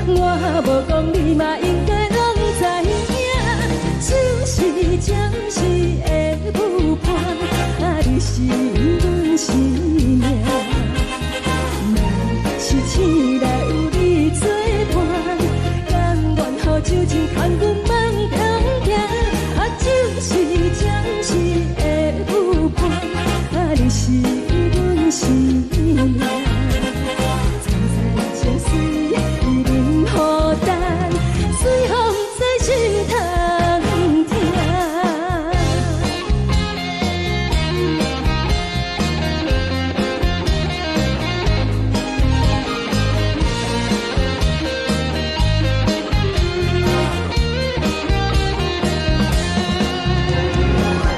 我无讲你嘛应该拢知影，就是暂时的舞伴，啊，你是阮生命。若是醒来有你作伴，甘愿乎酒精牵阮梦中行，啊，就是暂时的舞伴，啊，你是阮生命。情水已淋雨淡，随风在心头听。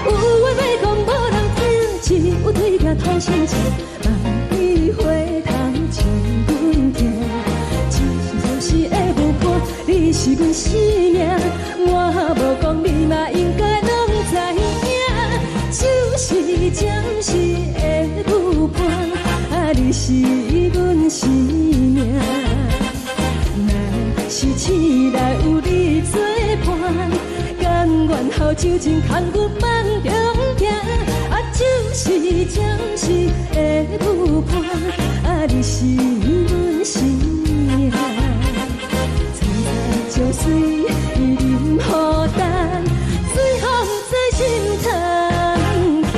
有话要讲无人听，只有对镜讨心情，万里花香亲阮听。你是阮生命，我无讲你嘛应该拢知影，就是暂时的舞伴，啊，你是阮生命。若是醒来有你作伴，甘愿乎酒精牵阮梦中行，啊，就是暂时的舞伴，啊，你是阮生命。情水已淋雨淡，随风在心头听。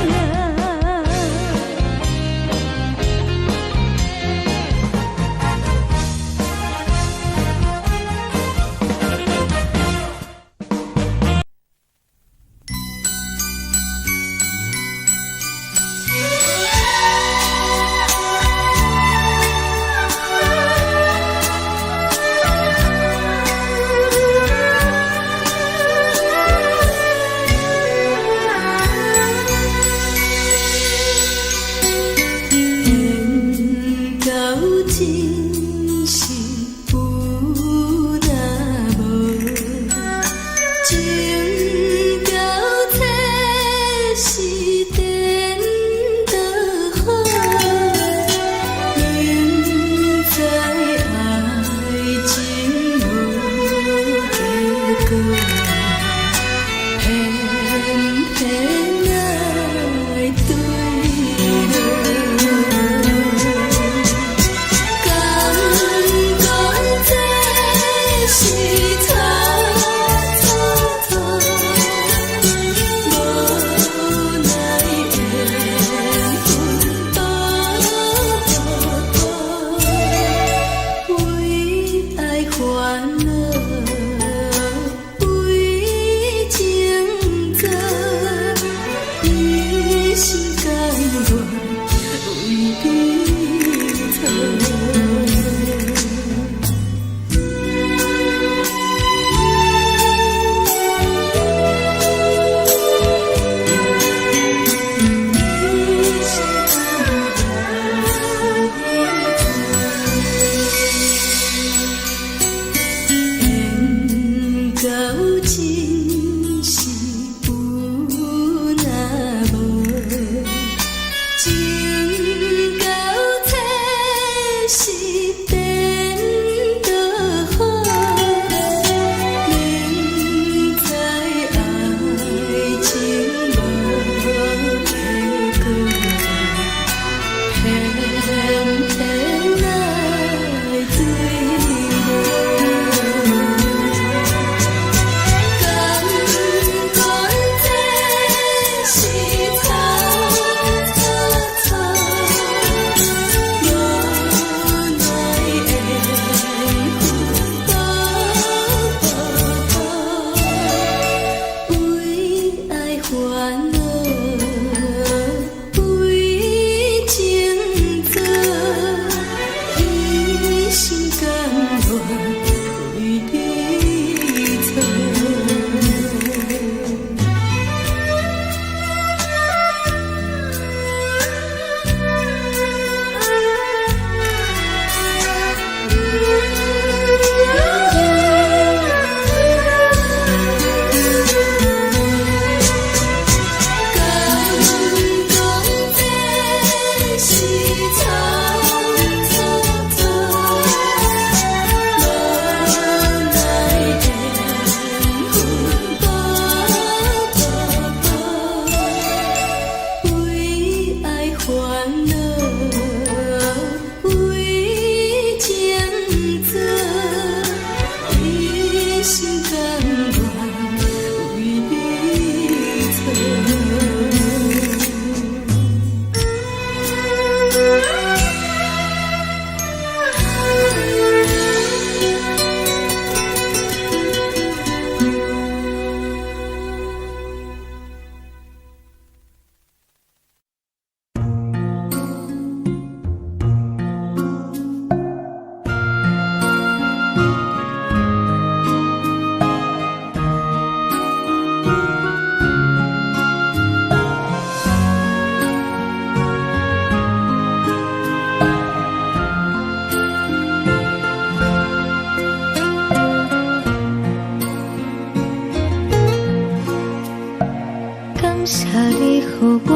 你予我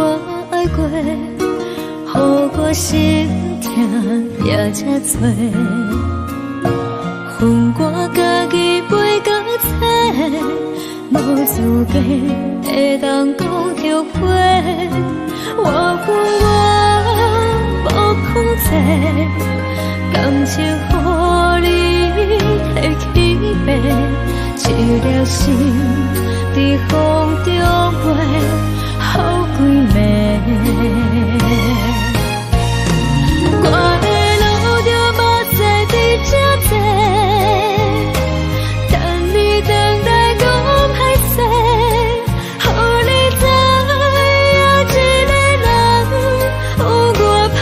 爱过，予我心痛也这多，恨我家己袂到切，无资格会当讲后悔。我恨我无控制，感情予你摕去卖，一粒心在风中飞，好几暝。我的路就目屎伫这多，等你等待讲歹势，予你知影一个人有我歹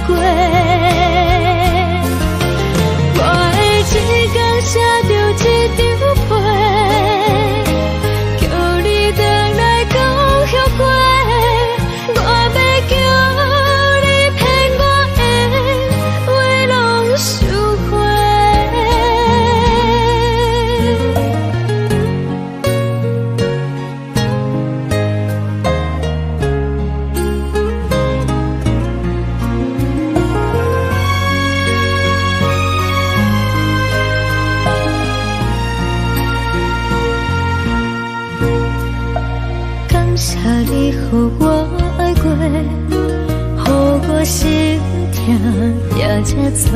过。我的一天写着一张被，叫你回来讲后悔。我要叫你骗我的话拢收回。感谢你予我爱过，予我心痛也这多，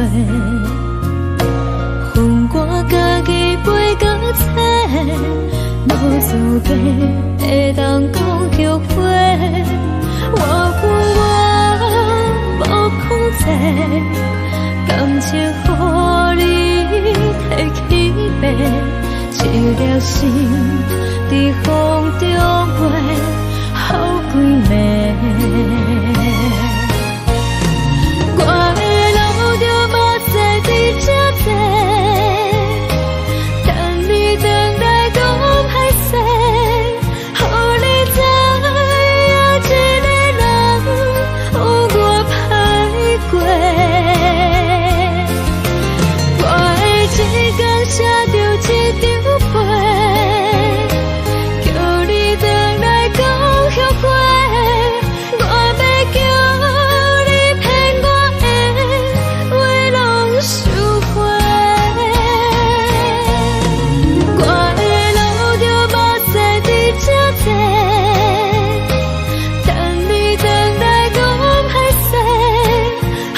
恨我家己袂到切，无资格会当讲后悔。我恨我无控制，感情予你摕去卖，一粒心在风中飞，好几暝。我的路就目屎伫这多，等你等待讲歹势，予你知影一个人有我歹过。我的一天写着一张被，叫你回来讲后悔。我要叫你骗我的话拢收回。我的路就目屎伫这多，等你等待讲歹势，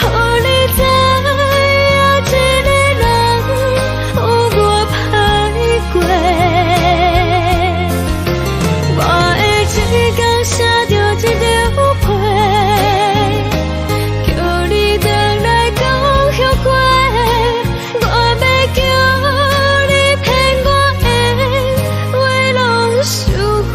予你知影一个人有我歹过。我的一天写着一张被，叫你回来讲后悔。我要叫你骗我的话拢收回。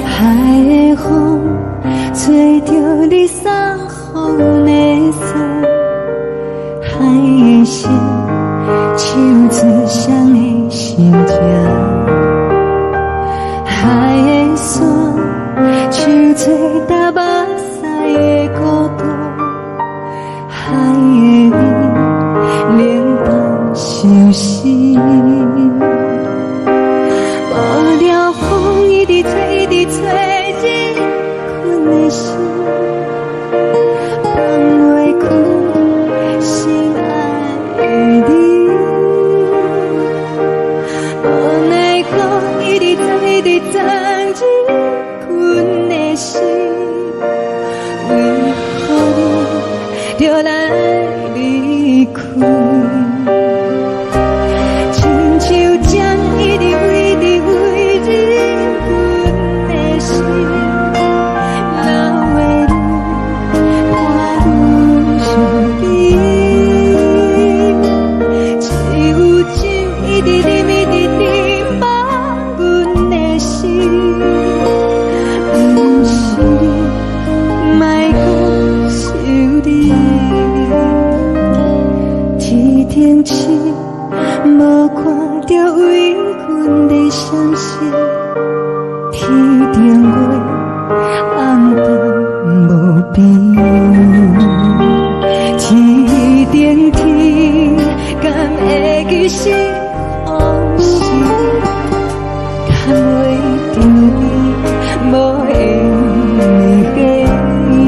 海的风吹着你送风的伞，海的心手指上的心痛，海的山手吹打目屎的孤独，海的你冷淡伤心。无聊风一直吹，一直吹，一困的心，放袂开心爱的你。无奈讲一直藏，一直藏，一困的心，为何你就来离开？天星，无看到为阮在闪烁。天顶月，暗淡无边。天顶天，敢会记是往事？敢袂着你，无缘给你。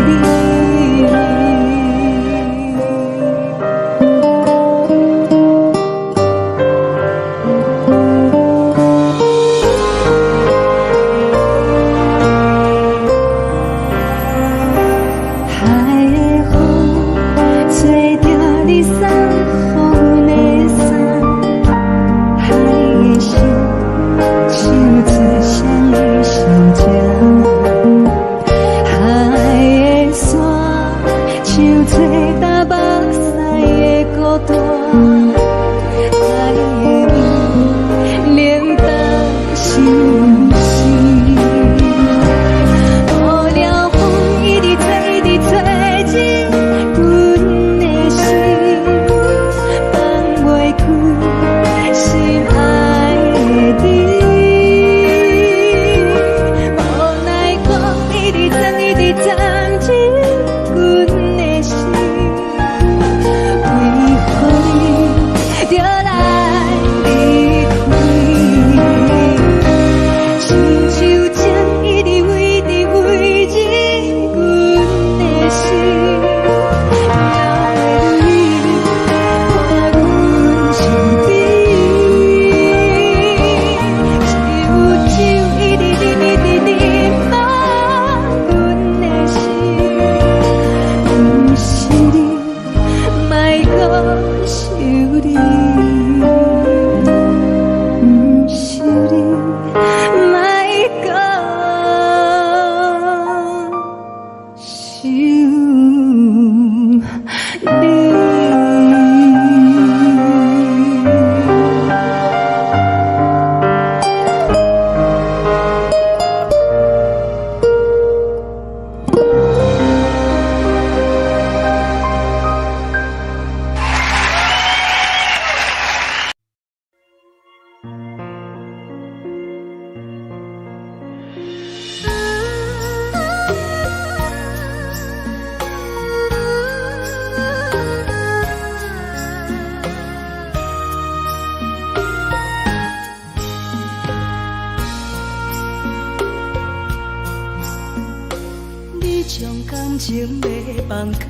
感情要放空，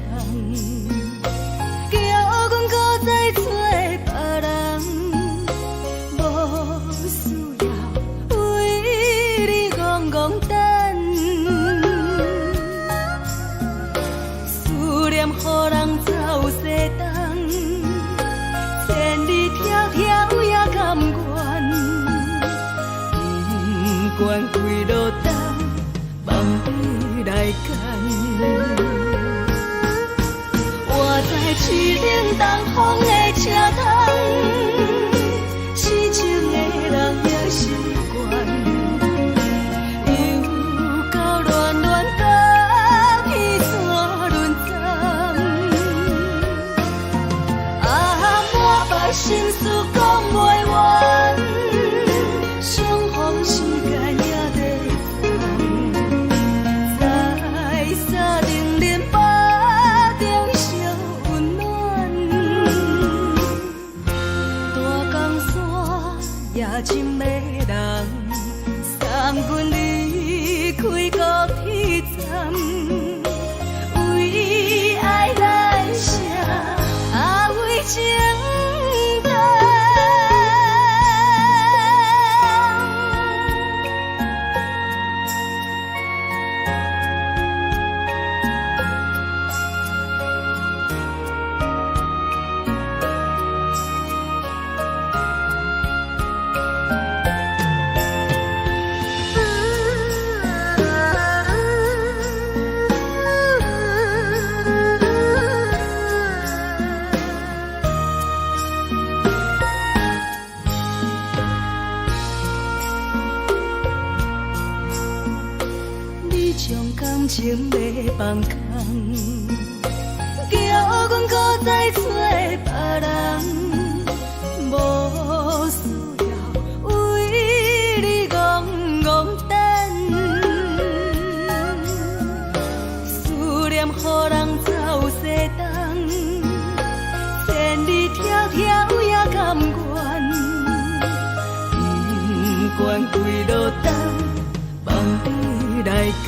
叫阮搁再找别人，无需要为你戆戆等。思念予人走西东，千里迢迢也甘愿，不管几路灯，望你来干。我在市顶东风的车窗，痴情的人也习惯，又到乱乱甲彼山论站。满腹心事讲袂完，相逢时间也在等。在沙定林巴中相温暖，大江山夜深的人，送阮离开高铁站，为爱来写为情长。将感情要放空，叫阮搁再找别人，无需要为你戆戆等。思念予人走西东，千里迢迢也甘愿。不管几落冬，梦你来牵。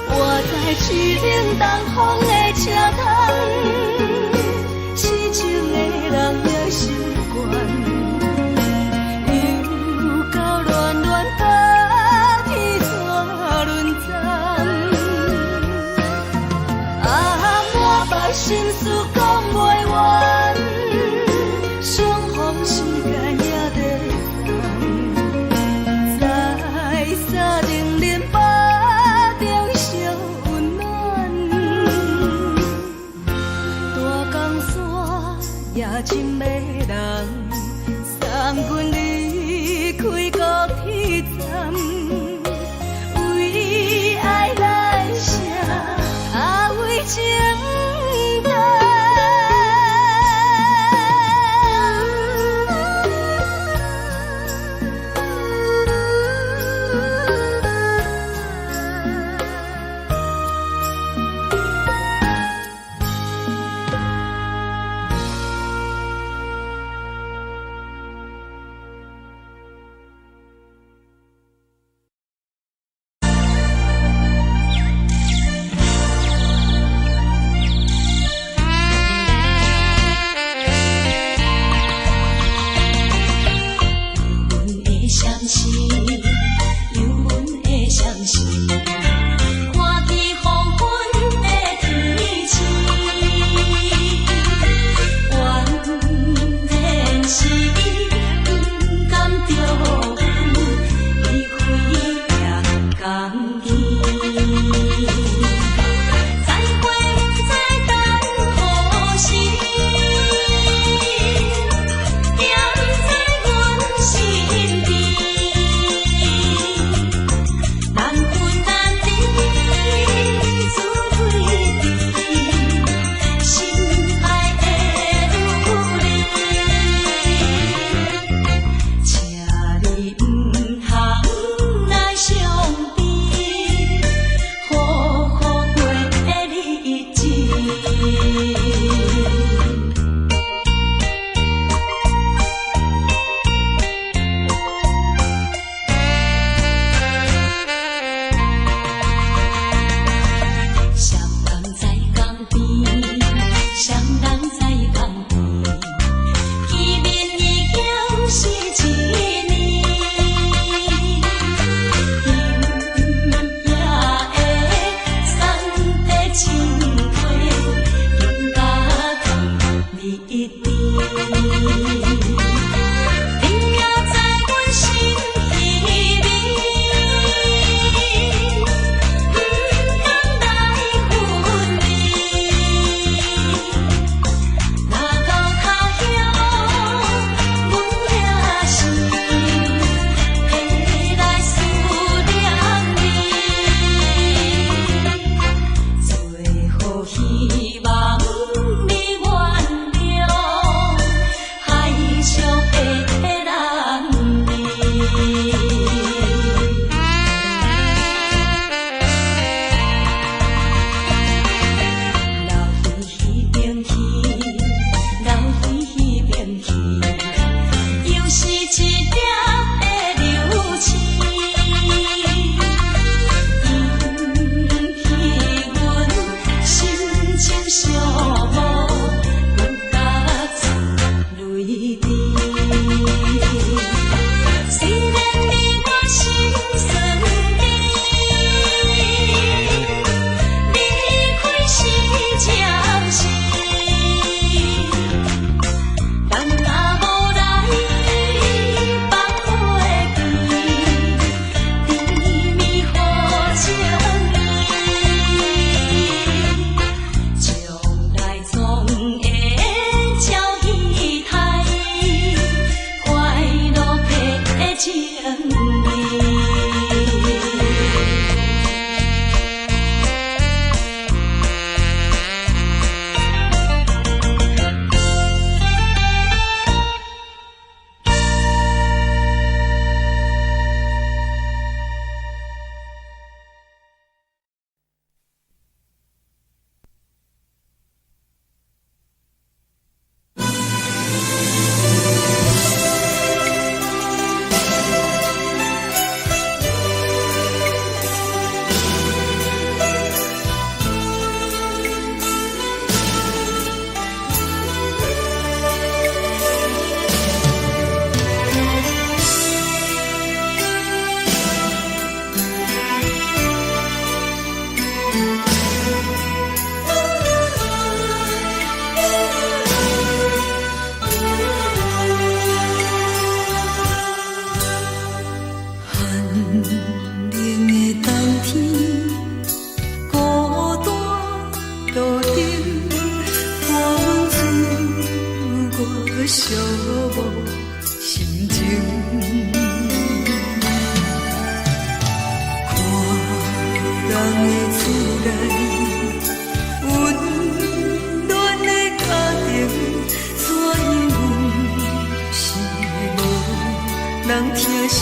我在痴冷东风的车窗，痴情的人也习惯，又到恋恋把天怎轮转？啊，满腹心事讲袂完。真迷人，送阮离开高铁站，为爱来写，为情等。寂寞心情。看人的厝内温暖的家庭，怎因阮是无人疼惜。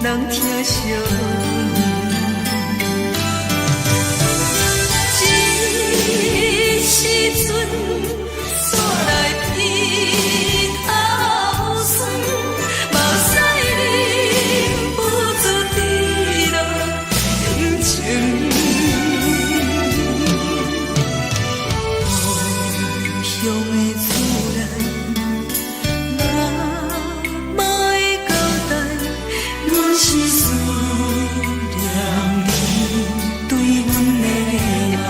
人疼惜，这时阵煞来鼻口酸，目屎忍不住滴落眼睛。故乡的厝内。是思念你对阮的爱。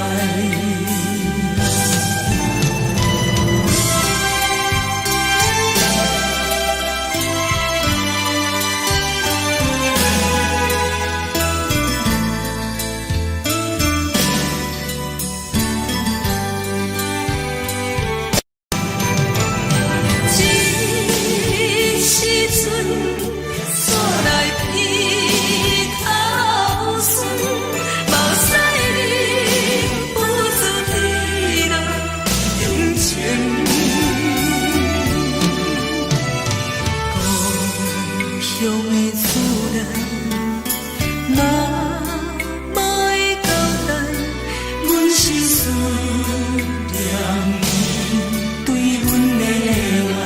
这时阵。乡的厝内，若莫会交代，阮是思念你对阮的爱。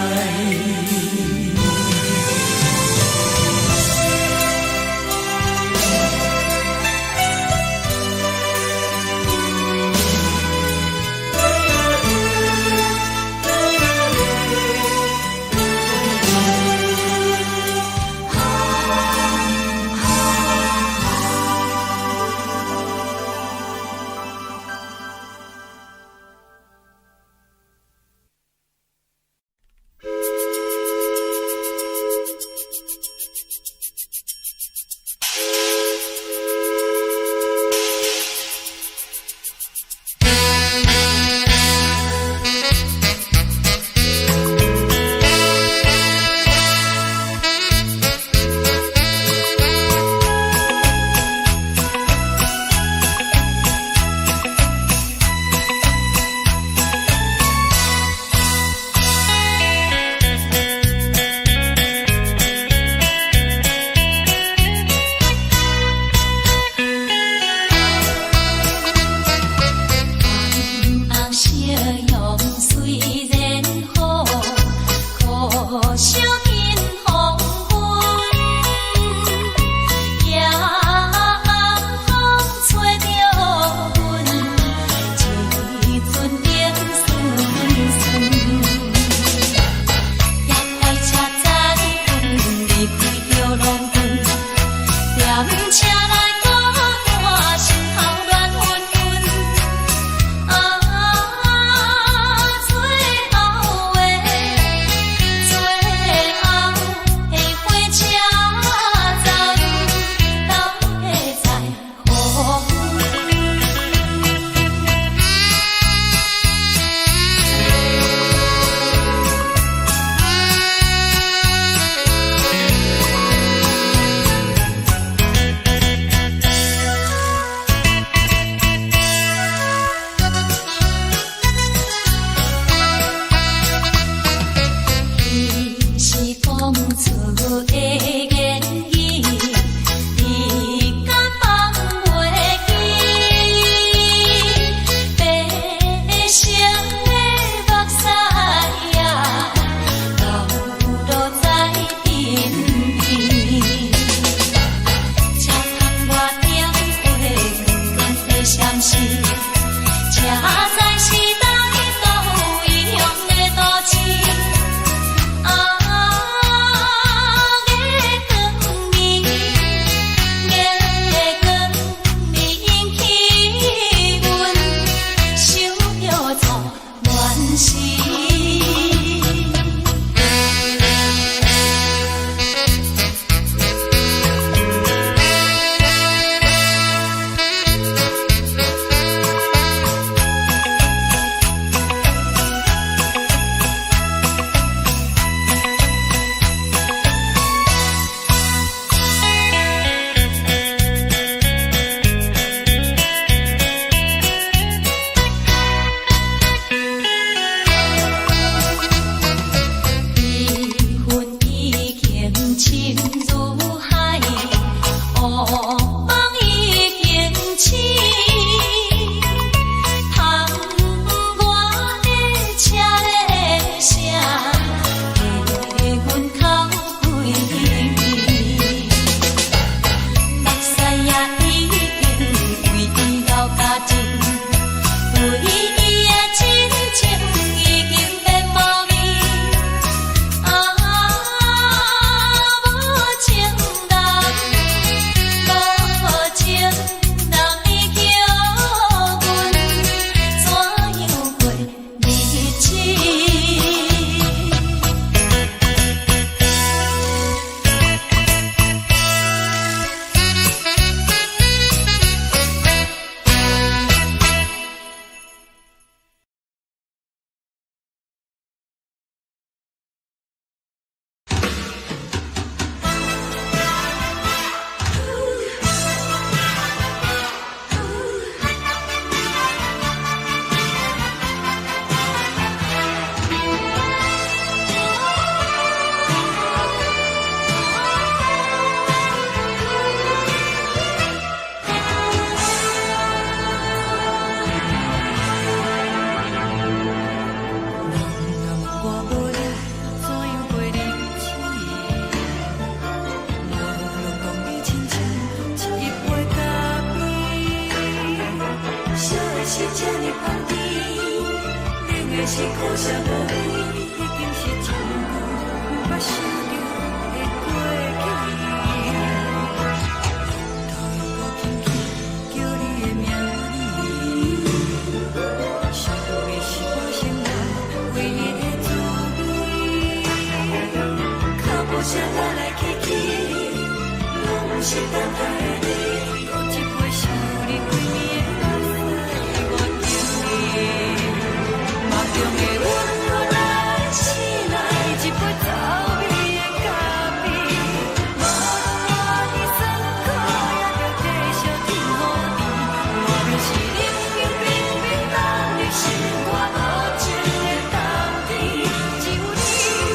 梦已经醒，窗外的车的声，在阮口归暝。目屎也已经为老家情，对伊的真情已经变无味。啊，无情人，无情人，你叫阮怎样过日子？是这呢香甜，冷的是苦涩无味，已经是一句毋捌想着的过去。头又搁轻轻叫你的名字，想的是我心内唯一的滋味。脚步声来来去去，拢是等待的你，搁一杯想你几暝的目屎。梦中的阮原来醒来一杯走味的咖啡，无论你酸苦也着继续甜予甜，我就是冷冰冰冰冷的心肝无情的冬天，只有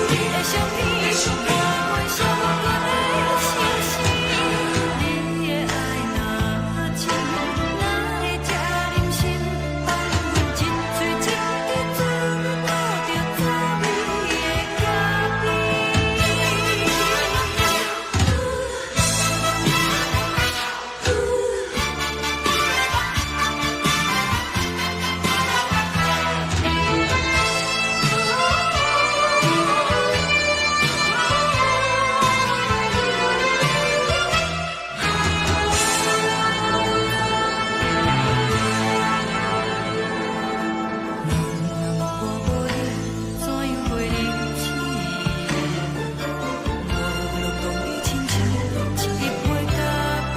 你的相片，我阮伤过的心事，你的爱若真，哪会这忍心放阮一嘴一滴水倒着走味的咖啡？我无你怎样过日子？无路当你亲像一杯咖啡，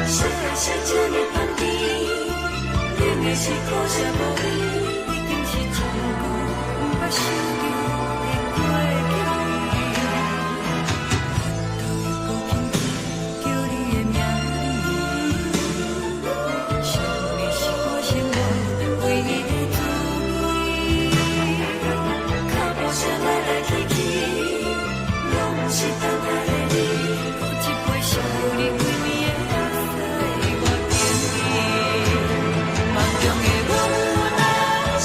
烧的是这呢香甜，冷的是苦涩无味，已经是一句毋捌想着的过去。头又搁轻轻叫你的名字，想你是我心内唯一的滋味。脚步声来来去去，拢是等待的你，搁一杯想你几暝的目屎我甜蜜。梦中的阮原来醒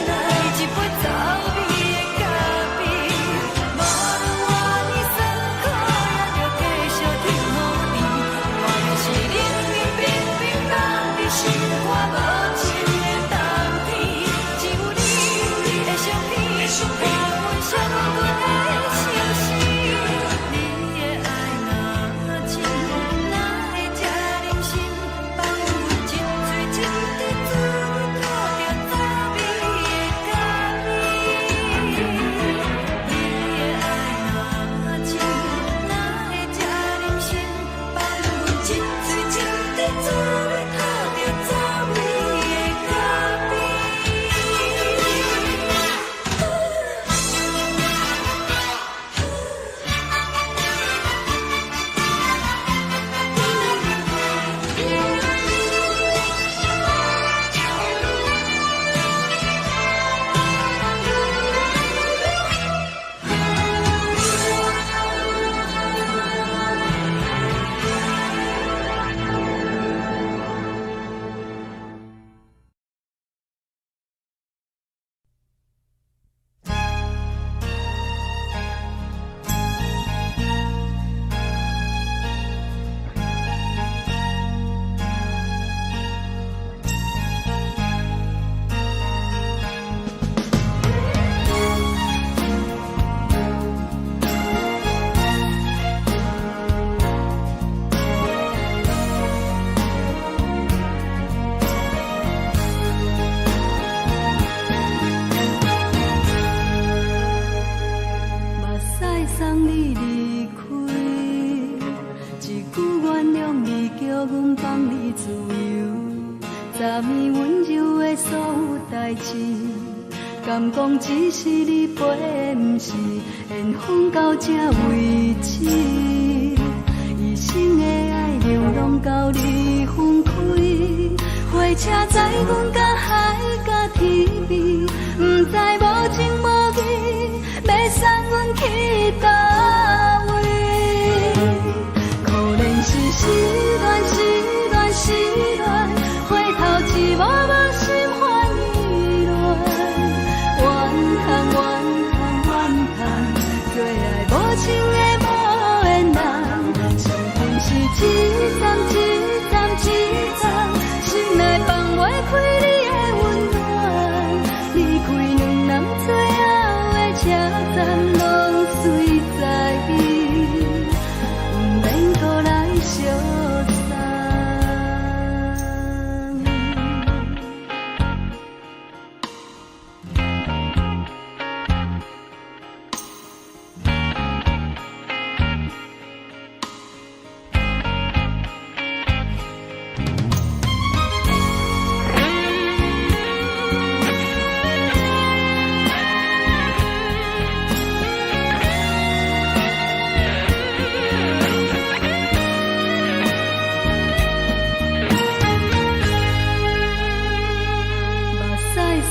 来一杯走味的阮放你自由，昨暝温柔的所有代志，敢讲只是你陪，不是缘分到这为止。一生的爱流浪到你分开，火车载阮甲海甲天边，不知无情无义，要送阮去倒位？可怜是失恋，失恋，失恋，回头一幕幕心烦意乱，怨叹，怨叹，怨叹，最爱无情的无缘人，上恨是一站一站一站，心内放袂开你的温暖，离开两人最后的车站，拢随在伊，不免搁来相送。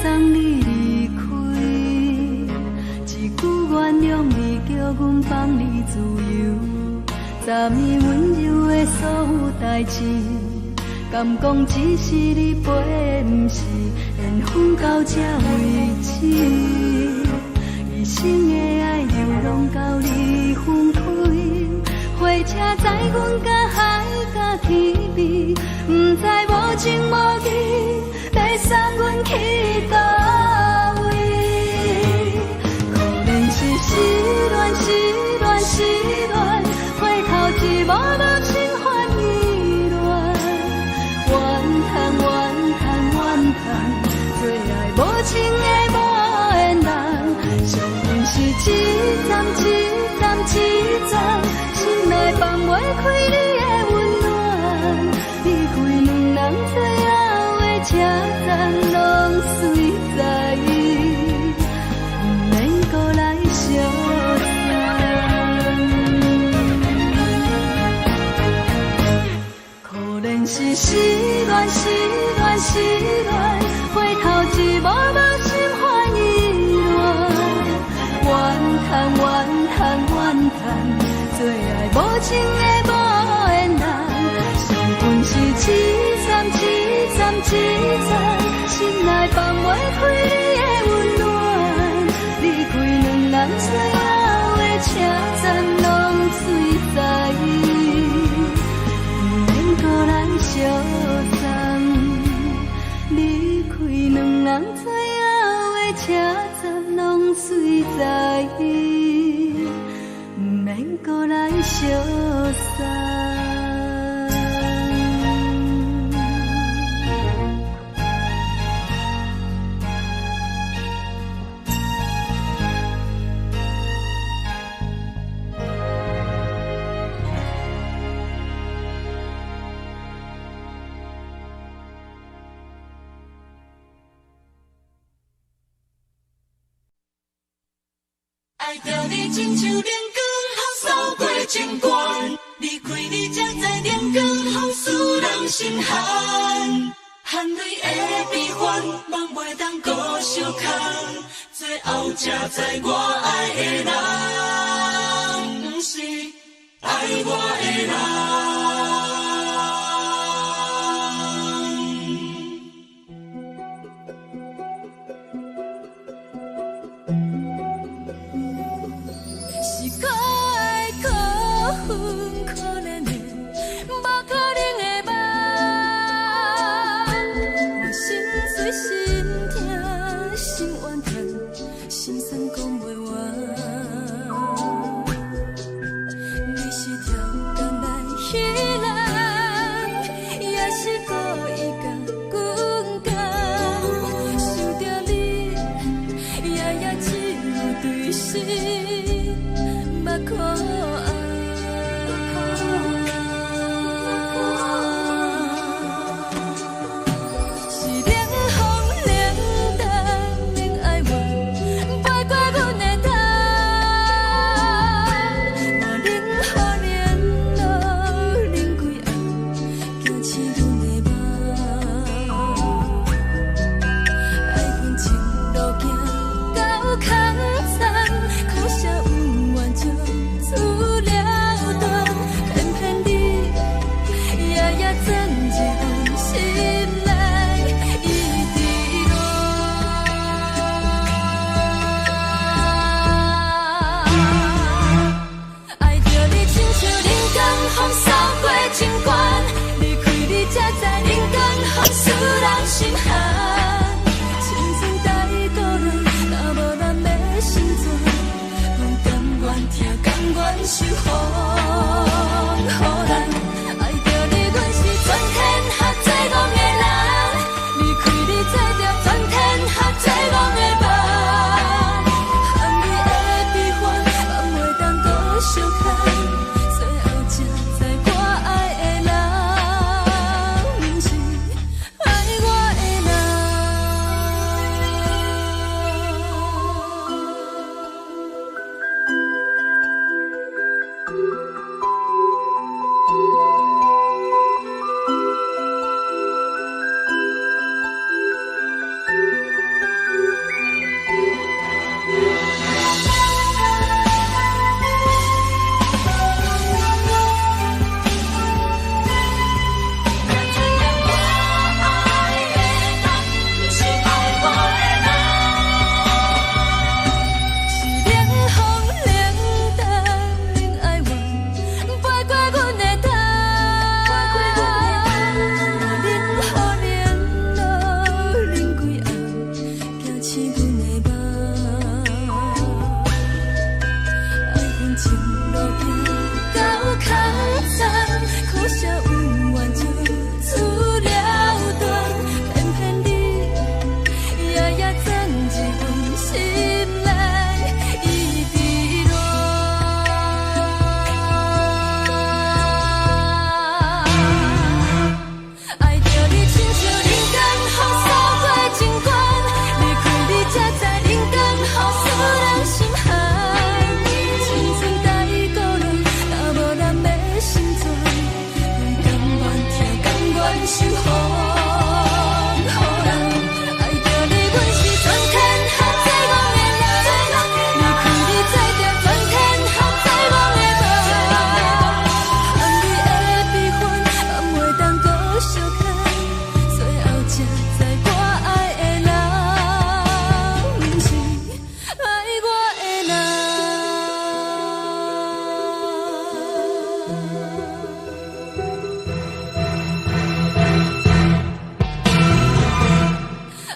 送你离开，一句原谅你，叫阮放你自由。昨暝温柔的所有代志，敢讲只是你陪，不是缘分到这为止。一生的爱流浪到你分开，火车载阮甲海甲天边，不知无情无义，要送阮去倒位？可怜是失恋，失恋，失恋，回头一幕幕心烦意乱，怨叹，怨叹，怨叹，最爱无情的无缘人，上恨是一站一站一站，心内放袂开你的温暖，离开两人最后的车站，拢随在伊，不免搁来相送。可怜是失恋，失恋，失恋，回头一幕幕心烦意乱，怨叹，怨叹，怨叹，最爱无情的无缘人，上恨是一站一站一站，心内放袂开你的温暖，离开两人最后的车站，拢随在伊，不免搁来相送。离开两人最后的车站，拢随在伊，不免搁来相送。爱着你亲像阳光扫过情关，离开你才知阳光风使人心寒。含泪的悲欢，望袂当搁相牵，最后才知我爱的人，不是爱我的人。是可爱可恨可怜的，无可能的梦。我心碎心痛心怨叹，心酸讲袂完。你是条干来守护。好人爱着你，阮是全天下最戆的人。离开你才着全天下最戆的梦。含你的悲欢，也袂当搁相牵。最后才知我爱的人，不是爱我的人。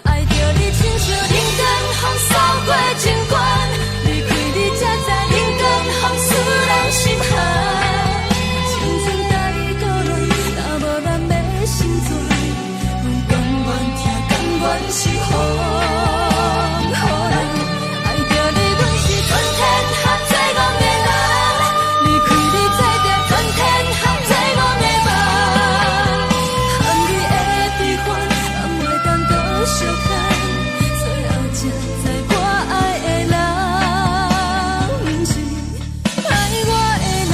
爱着你，亲像人间风扫过情关，离开你才知人间风使人心寒。青春在倒来，若无咱要心酸，阮甘愿听，甘愿守护。好人爱着你，阮是全天下最戆的人，离开你才着全天下最戆的梦。含你的悲欢，也袂当搁相牵，最后才知我爱的人，不是爱我的人。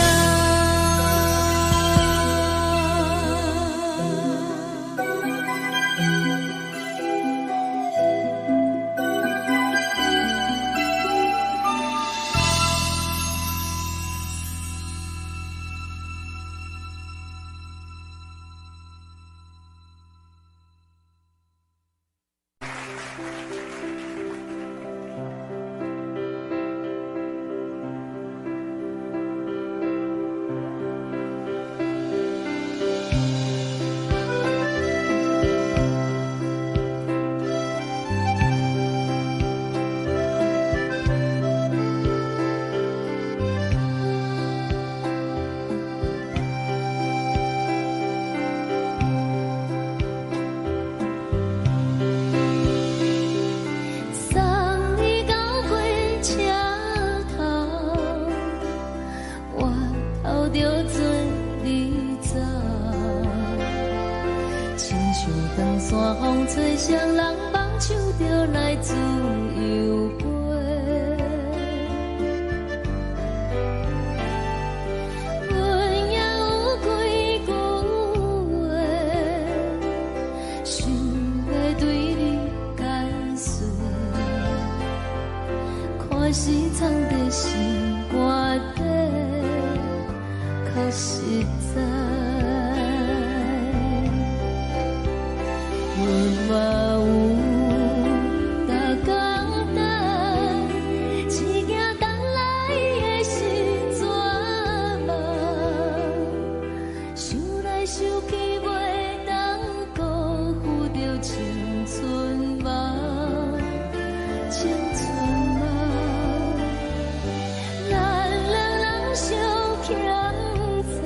送你到火车头，我头着做你走，亲像长山风吹双人放手着来自由飞。阮也有几句话，想要对你解释，可是藏在心肝底，较实在。阮嘛有逐工等，一件等来的是怎梦？想来想去，袂当辜负着青春梦，青春梦。咱两人相欠债，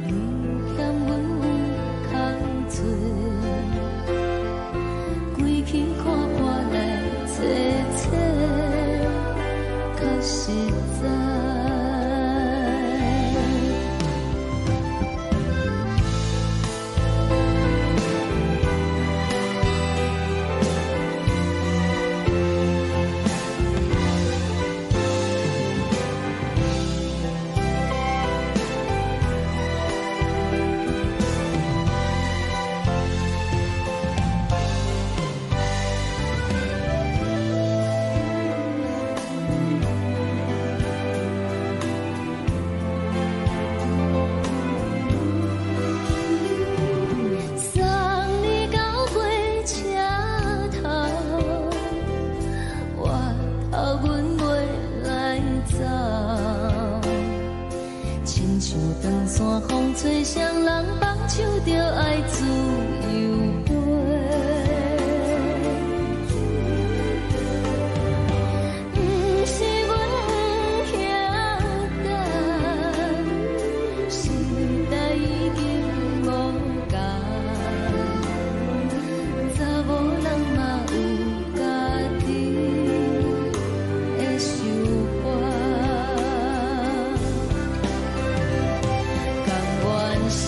你欠阮有空做，归去看破来切切，较实在。送你到火车头，我头阮袂来走，亲像长山风吹双人放手着爱自由飞。不是阮不晓等，时代已经无共，查某人嘛有家己的想法，甘愿是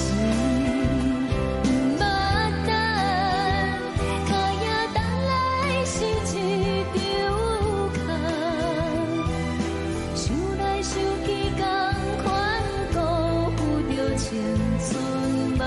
不捌等，脚也等来是一场空，想来想去，同款辜负着青春梦。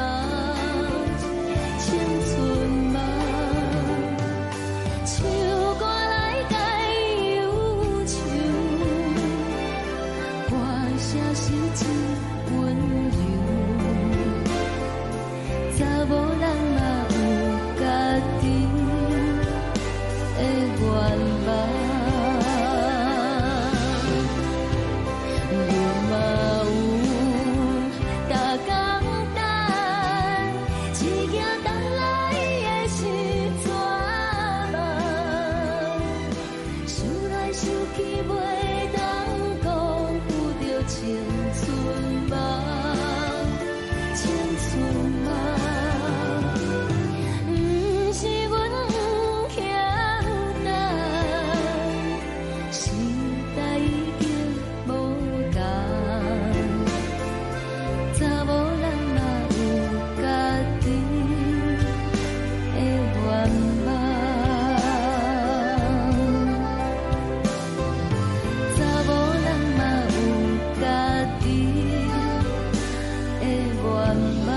茫。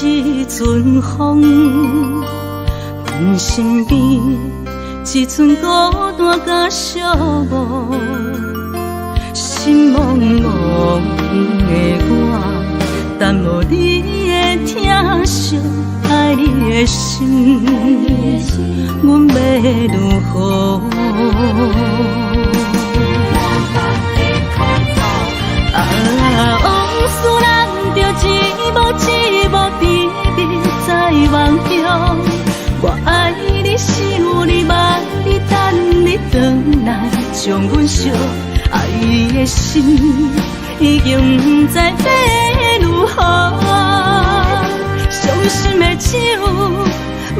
一阵风，阮身边一寸孤单甲寂寞，心茫茫的我，等无你的疼惜，爱你的心，阮要如何？往事人着一幕一幕甜蜜在梦中，我爱你是有你望你等你回来，将阮惜爱的心已经不知要如何，伤心的手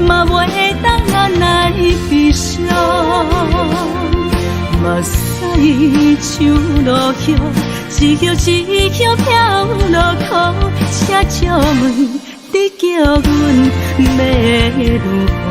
嘛袂当按来悲伤，目屎像落雨。一叶一叶飘落雨，车照问你叫阮要如何？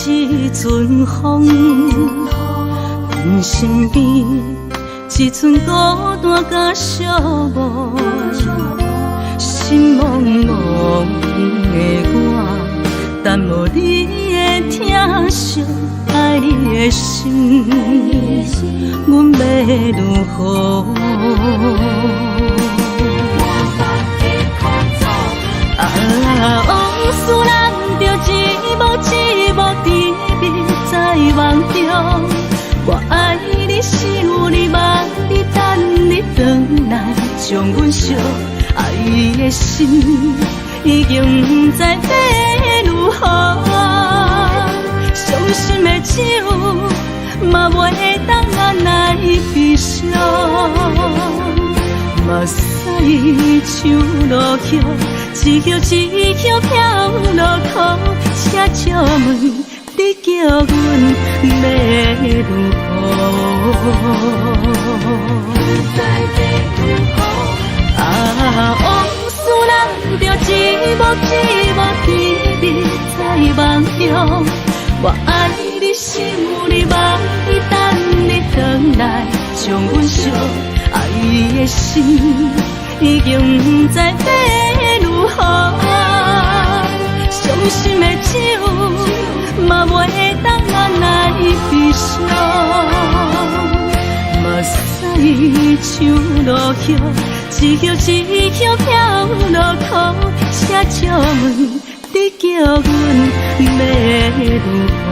一阵风，阮身边一寸孤单甲寂寞，心茫茫的我，等无你的疼惜，爱你的心，阮要如何？往事人着一幕一幕甜蜜在梦中，我爱你是有你望你等你回来，将阮惜爱的心已经不知要如何，伤心的手嘛袂当按来悲伤，目屎像落雨。一叶一叶飘落雨，车照问你叫阮要如何？往事人着一幕一幕甜蜜在梦中，我爱你是有你望你等你回来，将阮惜爱的心已经不知要如何，伤心的手嘛袂当按来悲伤，目屎像落雨，一叶一叶飘落雨，车照问你叫阮要如何？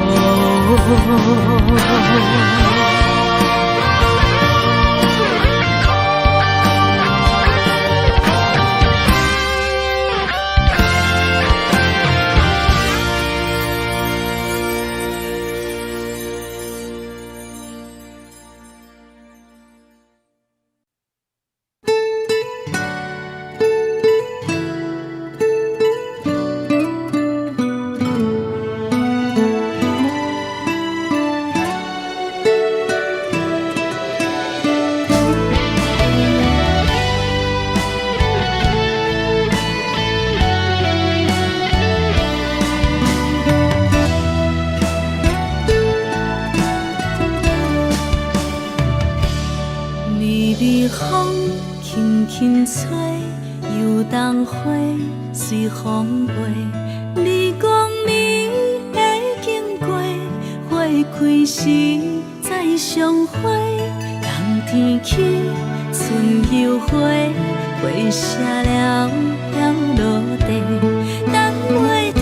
随风飞。你讲你会经过，花开时再相会。冬天起，春又花，花谢了落地，等袂着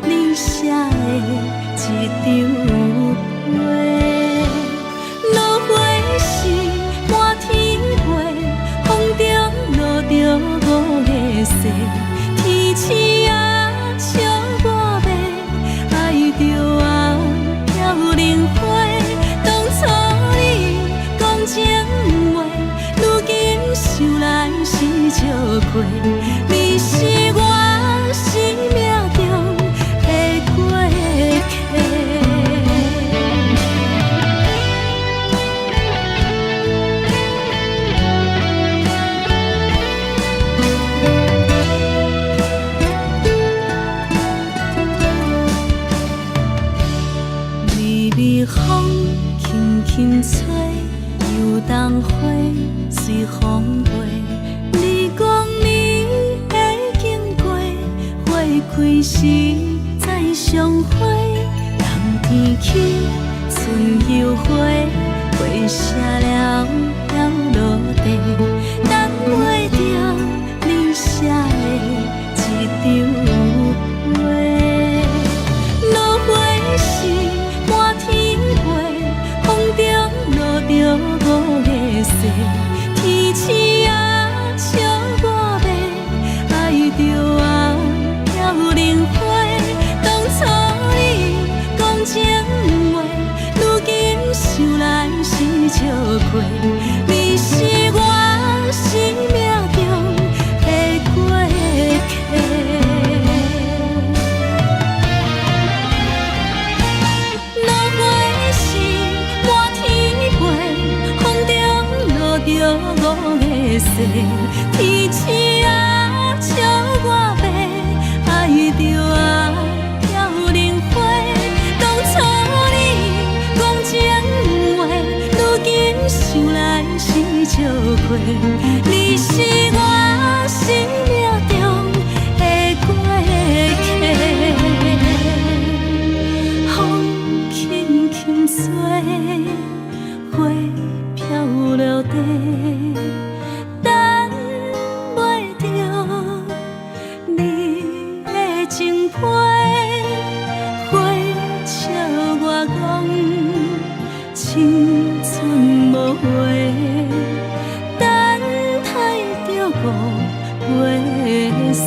你写的一张画。落花时满天飞，风中落着五个色。天星啊，笑我迷，爱着啊飘零花。当初你讲情话，如今想来是笑亏。你是我生命中的过客。微微风轻轻吹，游动花随风飞。你讲你会经过，花开时再相会。冬天起，春又花，花谢了落地，等袂着你写的一张画。落花时满天飞，风中落着五个色。天星啊，笑我迷，爱着啊飘零花。当初你讲情话，如今想来是笑亏。你是我生命中的过客。落花时满天飞，风中落着五个色。天星啊，笑我迷，爱着啊飘零花。当初你讲情话，如今想来是笑亏。你是我生命中的过客。风轻轻吹，花飘落地，等袂着你的情批。花笑我讲青春无悔，等待着五月色。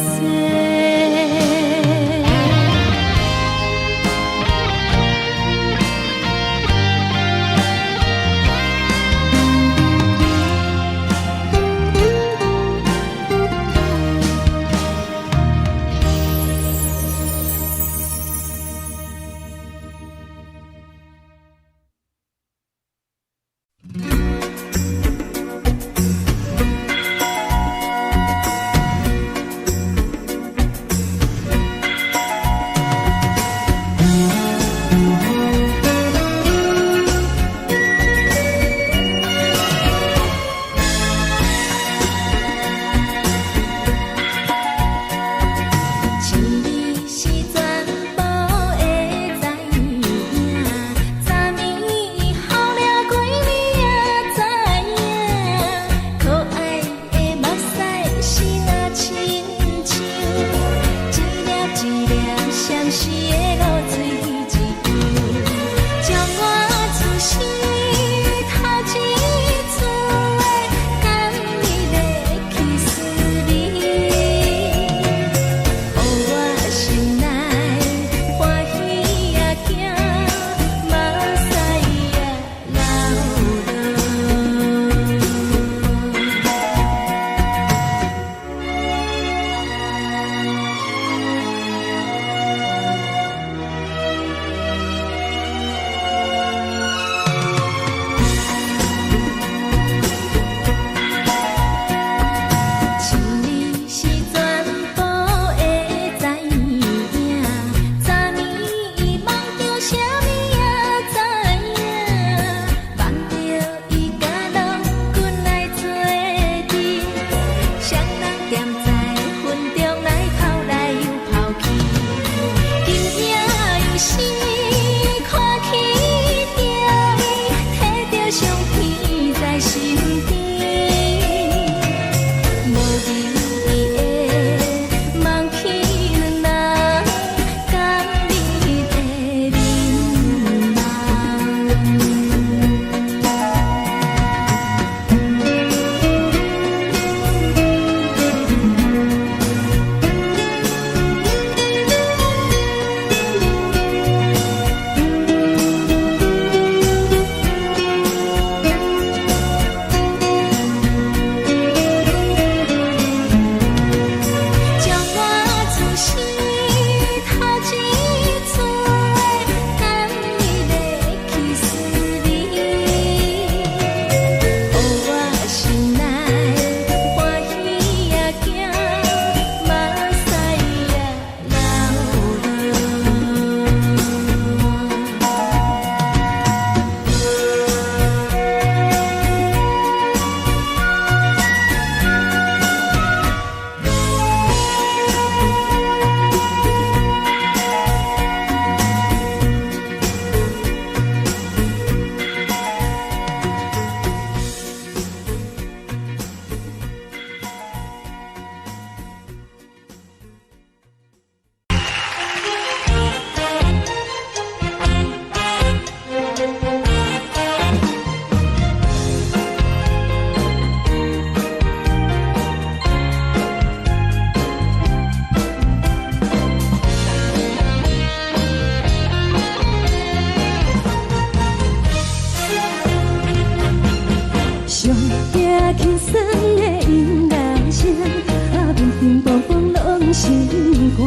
心肝。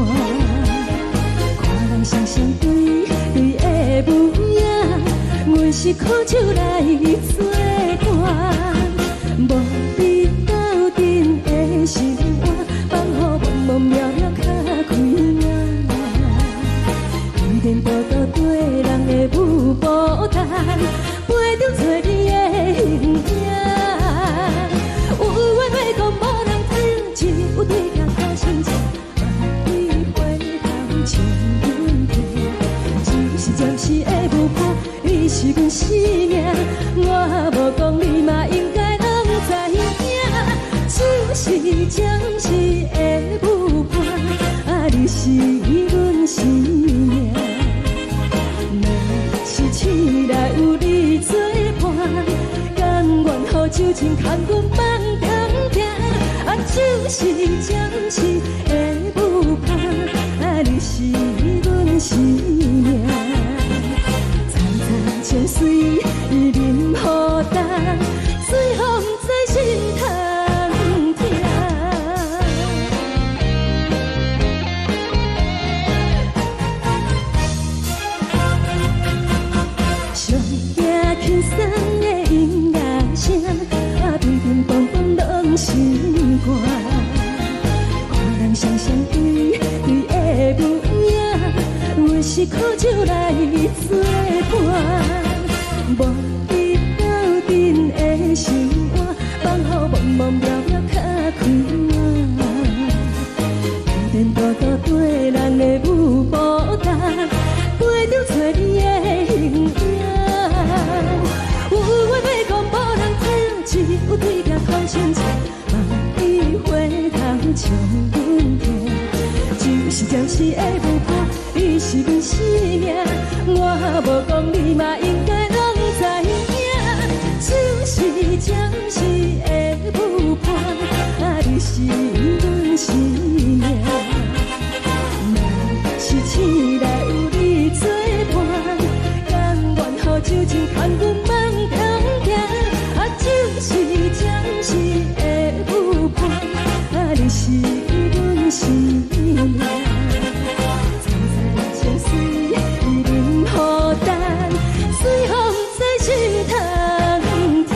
看人双双对对的模样，阮是苦酒来作伴。无你斗阵的心肝，放予茫茫渺渺较开眼。一点报道对人的舞步弹，陪着做你的形影。有话要讲无人听，只有对镜头心情，万里回头像阮听。只是暂时的舞伴，你是阮生命，我无讲你嘛应该拢知影。就是暂时的舞伴，啊，你是阮生命。若是醒来有你作伴，甘愿予酒精牵阮放长行。啊，就是暂时的舞伴，啊，你是阮生命。层层泉水饮予干，水风在心头。上惊轻松的音乐声，啊，乒乒乓乓拢心肝。看人双双对对的模样，阮是苦酒来作伴。无你斗阵的心肝，放予茫茫渺渺较开眼。一点多多对人的舞步弹，陪着做你的形影。有话要讲无人听，只有对镜头心情，万里回头像阮听。就是暂时的舞伴，你是阮生命，我无讲你嘛应该拢知影。就是暂时的舞伴，啊，你是阮生命。若是醒来有你作伴，甘愿予酒精牵阮放长行。啊，就是暂时的舞伴，啊，你是阮生命。层层泉水饮予干，水风在心头听。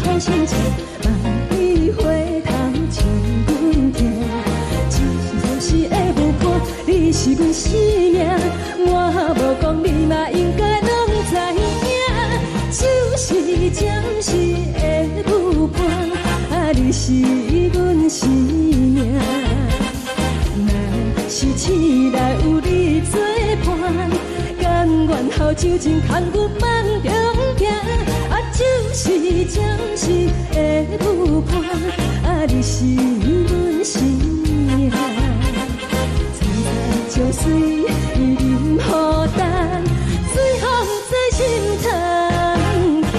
头心情，万里回头像阮听。只是暂时的舞伴，你是阮生命，我无讲你嘛应该拢知影。就是暂时的舞伴，啊，你是阮生命。若是醒来有你作伴，甘愿予酒精牵阮放长行。啊，就是暂时的舞伴，啊，你是阮生命。层层泉水饮予干，水风在心头听。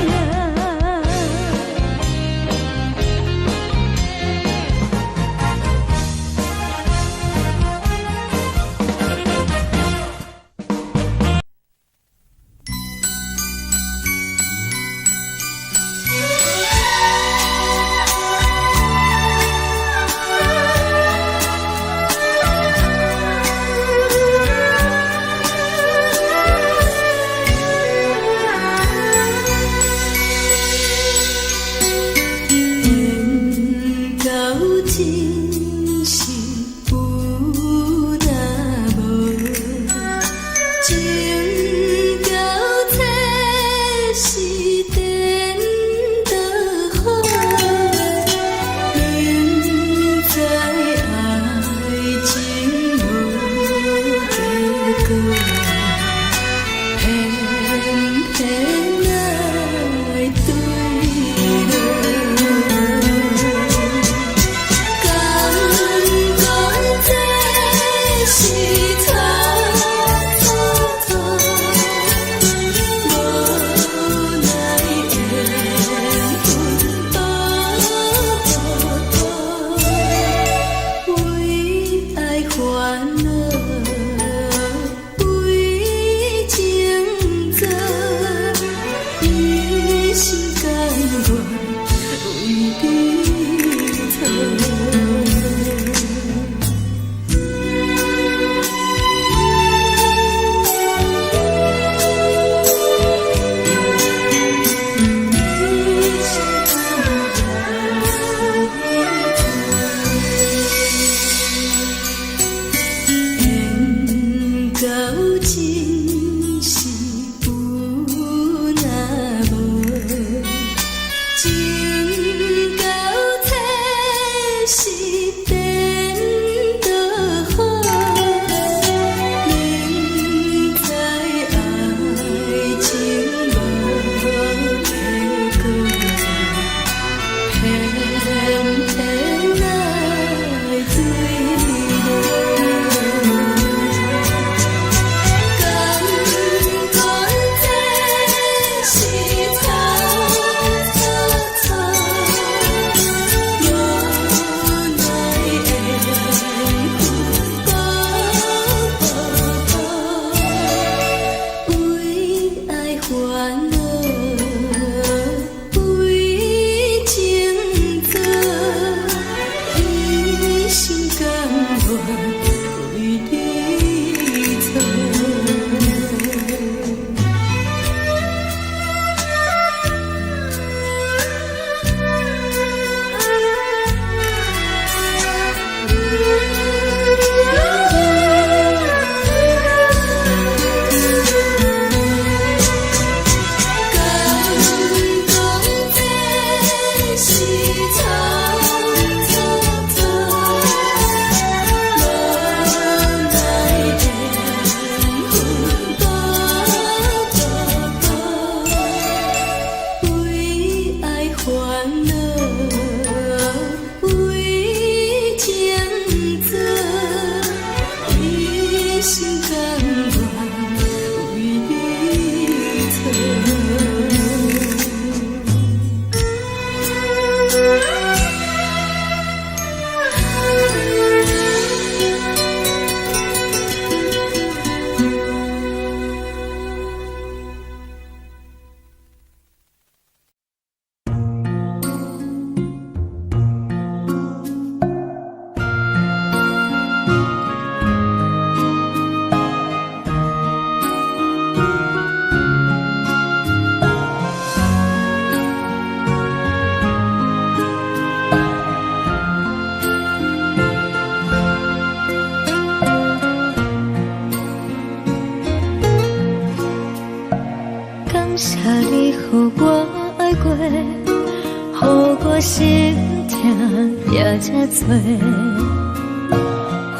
也这多，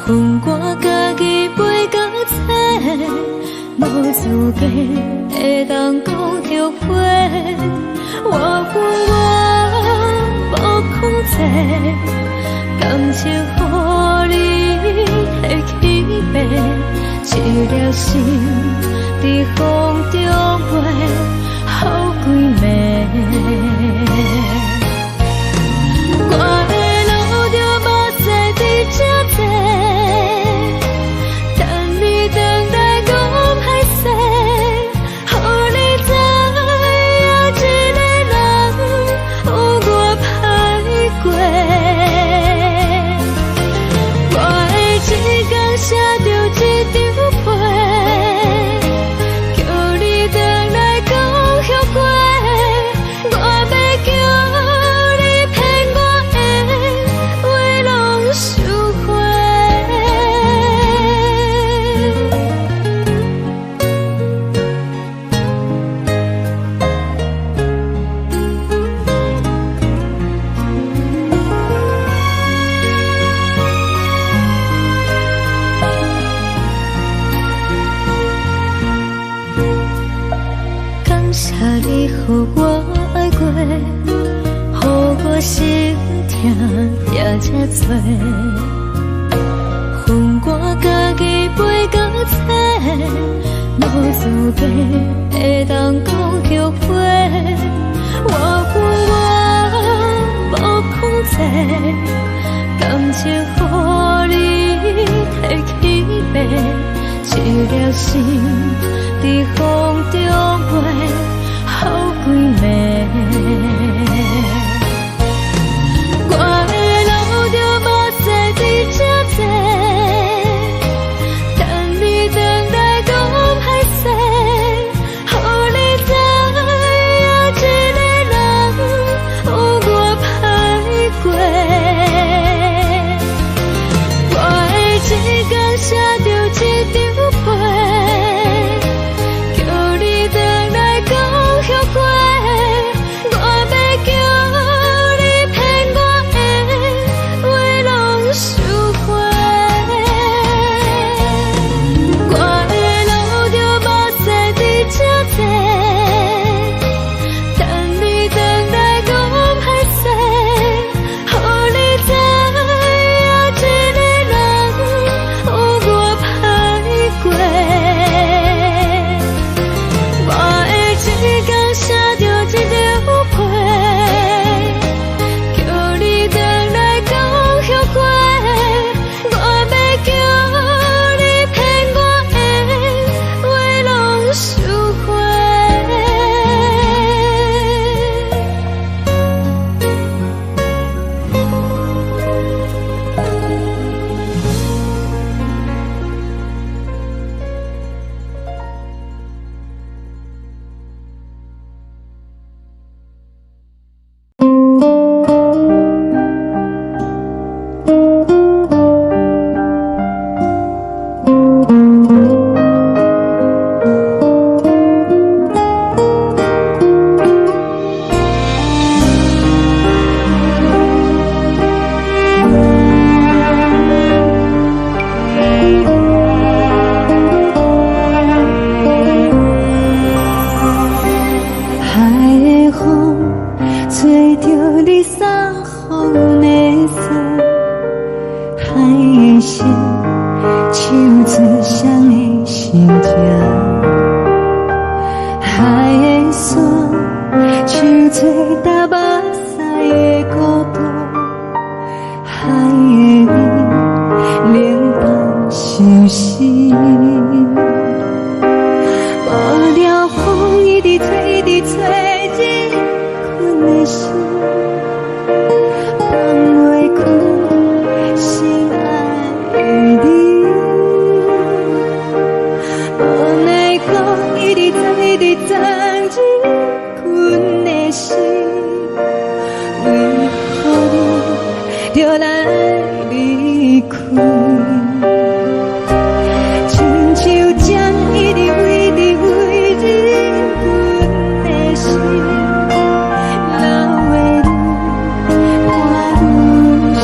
恨我家己袂到切，无资格会当讲后悔。我恨我无控制，感情予你的起飞，一粒心在风中飞，好几暝。我的路就无西伫这多，等你回来讲歹势，予你知影一个人有我歹过。我会一天写着一张被，叫你回来讲后悔。我要叫你骗我的话拢收回。感谢你，予我爱过，予我心痛也这多，恨我家己袂到切，无资格会当讲后悔。我恨我无控制，感情予你提起飞，一粒心在风中飞，好几暝。我的路就无西伫这多，等你回来讲歹势，予你知影一个人有我歹过。我会一天写着一张被，叫你回来讲后悔。我要叫你骗我的话拢收回。我的路就无西伫这多，等你回来讲歹势，予你知影一个人有我歹过。我会一天写着一张被，叫你回来讲后悔。我要叫你骗我的话拢收回。海的风吹着你送风的伞，海的心手指双的心痛，海的山手吹打目屎的孤独，海的你冷淡伤心。无聊风一直吹，一直吹，日困的心，放袂开心爱的你。无奈何一直藏，一直藏，日困的心，为何你就来离开？亲像将一直为你为日困的心，流的愈大愈伤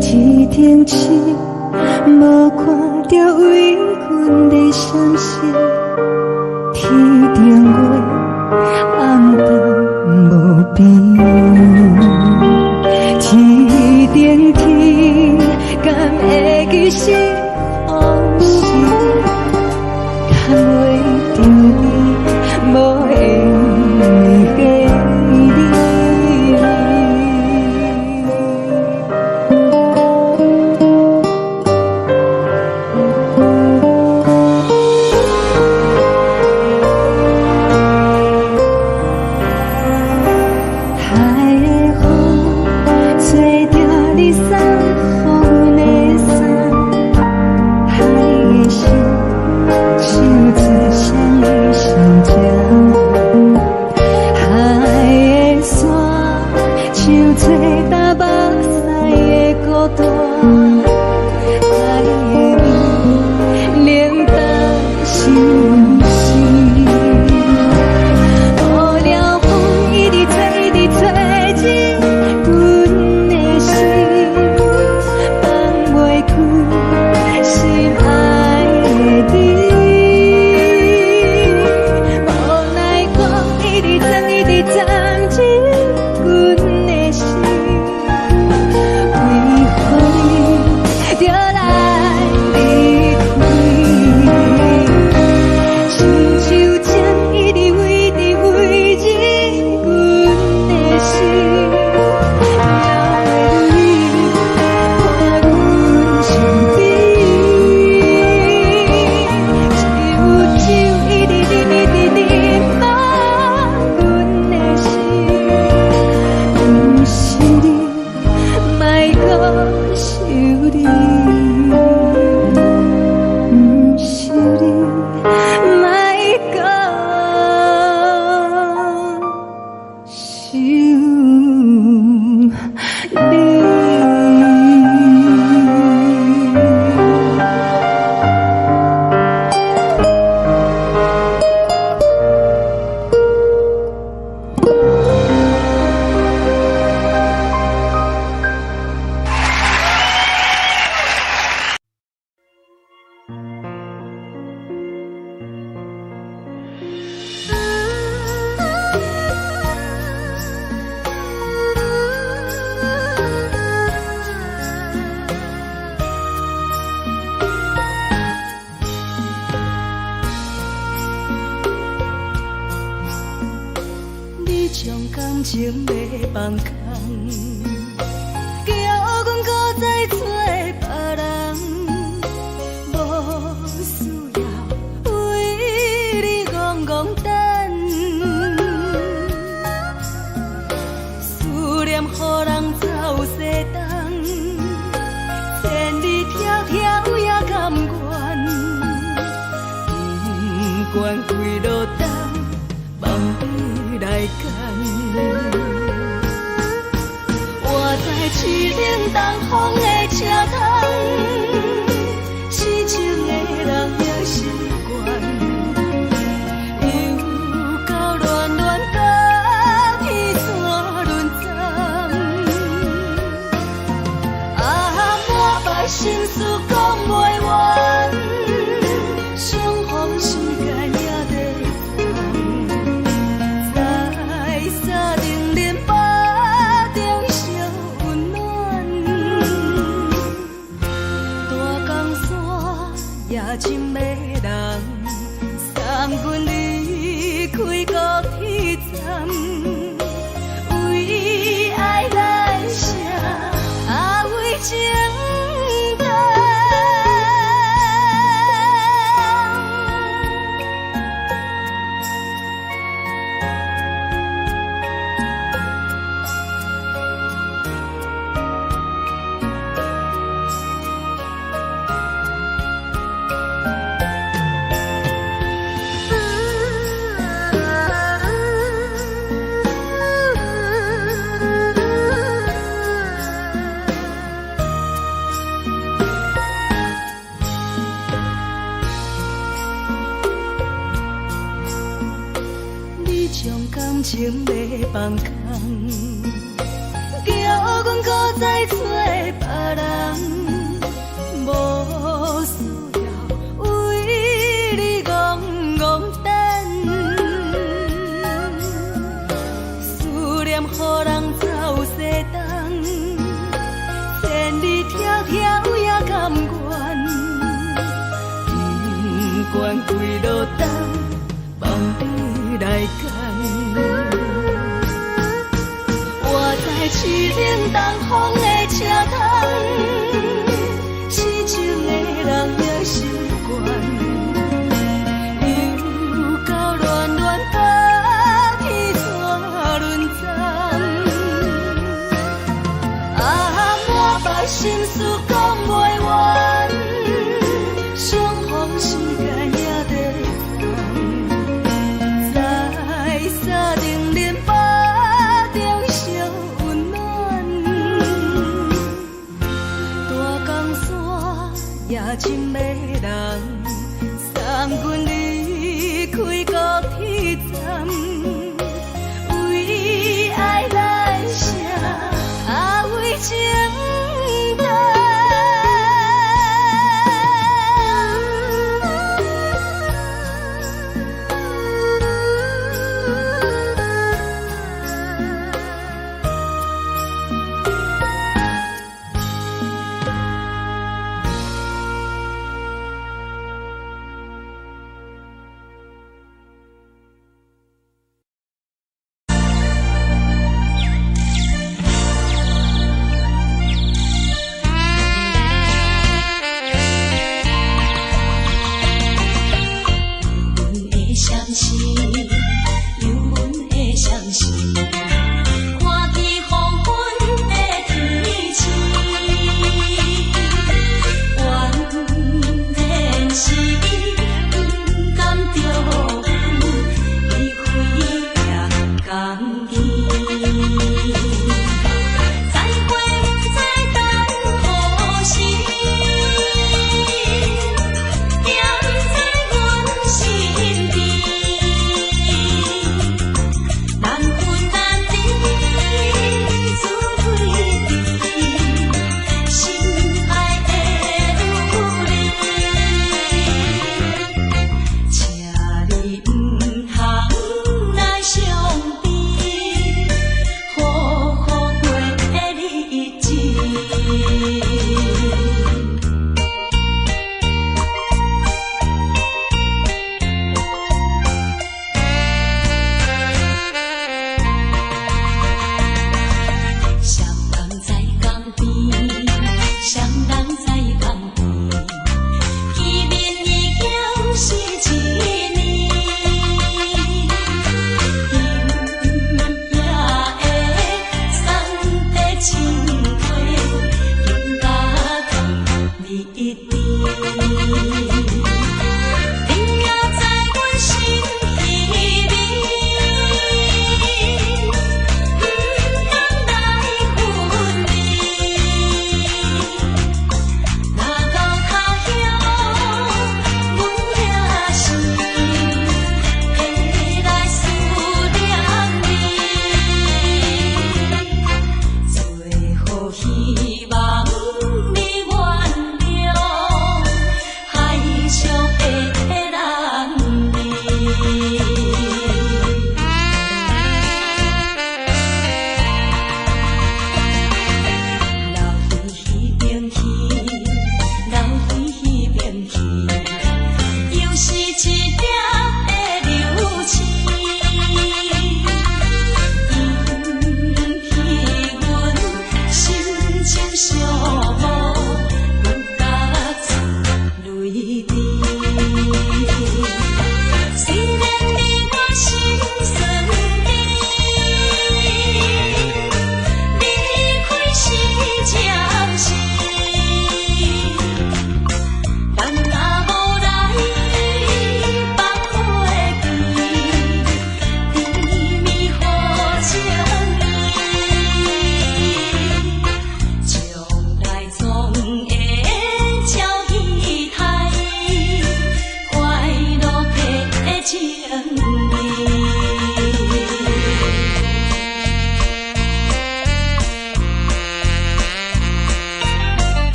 天顶星无看到为阮的闪烁，天顶月暗淡无边，天顶天敢会记是往事，敢袂着你无缘给你。情要放空，叫阮搁再找别人，无需要为你戆戆等。思念予人走西东，千里迢迢也甘愿，不管几路灯，梦伊来干。活在市顶东风的车窗，痴情的人也习惯，又到乱乱甲天山轮站。满腹心事讲袂完，相逢时间也在等，在沙定连巴中烧温暖。大江山夜深的人，送阮离开高铁站，为爱来写为情。将感情要放空，叫阮搁等，梦里来赶。我在市顶东风的车头，痴情的人也心倦。又到乱乱把天带轮转，满腹心事讲袂完，双方时间也在等，在沙丁林巴中相温暖，大江山也深的人，三军离开高铁站，为爱来写，为情等。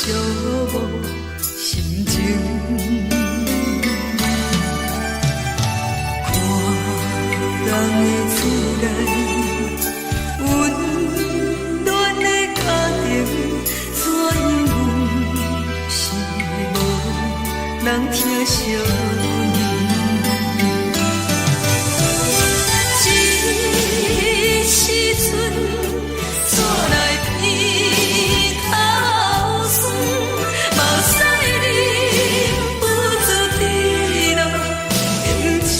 寂寞心情。看人的厝内温暖的家庭，怎因阮是无人疼惜？人疼惜，这时阵煞来鼻头酸，目屎忍不住滴落眼睛。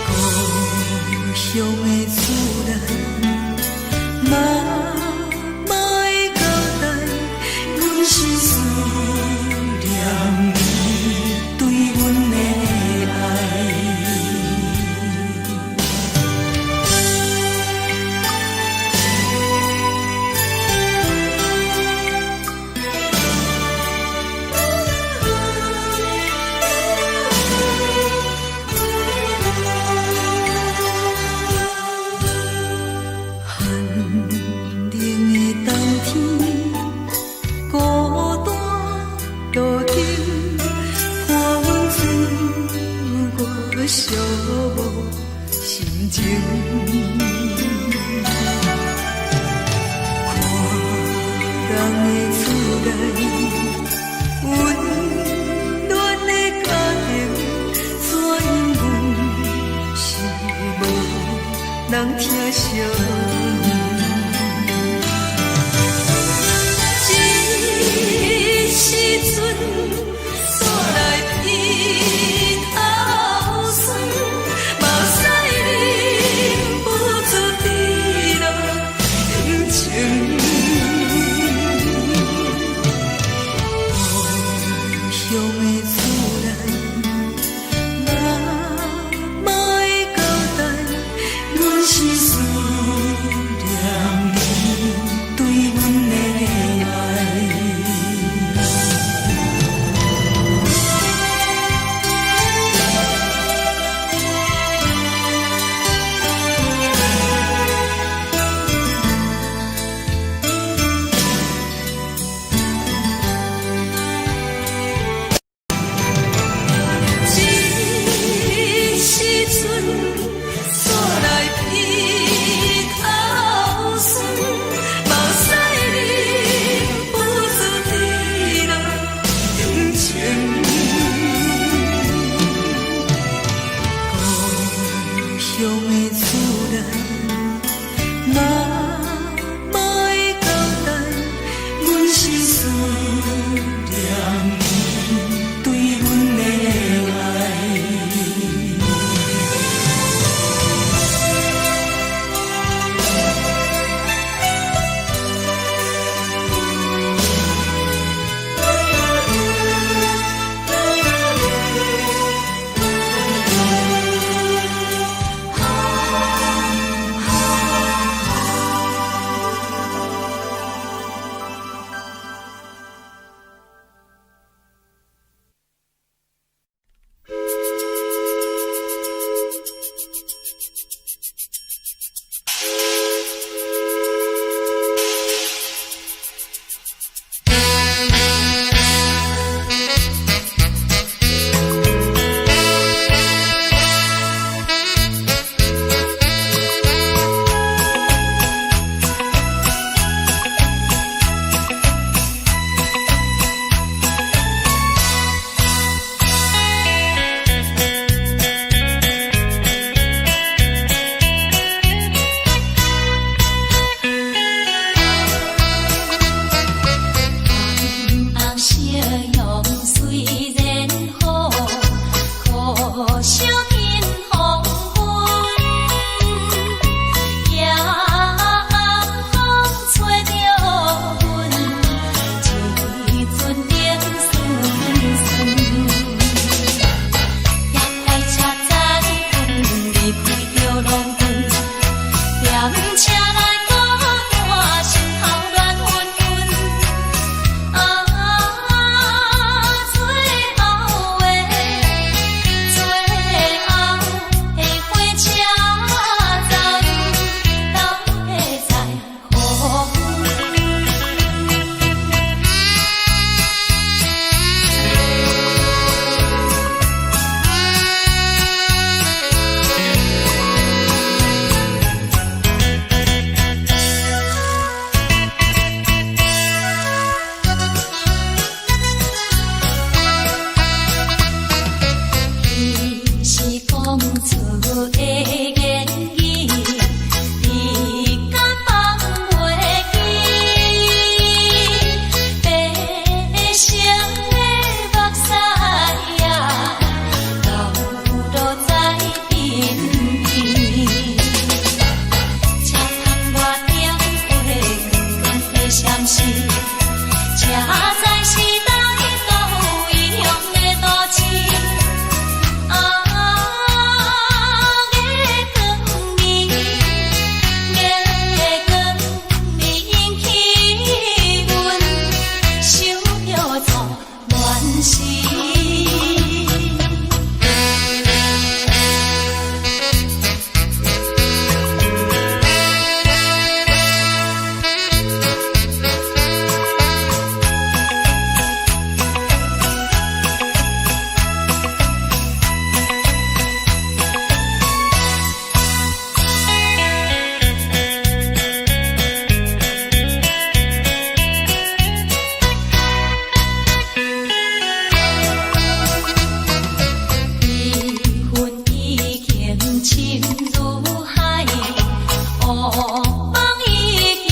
故乡的厝内，妈妈的交代。阮是思念你对阮的爱。这时阵。乡的厝内，妈妈的交代，阮是思念你对阮的爱。如海，乌梦已经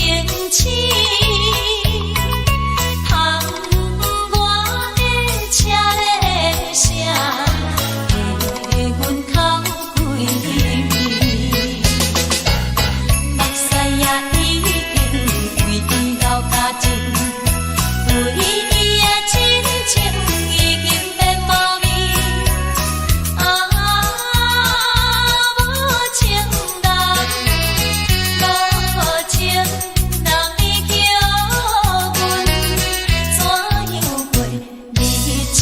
醒。窗外的车的声，在阮口归暝。目屎也已经为老家尽，为伊的真情已经变无味。无情人，无情人已叫阮怎样过日子？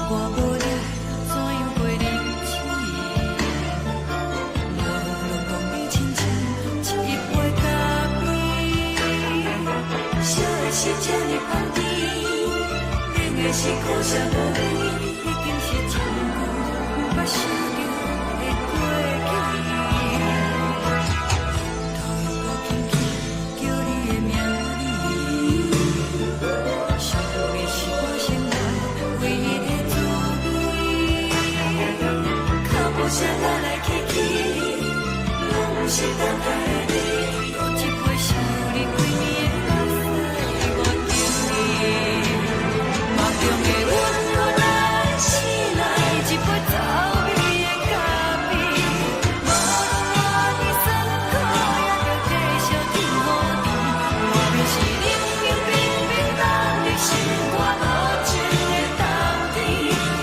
我无你怎样过日子？落讲你亲像一杯咖啡，烧的是这呢香甜，冷的是苦涩无味，已经是真久捌想着的过去。头又搁轻轻叫你的名字，想你是我生活唯一的滋味。脚步声来来去去，拢是等待的你。有一杯想你几年的目屎，我等你。梦中的阮落来醒来，一杯走味的咖啡。无论我的酸苦，也着继续甜乎甜。外面是冷冰冰冰冷的心肝，无情的冬天。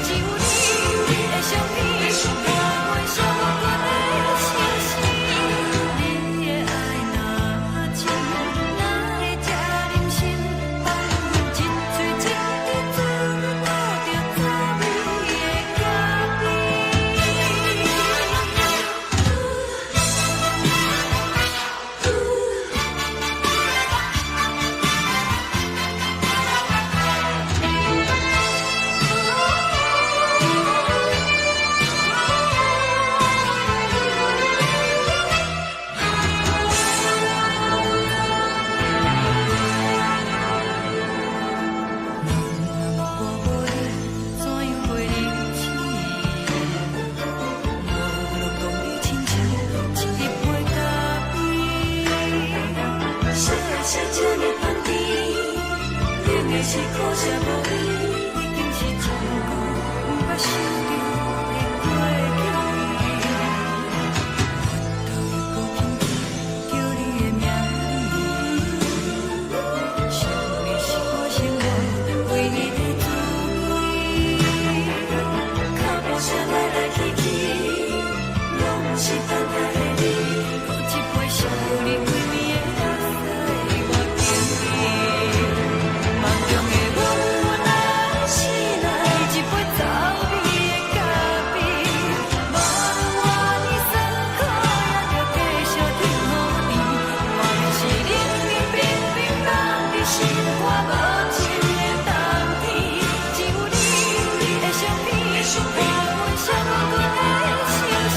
只有你的相片，伴阮上过的相思。你的爱若真，哪会这忍心？放阮一嘴一滴珠，倒着滋味的咖啡。我无你怎样过日子？落讲你亲像一杯咖啡，烧的是这呢香甜，冷的是苦涩无味，已经是真久捌想着的过去。头又搁轻轻叫你的名字，想你是我生活唯一的滋味。脚步声来来去去，拢是等待的你。有一杯想你几年的目屎，我等你。梦中的阮来醒来，一杯走味的咖啡。无论我的酸苦，也着继续甜乎甜。外面是冷冷冰冰冷的心肝，无情的冬天。只有你的相片，伴阮上过的相思。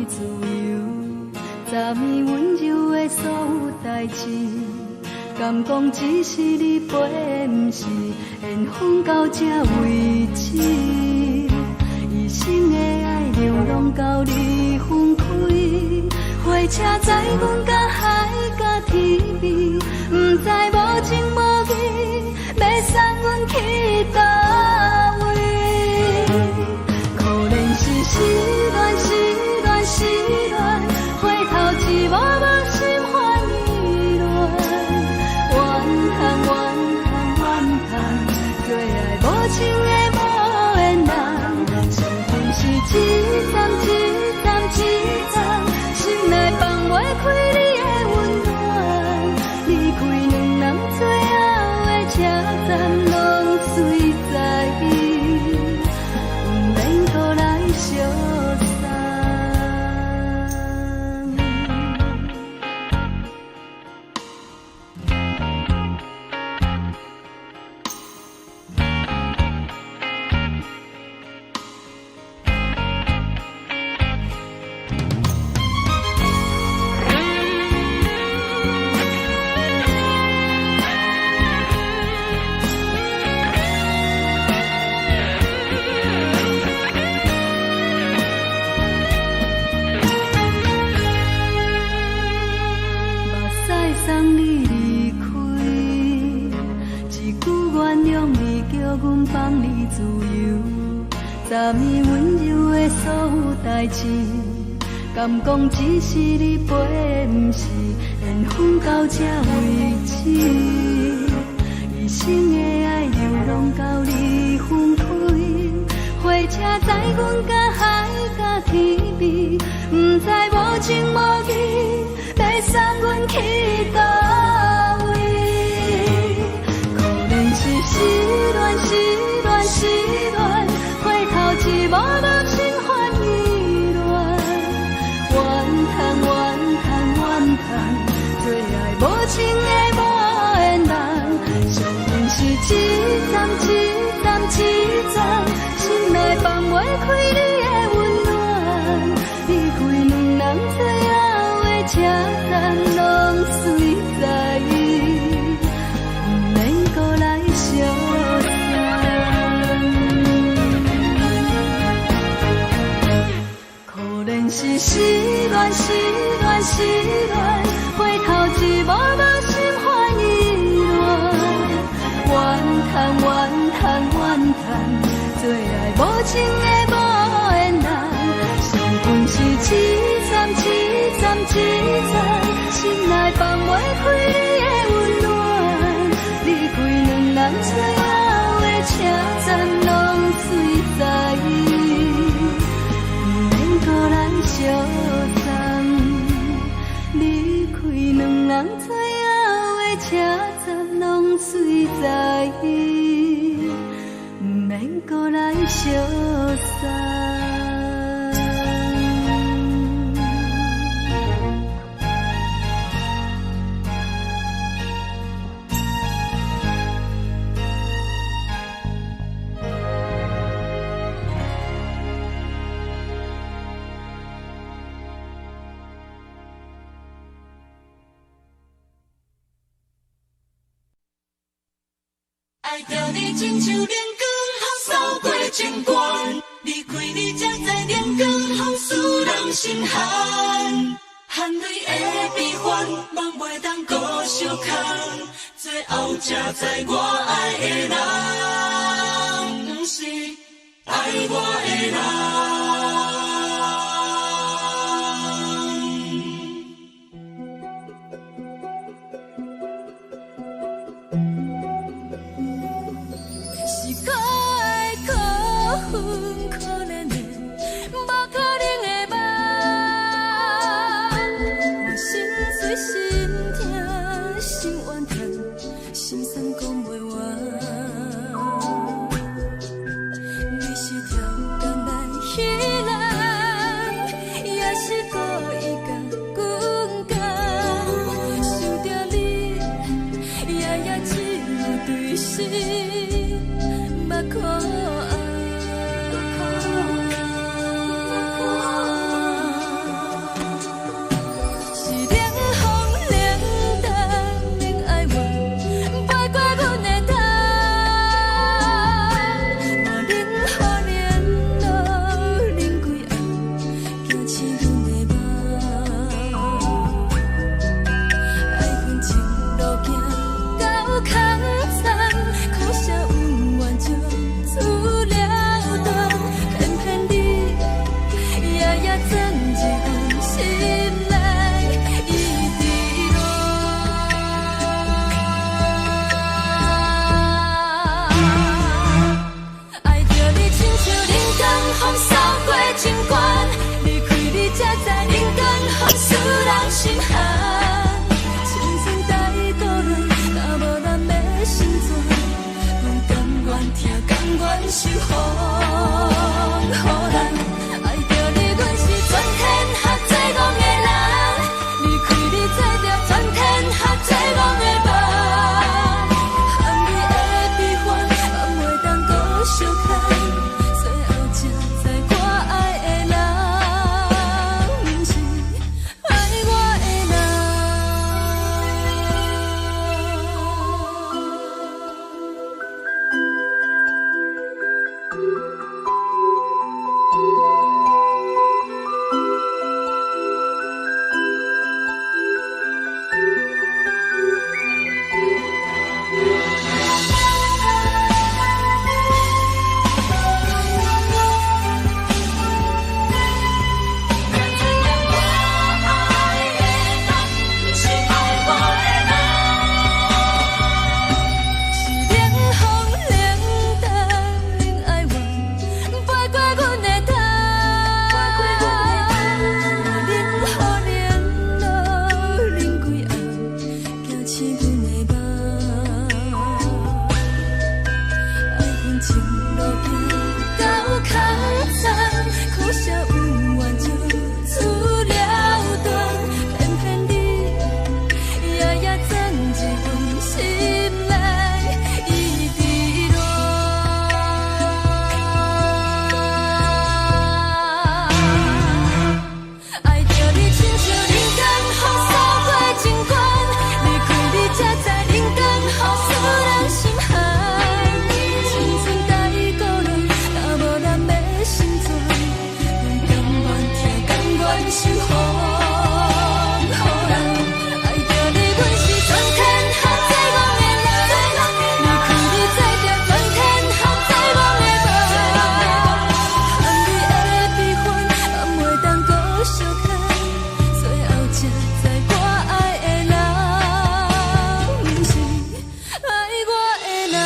你自由，昨暝温柔的所有代志，敢讲只是你陪，不是缘分到这为止。一生的爱流浪到你分开，火车载阮到海甲天边，不知无情无义，要送阮去倒位？可怜是失恋，失恋，失恋，回头一幕幕心烦意乱，怨叹，怨叹，怨叹，最爱无情的无缘人，心痛是一站一站一站，心内放袂开你的温暖，离开两人最后的车站，拢随在意，不免搁来相送。送你离开，一句原谅你，叫阮放你自由。昨暝温柔的所有代志，敢讲只是你陪，不是缘分到这为止。一生的爱流浪到你分开，火车载阮到海甲天边，不知无情无义，要送阮去倒位？可怜是失恋，失恋，失恋，回头一幕幕心烦意乱，怨叹，怨叹，怨叹，最爱无情的无缘人，伤痕是一站一站一站，心内放袂开你的温暖，离开两人最后的车站，拢随在意，不免搁来相送。可怜是失恋，失恋，失恋，回头一幕幕心烦意乱，怨叹，怨叹，怨叹，最爱无情的无缘人，伤痕是一站一站一站，心内放袂开你的温暖，离开两人最后的车站，拢随在意，不免搁来相送。离开两人最后的车站，拢随在意，不免搁来相送。爱着你亲像连光风扫过情关，离开你才知连光风使人心寒。含泪的悲欢，望袂当搁相牵，最后才知我爱的人，不是爱我的人。可怜的，无可能的梦，我心碎心痛心怨叹，心酸讲袂完。你是条工来。予人。爱着你，阮是全天下最戆的人。离开你，做着全天下最戆的梦。含你的悲欢，敢袂当搁相牵？最后才知我爱的人，不是爱我的人。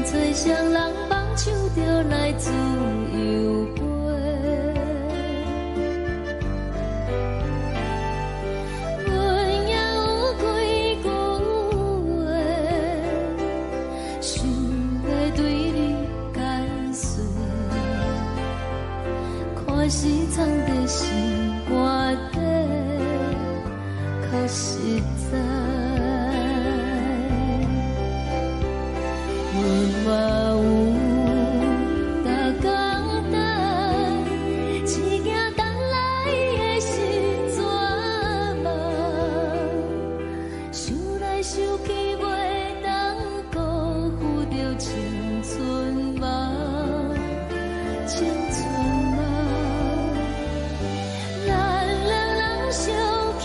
吹双人梦唱着来自由飞，阮也有几句话，想要对你解释，看是藏在心肝底，较实在。 我有逐工等，一件等来的是绝望，想来想去袂当辜负着青春梦，青春梦，咱两人相欠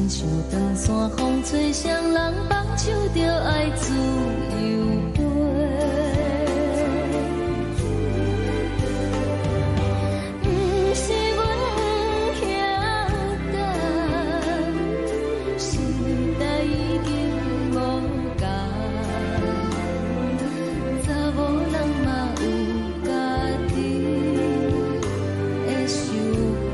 像长山风吹双人放手着爱自由飞。不是阮不晓得，时代已经无同，查某人嘛有家己的想法。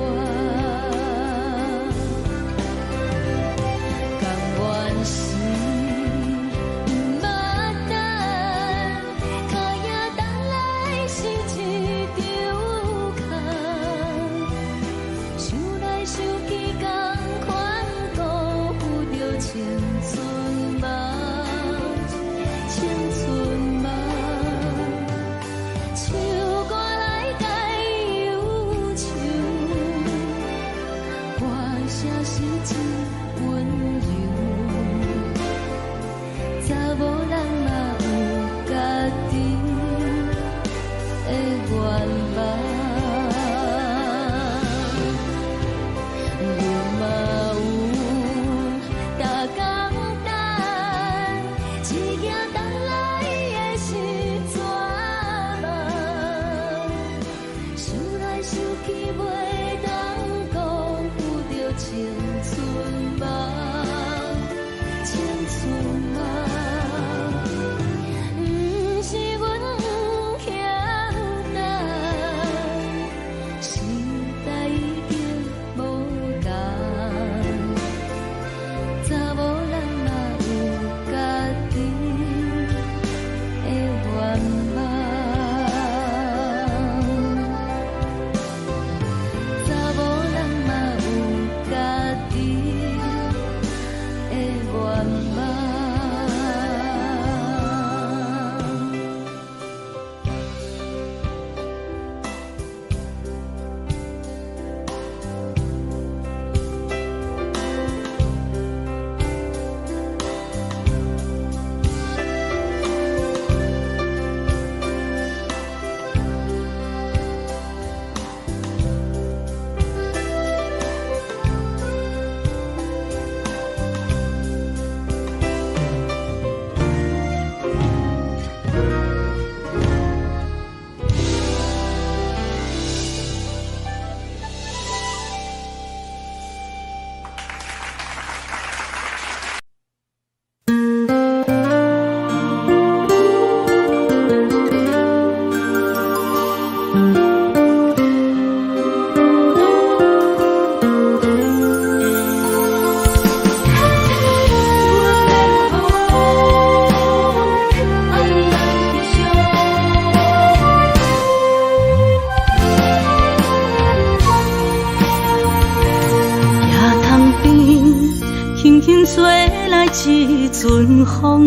一阵风，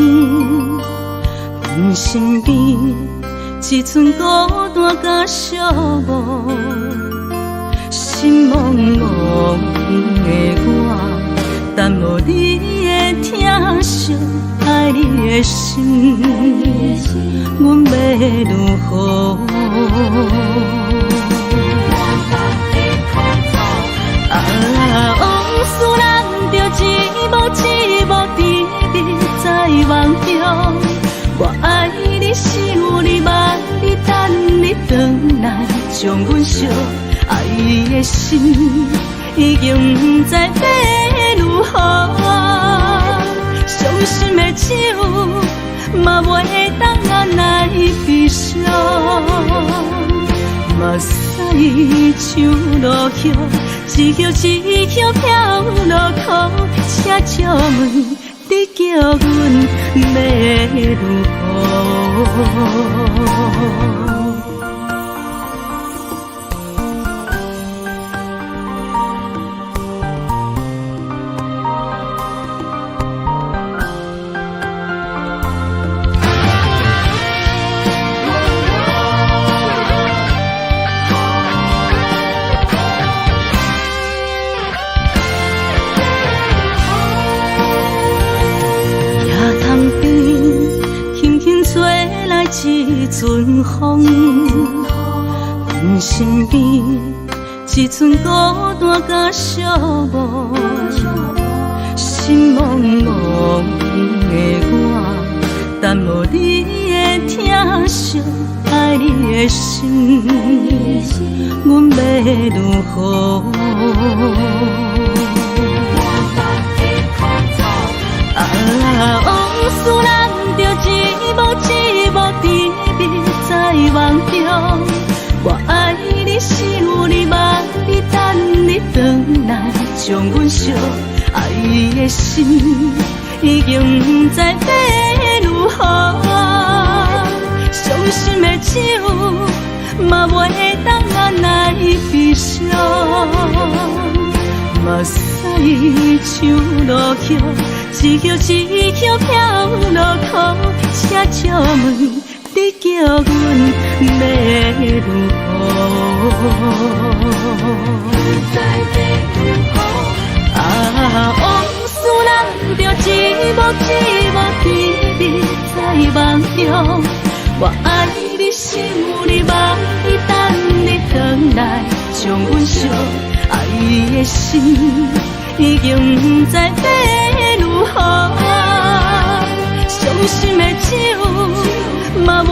阮身边一阵孤单甲寂寞，心茫茫的我，等无你的疼惜，爱你的心，阮要如何？往事人着一幕一幕滴滴在梦中。我爱你是有你望你等你回来，将阮惜爱的心已经不知要如何。伤心的手嘛袂当按来悲伤，目屎像落叶。一叶一叶飘落土，请借问你叫阮要如何？一阵风，阮身边一阵孤单甲寂寞，心茫茫的我，等无你的疼惜，爱你的心，阮要如何？往事人着一幕一幕甜蜜在梦中。我爱你是有你望你等你回来，将阮惜爱的心已经不知要如何。伤心的手嘛袂当按来悲伤，目屎像落雨，一曲一曲飘落雨。请借问你叫阮要如何？往事人着一幕一幕甜蜜在梦中。我爱你是有你望你等你回来，将阮惜爱的心已经不知要如何。伤心的手嘛袂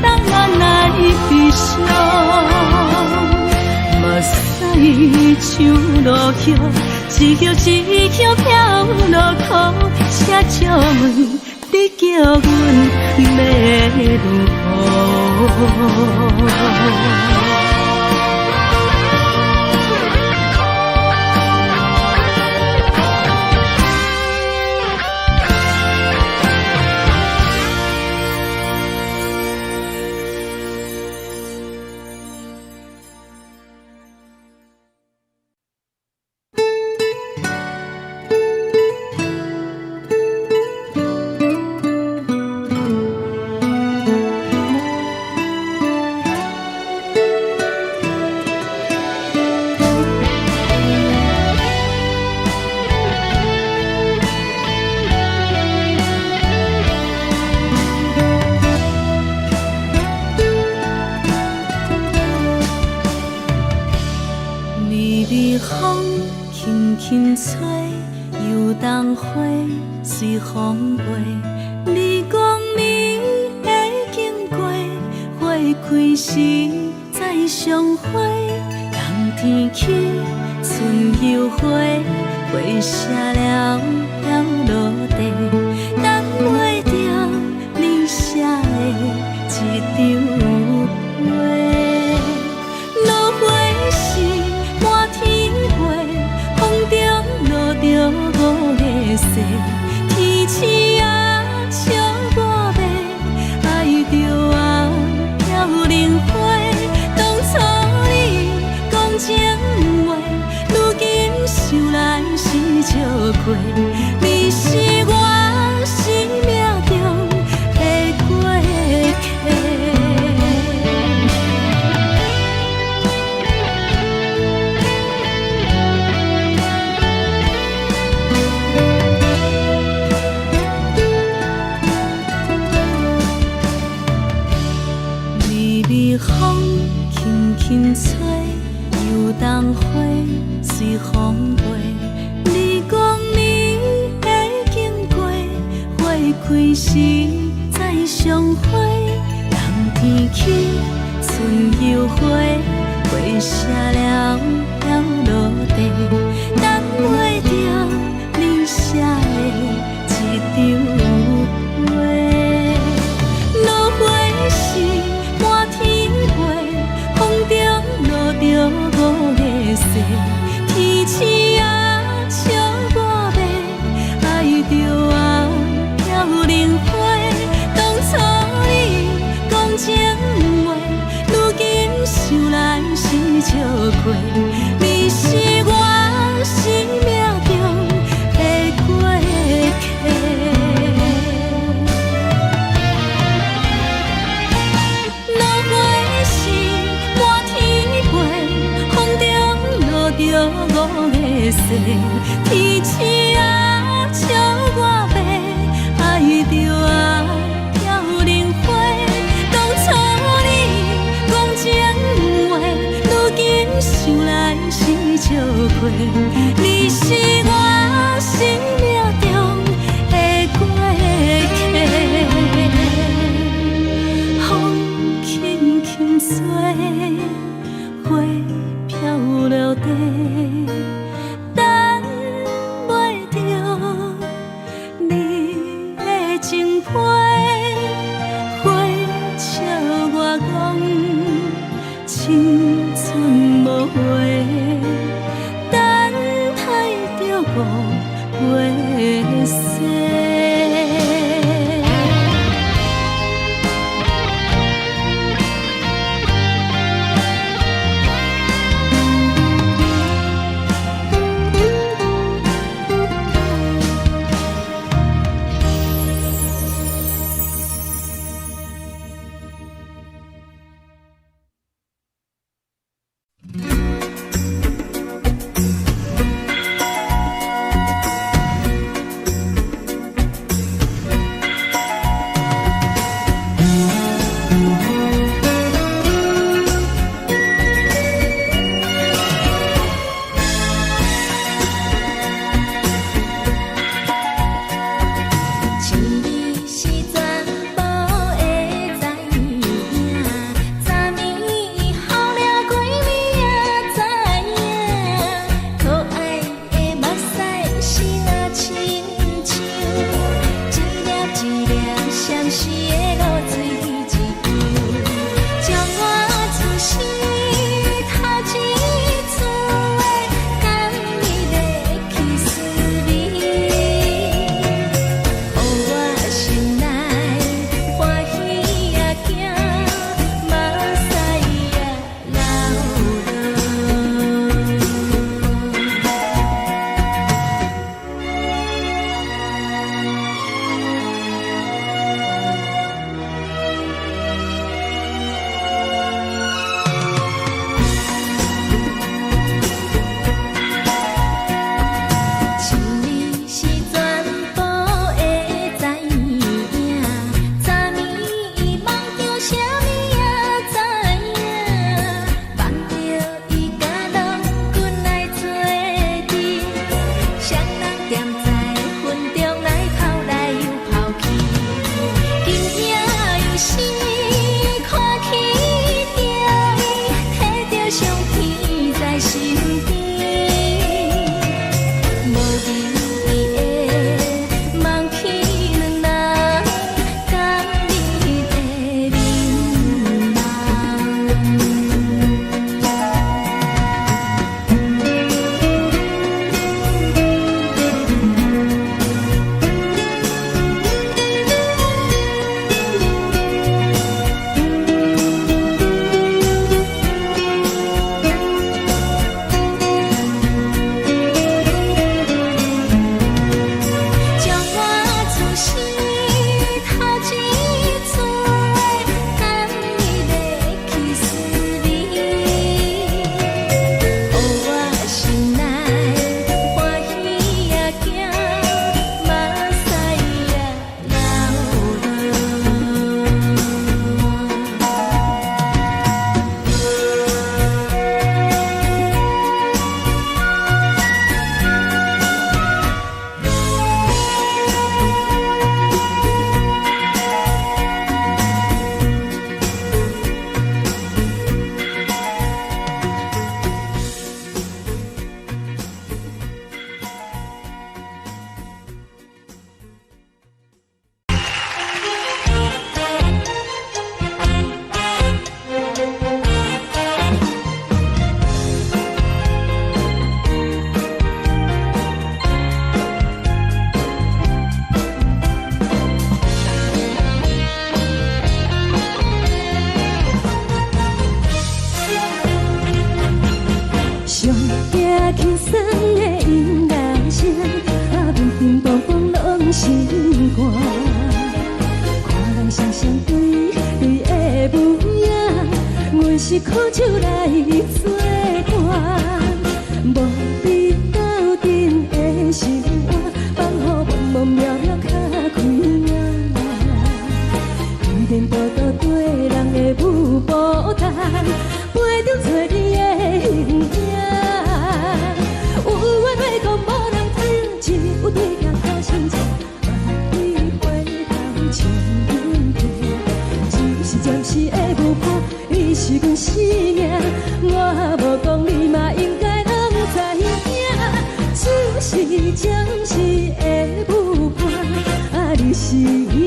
当按来悲伤，目屎像落雨，一曲一曲飘落雨。请借问你叫阮要如何？随风飞，你讲你会经过，花开时再相会。冬天去，春又回，花谢了要落地，等袂着你写的一张画。落花时满天飞，风中落着五个色。天星啊，笑我迷，爱着啊飘零花。当初你讲情话，如今想来是笑亏。你是我生命中的过客。风轻轻吹，游动花随风飞。你讲你会经过，花开时再相会。冬天去，春又回，花谢了要落地，等袂着你写的一张画。落花时满天着五个色，天星啊，笑我迷，爱着啊飘零花。当初你讲情话，如今想来是笑亏。你是我生命中的过客。落花时满天着五个色，天星啊，笑我迷，爱着啊飘零花。当初你讲情话，如今想来是笑亏。你是我生命中踮在云中来跑来又跑去，今夜又是看起着伊，摕着相片在身边。无留意的梦起两人，甲你在眠将我自是头一次等你来去思念，予我心内欢喜也惊，目屎也上惊轻松的音乐声，乒乒乓乓拢心肝。看人双双对对的模样，阮是苦酒来作伴。无你斗阵的心肝，放予茫茫渺渺较开眼。颠颠倒倒对人的舞步弹，陪着找你的形影。有话要讲，无人知，只有对镜头相照，万里回头像阮家。就是暂时的舞伴，你是阮生命，我无讲你嘛应该拢知影。就是暂时的舞伴，你是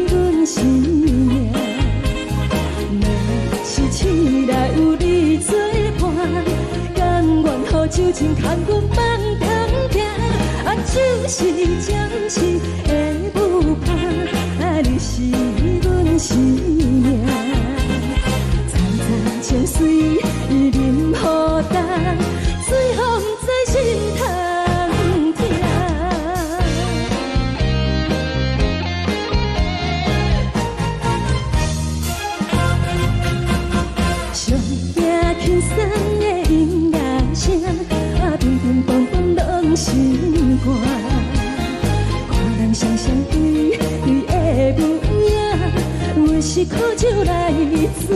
阮生命。是醒来有你作伴，甘愿予酒精牵阮梦通行，就是暂时的舞伴，你是阮生命。层层情水任予担，水风在心通听。上惊轻松的音乐声，乒乒乓乓拢心肝。看人双双对对的模样，阮是苦酒来作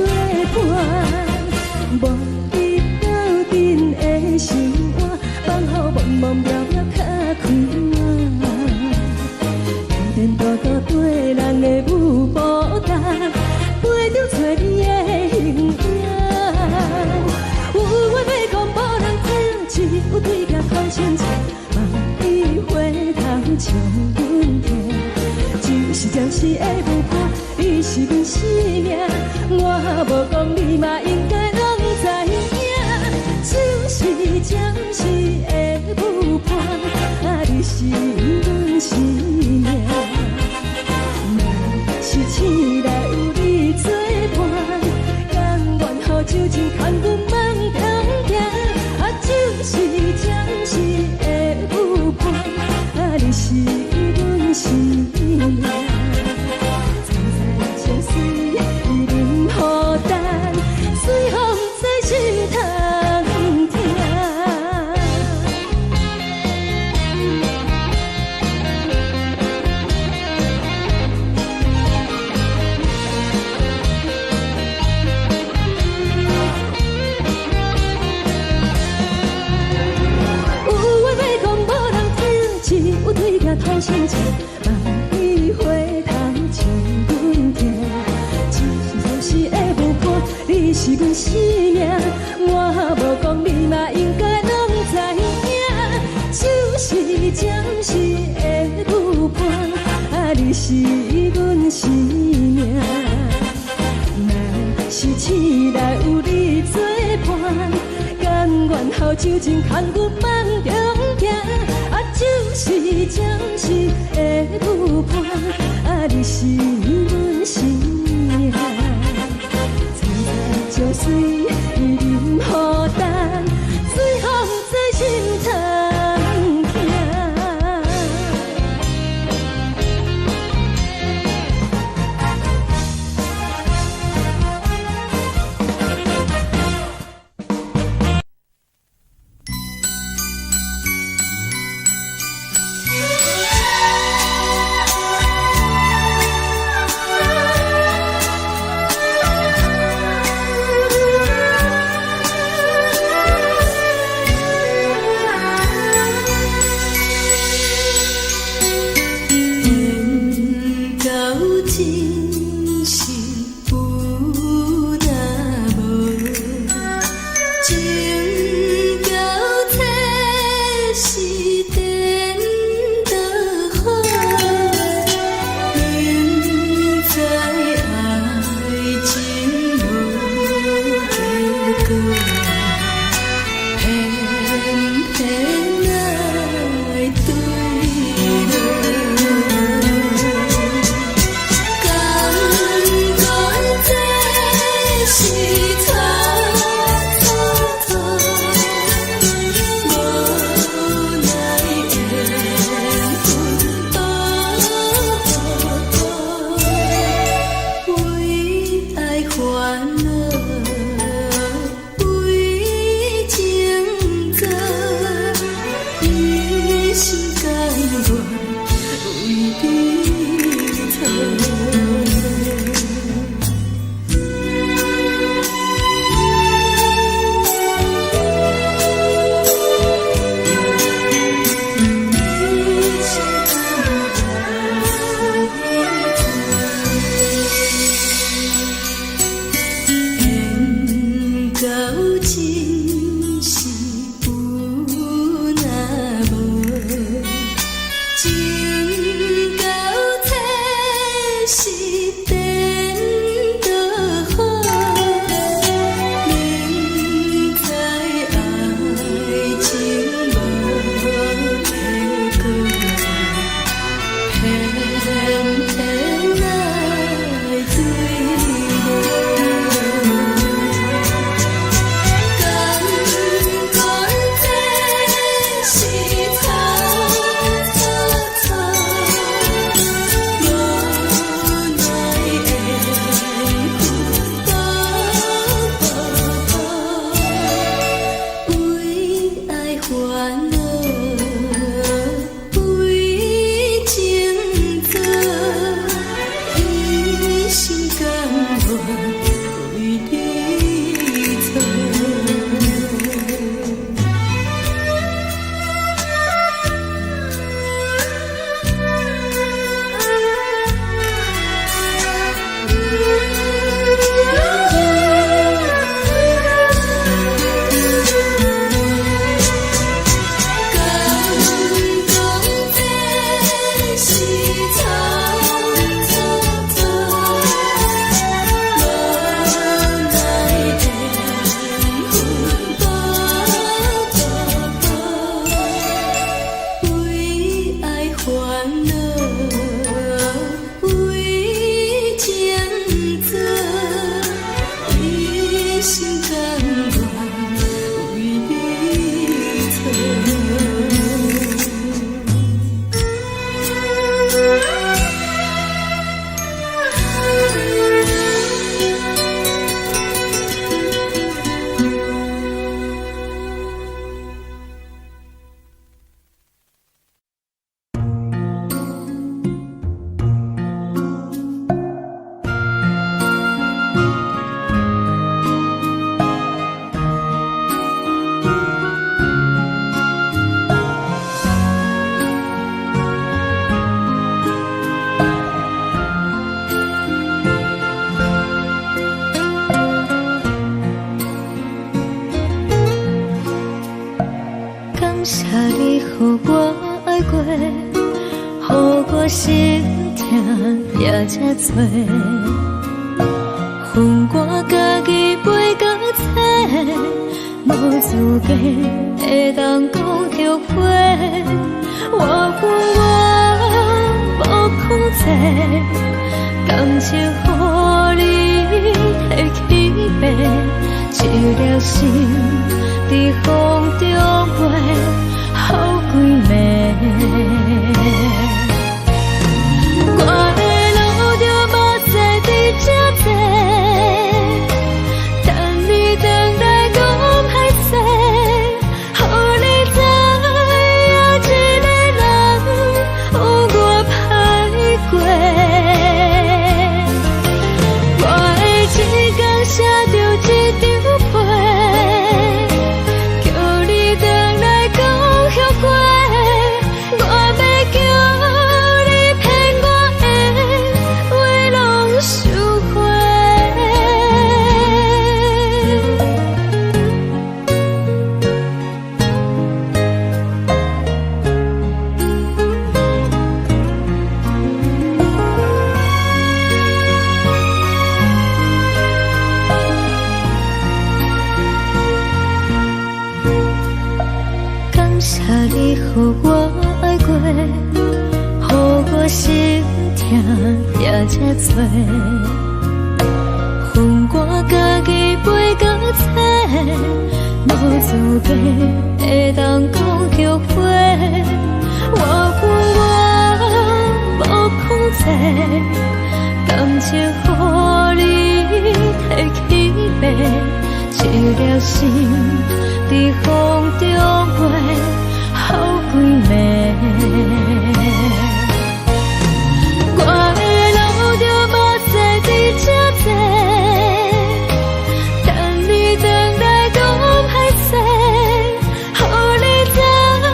伴。无你斗阵的心肝，放予茫茫渺渺较开眼。颠颠倒倒对人的舞步弹，陪着找你的形影。有话要讲，无人知，只有对镜头相照，万里回头像阮家。就是暂时的舞伴，你是阮生命，我无讲你嘛应该拢知影。就是暂时的舞伴，你是阮生命。是醒来有你作伴，甘愿予酒精牵阮梦通行，就是暂时的舞伴，你是阮生命。层层情水任予担，水风在心通听。有话要讲，无人知，只有对行土生情，万里花香将阮疼。一若是会有伴，你是阮生命，我无讲你嘛应该拢知影。就是暂时的有伴，啊，你是阮生命。若是醒来有你作伴，甘愿后酒精牵阮梦中行。啊，就是暂时的有伴，啊，你是阮生命。青菜椒水伊任何等，水风在心肠行。过，予我心痛也这多。恨我家己袂到切，无资格会当讲后悔。我恨我无控制，感情予你提起白，一粒心在风中飞，好几暝。我的路就无再伫这多，等你等待讲歹势，予你知影一个人有我歹过。我的一天写着一张被，叫你回来讲后悔。我要叫你骗我的话拢收回。感谢你予我爱过，予我心痛也这多。恨我家己袂到切，无资格会当讲后悔。我恨我无控制，感情予你提起白，一粒心在风中飞，好几暝。我的路就无再伫这多，等你等待讲歹势，予你知影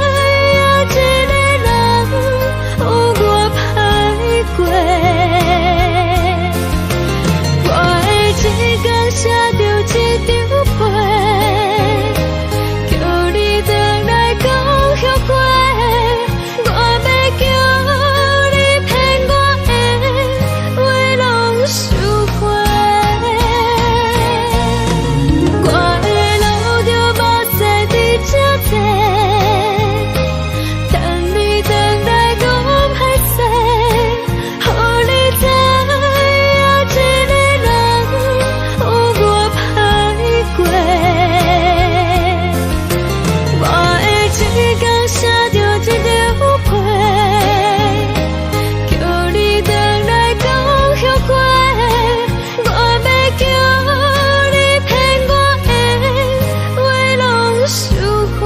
一个人有我歹过。我的一天写着一张被，叫你回来讲后悔。我要叫你骗我的话拢收回。我的路就无再伫这多，等你等待讲歹势，予你知影一个人有我歹过。我的一天写着一张被，叫你回来讲后悔。我要叫你骗我的话拢收回。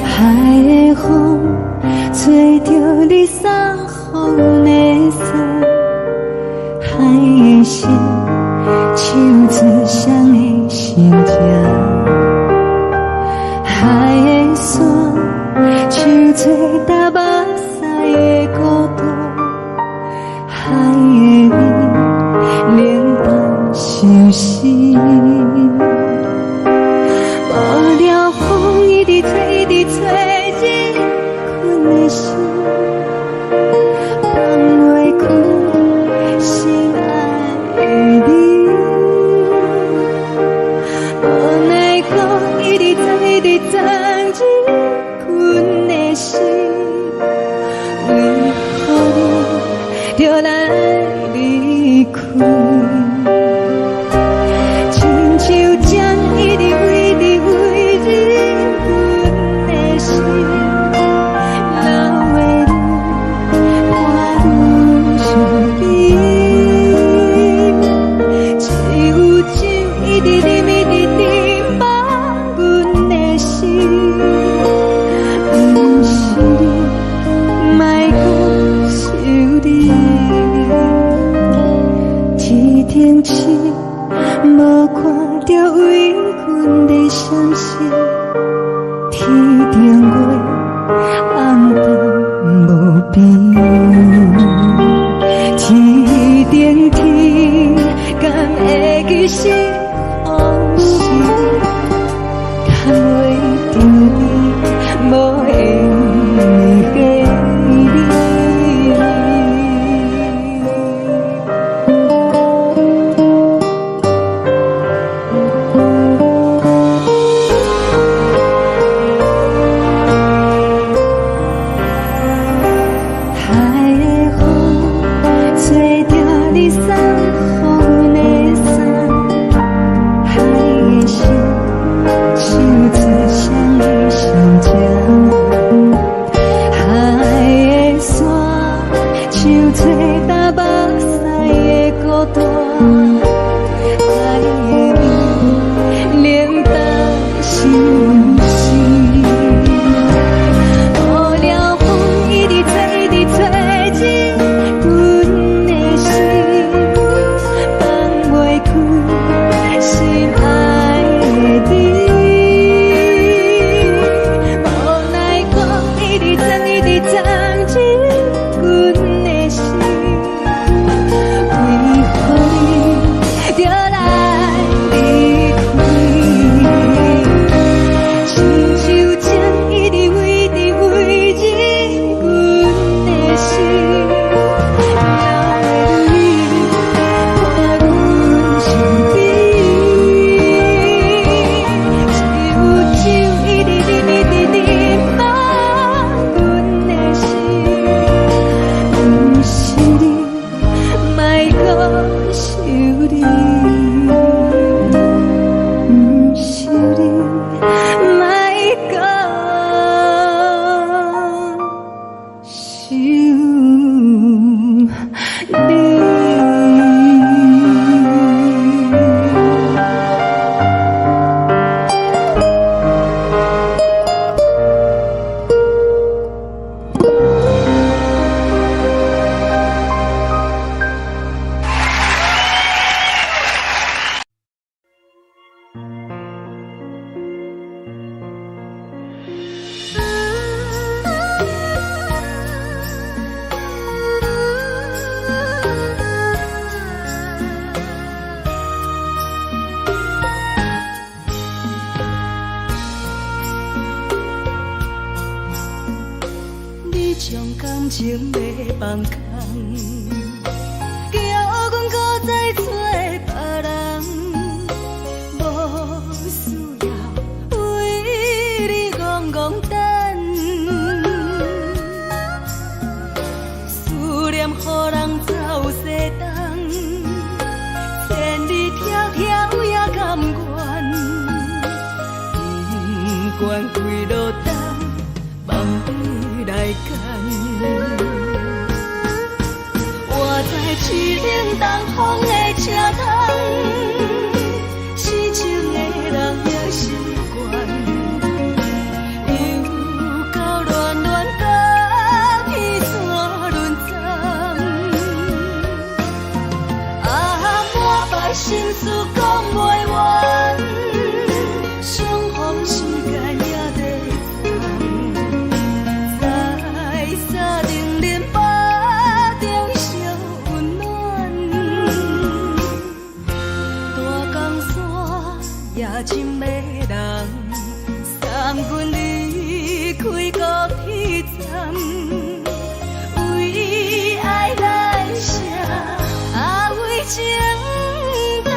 海的风吹着你送风的伞，海的心手指双的心情，海的山手吹打目屎的孤独，海的味冷淡伤心。无聊风一直吹，一直吹，日困的心，放袂开心爱的你。无奈何一直走，一直走，日困的心，为何你就来离开？亲像将一直为日困的心，边，天顶天，敢会记是往事，敢袂着你，无缘给你。将感情要放空，叫阮搁再找别人，无需要为你戆戆等，思念予人走西东，千里迢迢也甘愿，不管几路灯，梦里来干。我在七岭东风的车窗，痴情的人也习惯，又到乱乱甲彼山论战。啊，满腹心事讲袂完，相逢时间也在等，在沙定林巴中相温暖。大江山也真迷人，送阮离开高铁站，为爱来写，为情长。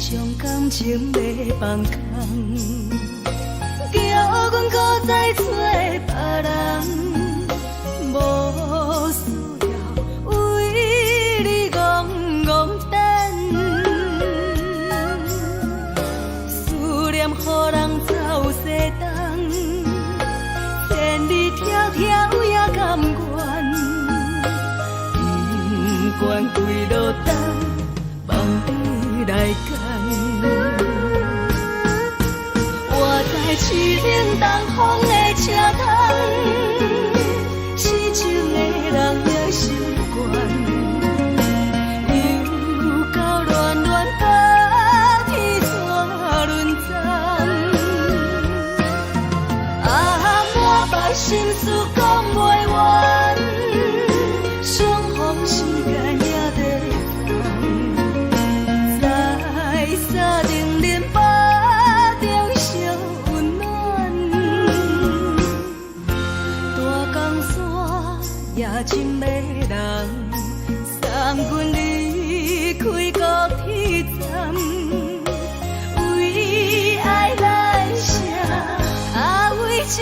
将感情要放空，叫阮搁再找别人，无需要为你戆戆等，思念予人走西东，千里迢迢也甘愿，不管归路东，梦里来干。我在痴冷东风的车头，痴情的人也心倦。心事讲袂完，相逢时间也在等，在沙丁林巴中相温暖。大江山也真迷人，送阮离开高铁站，为爱来写，为情。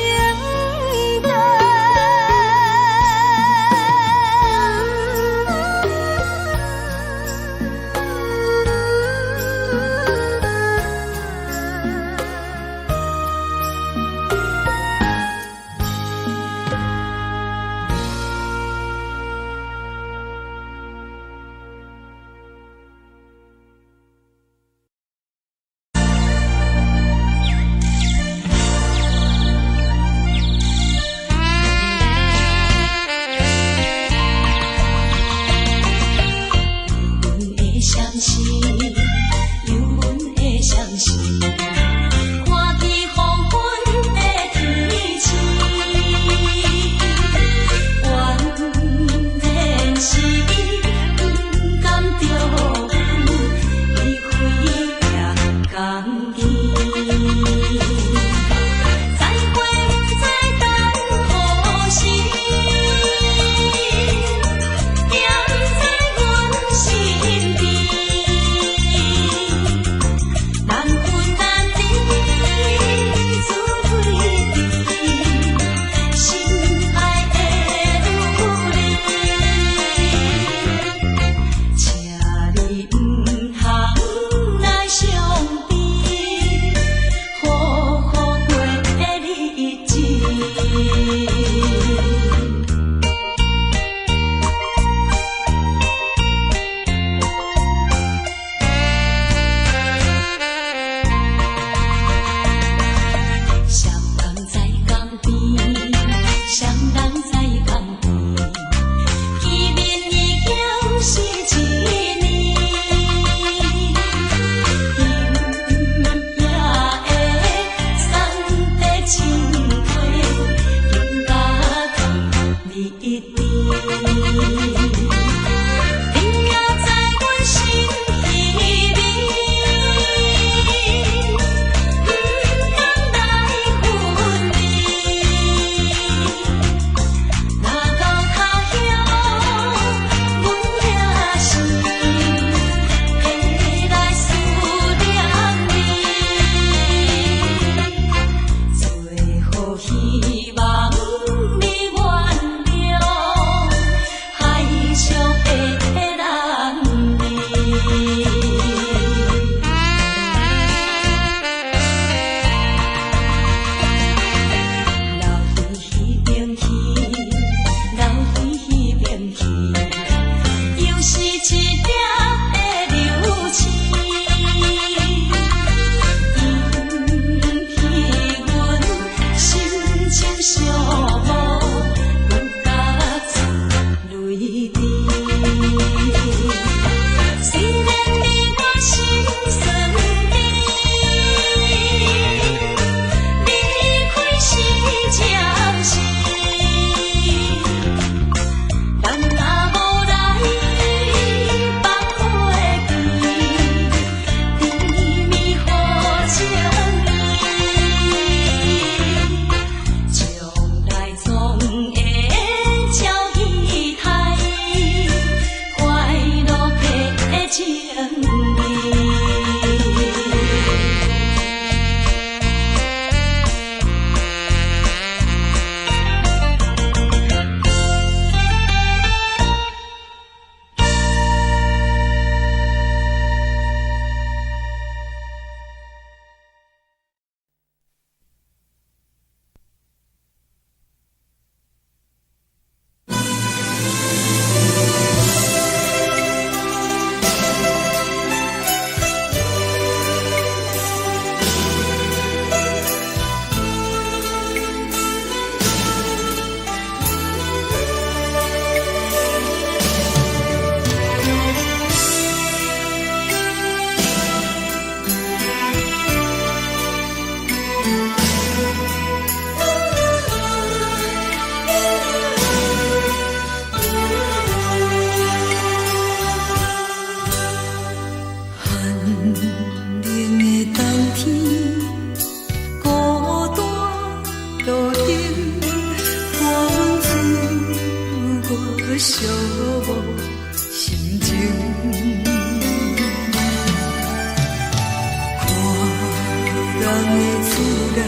的厝内，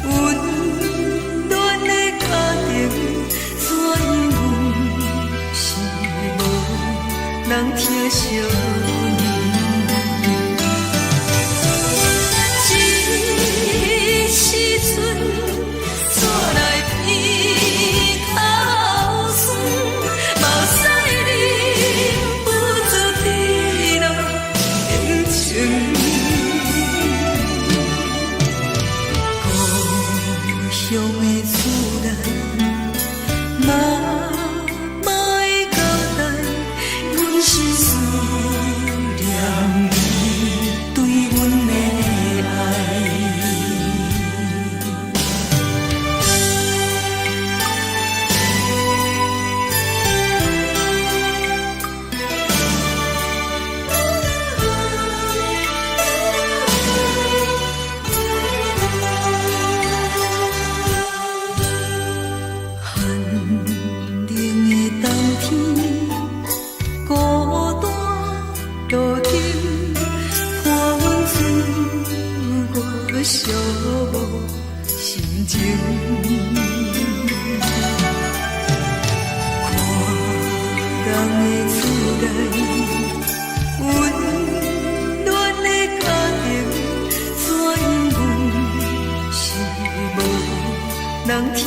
温暖的家庭，怎样是无人疼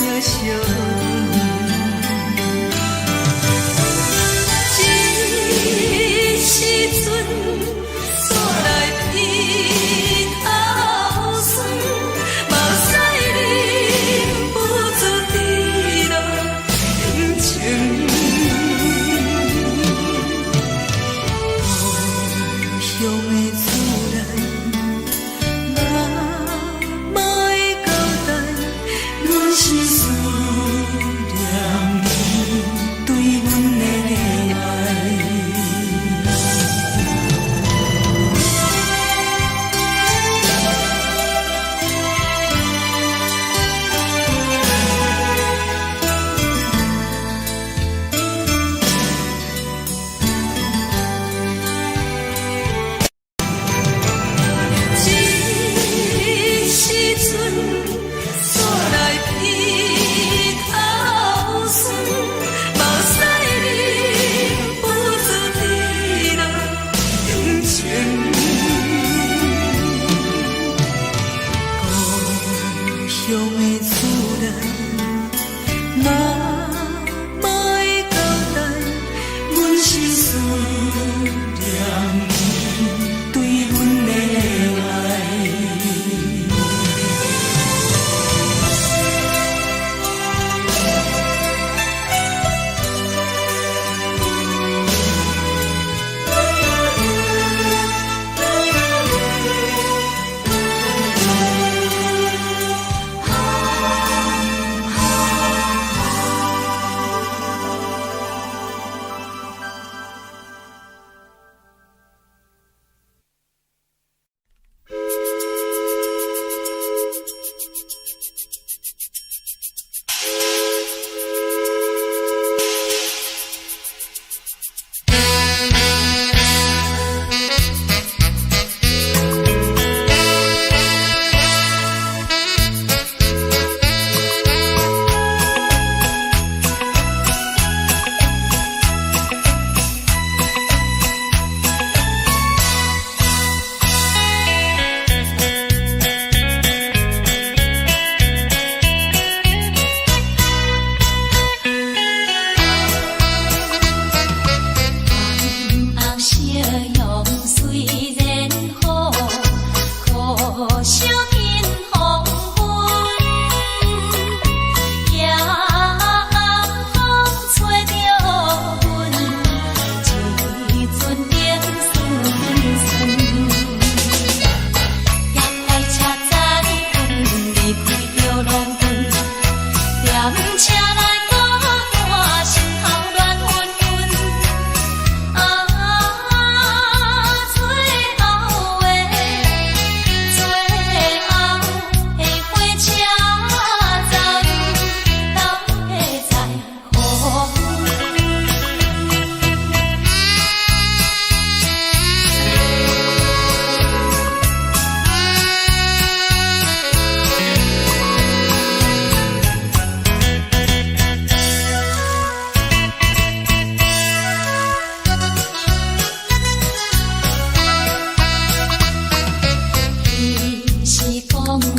惜？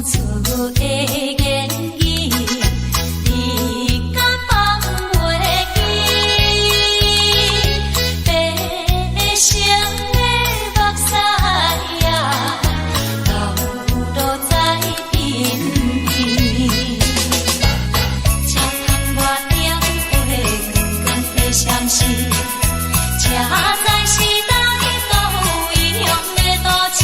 错的言语，你敢放袂记？悲伤的目屎呀，流落在身边。车窗外点火，光光的闪烁，车载时代都异乡的都市。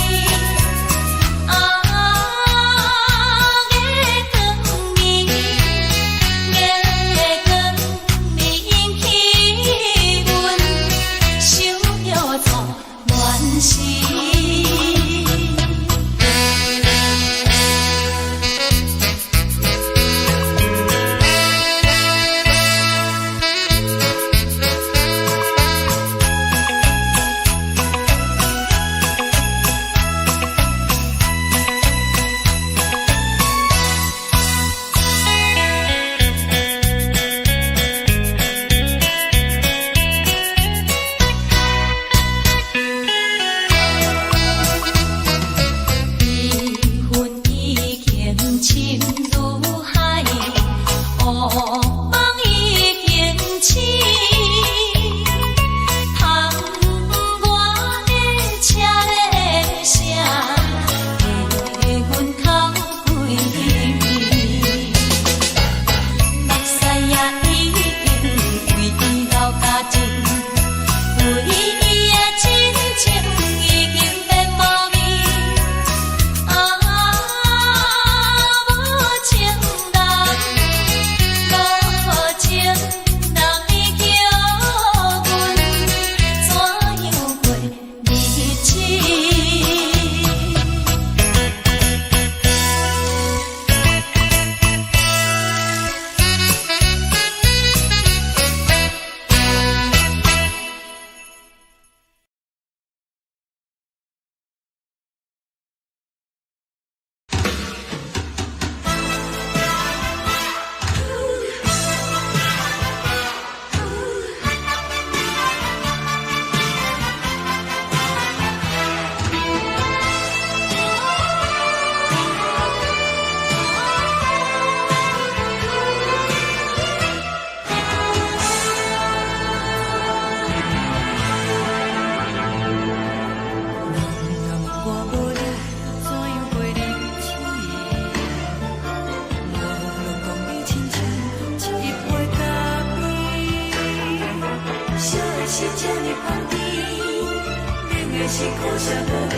是苦涩无味，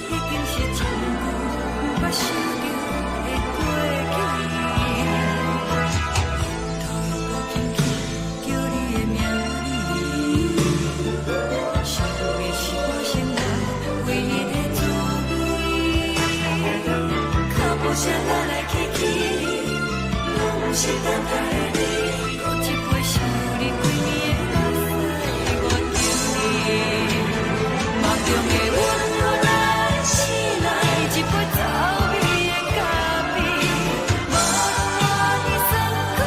已经是一句无法想着的过去。头又轻轻叫你的名字，想的是我生来唯一的滋味。脚步声来来去去，拢是等待的你，喝一杯想你几年的目屎，我等你。梦中的阮落来醒来，一杯走味的咖啡，无论你酸苦，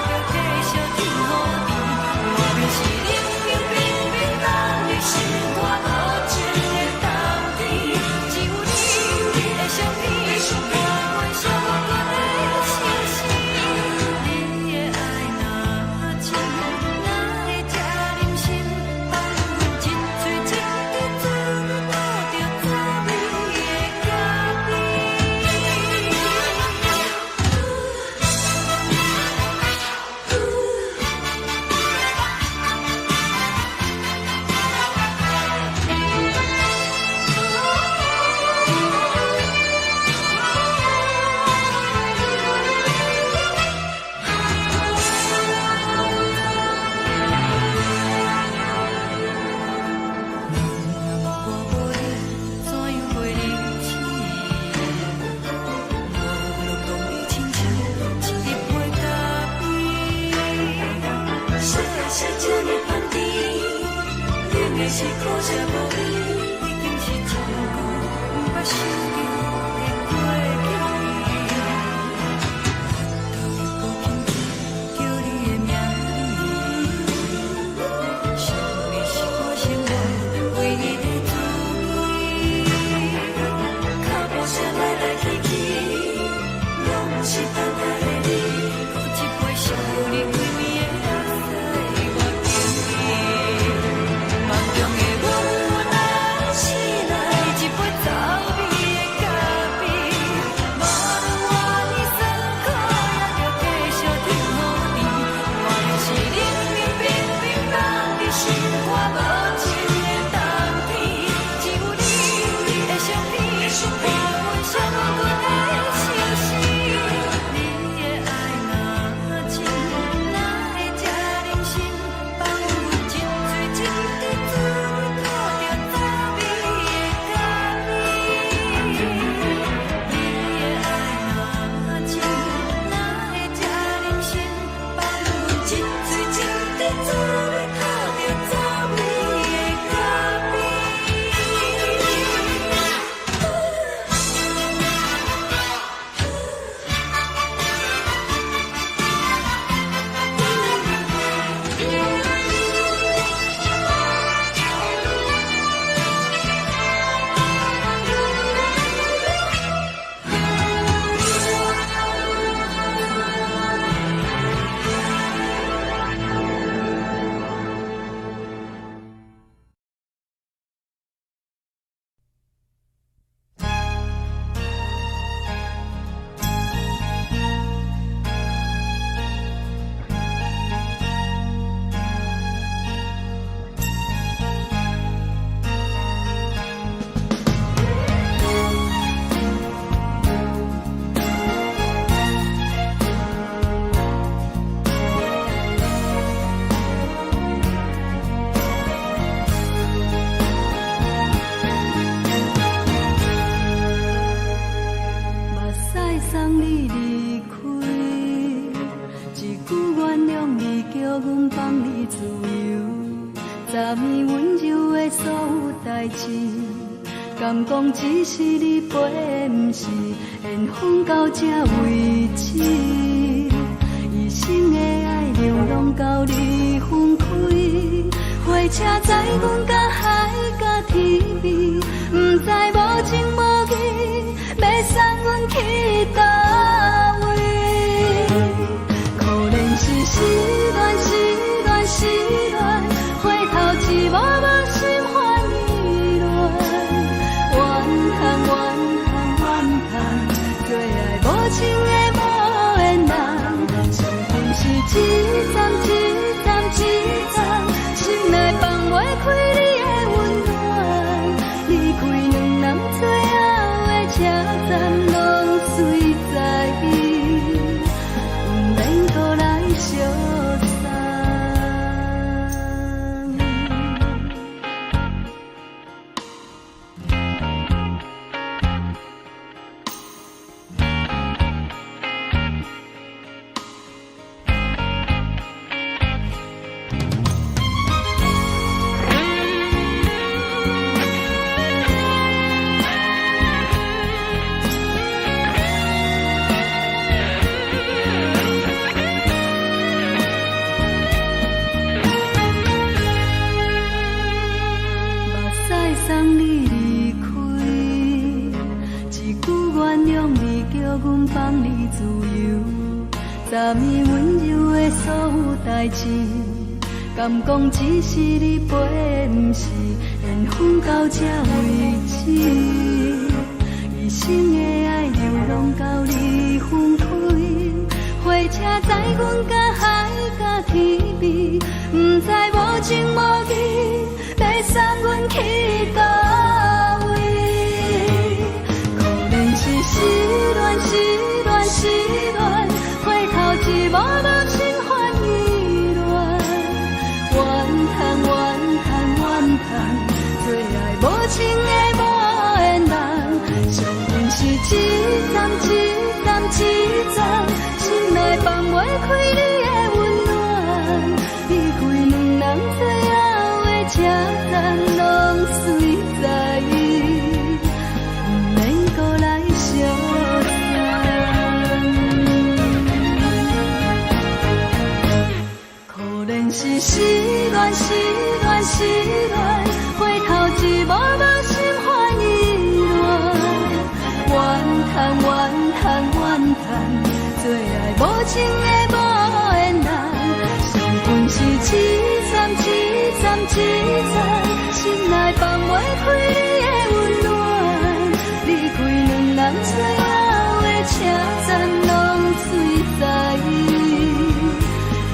也着继续甜好甜。我便是冷冷冰冰等你心肝无情的冬天，只有你的相片，我阮相关的心事。你的爱若真，哪会这忍心放阮一嘴一滴水，倒着滋味的咖啡。我无你，怎样袂离去？无路当你亲像一杯咖啡，说的是这么香甜，饮的是苦涩无味，已经是一句无法想着的过去。头又轻轻叫你的名字，想你是我生来唯一的滋味。脚步声来来去去，敢讲只是你陪，不是缘分到这为止。一生的爱流浪到你分开，火车载阮甲海甲天边，不知无情无义，要送阮去倒位？可能是失恋，失恋，失恋，回头一幕幕心烦意乱，怨叹，怨叹，怨叹，最爱无情的无缘人，上恨是一站一站一站，心内放袂开你的温暖，离开两人最后的车站，拢随在伊，不免搁来相送。送你离开，一句原谅你，叫阮放你自由，昨暝温柔的所有代志，敢讲只是你陪，不是缘分到这为止。一生的爱流浪到你分开，火车载阮甲海甲天边，不知无情无义，要送阮去倒位？可能是失恋，失恋，失恋，回头一幕幕心烦意乱，怨叹，怨叹，怨叹，最爱无情的无缘人，上恨是一站一站一站，心内放袂开你的温暖，离开两人最后的车站，拢随在伊，不免搁来相送。可能是失恋，失恋，失恋，回头一幕幕心烦意乱，怨叹，怨叹，怨叹，最爱无情的无缘人，上恨是一站一站一站，心内放袂开你的温暖，离开两人最后的车站，拢随在伊，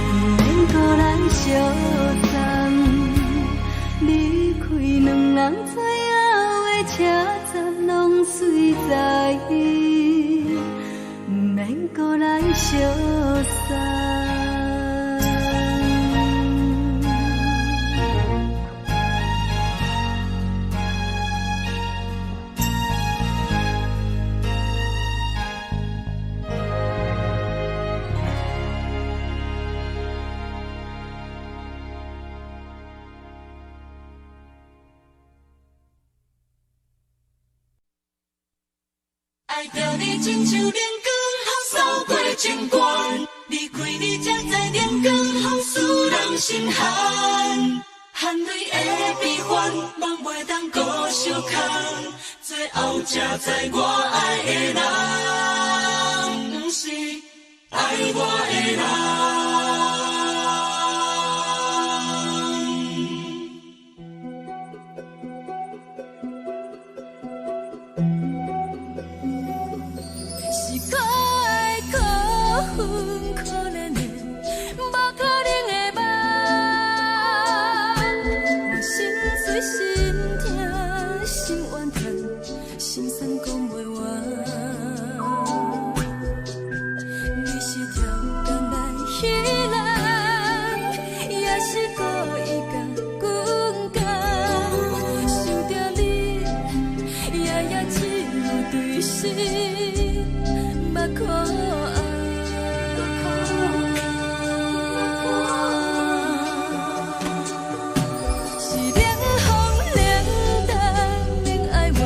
不免搁来相送。离开两人最后的车站，拢随在伊，不免搁来相送。爱着你亲像连光风扫过情关，离开你才知连光风使人心寒。含泪的悲欢，望袂当搁相牵，最后才知我爱的人，不是爱我的人。可怜的，无可能的梦，我心碎心痛，心怨叹，心酸讲袂完。你是条工来彼人，也是故意甲阮讲，想着你，夜夜只有对视，目看。是冷风冷淡，冷爱我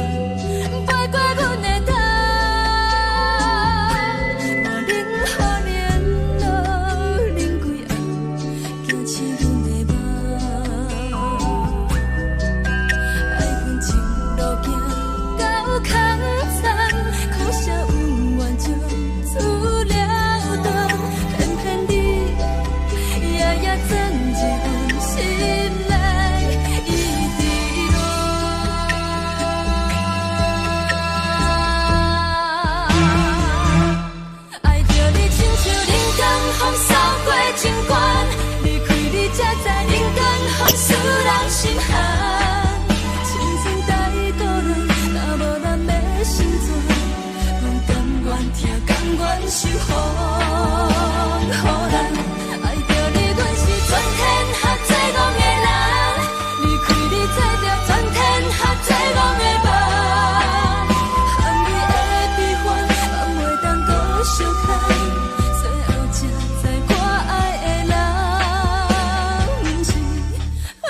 愿守护，予人爱着你，阮是全天下最戆的人。离开你，做着全天下最戆的梦。含你的悲欢，也袂当搁相牵。最后才知我爱的人，不是爱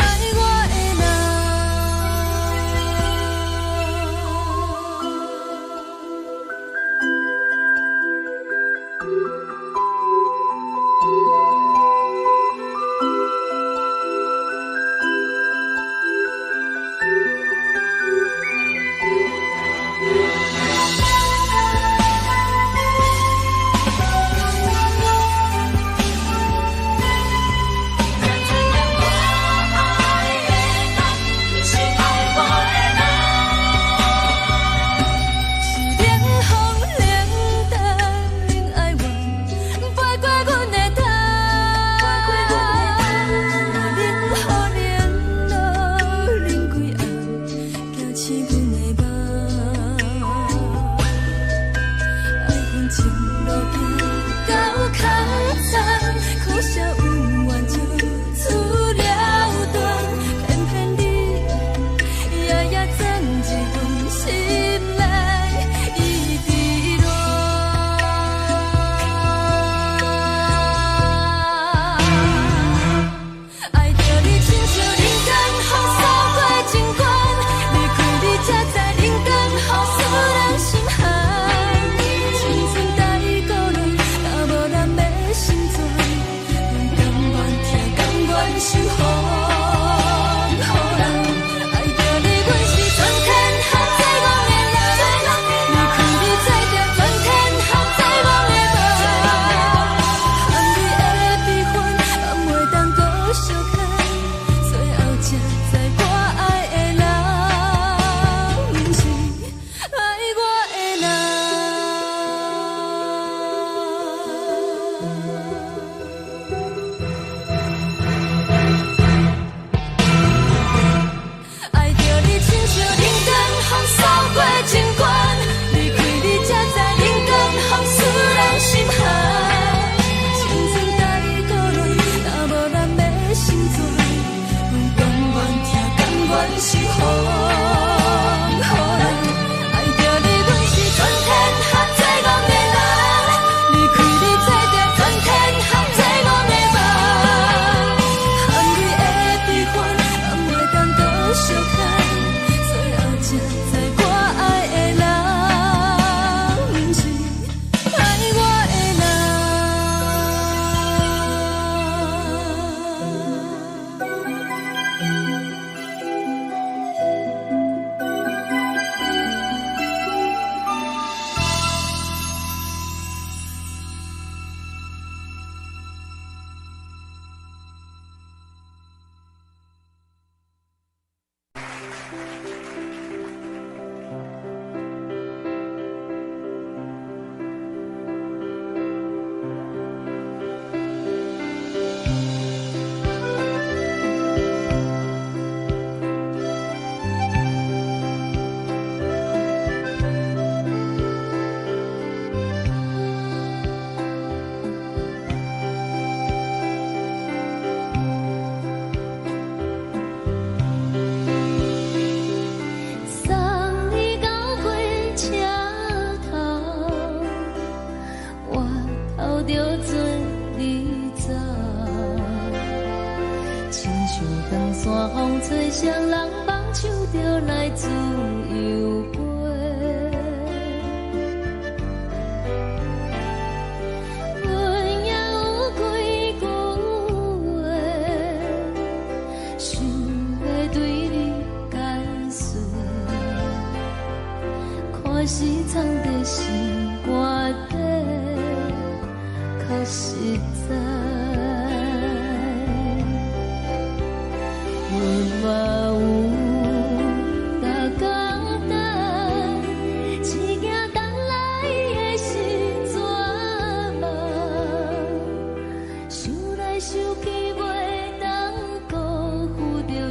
我的人。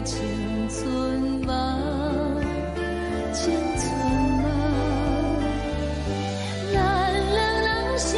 青春梦，咱两人相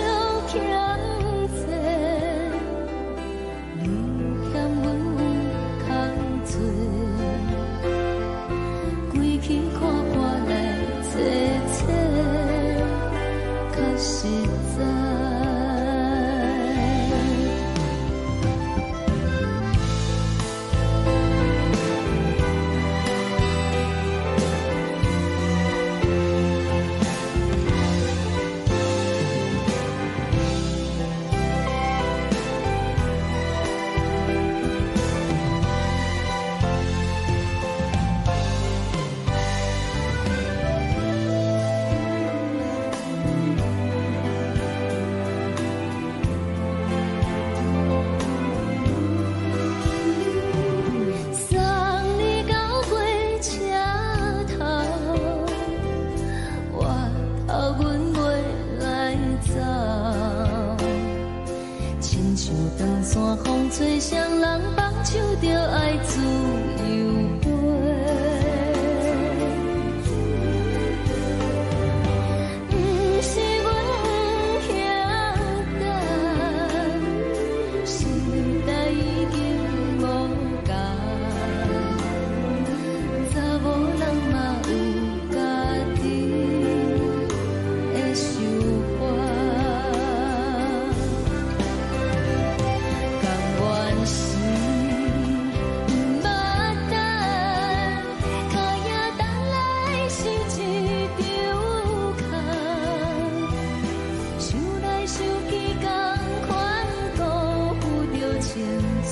手着爱自由飞。不是阮不晓得，时代已经无同，查某人嘛有家己的想法。甘愿是不捌等，脚也等来是一场空。想来想去，同款辜负着青春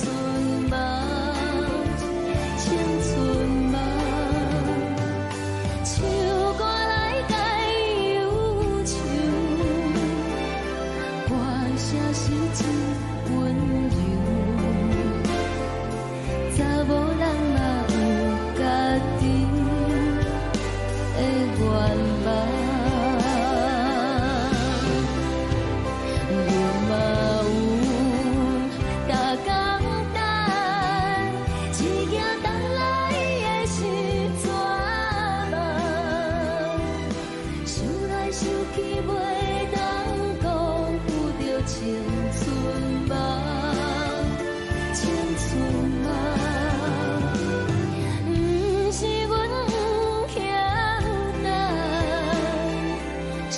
梦，青春梦。唱歌来解忧愁，歌声是真温柔。查某人嘛有家己的愿望，阮嘛有大工等，一件等来的是绝望。想来想去，袂当辜负着青春梦，青春梦。不是阮不晓得，时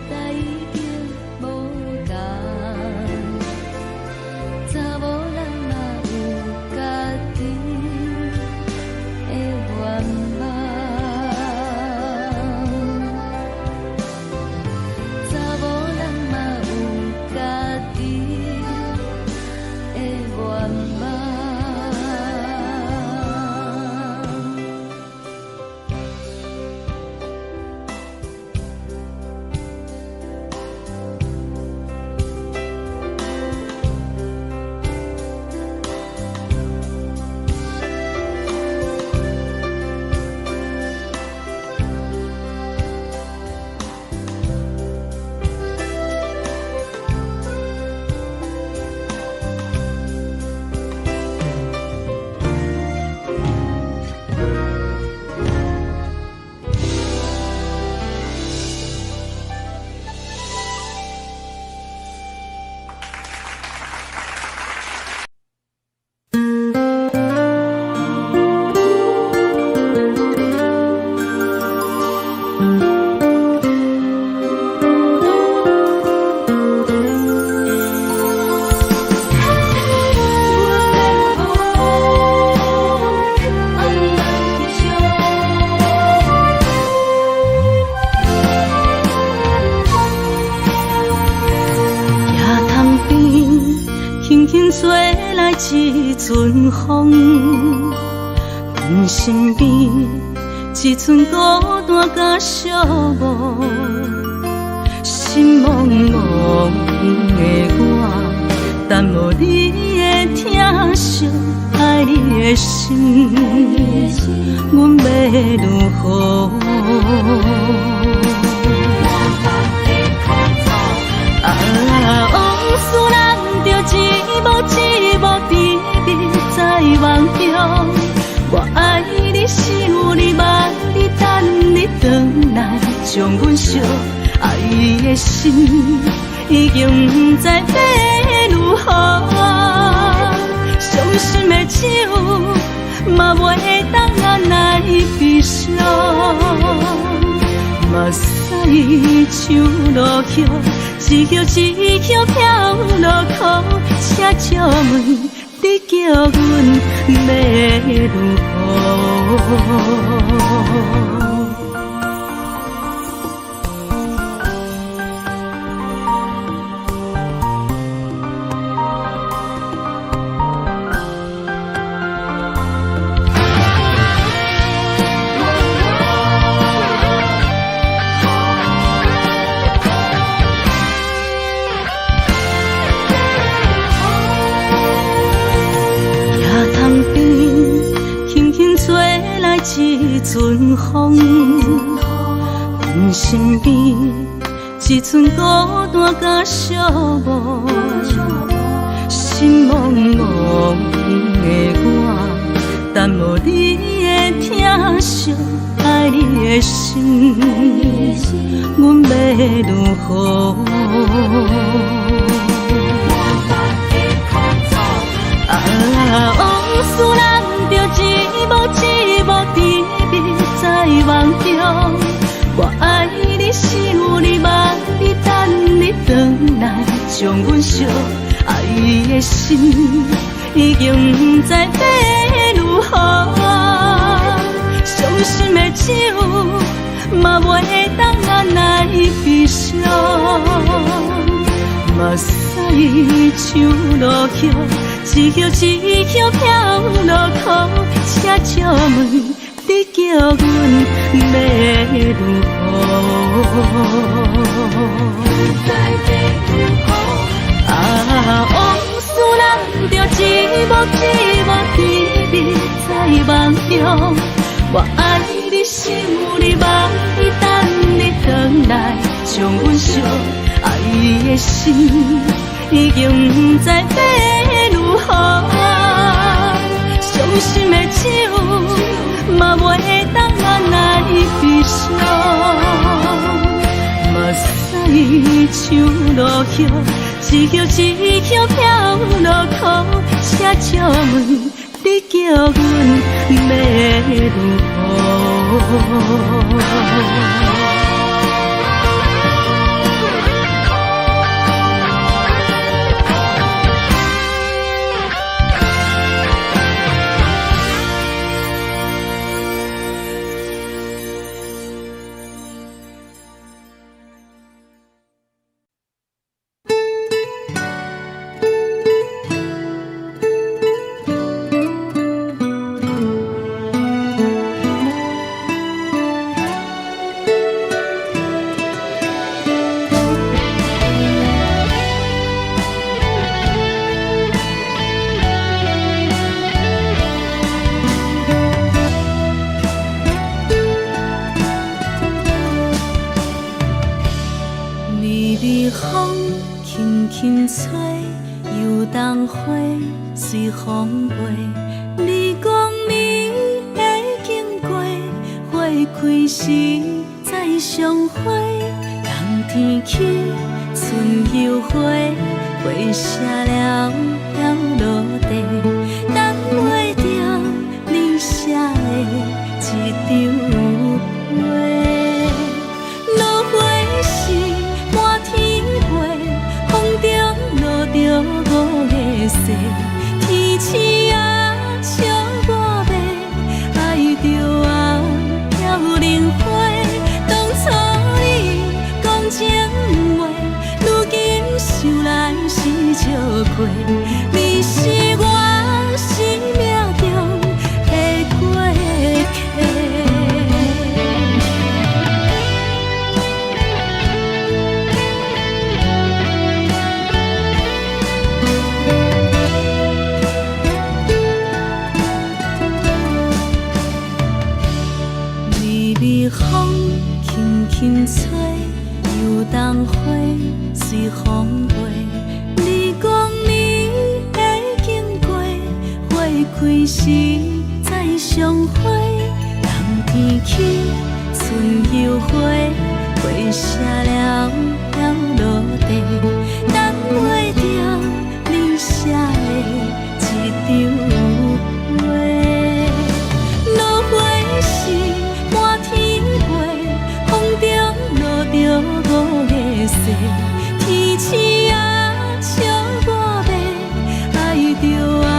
代已经无同，查某人嘛有家己的愿望。查某人嘛有家己的愿望。吹来一阵风，阮身边一阵孤单甲寂寞，心茫茫的我，等无你的疼惜，爱你的心，阮要如何？往事人着一幕一幕甜蜜在梦中，我爱你是有你望你等你回来，将阮惜爱的心已经不知要如何，伤心的手嘛袂当按来悲伤，目屎像落雨。一叶一叶飘落雨，请借问你叫阮要如何？一阵风，阮身边一阵孤单甲寂寞，心心茫茫的我，等无你的疼惜，爱你的心，阮要如何？往事难着一幕甜蜜在梦中。我爱你，想你，望你，等你回来，将阮惜爱的心，已经不知要如何。伤心的手，嘛袂当按来悲伤。目屎像落雨，一叶一叶飘落雨，请借问你叫阮要如何？往事难着一幕甜蜜在梦中。我爱你，想你，望你，等你回来，将阮惜爱的心，已经不知要如何。伤心的手，嘛袂当按来悲伤。目屎像落雨，一叶一叶飘落雨，请借问你叫阮要如何？风轻轻吹，游动花随风飞。你讲你会经过，花开时再相会。冬天起，春又花，花谢了落地，等袂着你写的一张画。落花时满天飞，风中落着五个色，天星啊笑我迷，爱着啊飘零花。当初你讲情话，如今想来是笑亏。你是我生命中的过客。微微风轻轻吹，游动花随风飞。你讲你会经过，花开时再相会。冬天起，春又花，花谢了落地，等袂着你写的一张画。落花时满天飞，风中落着五个色，天星啊笑我迷，爱着啊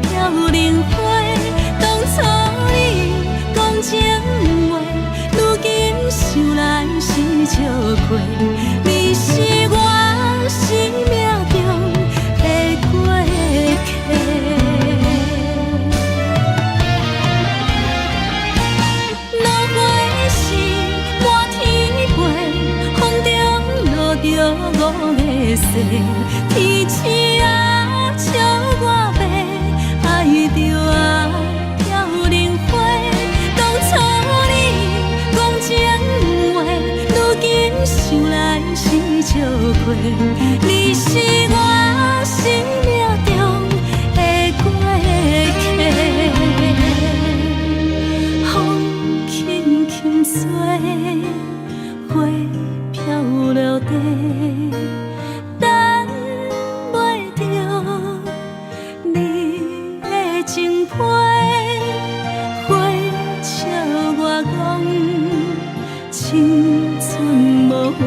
飘零花。当初你讲情话，如今想来是笑亏。你是我生命中的过客。落花时满天飞，风中落着五个色，天星啊笑我迷，爱着啊飘零花。当初你讲情话，如今想来是笑亏。你是我生命中等袂着你的情批，花笑我讲青春无悔，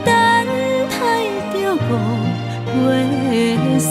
等待着五月雪。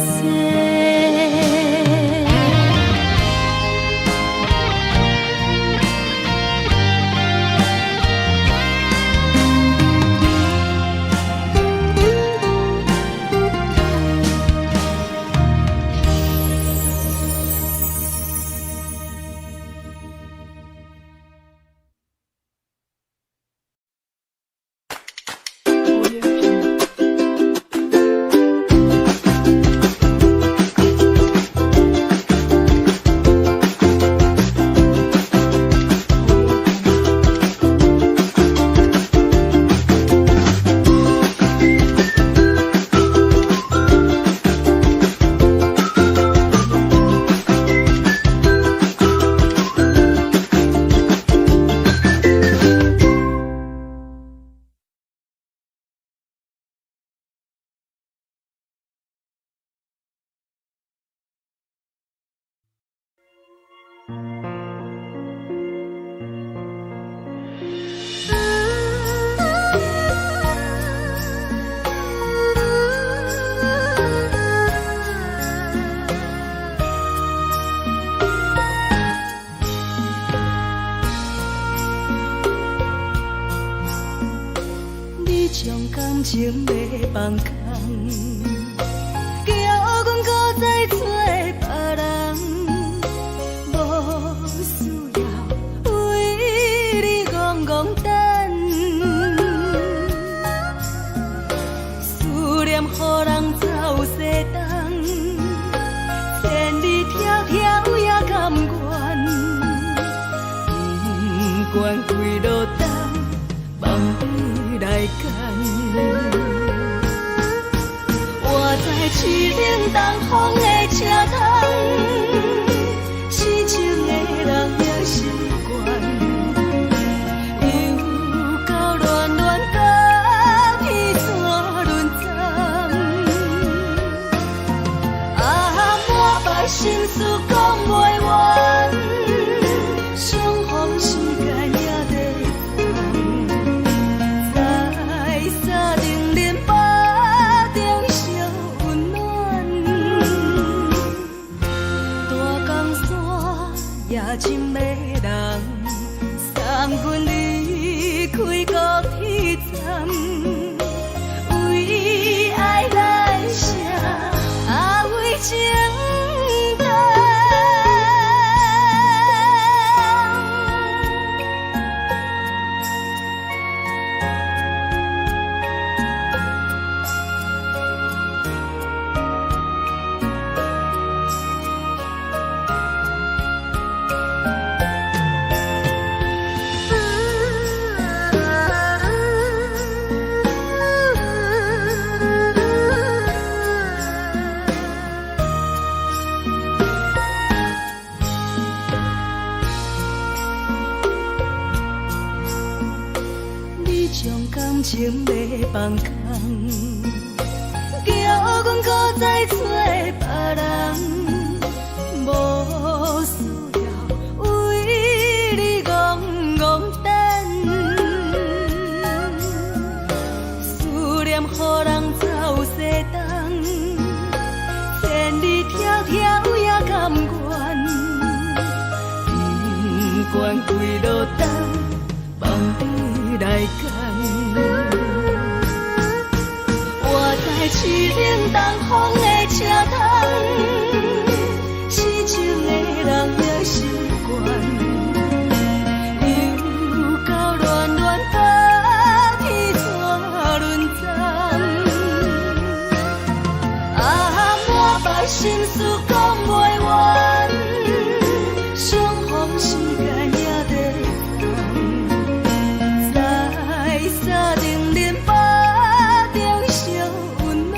感情要放空，叫阮搁再找别人，无需要为你戆戆等，思念予人走西东，千里迢迢也甘愿，不管几路灯，梦你来干。我在市顶东风的车窗，痴情的人也习惯，又到乱乱甲彼山论战。满腹心事讲袂完，相逢时间也在等。在沙定林巴中烧温暖，大江山夜深的人，送阮离开高铁站，为爱来写为情重。将感情要放空，叫阮搁再找别人，无需要为你戆戆等，思念予人走西东，千里迢迢也甘愿，不管几路灯，梦你来干。我在市顶东风的车窗，痴情的人也习惯，又到乱乱甲彼山论战。满腹心事讲袂完，相逢时间也在等。在沙定林巴中烧温暖，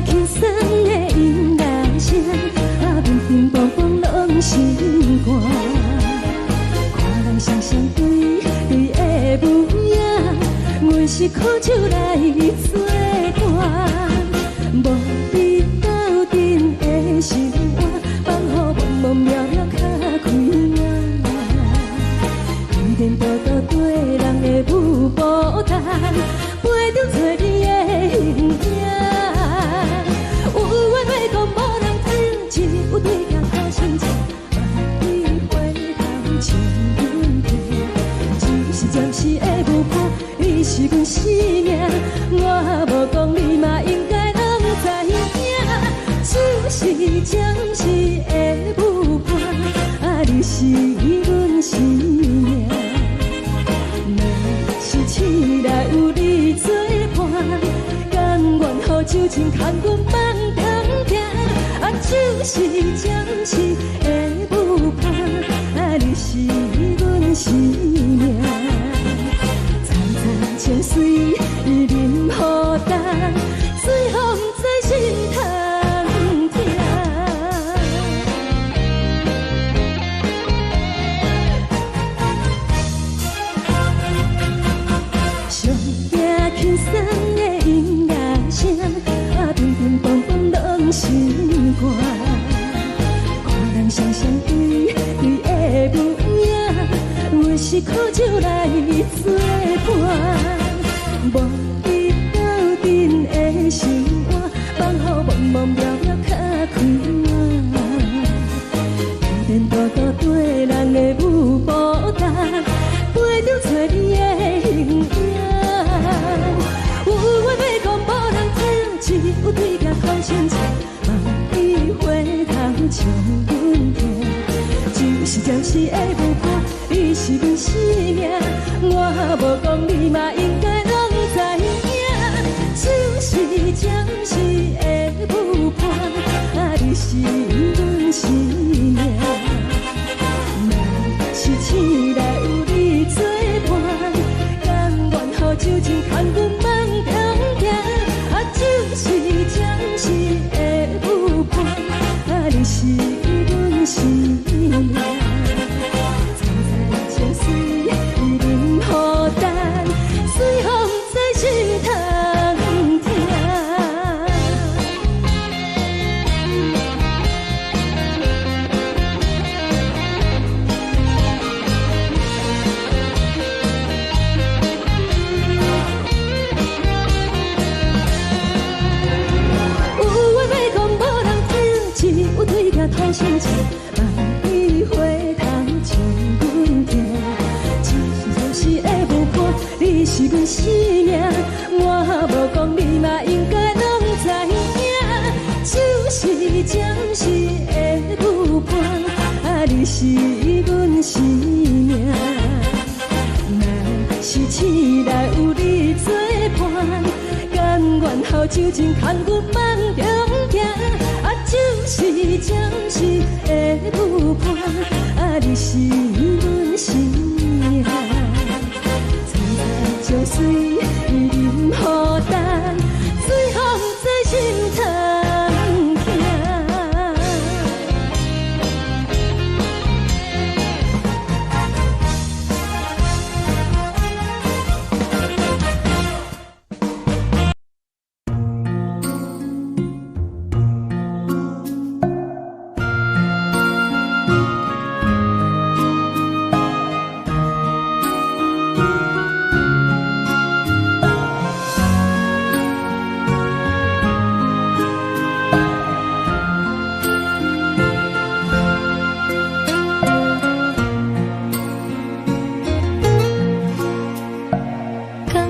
轻松的音乐声，平平淡淡拢心肝。看人双双对对的模样，阮是苦酒来作伴。无伫斗阵的心肝，放予茫茫渺渺较开眼。颠颠倒倒对人的舞步弹，陪着找你的形影。有话要讲无人听，只有对镜头先前，万里回头像阮家。只是暂时的舞伴，你是阮生命，我无讲你嘛应该拢知影。只是暂时的舞伴，你是阮生命。若是醒来有你作伴，甘愿予酒精牵阮放通行。就是暂时的舞伴，你是阮生命。层层情水任予淡，水风在心通听。上听轻松的音乐声，平平淡淡拢心肝。看人双双对对的模样，阮是苦酒来作伴。无伫斗阵的心肝，放予茫茫渺渺较开眼。颠颠倒倒对人的舞步弹，陪着找你的形影。有话要讲无人听，只有对镜头先前，万里回头像阮家。就是暂时的舞伴，你是阮生命，我无讲你嘛应该拢知影。就是暂时的舞伴，你是阮生命。若是醒来有你作伴，甘愿予酒精牵阮放通行。就是暂时的舞伴，你是阮生命。层层情水任予淡，水风在心通听。头先前，万里回头像阮家。只是暂时的舞伴，你是阮生命，我无讲你嘛应该拢知影。就是暂时的舞伴，你是阮生命。若是醒来有你作伴，甘愿予酒精牵阮放中行。就是暂时的舞伴，你是阮生命。层层情水任予淡，水风在心通听。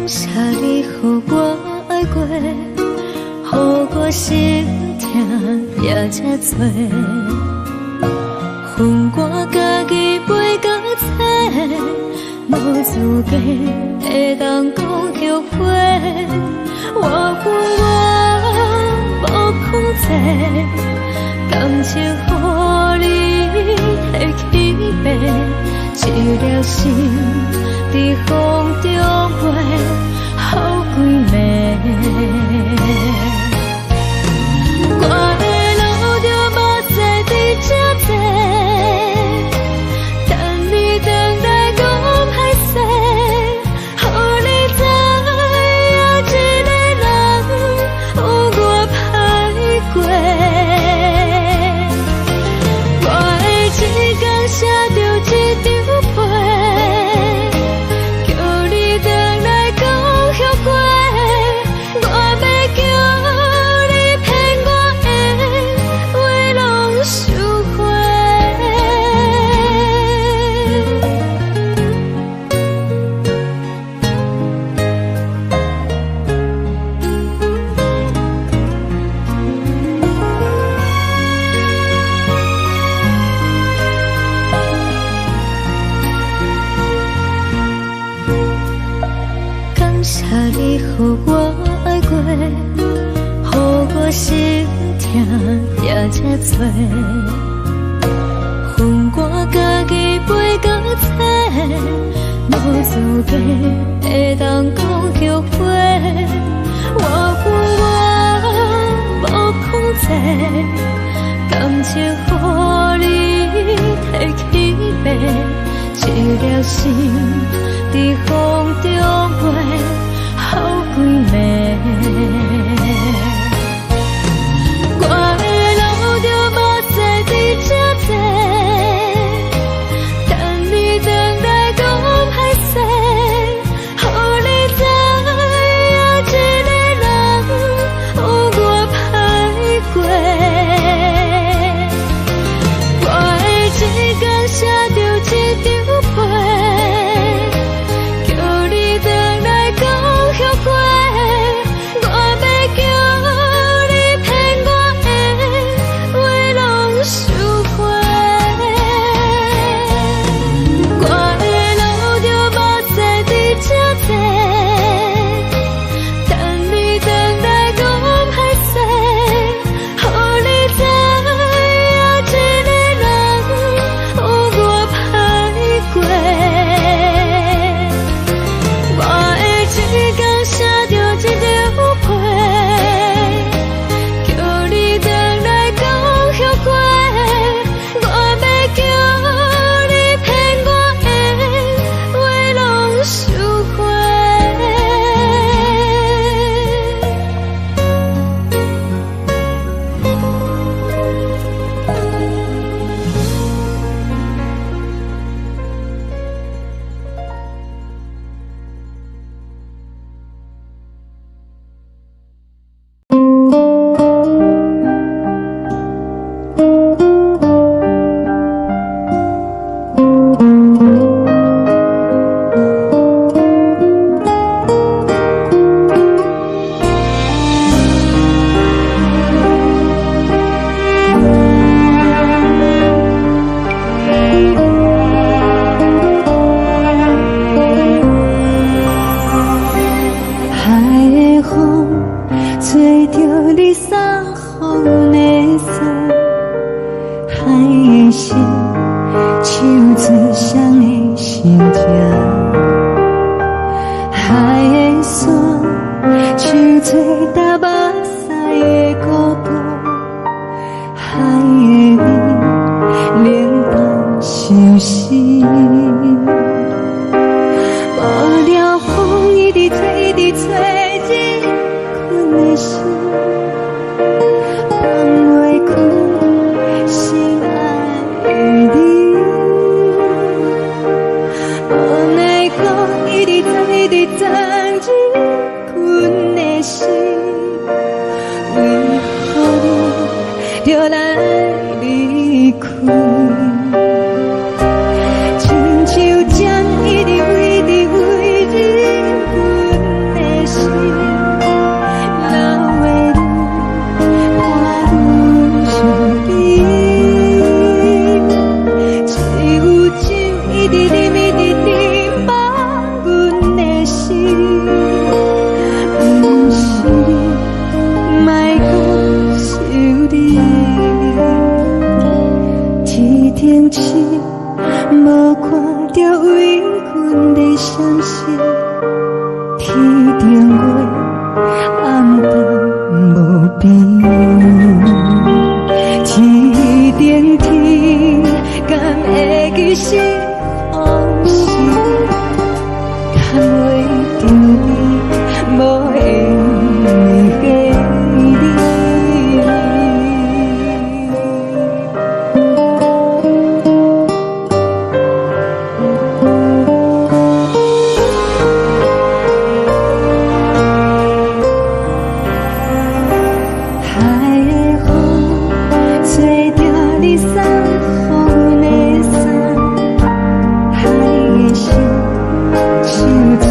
谢你予我爱过，予我心痛也这多，分我家己袂到切，无资格会当讲后悔。我无控制，感情予你会起飞，一粒心在风中飞。好几暝，你予我爱过，予我心痛也这多，恨我家己袂到底，无资格会当讲后悔。我恨我无控制，感情予你摕去卖，一粒心伫风中飞，好几暝。我的路就无再伫这地，等你回来讲歹势，予你知影一个人有我歹过。我的一天写着一张被，叫你回来讲后悔。我要叫你骗我的话拢收回。我的路就无再伫这地，等你回来讲歹势，予你知影一个人有我歹过。我的一天写着一张被，叫你回来讲后悔。我要叫你骗我的话拢收回。海的风吹着你送予的伞，海的心手指双的心痛，海的山手吹打目屎的孤独，海的你冷淡伤心。无聊风一直吹，一直吹，日困的心，放袂开心爱的你。无奈何一直等，一直等，日困的心，为何你就来离开？亲像针一直围，一直围日阮的心，流的泪伴阮伤悲，只有酒一直啉，一直啉饱阮的心，不是你，莫讲想你。一天起，无看到为阮的伤心，天顶月暗淡无边，天顶天敢会记是往事，敢袂着你无缘的你。手指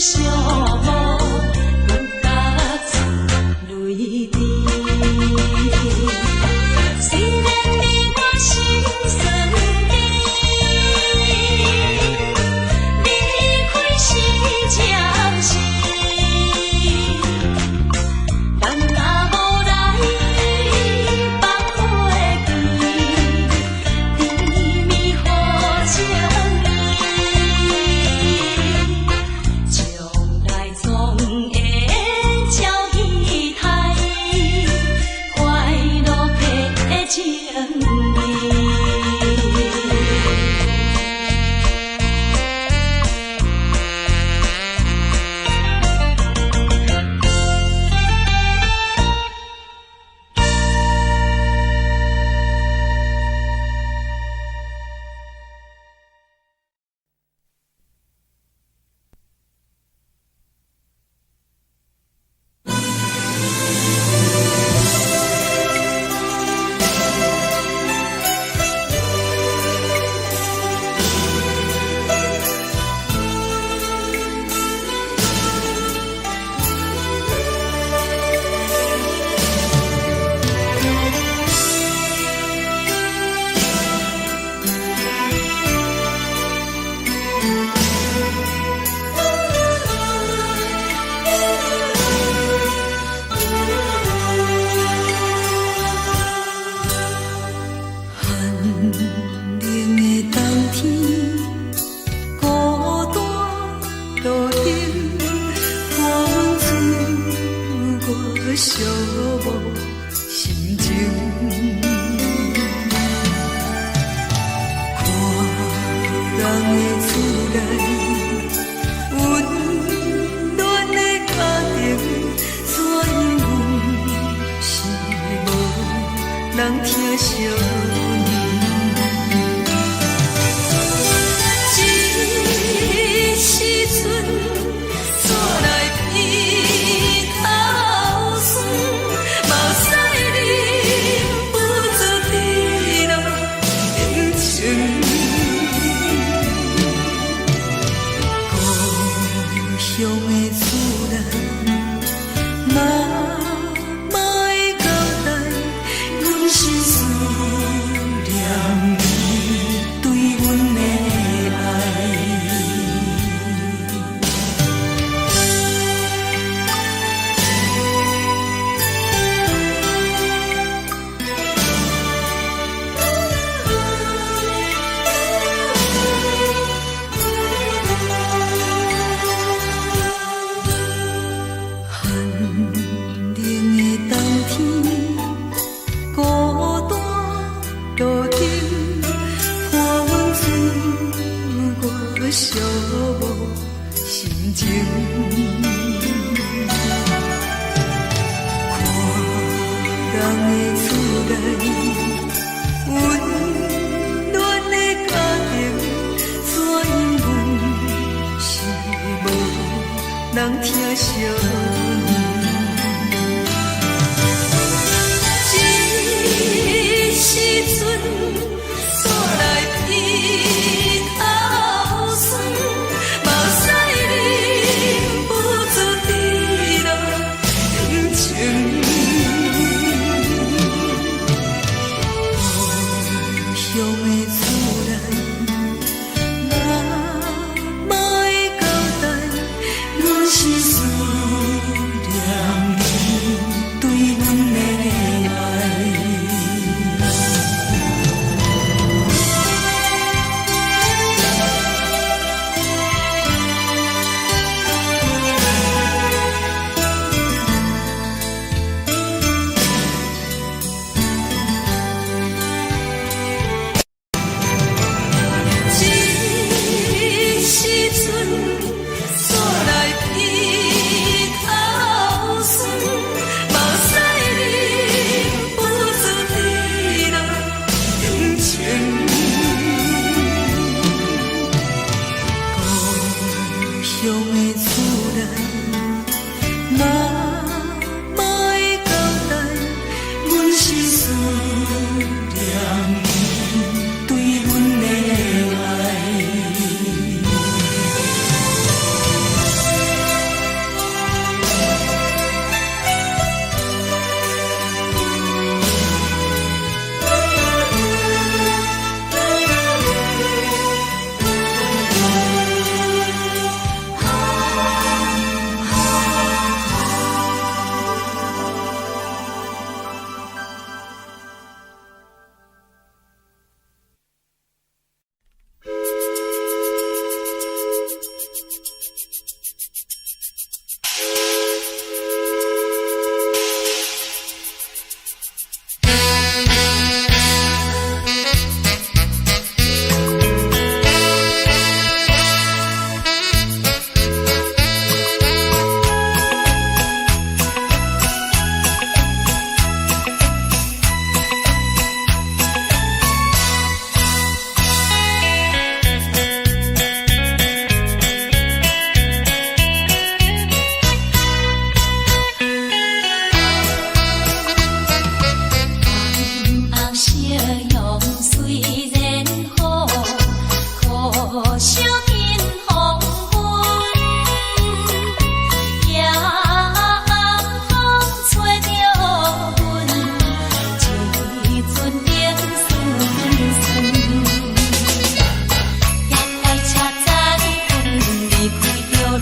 寂寞，阮甲泪滴。虽然你我心酸甜，离开是暂时，但若无来放花开，甜蜜好情意，将来总会照戏台，快乐的情意。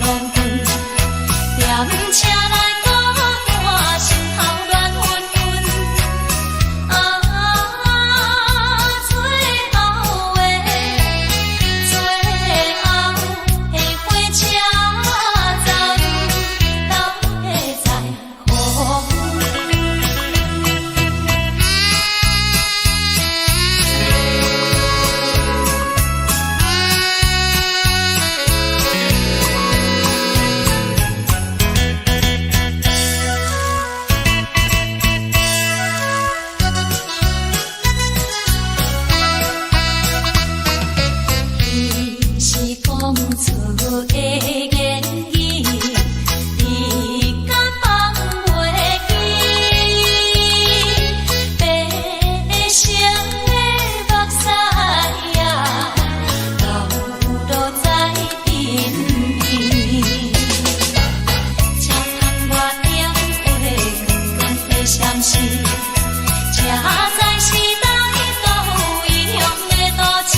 风卷，踮车来孤单，心头乱纷纷。最后的火车走入老的在乎。是讲出的言语，你敢放袂记？白成的目屎呀，流落在身边。车窗外点火，光光的闪烁，车载时代都异乡的都市。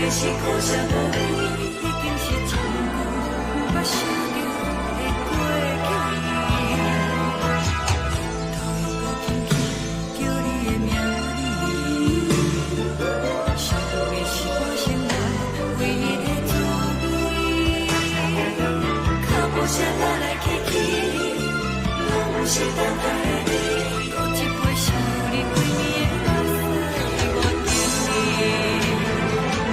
是苦涩无味，已经是一句我想着的过去。头一个轻轻叫你的名字，想的是我生活唯一的滋味。脚步声来来去去，拢是等待的你，搁一杯想你归暝的目屎，我等你。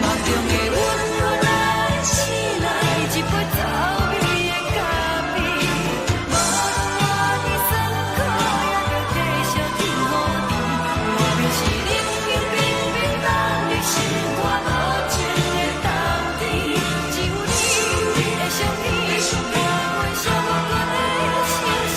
梦中的阮落来醒来，一杯走味的咖啡，无论我的酸苦，也着继续甜予你。我便是冷冰冰冰冷的心肝，无情的冬天，只有你的相片，加阮寂寞的心事。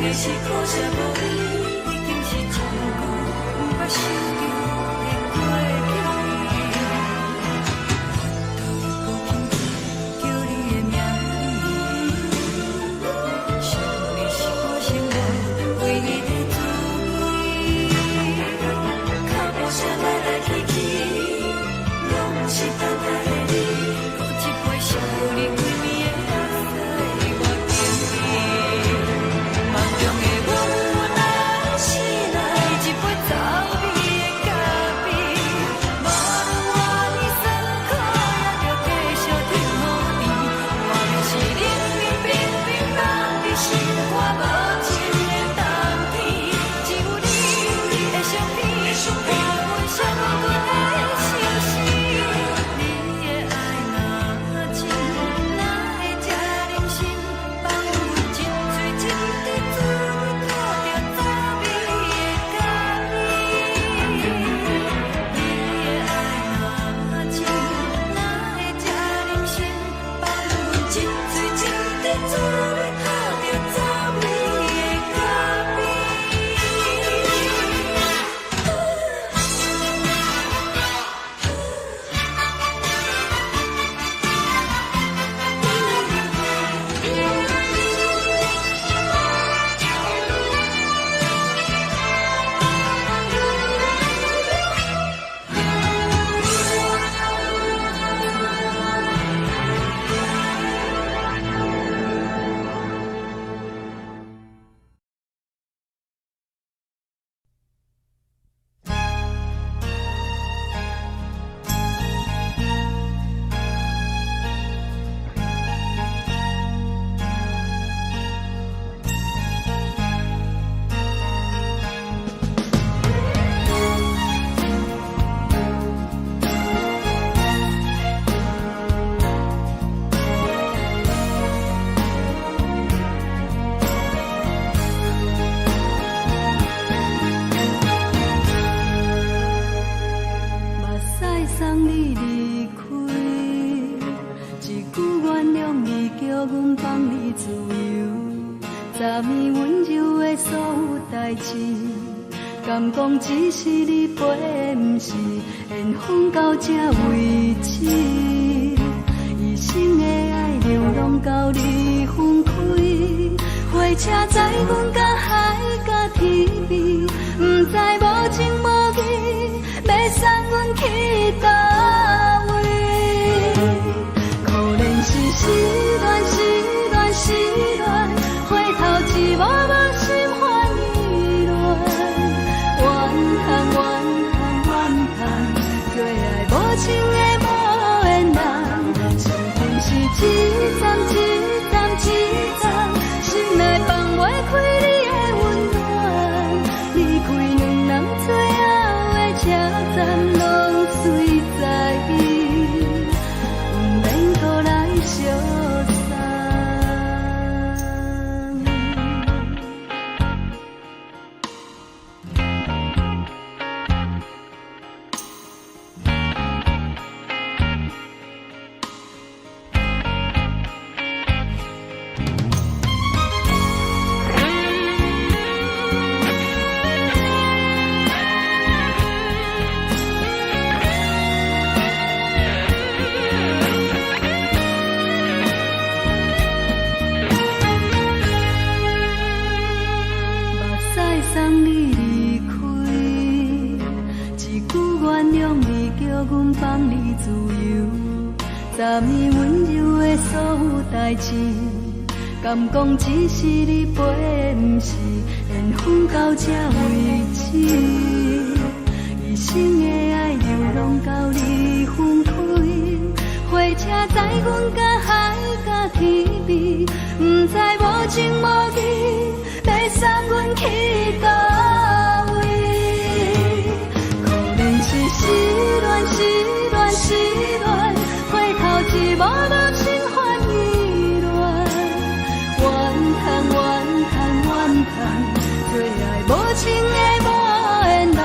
的是苦涩无味，已经是一句不捌想着的过去。叫你的名字，想的是我生活唯一的滋味。脚步声来来去去，拢是等待的你。喝一杯烧你归暝的绿水，我敬你。梦中的阮来醒来，一杯走味的咖啡，无论我呢酸苦，也着继续甜好甜。我就是冷冷冰冰放伫心肝无情的冬天，只有你的相片，陪阮寂寞阮的心事。你的爱若真，哪会这忍心放阮一嘴一滴滋味，喝着走味的咖啡？你的爱若真，哪会这忍心放阮一嘴一滴滋味，喝着走味的咖啡？目屎送你离开，一句原谅你，叫阮放你自由。昨暝温柔的所有代志，敢讲只是你陪，不是缘分到这为止。一生的爱流浪到你分开，火车载阮甲海甲天边，不知无情无义，要送阮去倒位？可能是失恋，失恋，失恋，回头一幕幕心烦意乱，怨恨，怨恨，怨恨，最爱无情的无缘人，生命是一站一站一站，心内放袂开你的温暖，离开两人最后的车站，拢随在伊，不免搁来相送。目屎送你离开，一句原谅你，叫阮放你自由。昨暝温柔的所有代志，敢讲只是你陪，不是缘分到这为止。一生的爱流浪到你分开，火车载阮甲海甲天边，不知无情无义，要送阮去倒位？可能是失恋，失恋，失恋，回头一幕幕心烦意乱，怨恨，怨恨，怨恨，最爱无情的无缘人，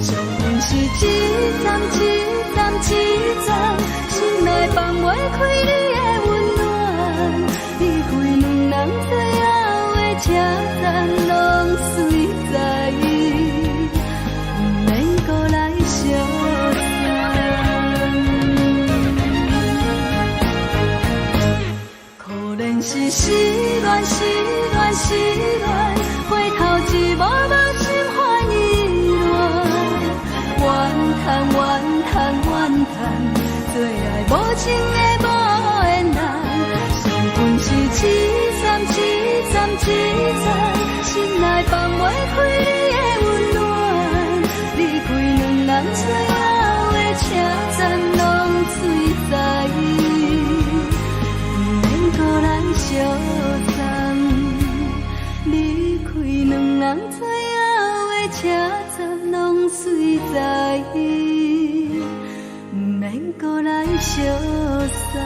生命是一站一站一站，心内放袂开你的温暖，离开两人最后的车站，是失恋，失恋，失恋，回头一幕幕心烦意乱，怨叹，怨叹，怨叹，最爱无情的无缘人，伤痕是一站一站一站，心内放袂开你的温暖，离开两人最后的车站拢水在，不免搁来相残，离开两人最后的车站拢水在，不免搁来相残。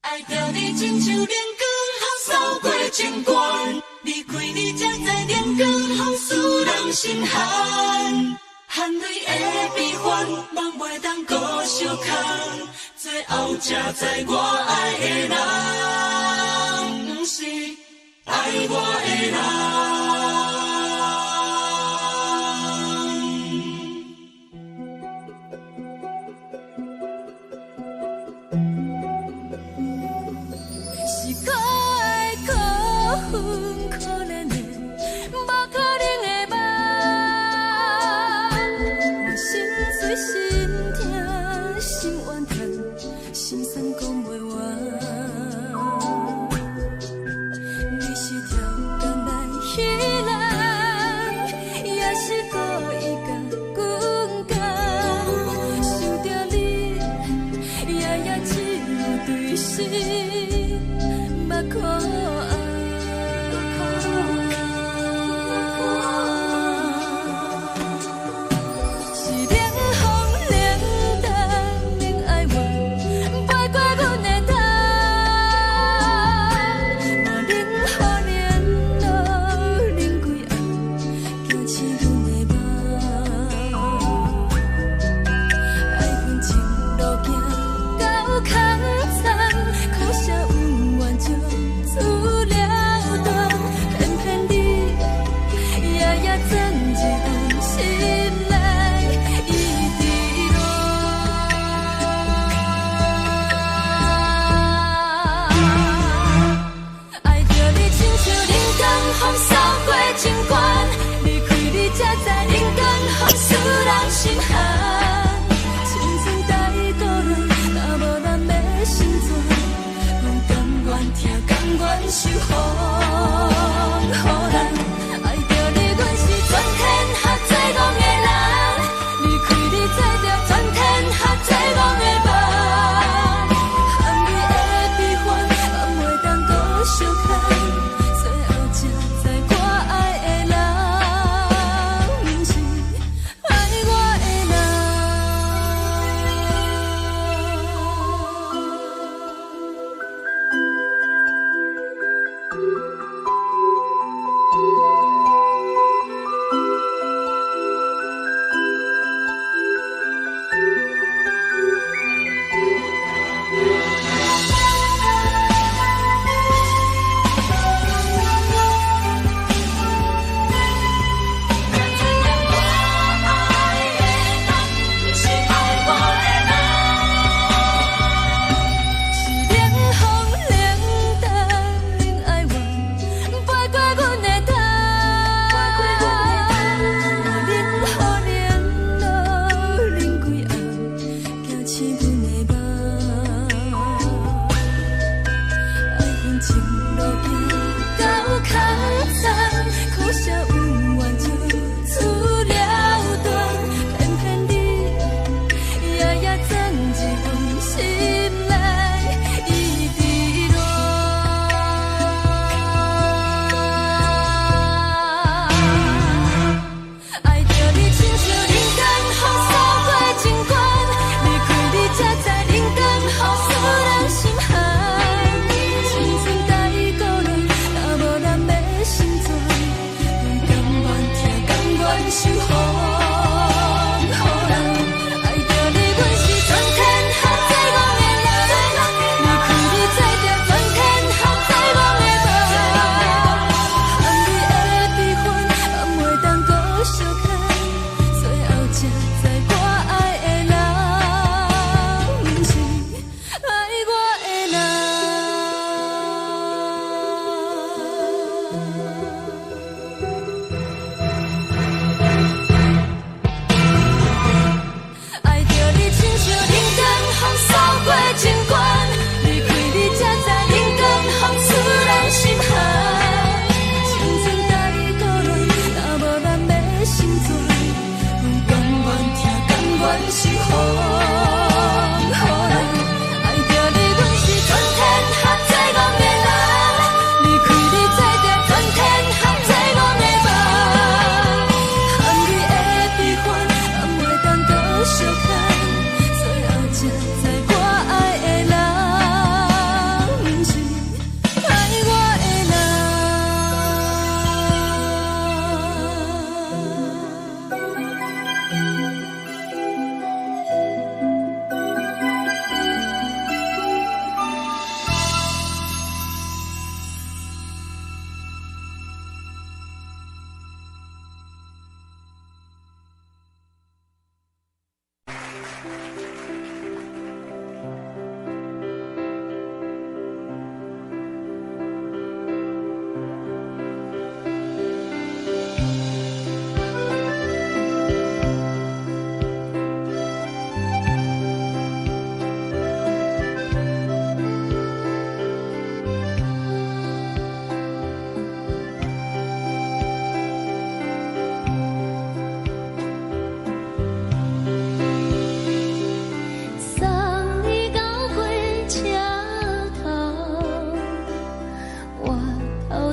爱着你亲像连光风扫过情关，离开你才知连光风使人心寒。含泪的悲欢，望袂当搁相牵，最后才知我爱的人，不是爱我的人。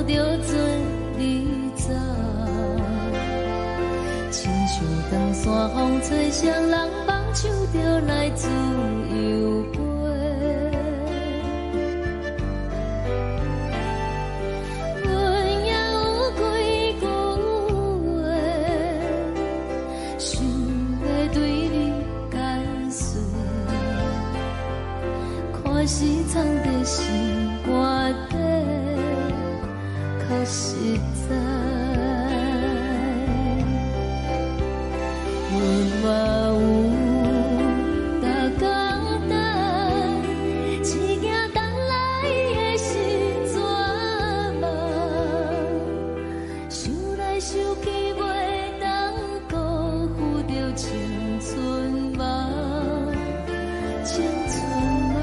着做你走，亲像长山风吹双人放手着来自由飞。阮也有几句话，想要对你解释，可是藏在心肝底，较实在。阮嘛有逐工等，只惊等来的是绝望，想来想去袂当辜负着青春梦，青春梦。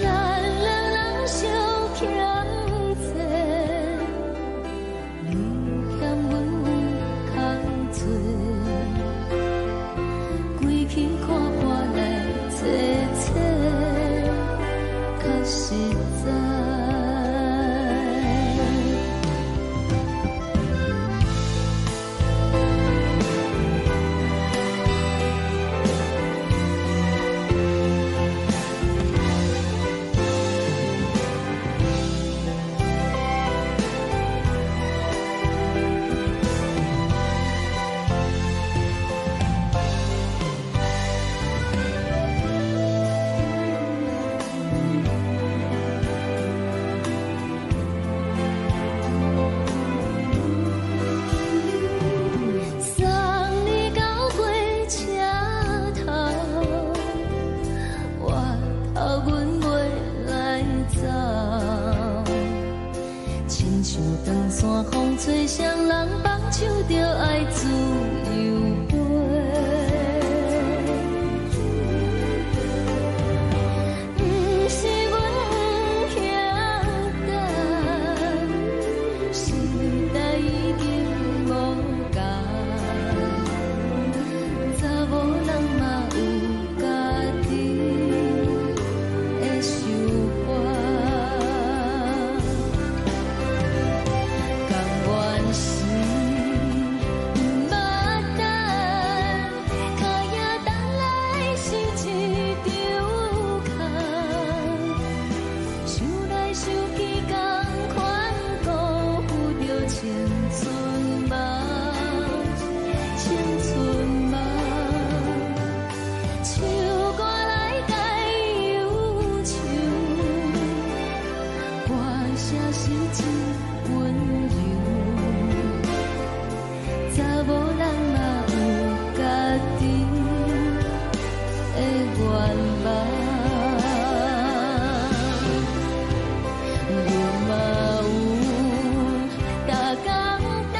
咱两人相欠债，你欠阮空做，归去看破来切切，较实在。送你到过车头，我头阮袂来走，亲像长山风吹双人放手着爱自由飞。不是阮不晓等，时代已经无共，查某人嘛有家己的想法。甘愿是不捌等，脚也等来是一场空。想来想去，同款辜负着青春梦，青春梦。唱歌来解忧愁，歌声是真温柔。查某人嘛有家己的愿望。阮嘛有逐工等，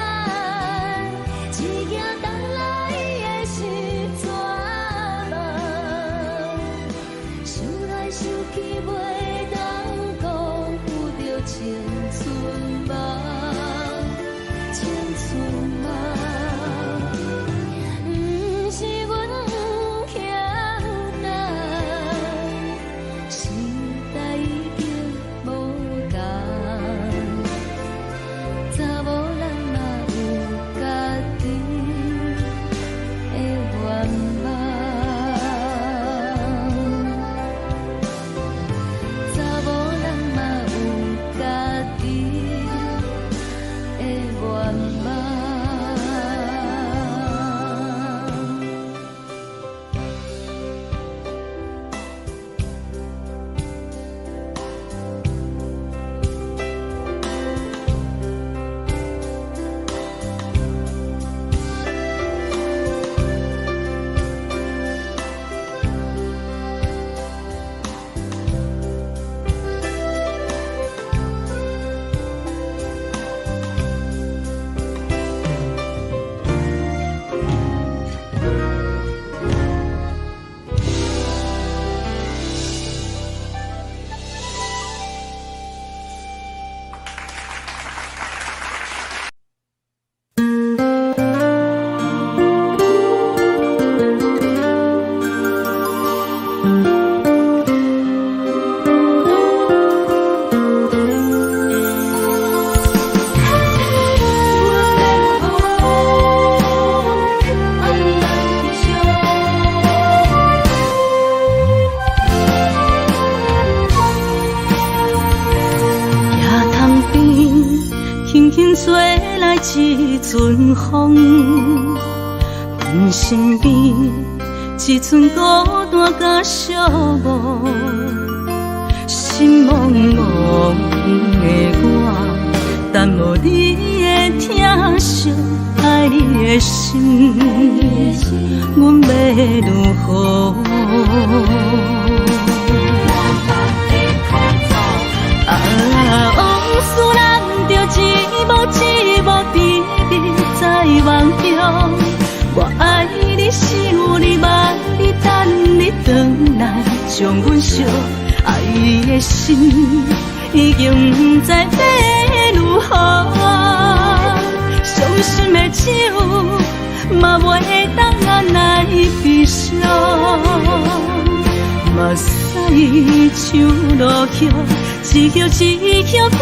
只惊等来的是绝望，想来想去袂当辜负着青春梦。轻吹来一阵风，阮身边一寸孤单甲寂寞，心茫茫的我，等无你的疼惜，爱你的心，阮要如何？往事人着一幕一幕甜蜜在梦中。我爱你是有你望你等你回来，将阮惜爱的心已经不知要如何。伤心的手嘛袂当按来悲伤，目屎像落叶。一叶一叶飘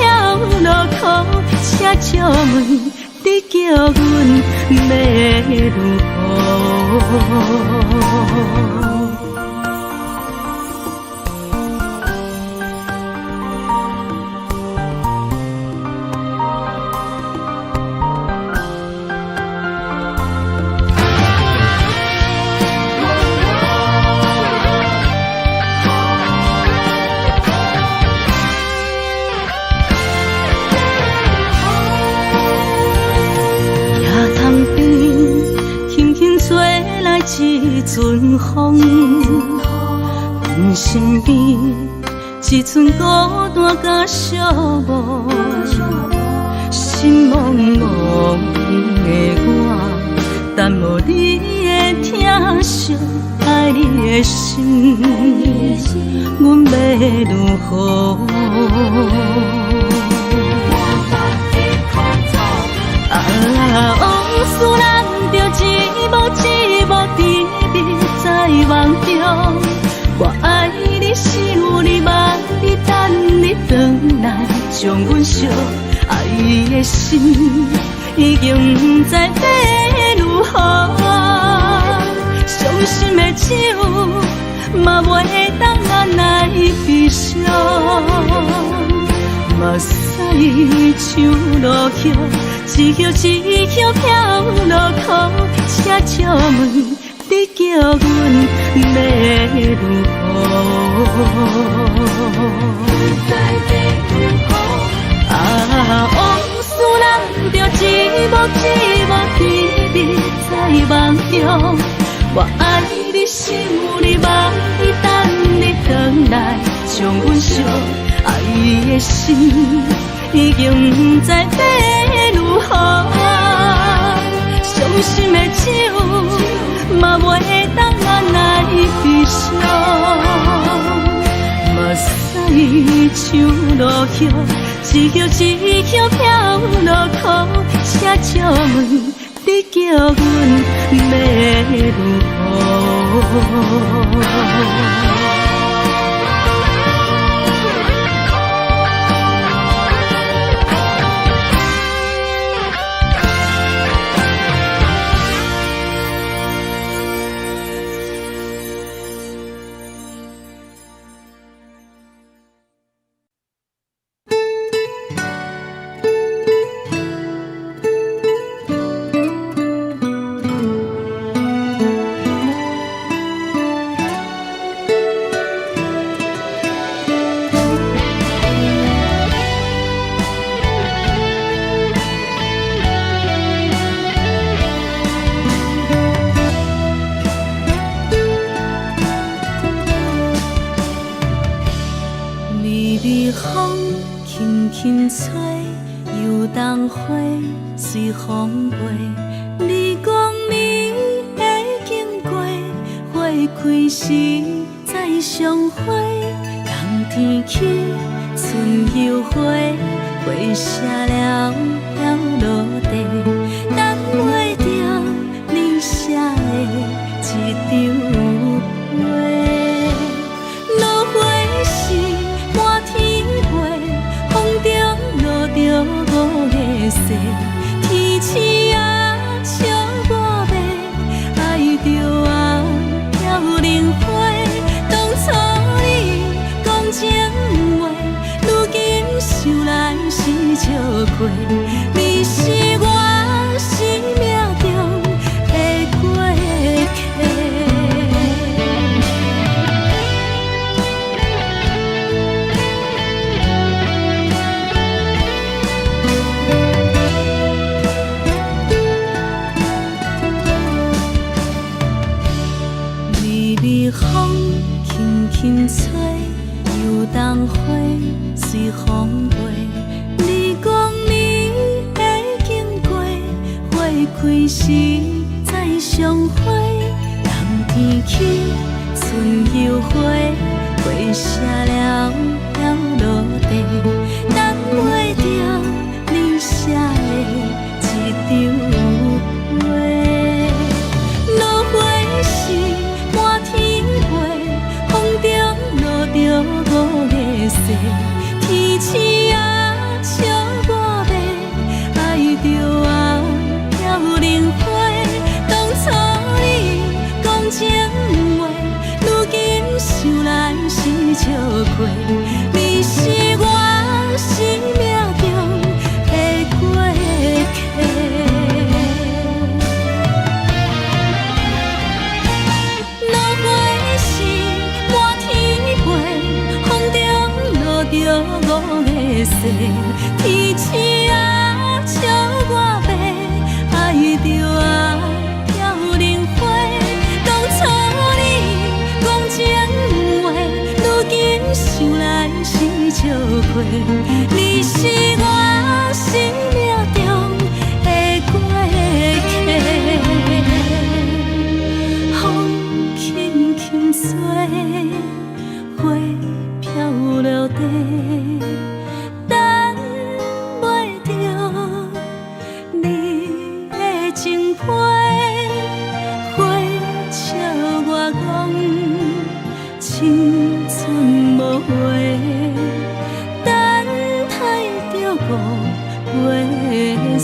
落土，车借问你叫阮要如何？一阵风，阮身边一寸孤单甲寂寞，心茫茫的我，等无你的疼惜，爱你的心，阮要如何？往事人着一幕一幕甜蜜在梦中。我爱你是有你望你等你回来，将阮惜爱的心已经不知要如何。伤心的手嘛袂当按来悲伤，目屎像落叶。一叶一叶飘落土，车借问你叫阮要如何？往事人着一幕一幕甜蜜在梦中。我爱你是有你望你等你回来，将阮惜爱的心已经不知要如何。伤心的手嘛袂当按来悲伤，目屎像落叶，一叶一叶飘落土，车借问你叫阮要如何？随风飞，你讲你会经过，花开时再相会。冬天起，春又回，花谢了了落地，等袂着你写的一张画。落花时满天飞，风中落着五个色。天星啊，笑我白，爱着啊飘零花。当初你讲情话，如今想来是笑亏。开时再相会，人天起，春又花，花谢了飘落地，等袂着你写的一张画。落花时满天飞，风中落着五个色，天星啊笑我迷，爱着啊飘零花。当初你讲情话，如今想来是笑过，你是我生命中的过客。落花时满天飞，风中落着五个色，天星啊笑我迷，爱着啊飘零花。当初你讲情话，如今想来是笑过，你是我生命中的过客。风轻轻吹，花飘落地，等袂着你的情批。花笑我讲青春无悔，等待着五月雪。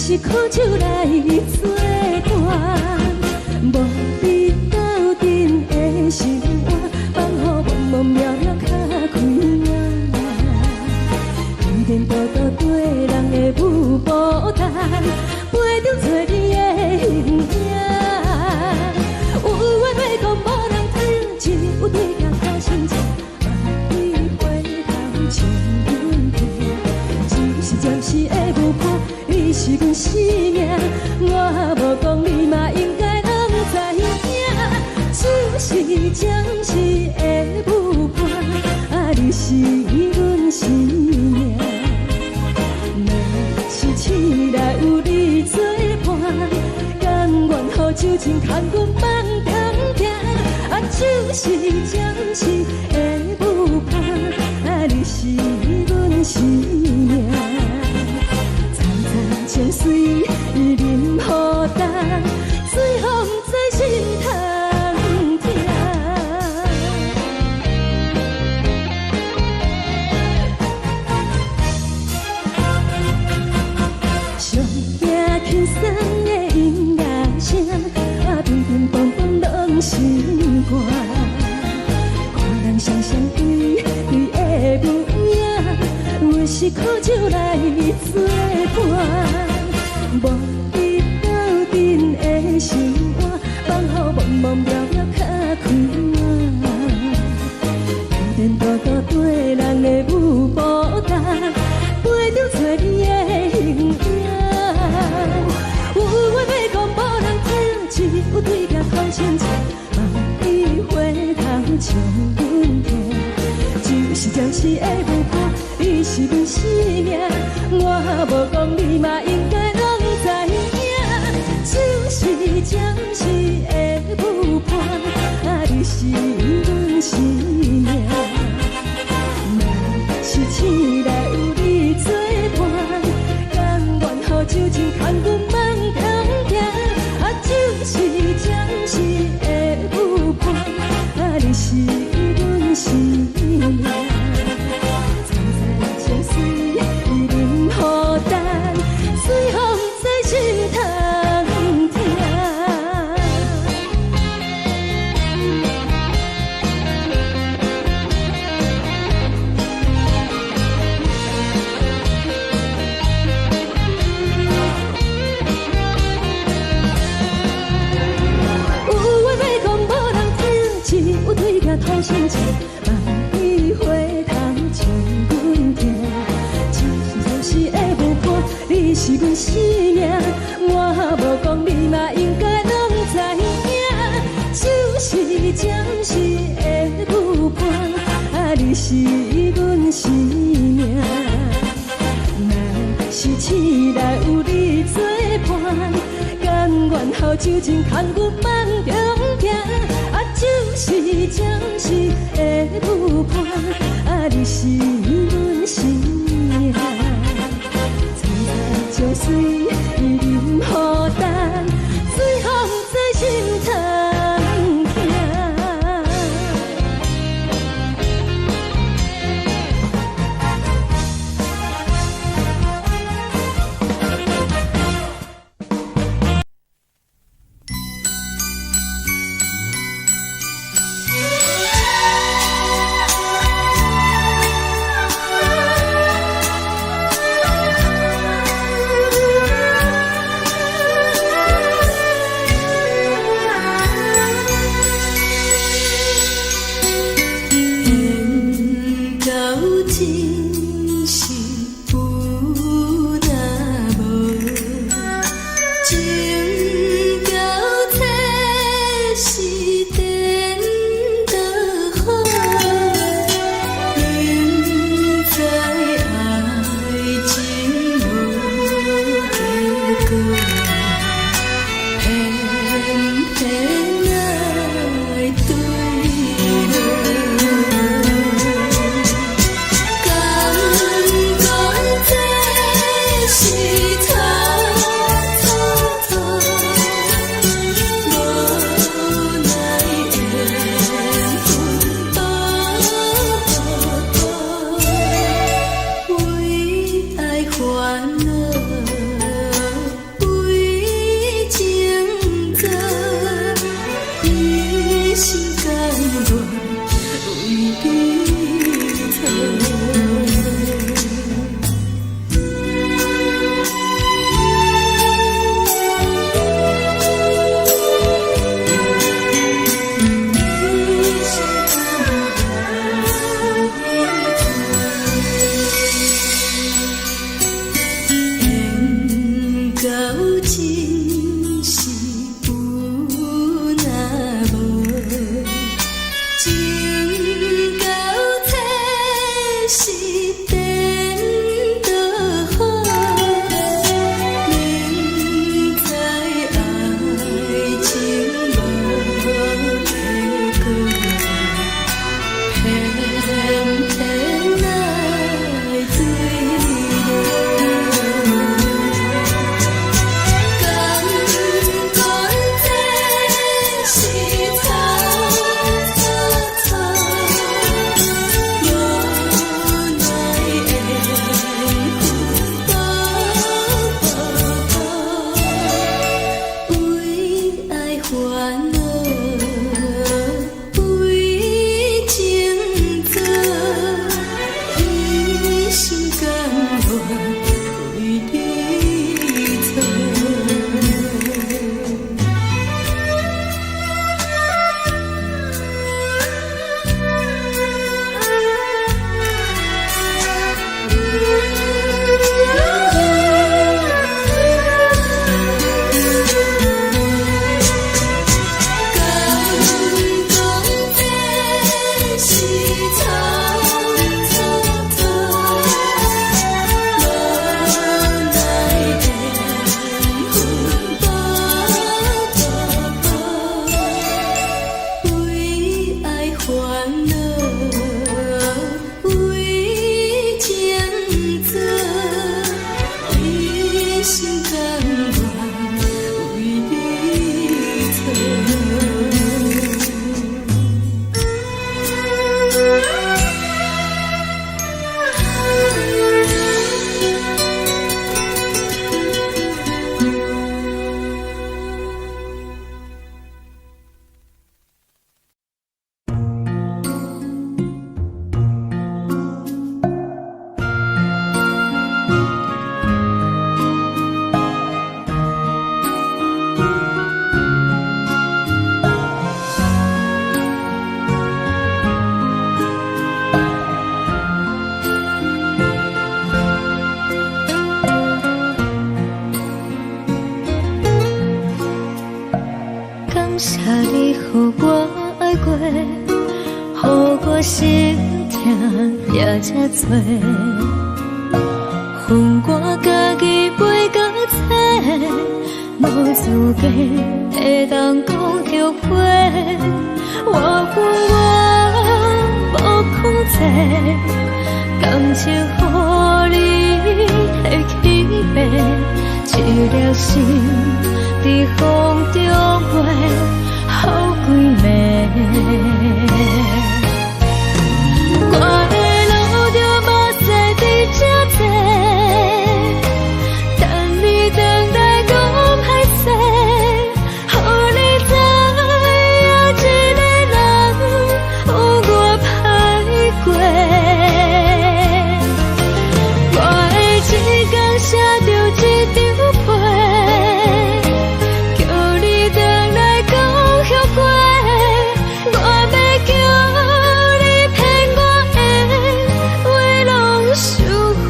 是苦酒来作伴，无你斗阵的生活，放予茫茫渺渺较开眼。颠颠倒倒对人的舞步弹，陪着做你的形影。有话要讲无人听，只有对镜头心情，万里回头将阮听。只是暂时的舞伴，你是阮生命，我无讲你嘛应该拢知影。就是暂时的舞伴，你是阮生命。若是醒来有你作伴，甘愿予酒精牵阮放长行。就是暂时的舞伴，你是阮生命。层层情水任何等，随风在心头听。上惊天山的音乐声，乒乒乓乓拢心肝。看人双双对对的舞影，有时苦酒来作伴。无你斗阵的生活，放予茫茫渺渺较开眼。颠颠倒倒对人的舞步弹，陪着做你的形影。有话要讲无人听，只有对镜头深情，望你回头将阮听。就是暂时的舞伴，你是阮生命，我无讲你嘛应该拢知影。就是暂时的舞伴，你是阮生命。若是醒来有你作伴，甘愿予酒精牵阮放长行。就是暂时的舞伴，你是阮生命。层层情水任何等，随风在心头听。有话要讲无人听，只有对镜头深情，望你回头将阮听。就是暂时的舞伴，你是阮生命，我无讲你嘛应该拢知影。就是暂时的舞伴，你是阮生命。若是醒来有你作伴，甘愿予酒精牵阮放长行。就是暂时的舞伴，你是阮生命。层层情水任何等，随风在心头听。这多，恨我家己袂到切，无资格会当讲后悔。我恨我无控制，感情予你会起飞，一粒心伫风中飞，好几暝。我的路就无西伫这多，等你回来讲歹势，予你知影一个人有我歹过。我的一天写着一张被，叫你回来讲后悔。我要叫你骗我的话拢收回。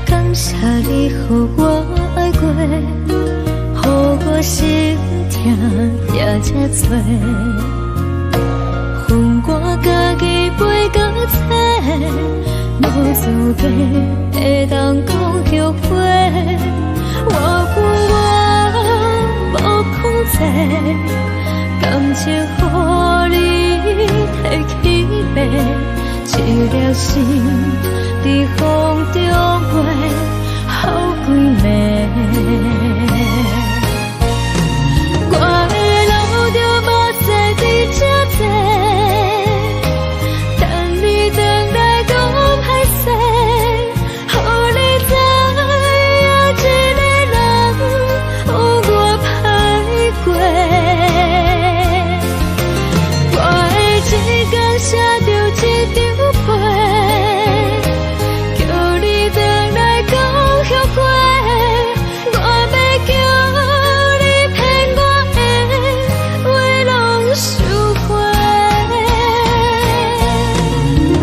感谢你予我爱过，予我心痛也这多，恨我家己袂到切，无资格会当讲后悔。我恨我无控制，感情予你摕起飞，一粒心伫风中飞，好几暝。我的路就无西伫这多，等你回来讲歹势，予你知影一个人有我歹过。我的一天写着一张被，叫你回来讲后悔。我要叫你骗我的话拢收回。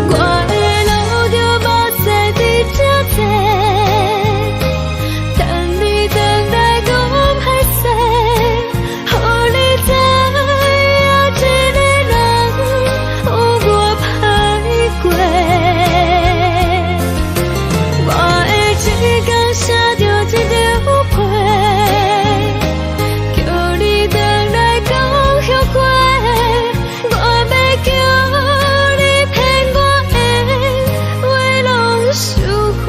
我的路就无西伫这多，等你回来讲歹势，予你知影一个人有我歹过。我的一天写着一张被，叫你回来讲后悔。我要叫你骗我的话拢收回。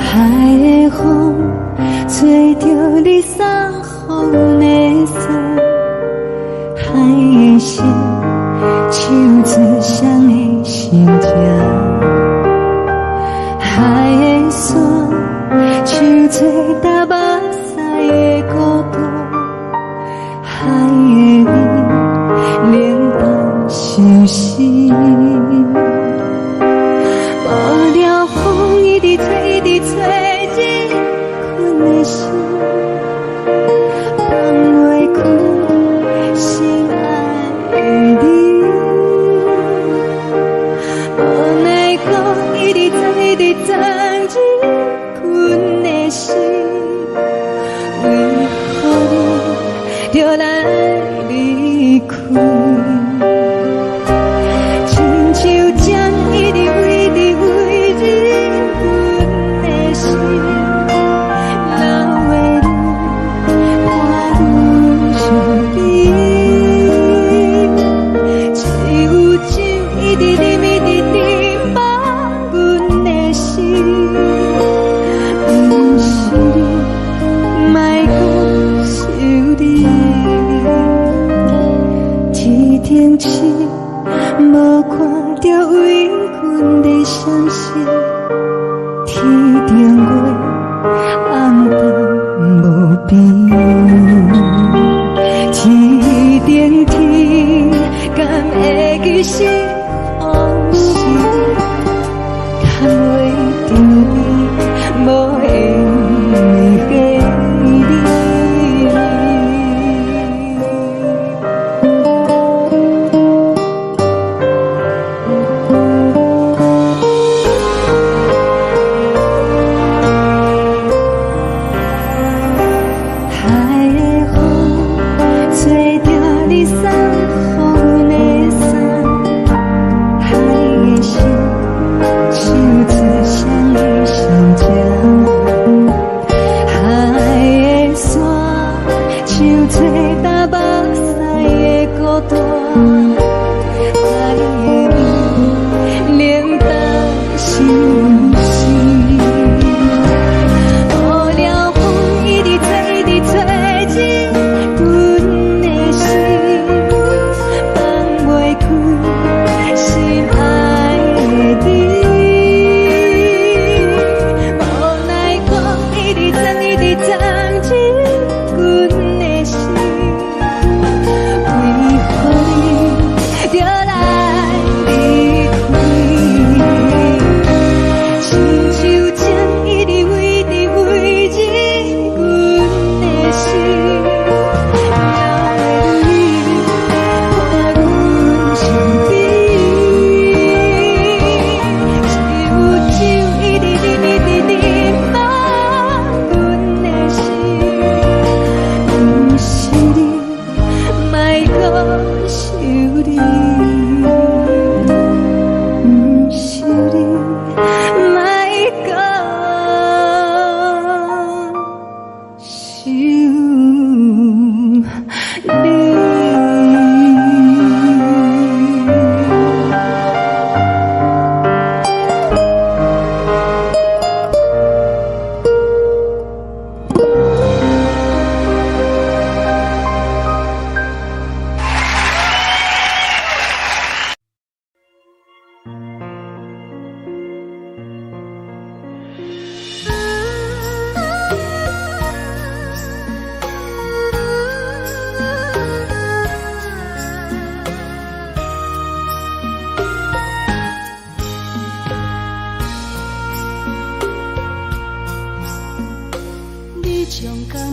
海的风吹着你撒风的伞，海的心手指双的心情，海的山手吹打目屎的孤独，海的味冷淡伤心。无聊风一直吹，一直吹，一困的心，放袂开心爱的你。无奈何一直等，一直等，一困的心，为何你就来离开？你是往事，看袂着你，无缘给你。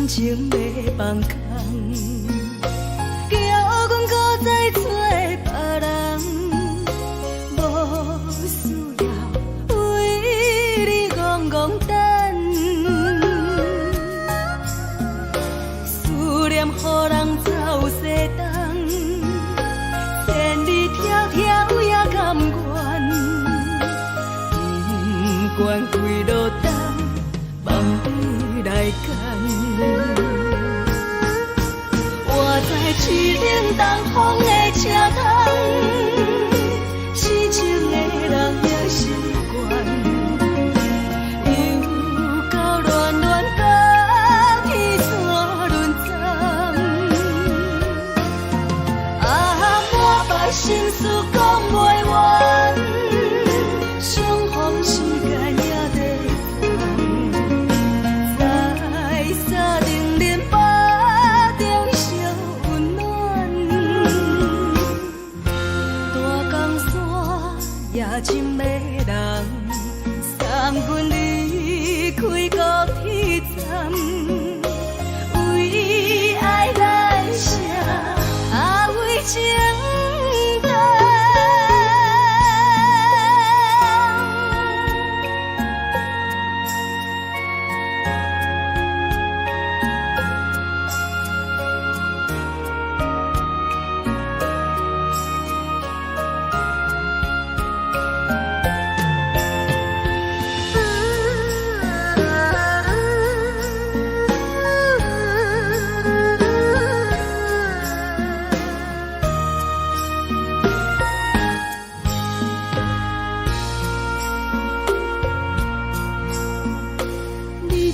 情要放空，叫阮搁再找别人，无需要为你戆戆等，思念予人走西东，千里迢迢也甘愿，不管几路东，望你来干。活在凄冷东风的车窗，痴情的人也习惯，又到恋恋到去山轮站。啊，满腹心事讲袂完，相逢时间也在等，在沙定林巴中烧温暖。大江山夜深的人，送阮离开高铁站，为爱来写，为情长。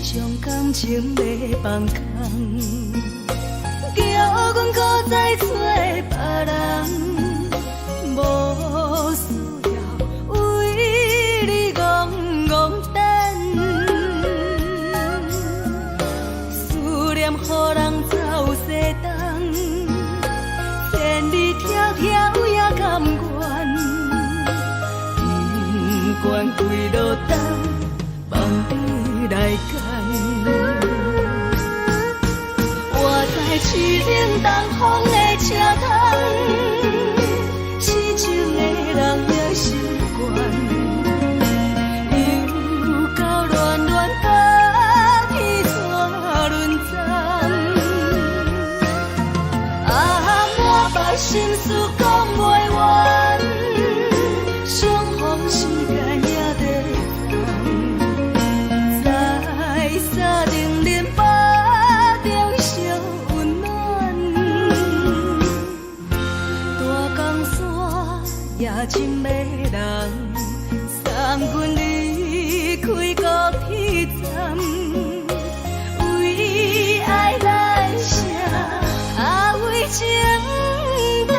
将感情要放空，叫阮搁再找别人，无需要为你戆戆等，思念予人走西东，千里迢迢也甘愿。关归落等，梦里来牵。我在市顶东风的车头，痴情的人也习惯，又到乱乱把天带轮转。啊，满腹心事讲袂完，相逢时间也在等，在沙定林巴中烧温暖。大江山也真迷人，送阮离开高铁站，为爱来写，为情等。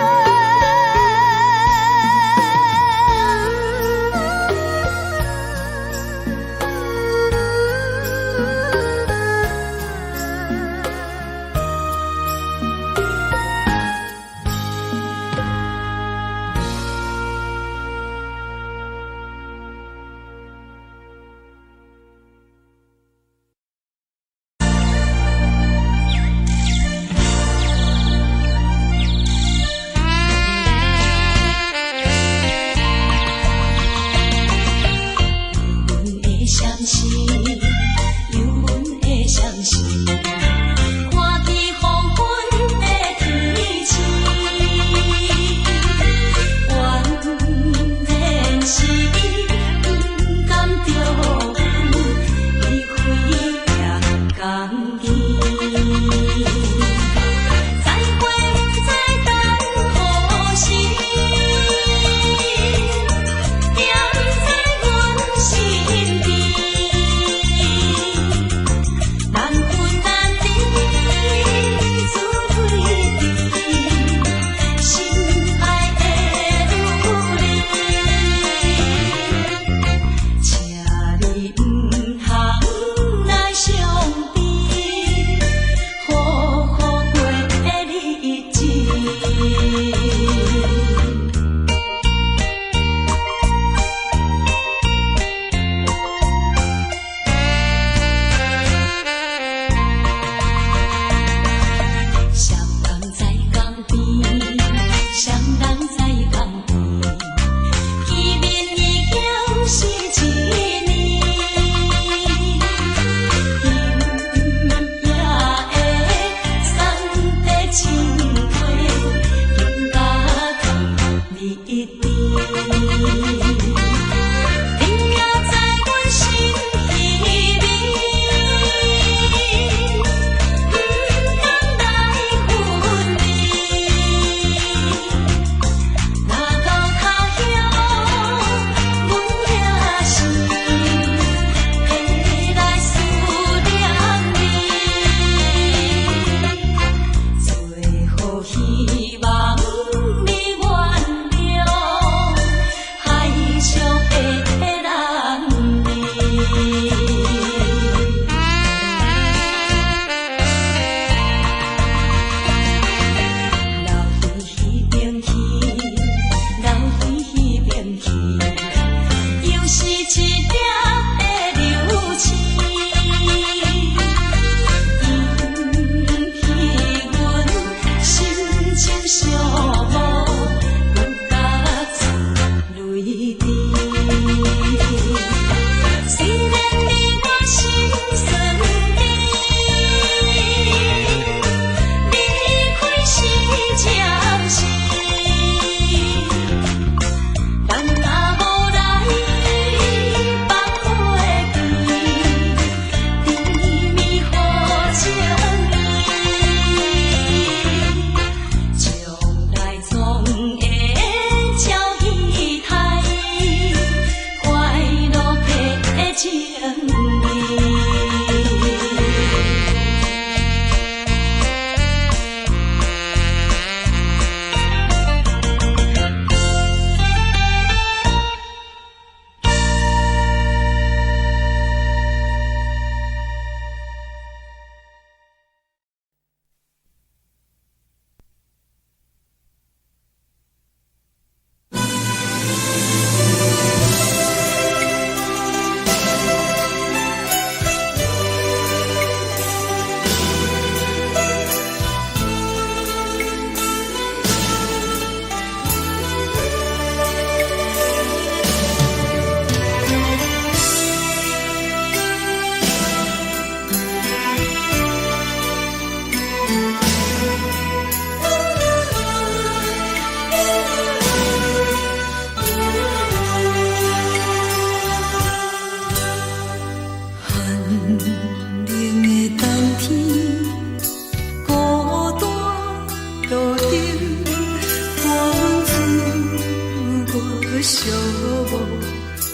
寂无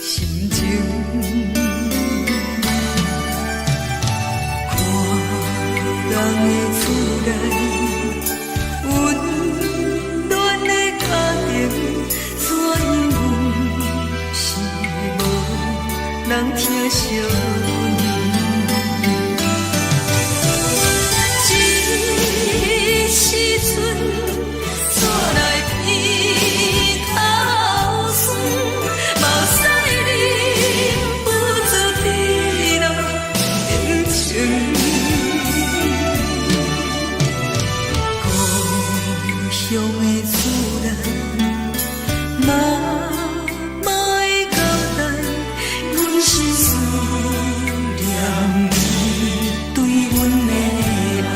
心情。看人的厝内温暖的家庭，怎因阮是无人疼惜？这时阵怎来鼻头酸？目屎忍不住滴落眼睛。故乡的厝内，妈妈的交代，阮是思念你对阮的爱。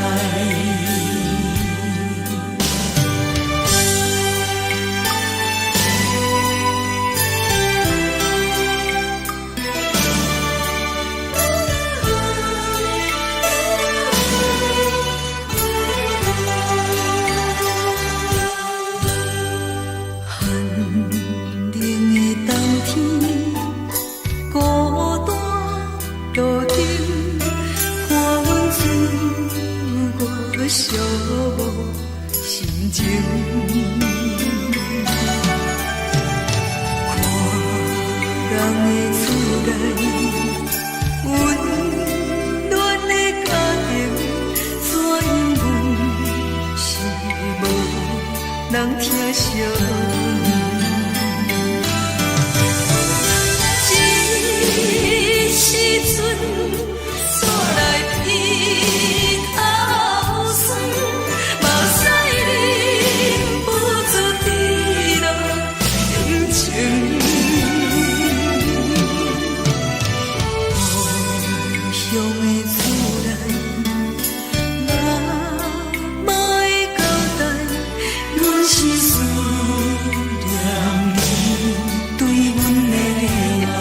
寒冷的冬天，孤单路顶，看阮自我寂无心情。看人的厝内温暖的家庭，怎因阮是无人疼惜？这时阵怎来鼻头酸？目屎忍不住滴落眼睛。故乡的厝内，妈妈的交代，阮是思念你对阮的爱。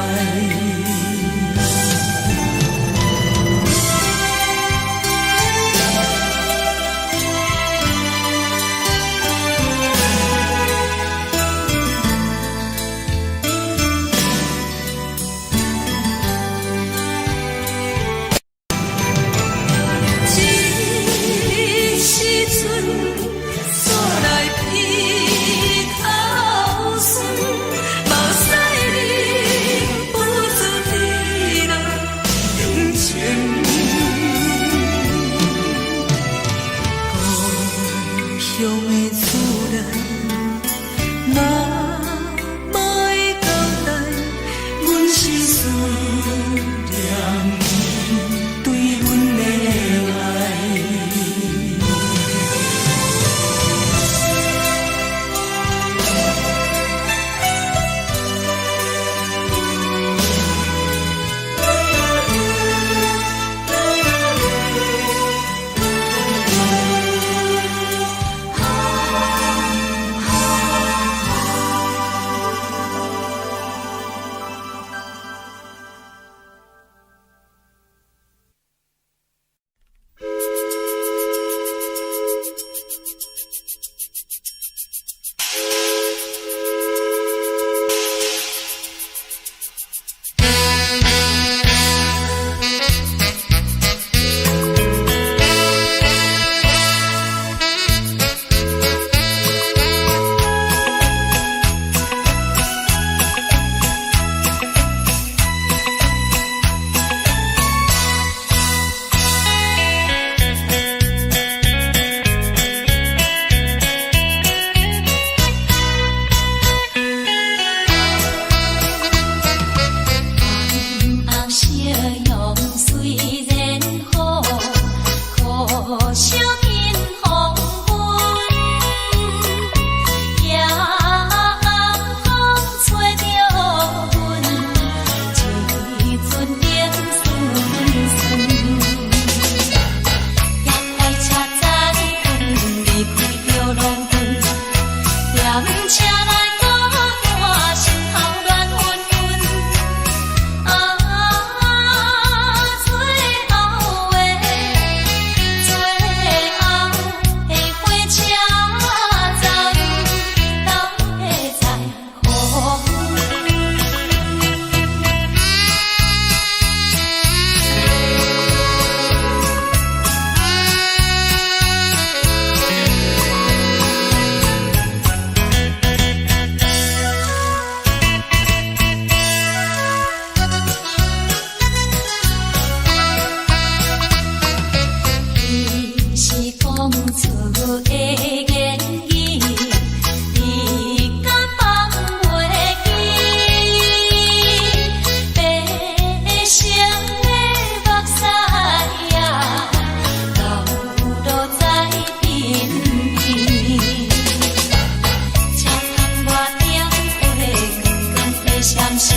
关心，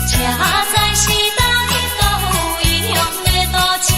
车载时代都有异乡的大市。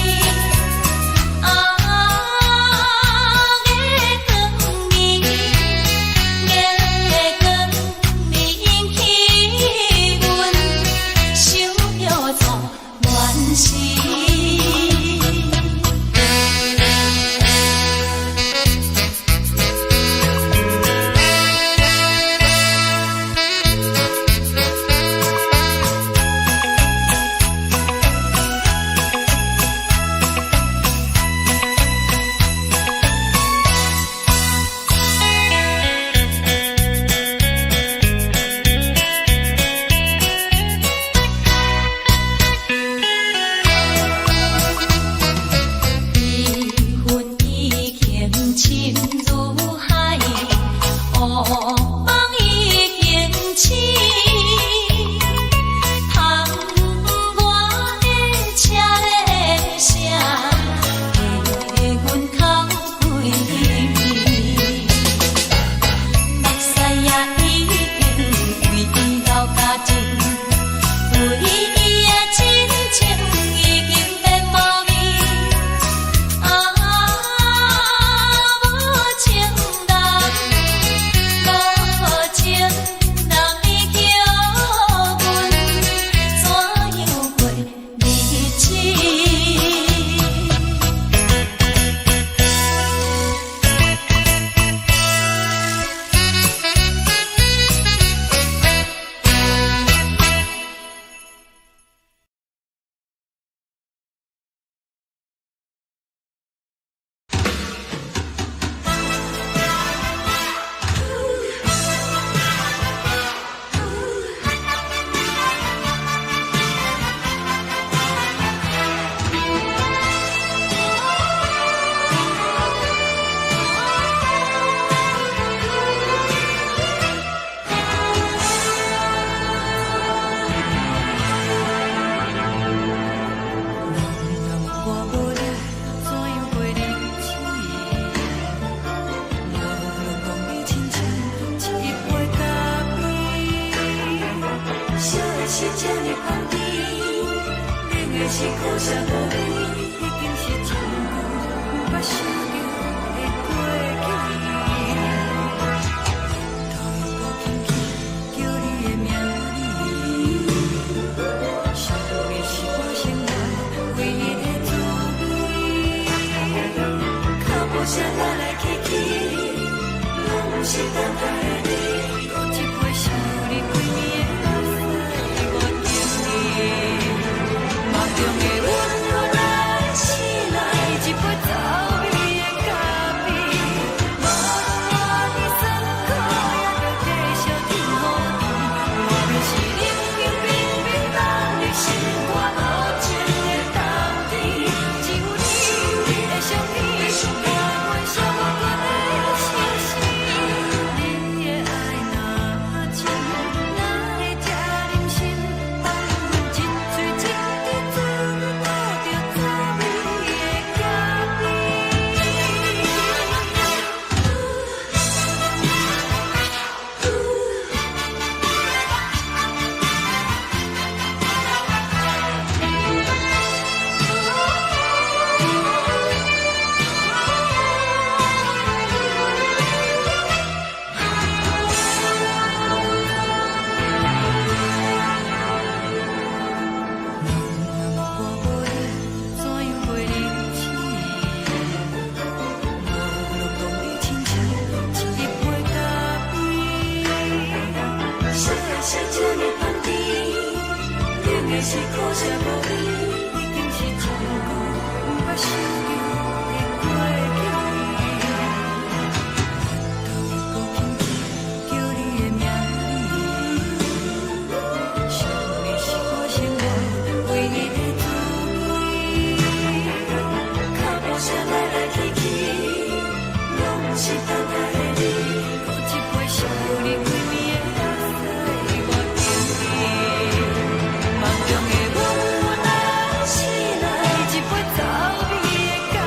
梦中的阮，我来醒来，一杯早味的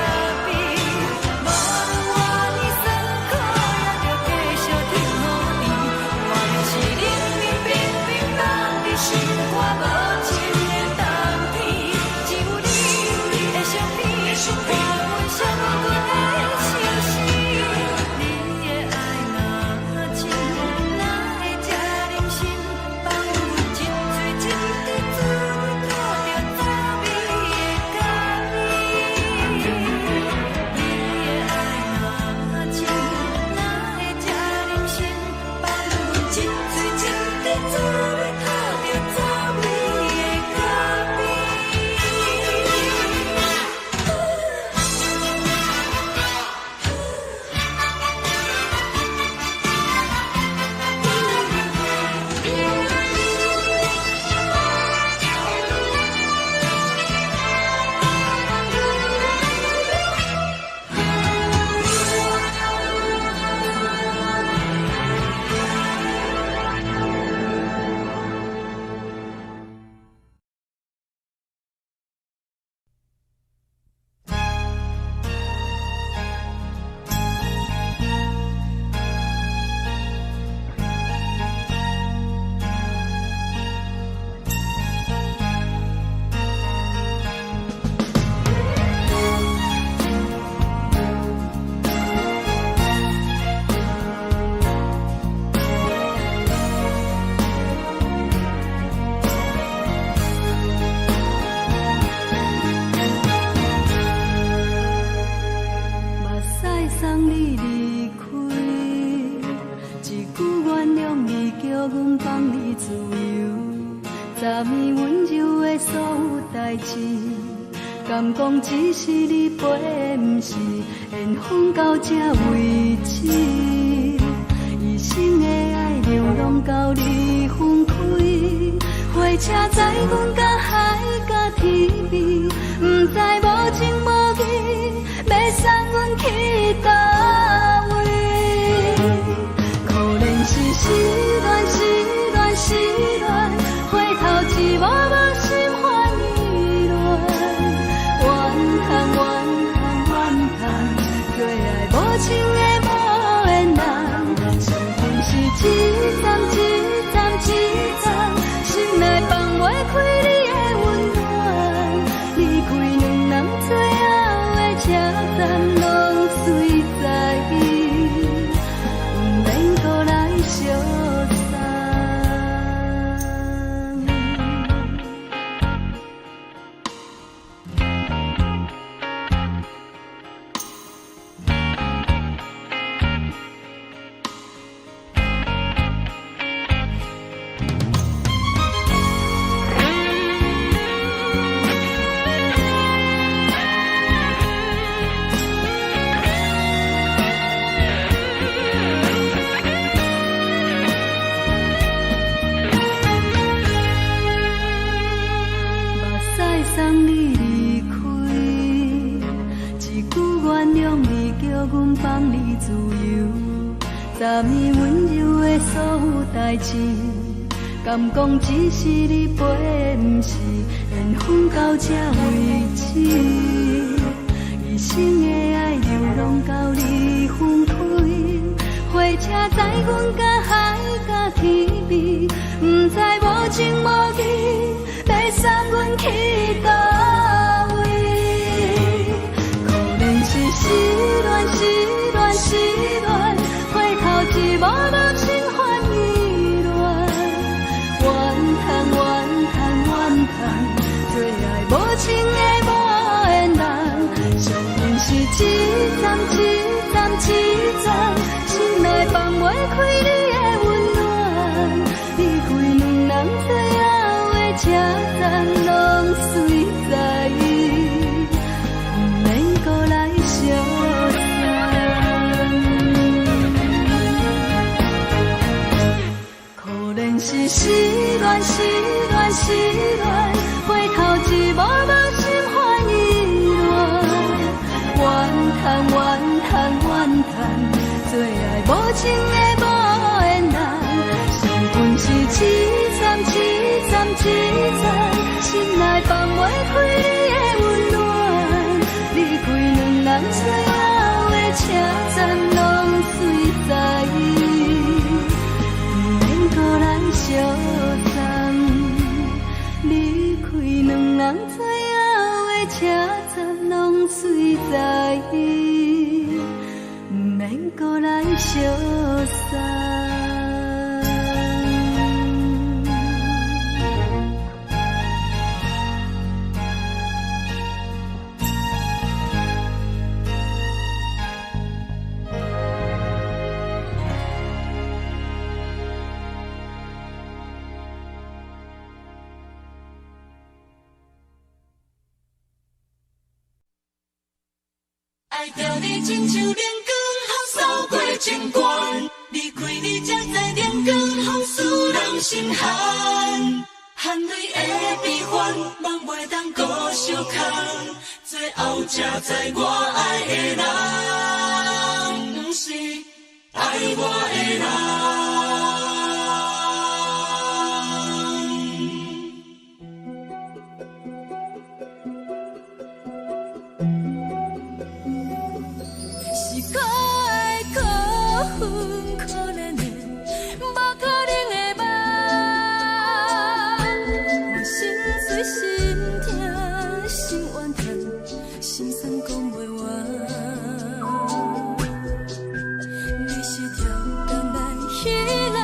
阮放你自由，昨暝温柔的所有代志，敢讲只是你陪，不是缘分到这为止。一生的爱流浪到你分开，火车载阮到海甲天边，不知无情无义，要送阮去倒位？可怜是失恋，失恋，失恋，回头只无无心换意乱，怨叹，怨叹，怨叹，最爱无情的无缘人，相分是一站一站一站，心内放袂开你的温暖，离开两人最后的车站，拢随在意，不免搁来相送。送你离开，一句原谅你，叫阮放你自由。昨暝温柔的所有代志，敢讲只是你陪，不是缘分到这为止。一生的爱流浪到你分开，火车载阮到海甲天边，不知无情无义，要送阮去倒位？可怜是失恋，失恋，失恋，回头只无无心换意乱，怨叹，怨叹，怨叹，最爱无情的无缘人，相分是一站一站一站，心内放袂开你的温暖，离开两人最后的车站，拢随在意，不免搁来相送。可怜是失恋，失恋，失恋，回头只无无心换意乱，怨叹，怨叹，怨叹，最爱无情的无缘人，相分是一站一站一站，心内放袂开你的温暖，离开两人最后的车站，拢随在意，不免搁来相送。离开两人最后的车站，拢随在意，不免搁来相送。爱着你亲像阳光，雨扫过情关，离开你才知阳光风使人心寒。含泪的悲欢，望袂当搁相牵，最后才知我爱的人，不是爱我的人。是可爱可恨可怜的，无可能的梦。我心碎心痛心怨叹，心酸讲袂完。你是条工来彼来。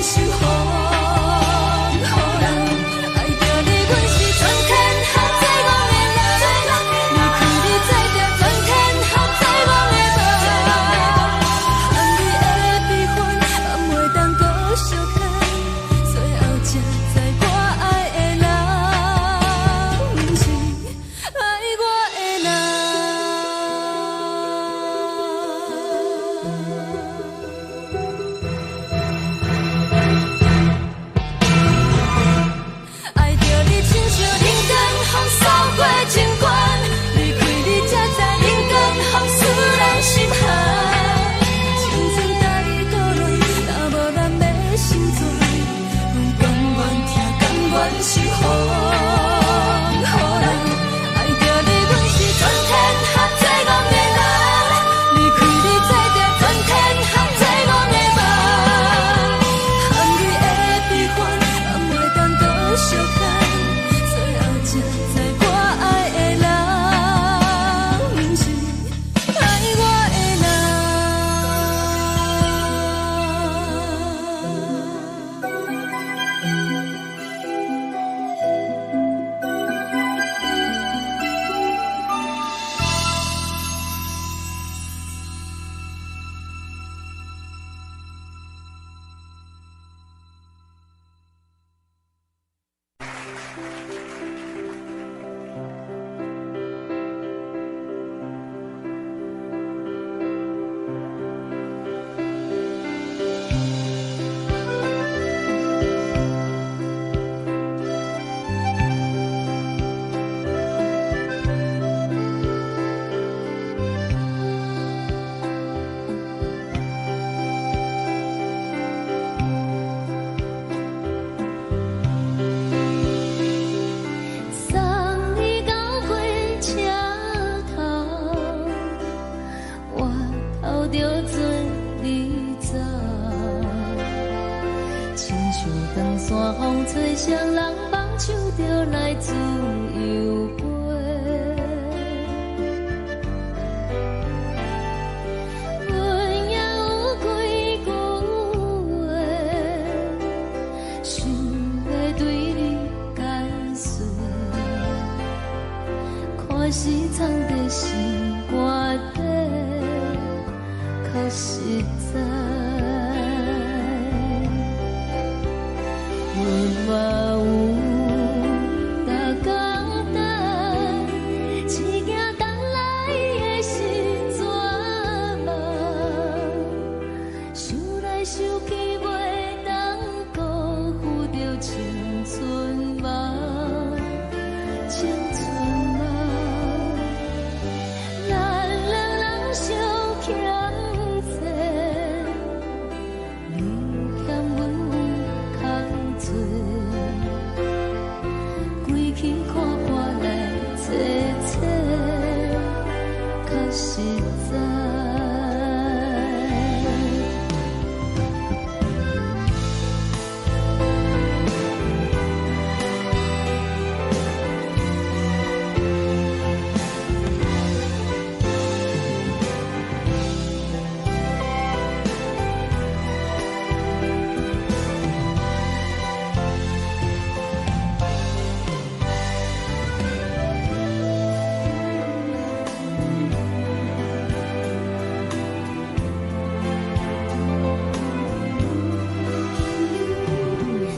守护。好人爱着你，阮是全天下最戆的人。离开你才着全天下最戆的梦。含你的悲欢，也袂当搁相牵。最后才知我爱的人，不是爱我的人。爱着你，亲像人间风扫过情关，离开你才知人间风使人心寒。青春带倒落，若无咱要心酸，阮甘愿听，甘愿守护。好人爱着你，阮是全天下最戆的人。离开你才着全天下最戆的梦。含你的悲欢，也袂当搁相牵。最后才知我爱的人，不是爱我的送你到火车头，我头着准你走，亲像长山风吹双人放手着来自由飞。阮也有几句话，想要对你解说。看是藏在心肝底，较实在。阮嘛有大简单，一件等来的是怎梦？想来想去，袂当辜负着青春梦，青春梦。咱两人相欠债，你欠阮有空做，归去看破来切切，较实在。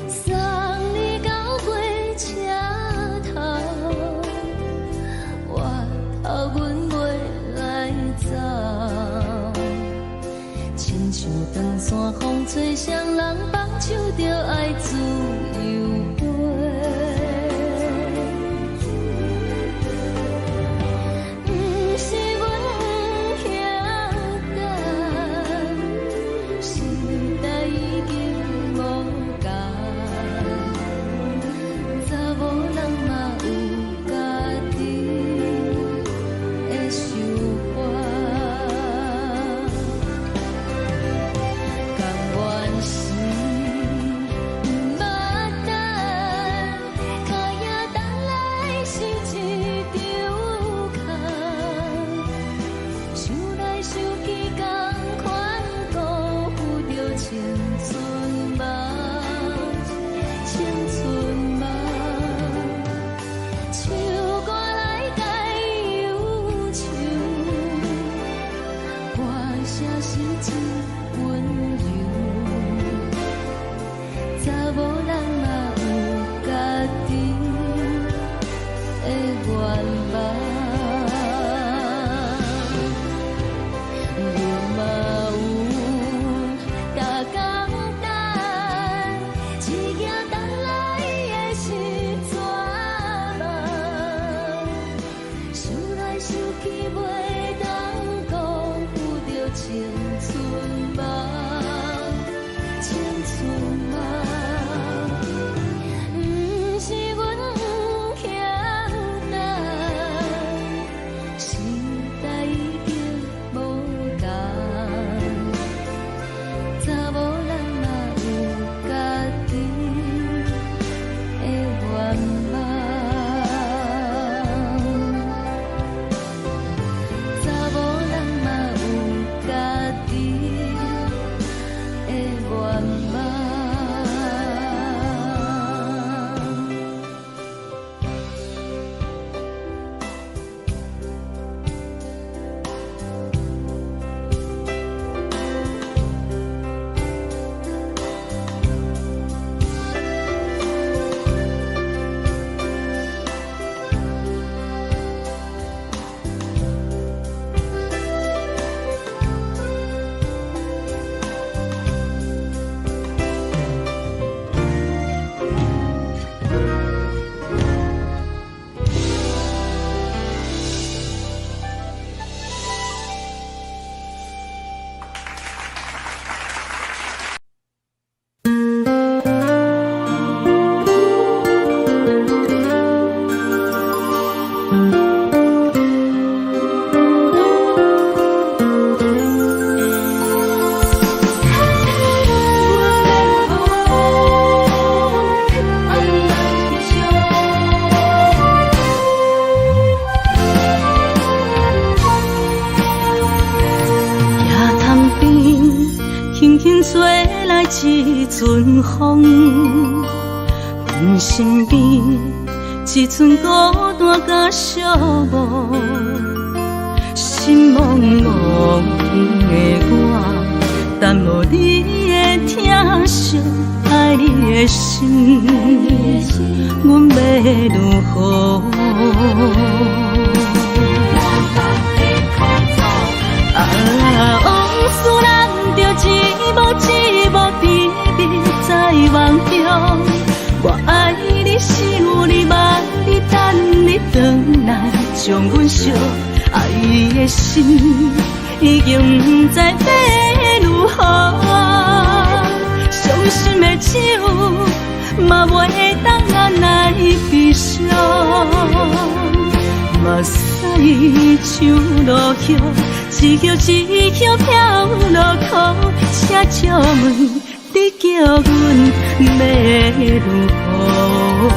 送你到火车头，我头阮袂来走，亲像长山风吹双人放手着爱自由飞。不是阮不晓得，时代已经无共，查某人嘛有家己的想法。甘愿是风，阮身边一寸孤单甲寂寞，心茫茫的我，等无你的疼惜，爱你的心，阮要如何？往事人着一幕一幕甜蜜在梦中。我爱你想你望你等你回来，将阮惜爱你的心已经不知要如何。伤心的手嘛袂当按来悲伤。目屎像落雨，一曲一曲飘落雨，请借问你叫阮要如何？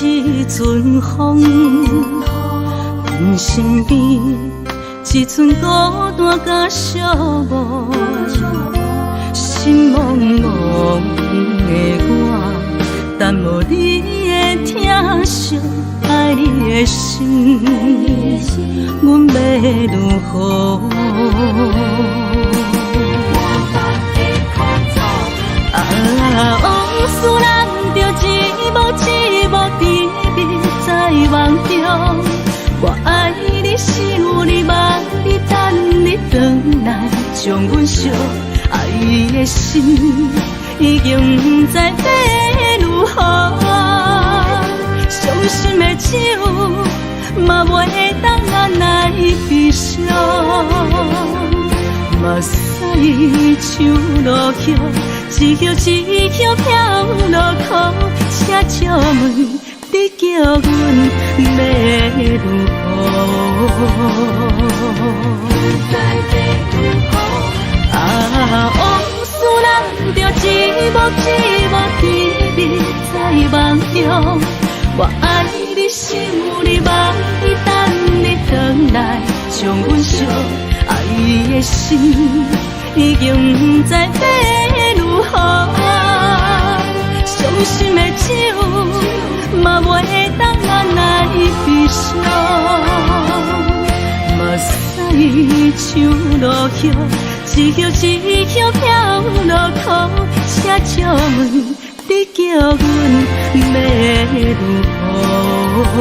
一阵风，阮身边一寸孤单甲寂寞，心茫茫的我，等无你的疼惜，爱你的心，阮要如何？往事人着一幕一幕甜蜜在梦中。我爱你想你望你等你回来，将阮惜爱你的心已经不知要如何。伤心的手嘛袂当按来悲伤。目屎像落雨，一曲一曲飘落雨，请借问你叫阮要如何？往事人着一幕一幕甜蜜在梦中。我爱你想你望你等你回来，将阮惜爱你的心已经不知要如何。伤心的手嘛袂当按来悲伤。目屎像落雨，一曲一曲飘落雨，请借问你叫阮要如何？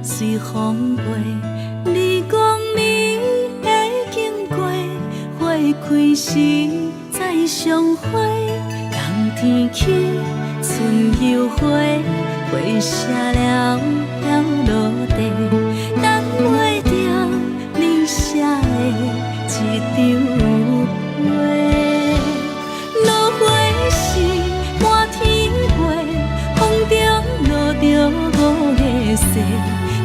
随风飞，你讲你会经过，花开时再相会。冬天起，春又花，花谢了飘落地，等袂着你写的一张画。落花时满天飞，风中落着五个色。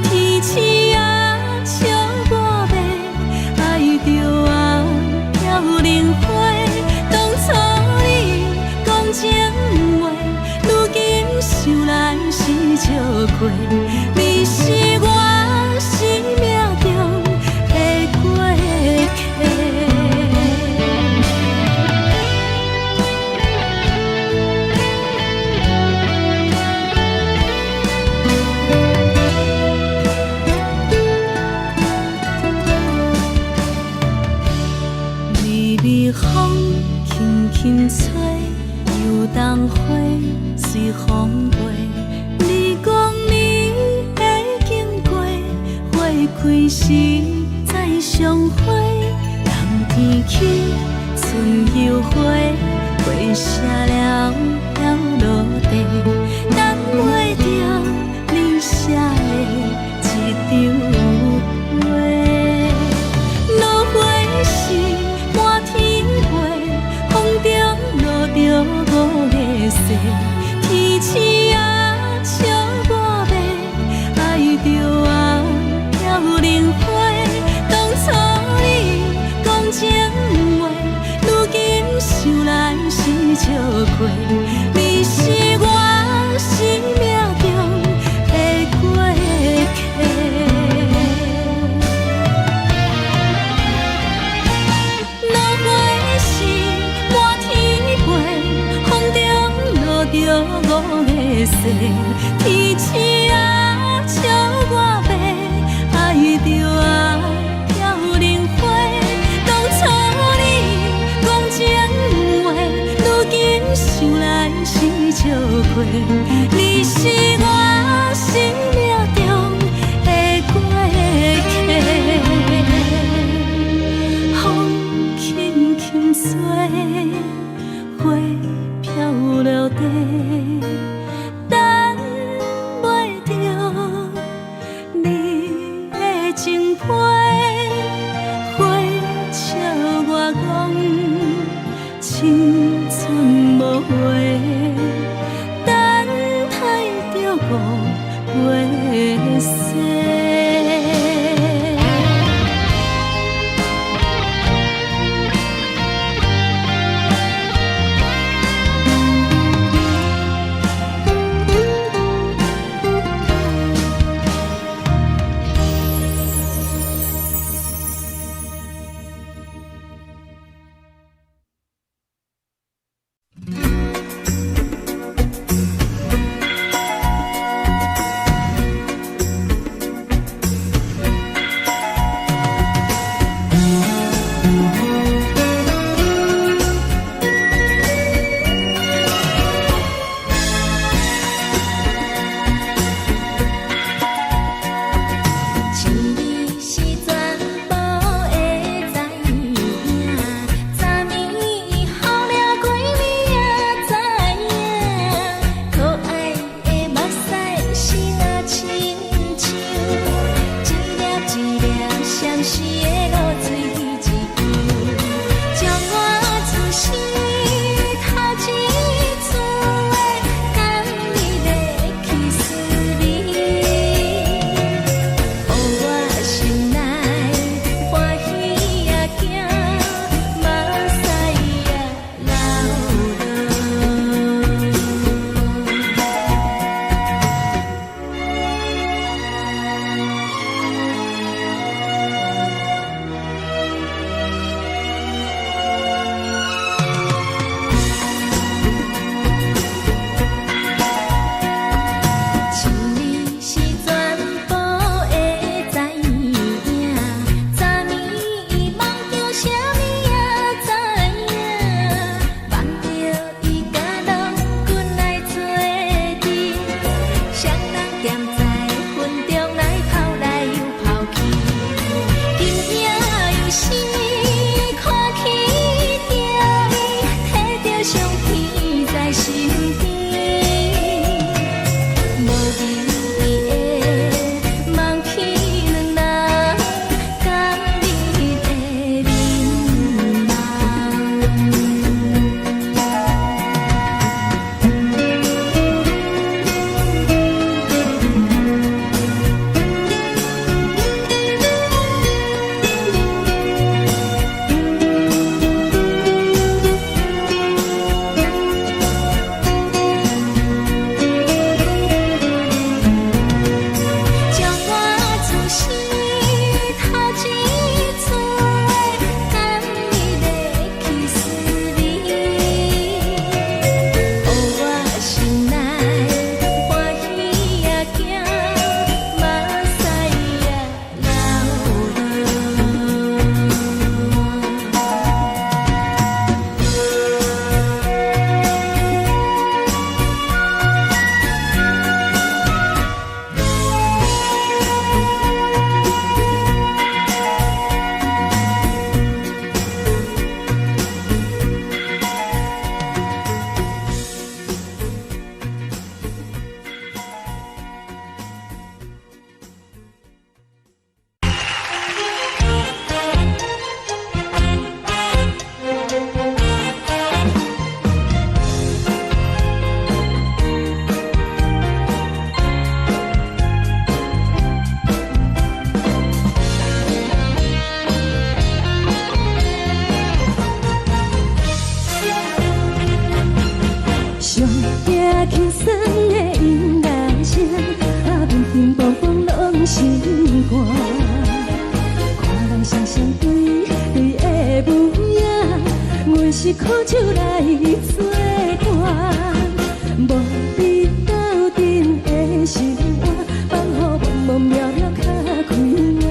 天星啊，笑我迷，爱着啊飘零花。当初你讲情话，如今想来是笑过。花随风飞，你讲你会经过，花开时再相会。人天起，春又花，花谢了飘落地，等袂着你写的一张话。落花时满天飞，风中落着五个色，天星啊笑我迷，爱着我飘零花。当初你讲情话，如今想来是笑过，你是我生命中的过客。落花时满天飞，风中落着五个色，天星啊笑我迷，爱着我飘零花。当初你讲情话，如今想来是笑过，你是我生命中的过客。风轻轻吹，花飘落地，等袂着你的情批。花笑我讲青春无悔，等待着五月雪。相对对的模样，阮是苦酒来作伴，无你斗阵的生活，放予茫茫渺渺较快乐。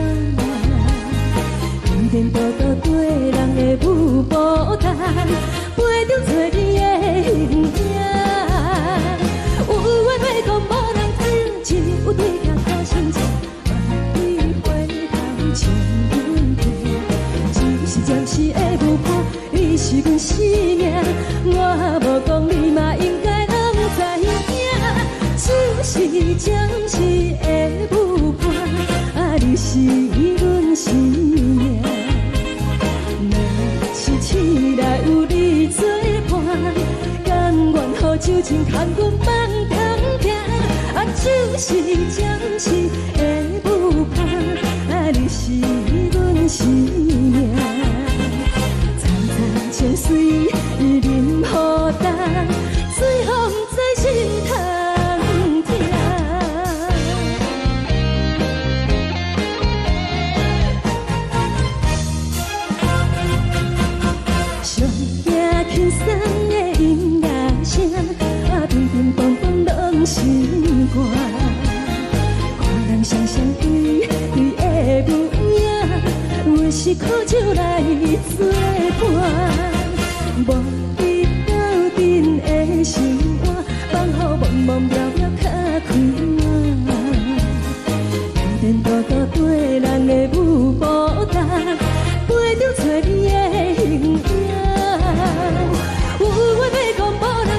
颠颠倒倒对人的舞步弹，陪着做你的形影。有话要讲无人知，有对镜讨心情，万里回头将阮陪。只是暂时的舞伴，你是阮生命，我无讲你嘛应该拢知影。就是暂时的舞伴，你是阮生命。若是醒来有你作伴，甘愿予酒精牵阮放通行。就是暂时的舞伴，你是阮生命。层层情水任何淡，随风在心头听。上惊轻松的音乐声，乒乒乓乓拢心肝。看人双双对对的模样，阮是苦酒来作伴，无你斗阵的生活，放予茫茫渺渺较快乐。颠颠倒倒对人的舞步弹，陪着做你的形影。有话要讲无人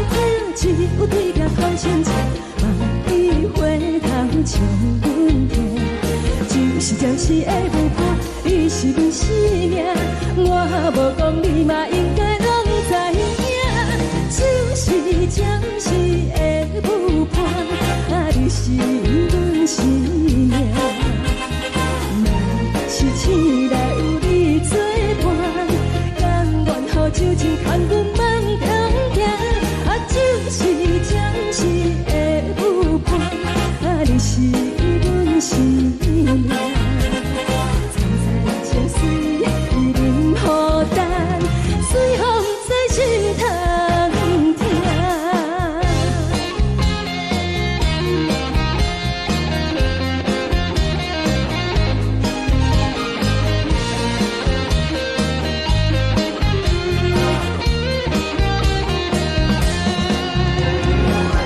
知，有对镜讨心情，万里回头将阮陪。就是暂时的舞伴，你是阮生命，我无讲你嘛应该拢知影。就是暂时的舞伴，你是阮生命。若是醒来有你作伴，甘愿予酒精牵阮放通行。就是暂时的舞伴，你是阮生命。层层情水任何淡，随风在心头听。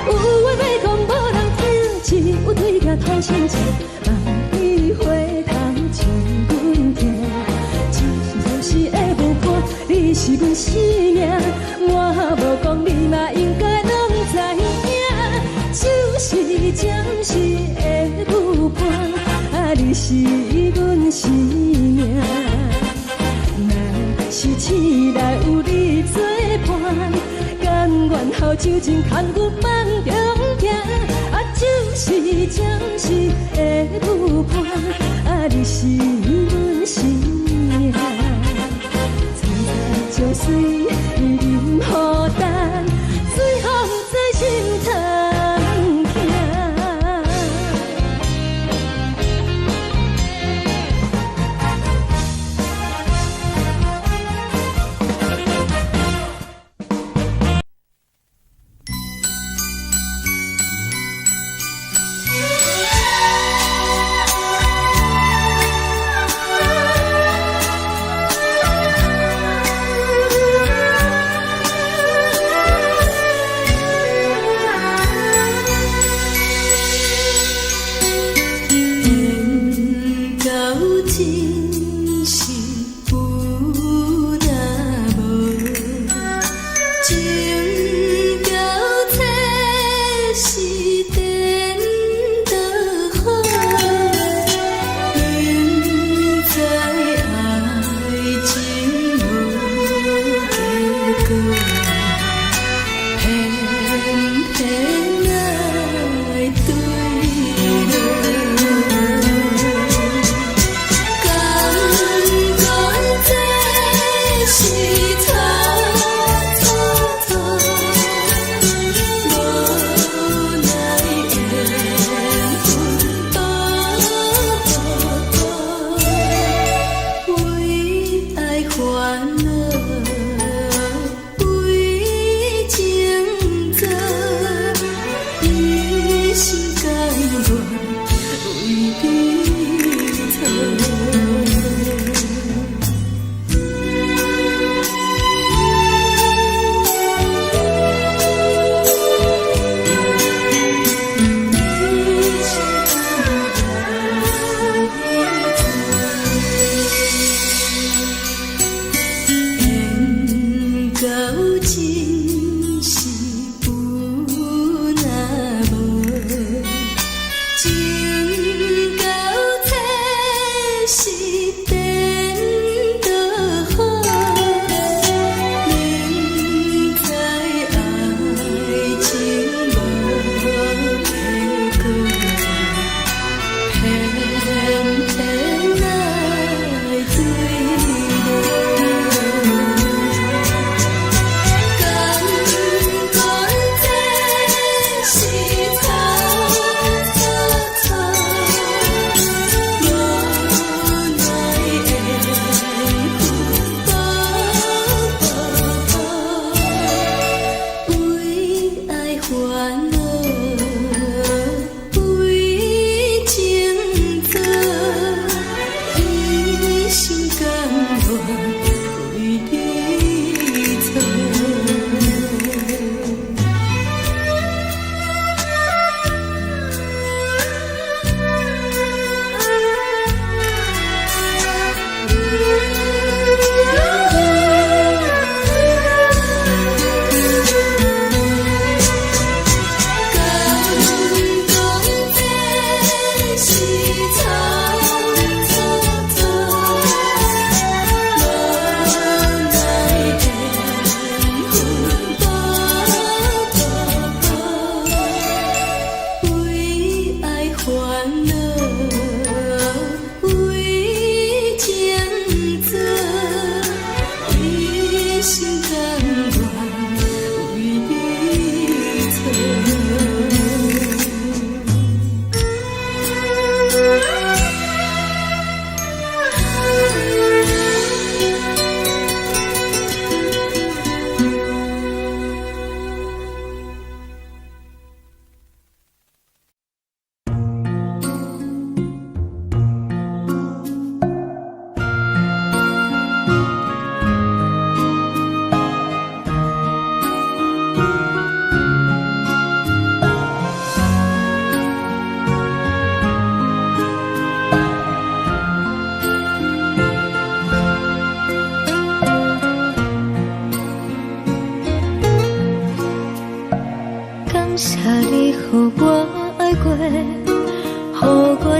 有话要讲无人知，有对镜讨心情，万里回头将阮听。就是暂时的舞伴，你是阮生命，我无讲你嘛应该拢知影。就是暂时的舞伴，你是阮生命。若是醒来有你作伴，甘愿予酒精牵阮放中行。就是暂时的舞伴，你是阮生命。层层情水任何淡，随风在心头听。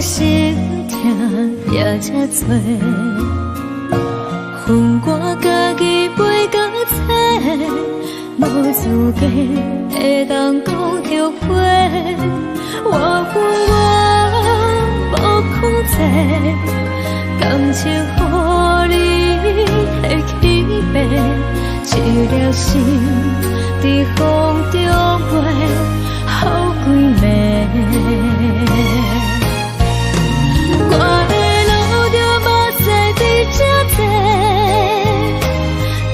心痛也这多，恨我家己袂到切，无资格会当讲后悔。我恨我无控制，感情予你会起飞，一粒心在风中飞，好几暝。我的路着目屎在这多，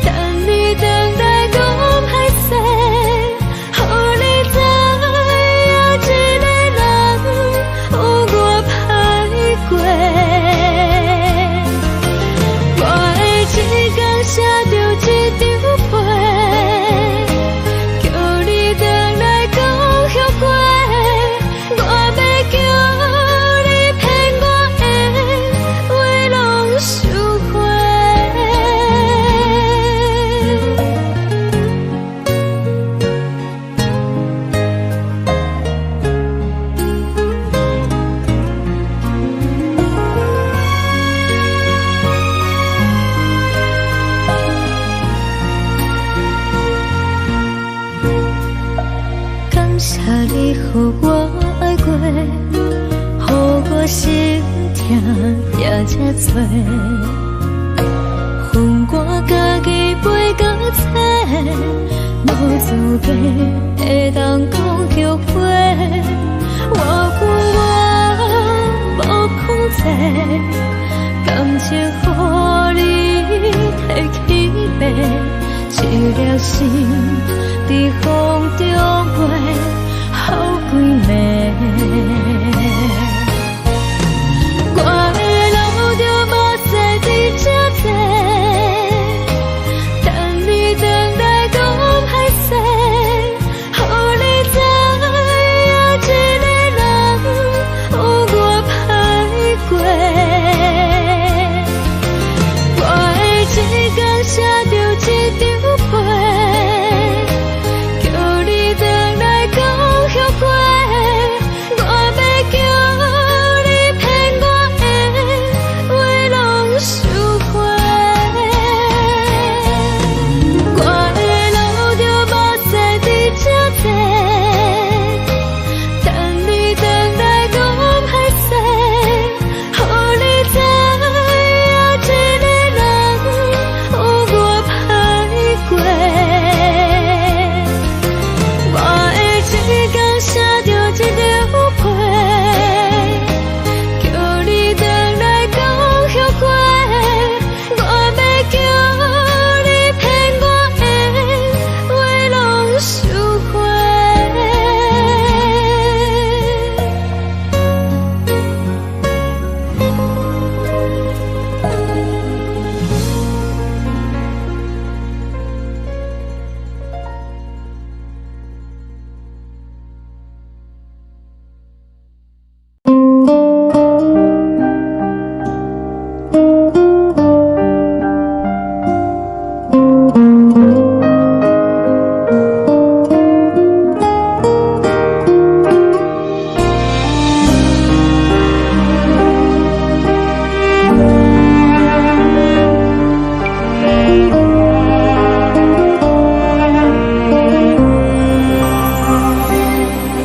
等你等待讲歹势，予你知影一个人有我歹过。我的一天写着一张被，叫你等来讲后悔。我要叫你骗我的话拢收回。感谢你予我爱过，予我心痛也这多，恨我家己袂到切，无资格会当讲后悔。我恨我无控制，感情予你摕起飞，一粒心在风中飞，好几暝。我的路着目屎在这多，等你等待讲歹势，予你知影一个人有我歹过。我的一天写着一张被，叫你等来讲后悔。我要叫你骗我的话拢收回。我的路着目屎在这多，等你等待讲歹势，予你知影一个人有我歹过。我的一天写着一张被，叫你等来讲后悔。我要叫你骗我的话拢收回。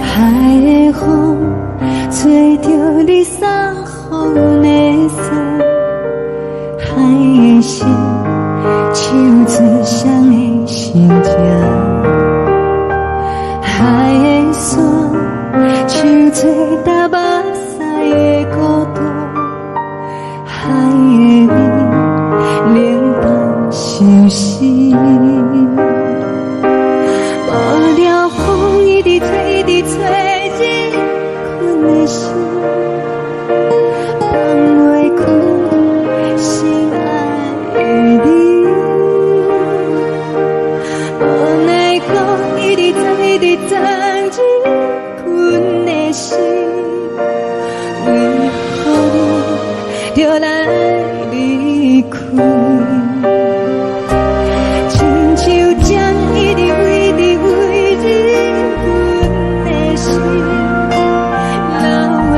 海的风吹着你送予的伞，海的心手指双的心情，海的山手吹打目屎的孤独，海的你冷淡伤心。无聊风一直吹，一直吹，日困的心，放袂开心爱的你。无奈讲一直等，一直等，日困的心，为何你就来离开？亲像将一直为你为日困的心，流的泪。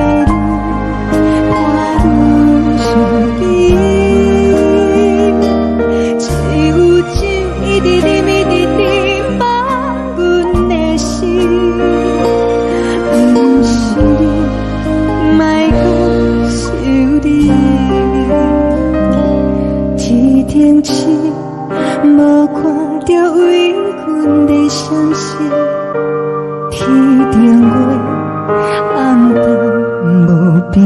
停止，无看到为阮的相思，天顶月，暗淡无边。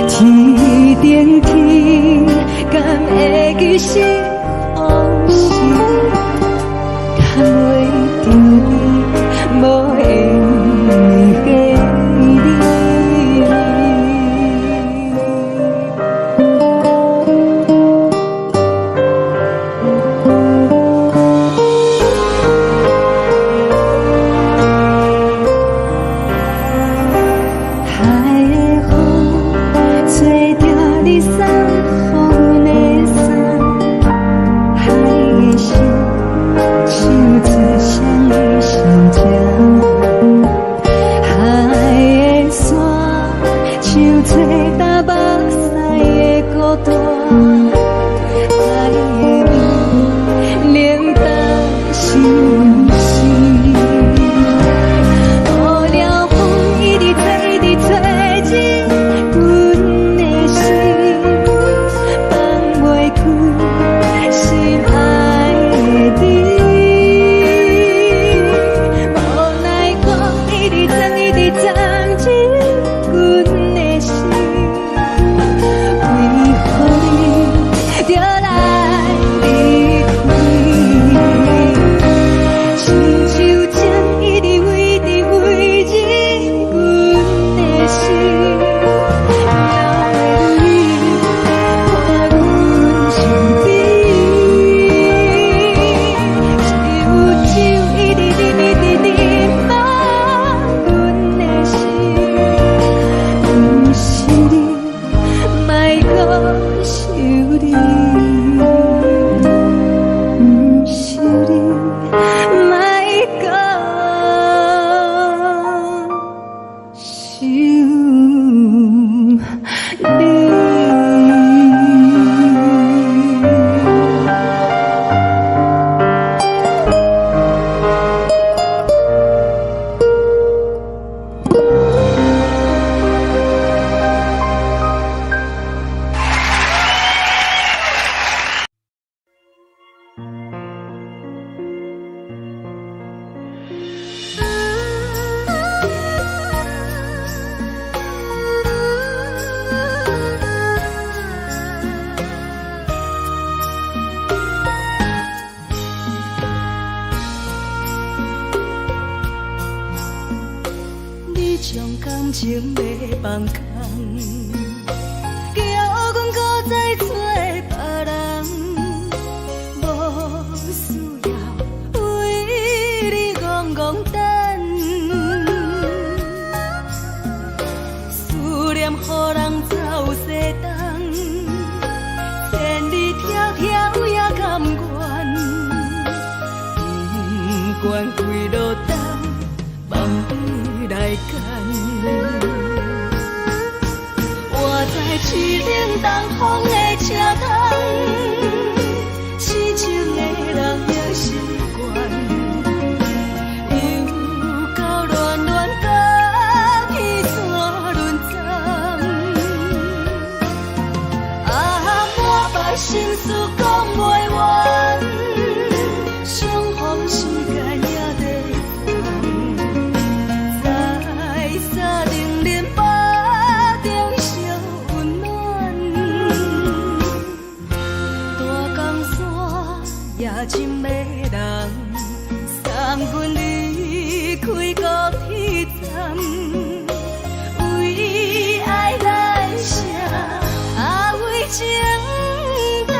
天顶天，敢会记是往事？叹袂着你，无缘给你。将感情要放空，叫阮搁再做别人，无需要为你戆戆等，思念予人走西东，千里迢迢也甘愿，不管几路东，望你来干。我在市顶东风的车窗，痴情的人也习惯，又到乱乱甲去山轮站。啊，满腹心事讲袂完，相逢时间也在在冷冷巴中烧温暖，大江山夜深的人，送阮离开高铁站，为爱来写为情长。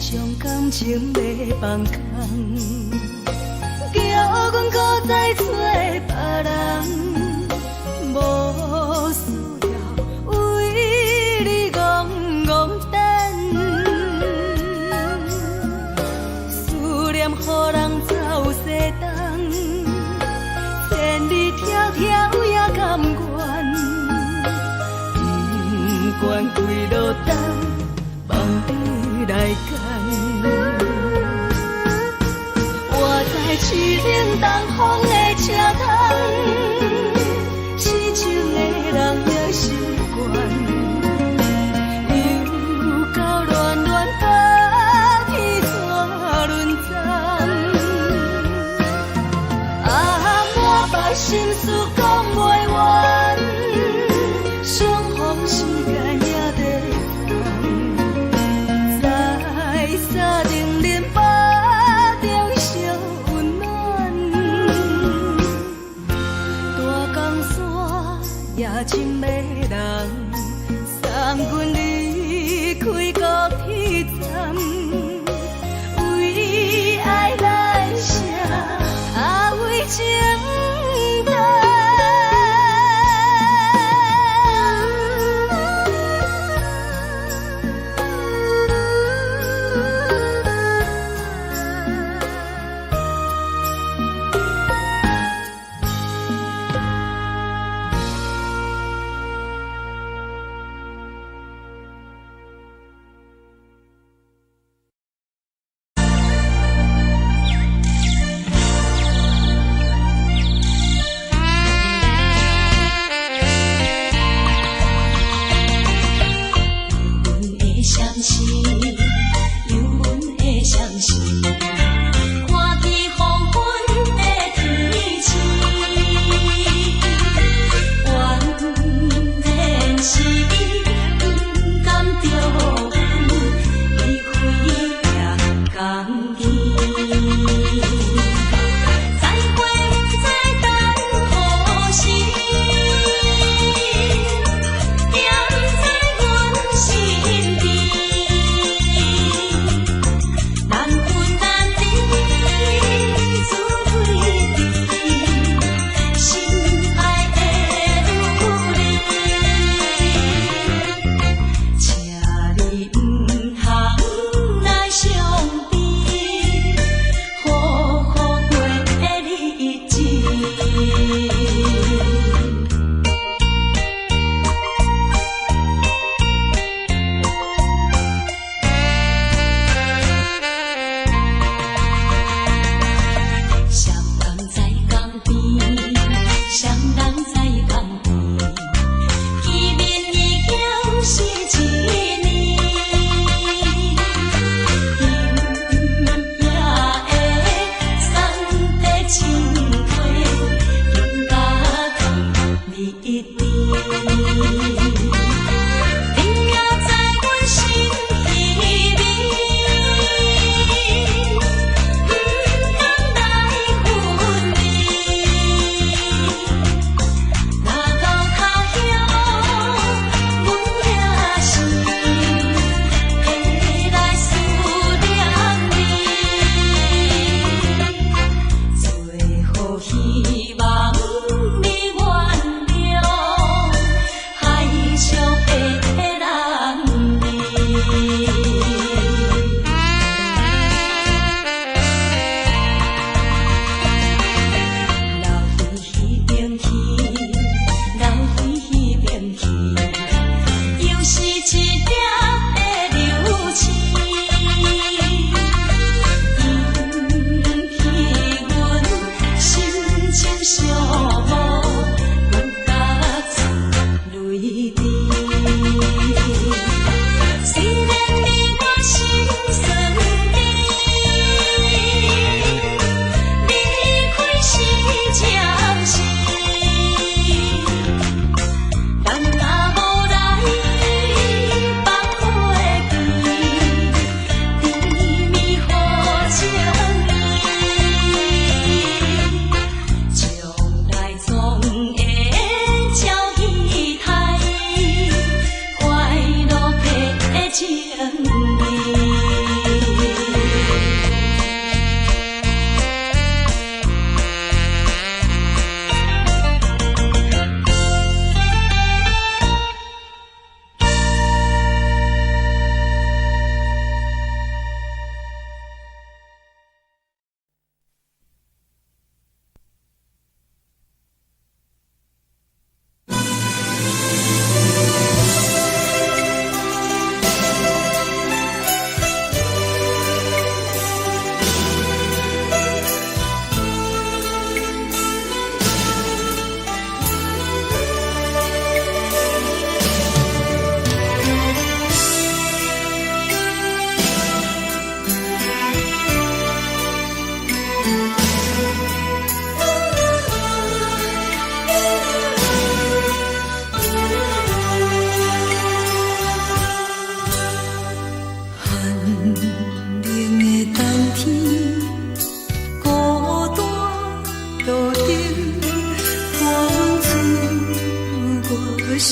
将感情要放空，叫阮搁再做别人。关归落等，梦里来牵。我在市顶东风的车头，市井的人也习惯，又到乱乱把去怎轮站？啊，满腹心事讲袂完，相逢时间也在等，在沙丁林巴中烧温暖，大江山也真迷人，送阮离开高铁站，为爱来写，为情等。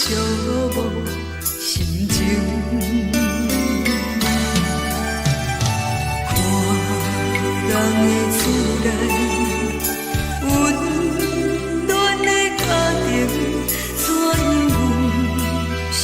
寂无心情。看人的厝内温暖的家庭，怎因阮是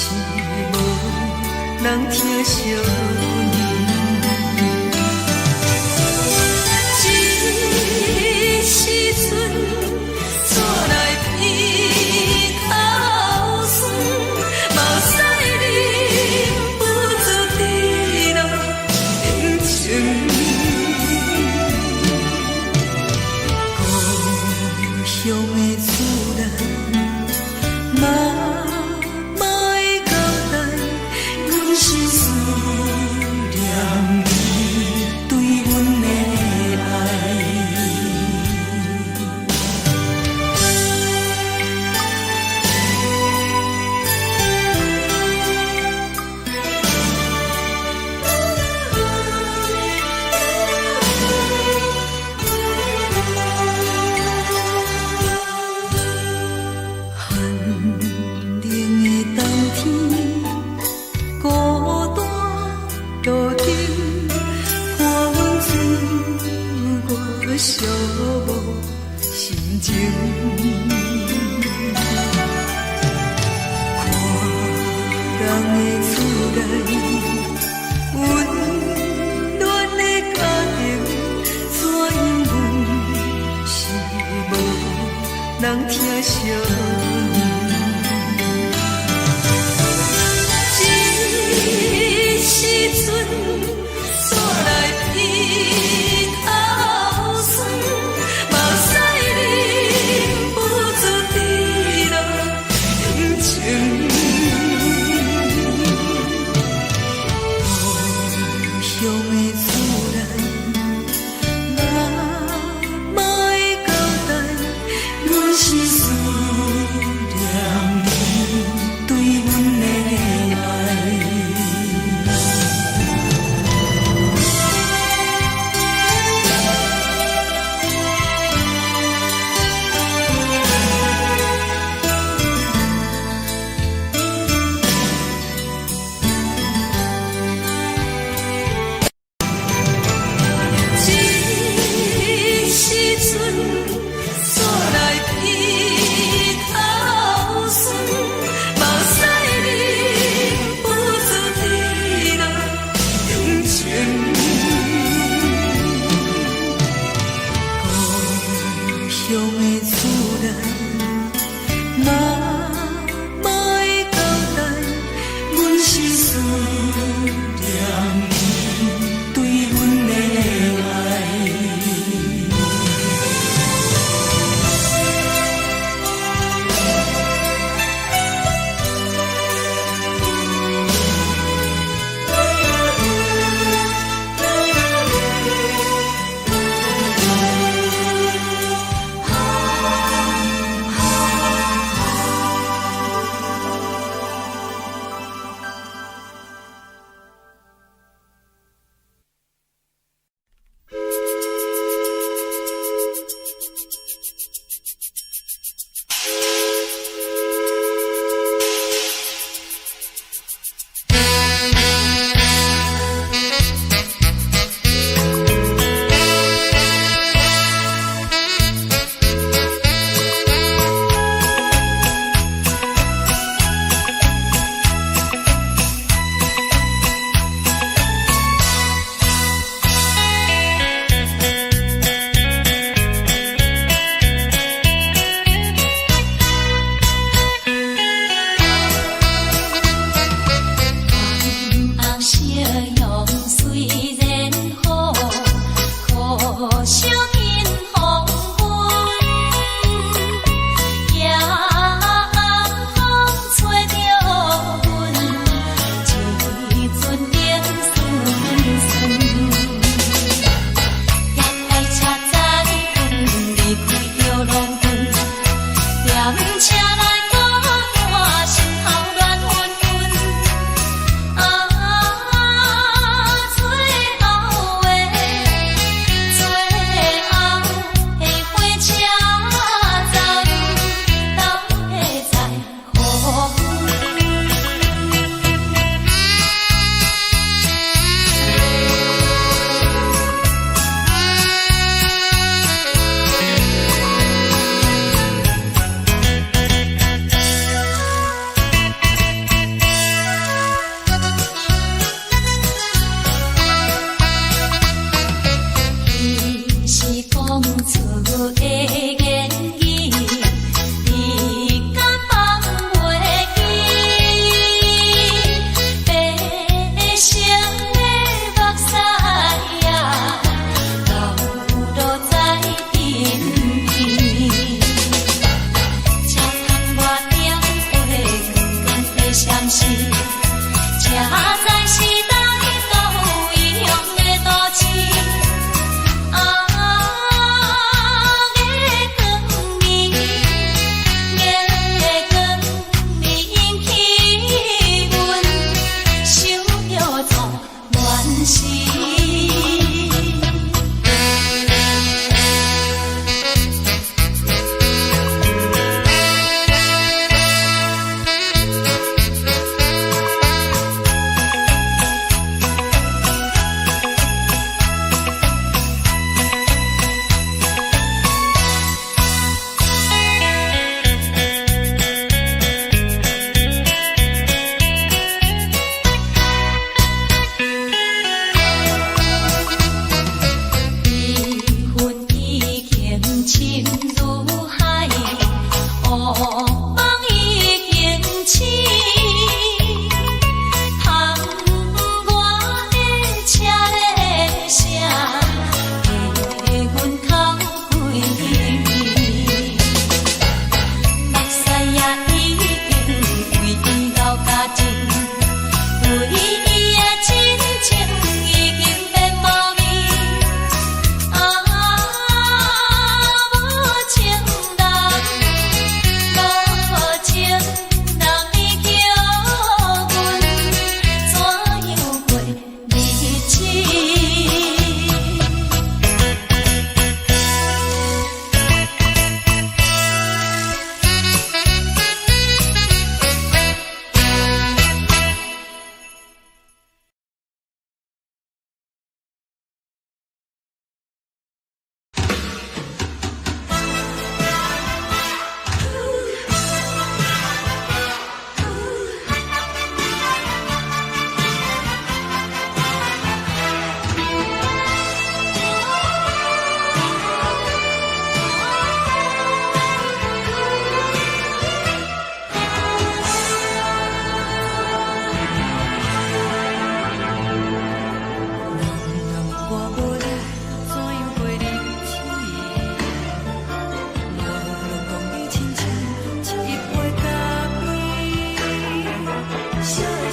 无人疼惜？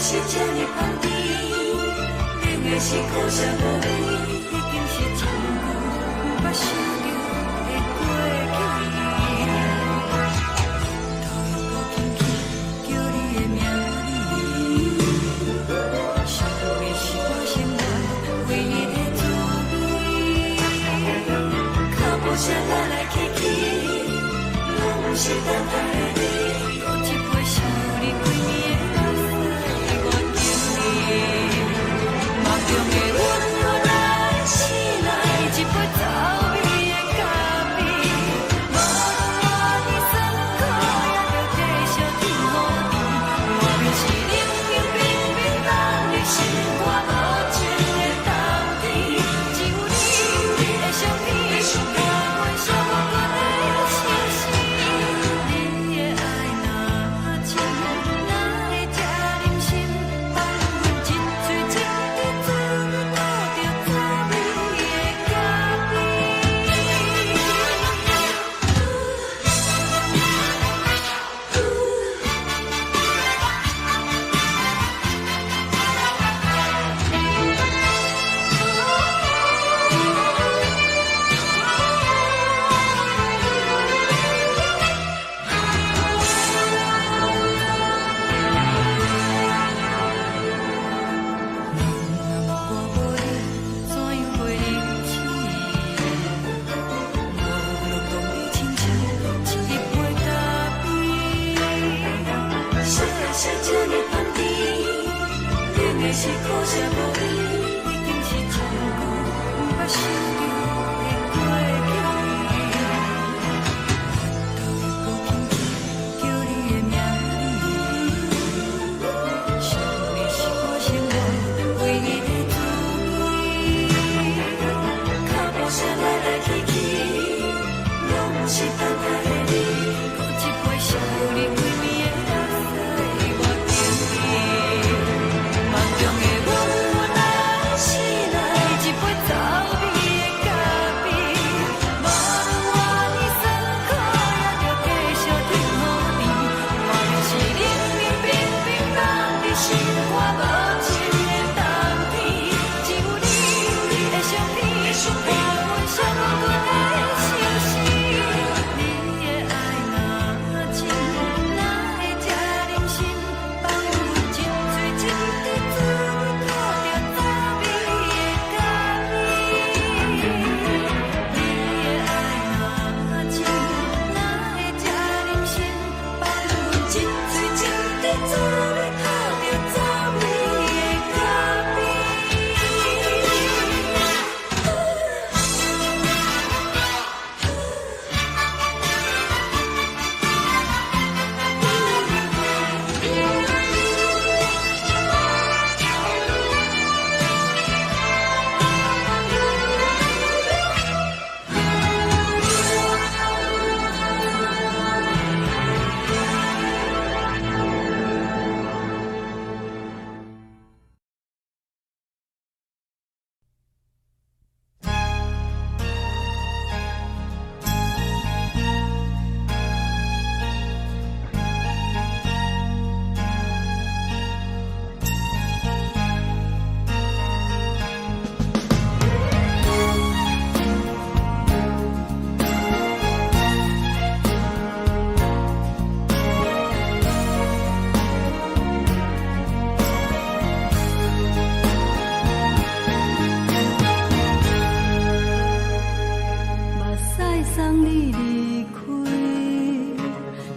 是这呢香甜，冷的是苦涩无味，已经是真久捌想着的过去。头又搁轻轻叫你的名字，想的是我生活唯一的滋味。脚步声来来去去，拢不是等待的你，搁一杯想你几年的目屎，我敬你。梦中的阮我来醒来，一杯走味的咖啡，无论我的酸苦，也着继续甜乎甜。外面是冷冷冰冰冷的心肝无情的冬天，只有你的相片，伴阮寂寞过的相思。你的爱若真，哪会这忍心？放阮一嘴一滴滋味，倒着滋味的咖是苦涩无味，已经是真久捌想着的过去。头又搁轻轻叫你的名字，想的是我生活唯一的滋味。脚步声来来去去，拢不是等待的你，搁一杯想你几暝的目屎，我敬你。梦中的阮我来醒来，一杯走味的咖啡，无论我的酸苦，也着继续甜乎甜。外面是冷冷冰冰冷的心肝无情的冬天，只有你的相片，伴阮寂寞过的相思。你的爱若真，哪会这忍心？放阮一嘴一滴滋味，倒着滋味的咖啡。你的爱若真，哪会这忍心？放阮一嘴一滴滋味，倒着滋味的咖啡。目屎送你离开，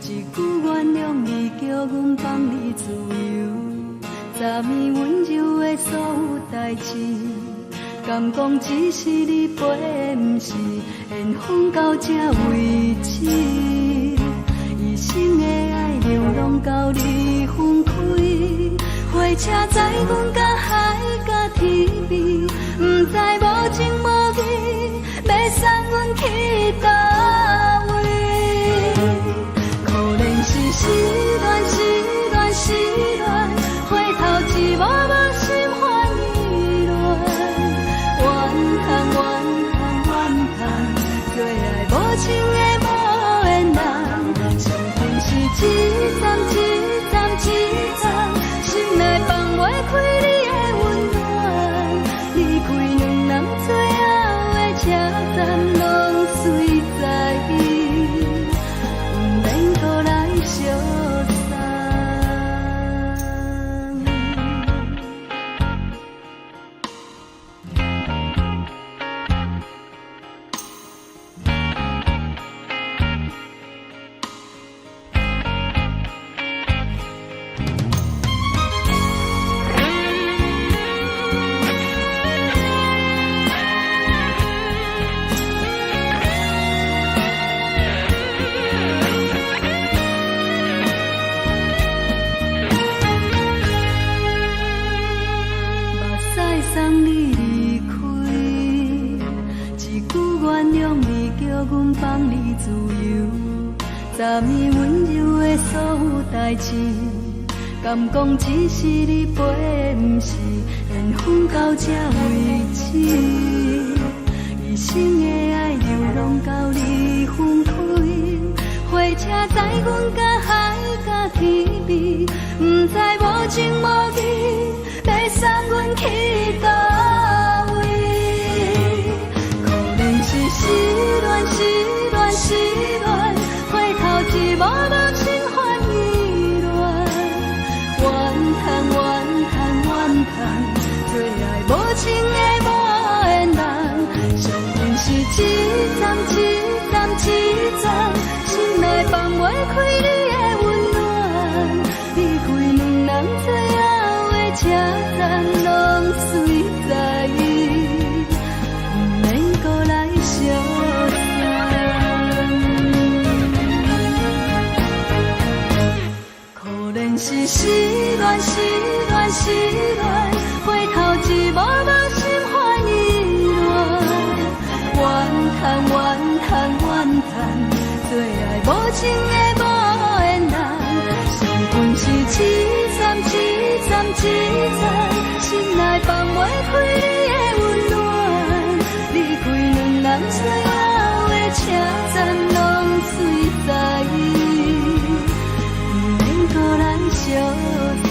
一句原谅你，叫阮放你自由，昨暝温柔的所有代志，敢讲只是你陪，不是缘分到这为止。一生的爱流浪到你分开，火车载阮甲海甲天边，不知无情无义，要送阮去倒位？可能是失恋，失恋，失恋，回头一幕幕心烦意乱，怨叹，怨叹，怨叹，最爱无情的无缘人，情份是一站一站一站，心内放。暗暝温柔的所有代志，敢讲只是你陪，不是缘分到这为止。一生的爱流浪到你分开，火车载阮甲海甲天边，不知无情无义，要送阮去倒位？可能是失恋，失恋，失恋，回头一幕幕心烦意乱，怨叹，怨叹，怨叹，最爱无情的无缘人，上阮是一站一站一站，心内放袂开你的温暖，离开两人最后的车站，拢随在意，不免搁来相送。可能是失恋，失恋，失恋，回头一幕幕心烦意乱，怨叹，怨叹，怨叹，最爱无情的无缘人，上阮是一站一站一站，心内放袂开你的温暖，离开两人最后的车站，拢随在意，不免搁来相送。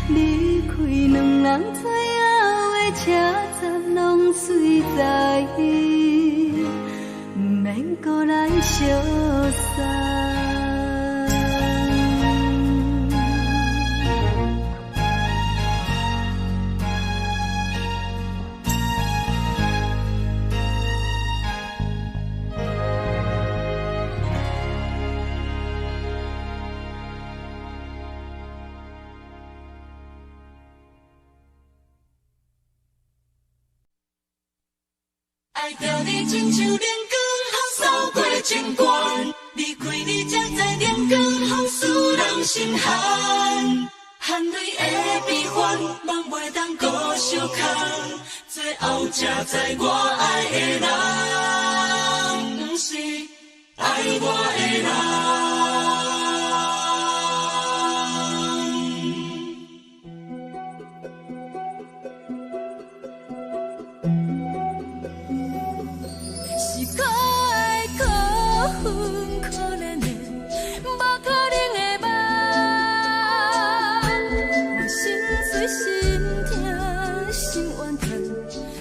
离开两人最后的车站，拢随在意，不免搁来相送。爱着你亲像连光风扫过情关，离开你才知连光风使人心寒。含泪的悲欢，望袂当搁相牵，最后才知我爱的人，不是爱我的人。是可爱可恨可怜的，无可能的梦。我心碎心痛心怨叹，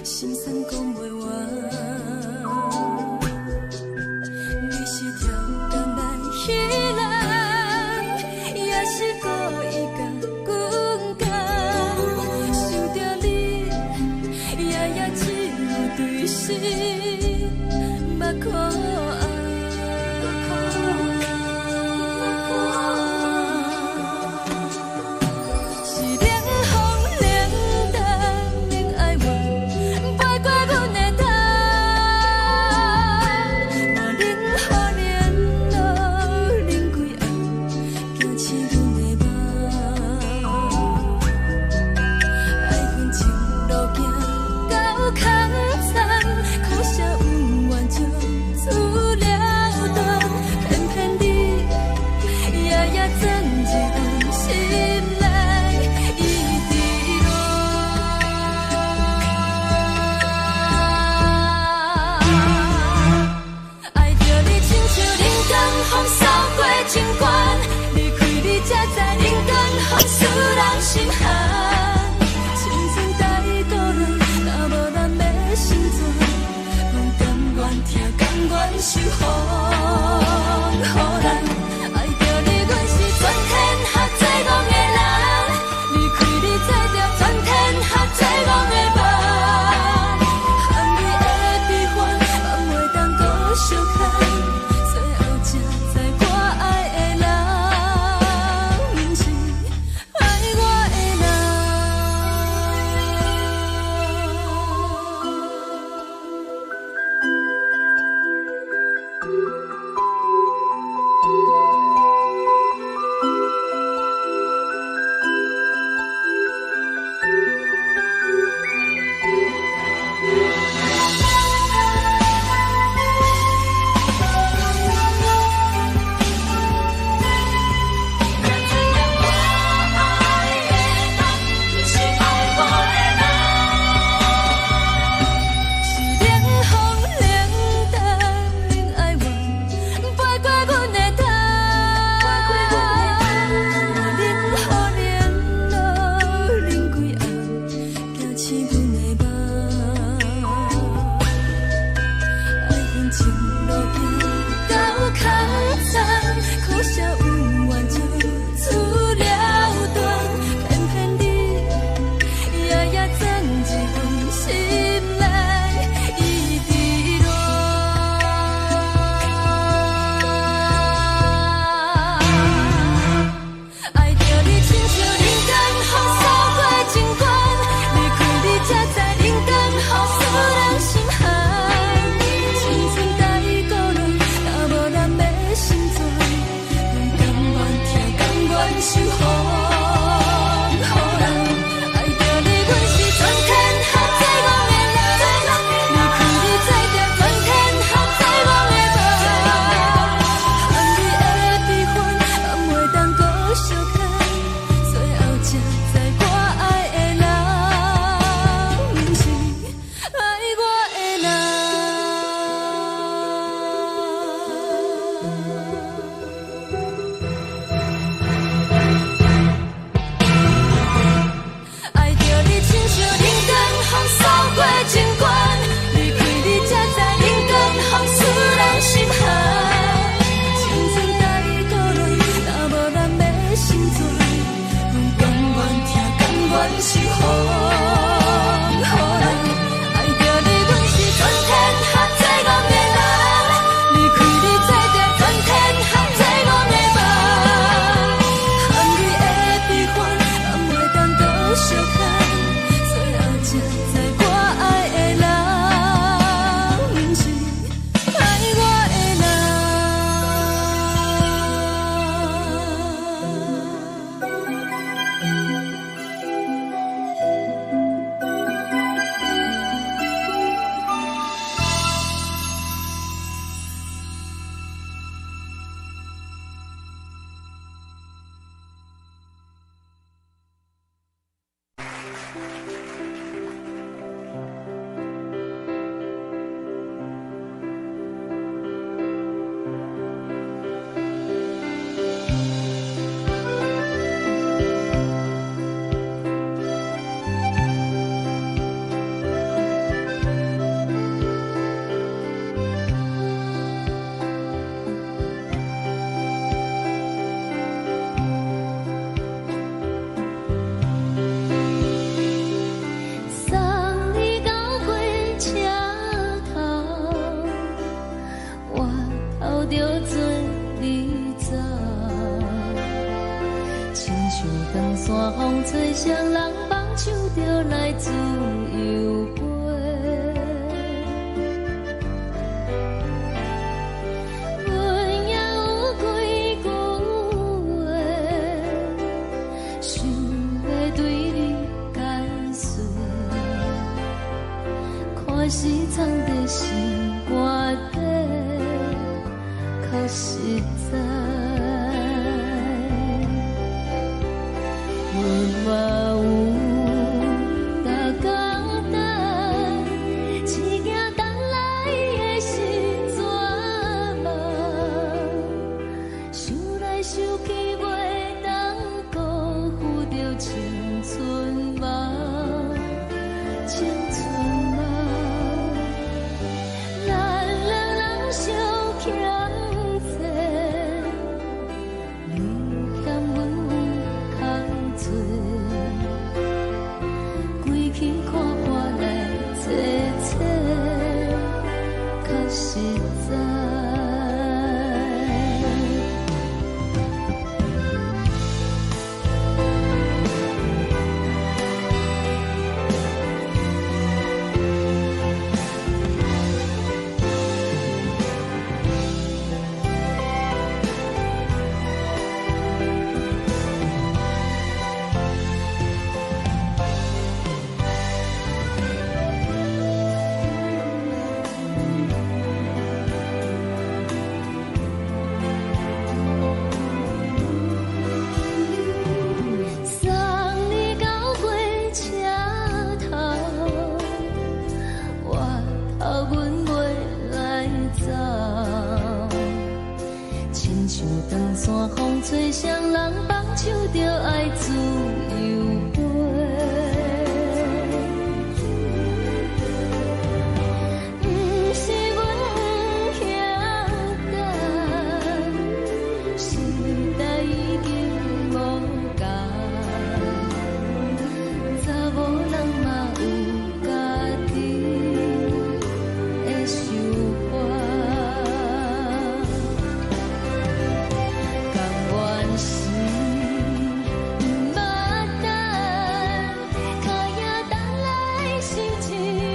心酸讲袂完。你是条像长山风吹双人放手就来自由飞。阮也有几句话，想要对你解释，可是藏在心肝底，较实在。阮嘛有逐工等，只惊等来的时阵嘛，想来想去袂当辜负着青春嘛，青春嘛，咱两人相欠债，你欠阮有空做。归去看看来坐坐，较实在。送你到火车头，我头阮袂来走，亲像长山风吹双人放手就爱自由飞。不是阮不晓等，时代已经无共，查某人嘛有家己的想法，甘愿是不捌等，脚也等来是一场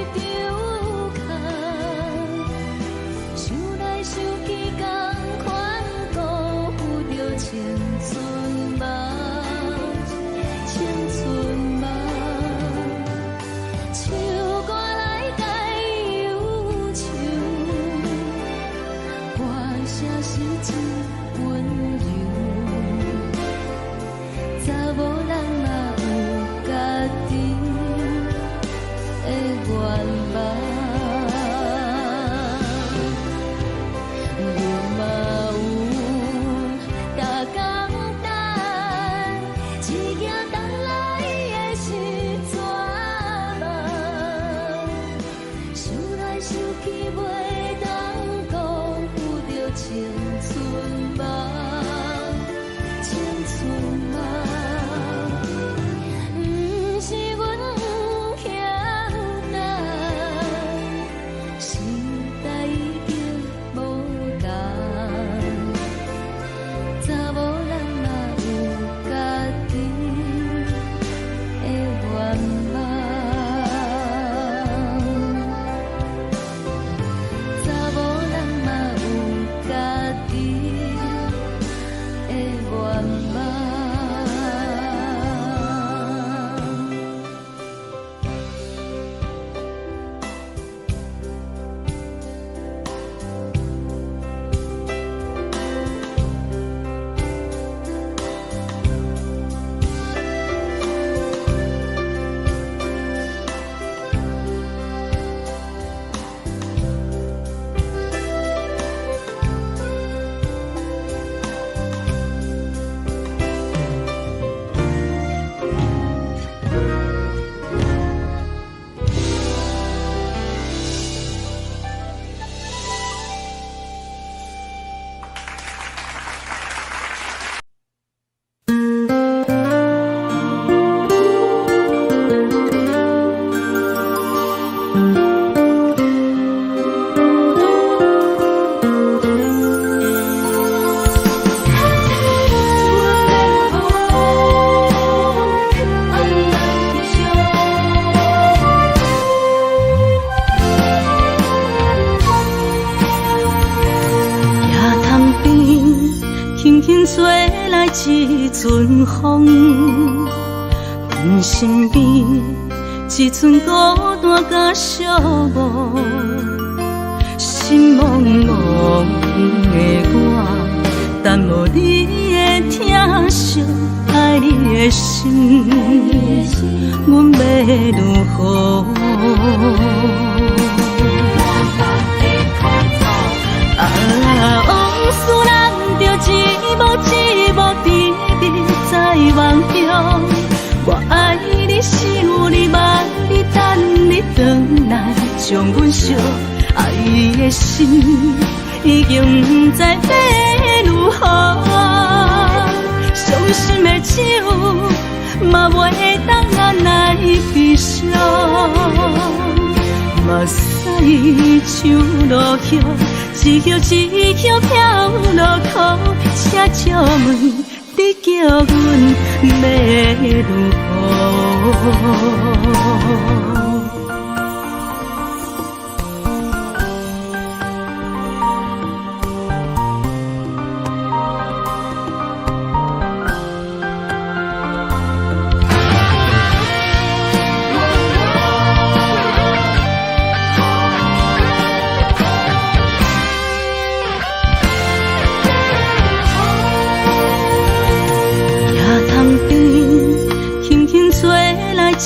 空，想来想去同款辜负着青春嘛，青春嘛，唱歌来解忧愁，歌声是一温柔，查某人嘛有家己的愿望。阮嘛有逐工等，只惊等来的时阵嘛，想来想去袂当辜负着青春嘛，青春嘛，不是阮不晓等，时代已经无共，查某人嘛有家己的愿望，查某人嘛有家己的愿望。轻吹来一阵风，阮身边一寸孤单甲寂寞，心茫茫的我，等无你的疼惜，爱你的心，阮要如何？往事人着一幕一幕甜蜜在梦中。我爱你是有你望你等你回来，将阮惜爱的心已经不知要如何。伤心的手嘛袂当按来悲伤，目屎像落叶。一叶一叶飘落雨，请借问你叫阮要如何？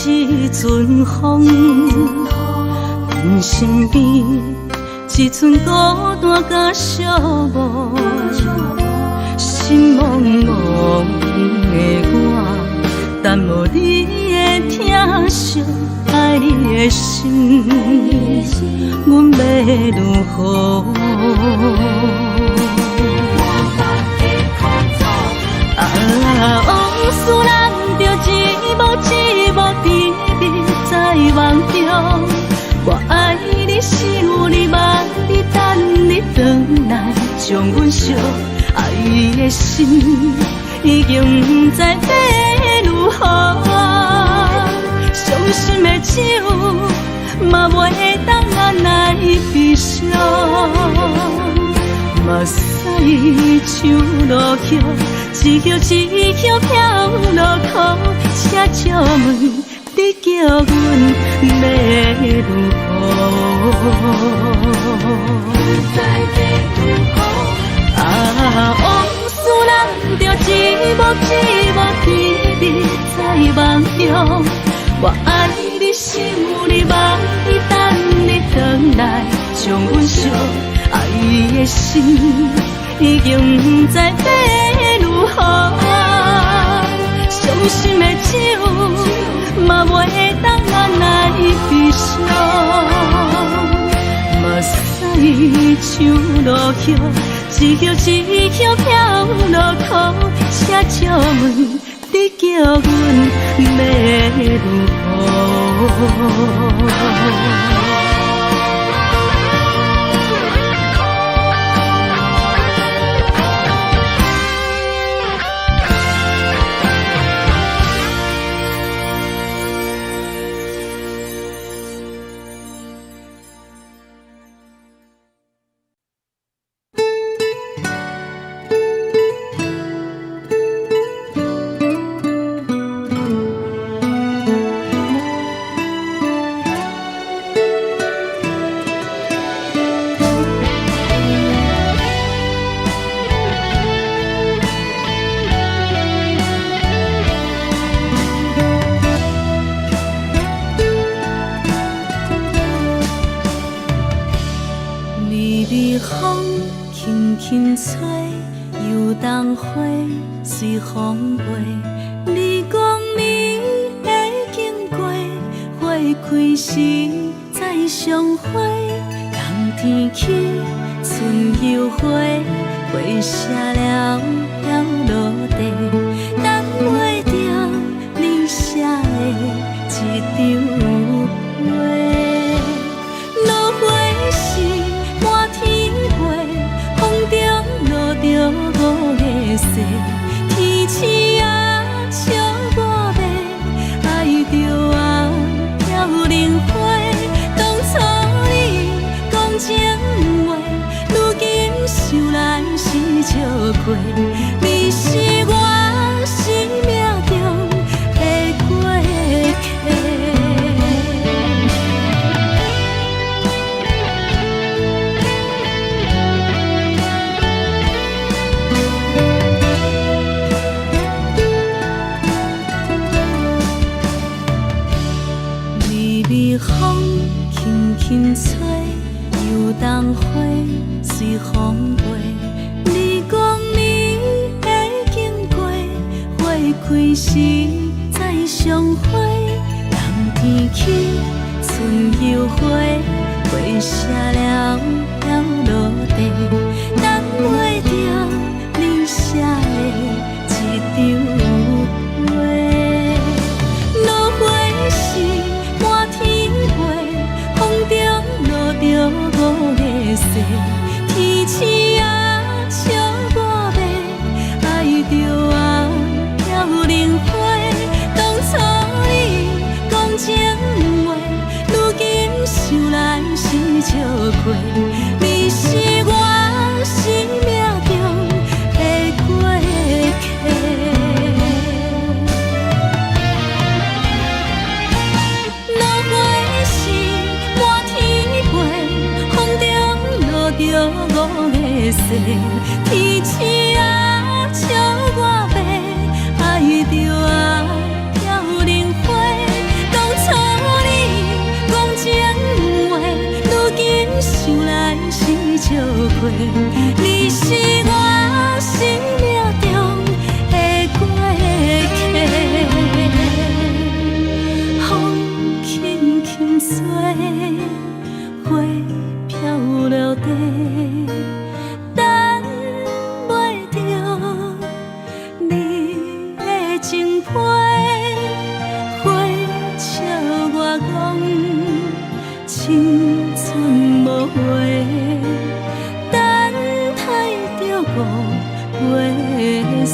一阵风，阮身边一寸孤单甲寂寞，心茫茫的我，等无你的疼惜，爱你的心，阮要如何？往事人着一幕一幕甜蜜在梦中。我爱你是有你望你等你回来，将阮惜爱的心已经不知要如何。伤心的手嘛袂当按来悲伤，目屎像落叶。一叶一叶飘落雨，请借问你叫阮要如何？往事人着一幕一幕甜蜜在梦中。我爱你是有你望你等你回来，将阮惜爱的心已经不知要如何。伤心的手嘛袂当按来悲伤，目屎像落叶，一叶一叶飘落雨，请借问你叫阮要如何？轻吹，游动花随风飞。你讲你会经过，花开时再相会。冬天起，春又花，花谢了飘落地，等袂着你写的一张画。落花时满天飞，风中落着五个色，天星啊笑我迷，爱着啊飘零花。当初你讲情话，如今想来是笑过。是我生命中的过客。微微风轻轻吹，游动花随风飞。你讲你会经过，花开时再相会。人天起，春又回，花谢了了落地，等袂着你写的一张话。落花时满天飞，风中落着五个色，天星啊笑我迷，爱着啊飘零花。当初你讲情话，如今想来是笑过。你是我生命中的过客。落花时满天飞，风中落着五个色，天星啊笑我迷，爱着啊飘零花。当初你讲情话，如今想来是笑过。你是我生命中的过客。风轻轻吹，花飘落地，等袂着你的情批。花笑我讲青春无话，等待着五月雪。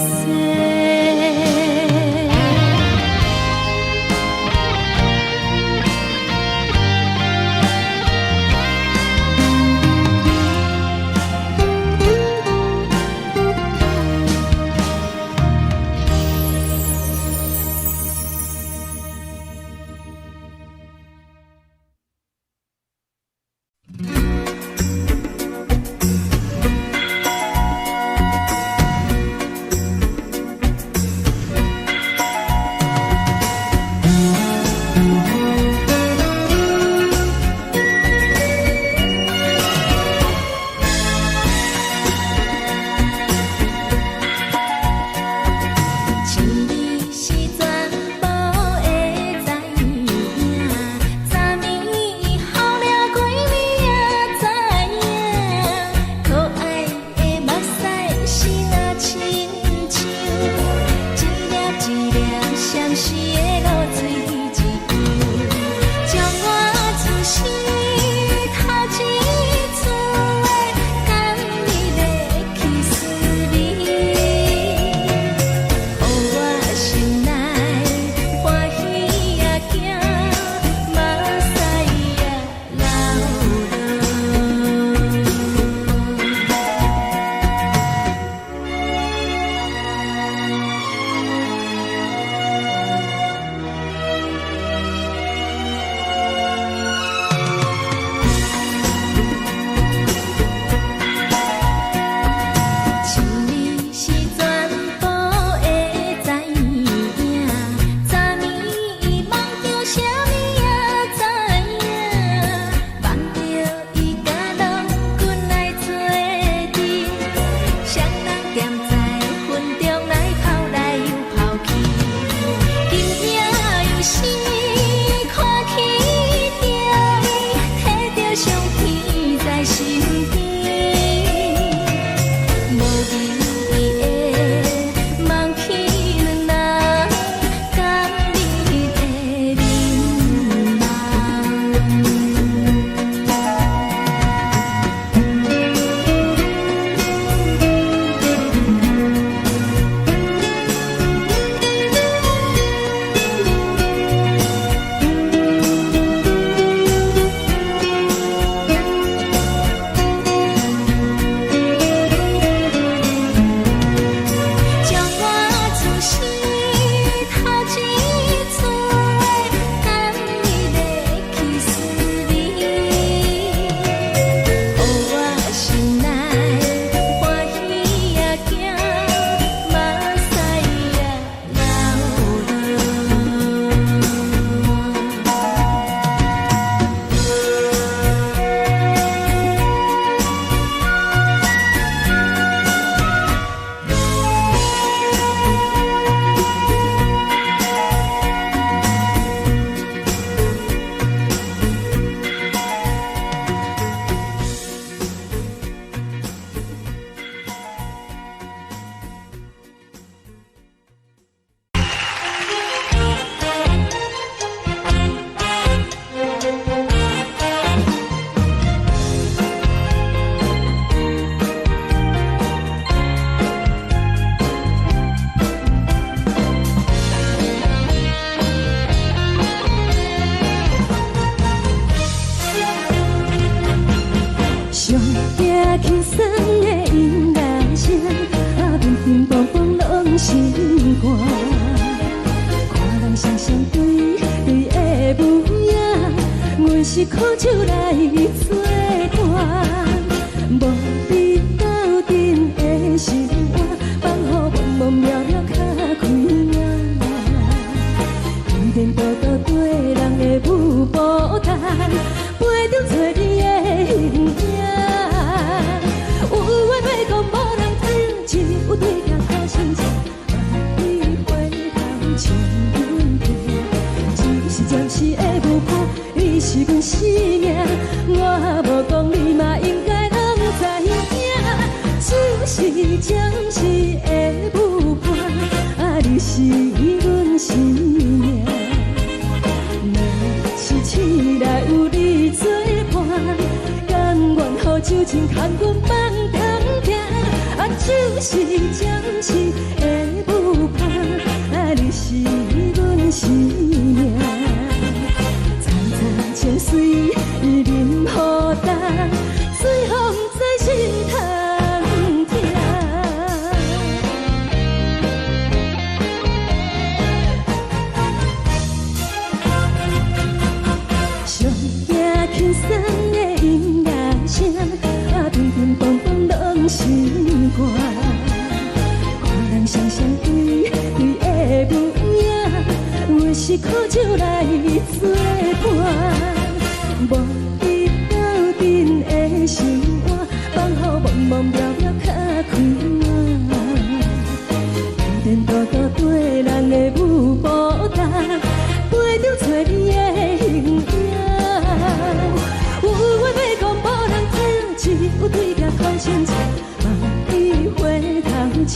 你是阮生命，我无讲你嘛应该拢知影，就是暂时的舞伴，啊，你是阮生命。若是醒来有你作伴，甘愿予酒精牵阮放长行，啊，就是暂时的舞伴，啊，你是阮生命。情水伊任何淡，随风在心头听。上惊轻松的音乐声，啊，乒乒乓乓拢心肝。看人双双对对的模样，有时苦酒来作伴。无你斗阵的生活，放乎茫茫渺渺较快活。颠颠倒倒对人的舞步踏，陪着找你的形影。有话要讲无人听，只有对镜看清楚，望你回头将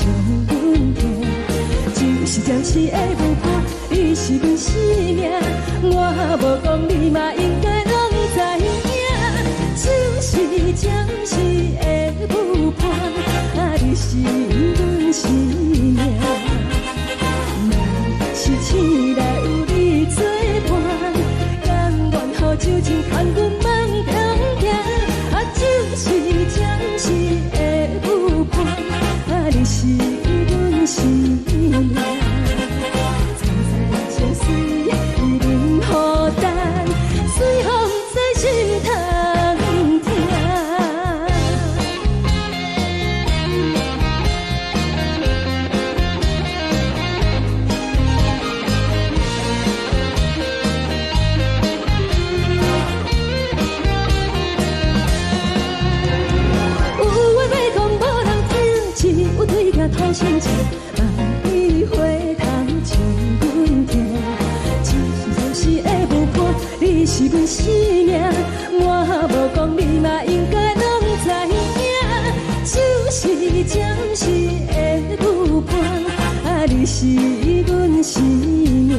阮听。就是暂时的舞伴，你是阮生命，我无讲你嘛应该。就是暂时的舞伴，啊，你是阮生命。若是醒来有你作伴，甘愿予酒精牵阮放长行，啊，就是暂时的舞伴，啊，你是阮生命。藏在情水伊任何淡，随风在心头。掏心情，望你回头将阮听。就是暂时的舞伴，你是阮生命，我无讲你嘛应该拢知影。就是暂时的舞伴，啊，你是阮生命。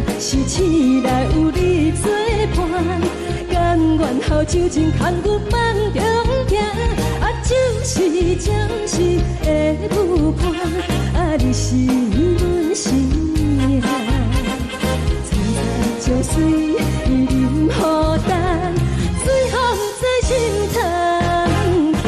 若是醒来有你作伴，甘愿予酒精牵阮放长行。就是暂时的舞伴，啊，你是阮生命。藏在情水伊任何淡，随风在心头听。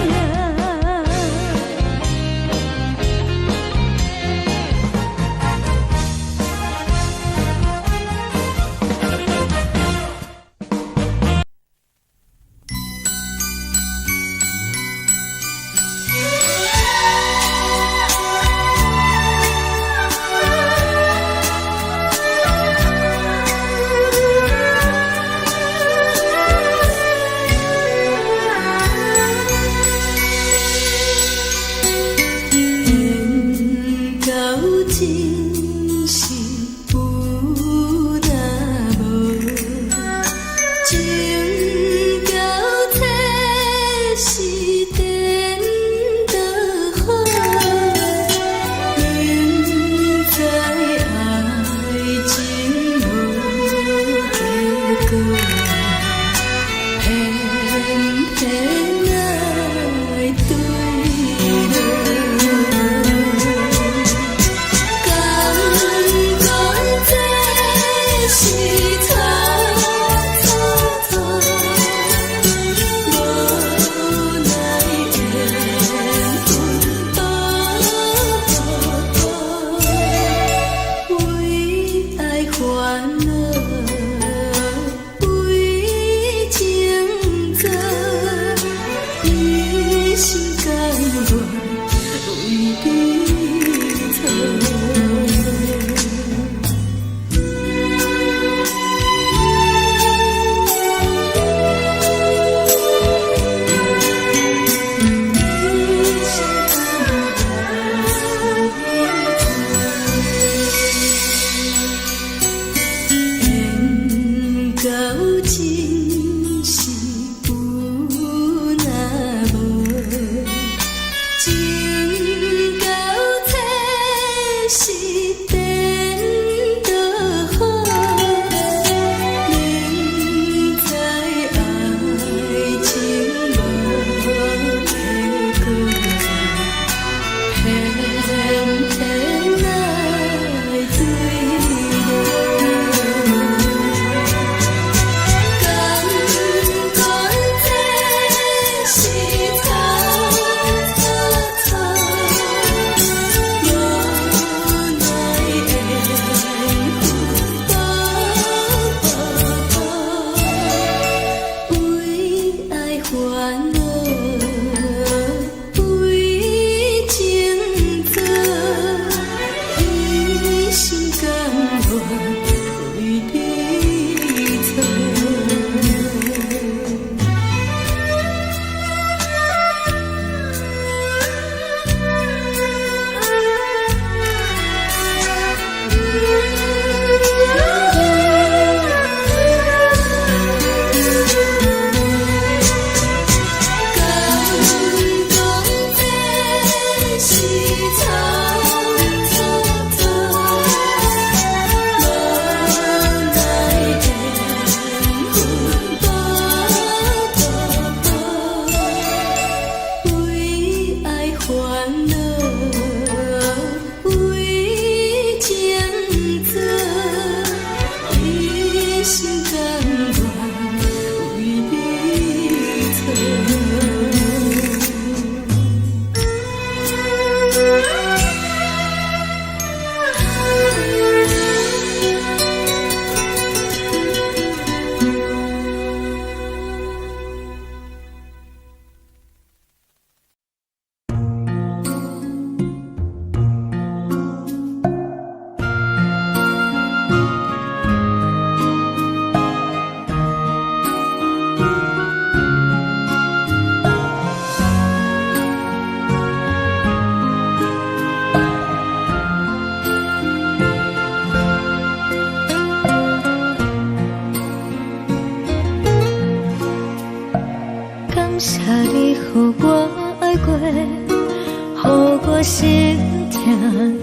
心痛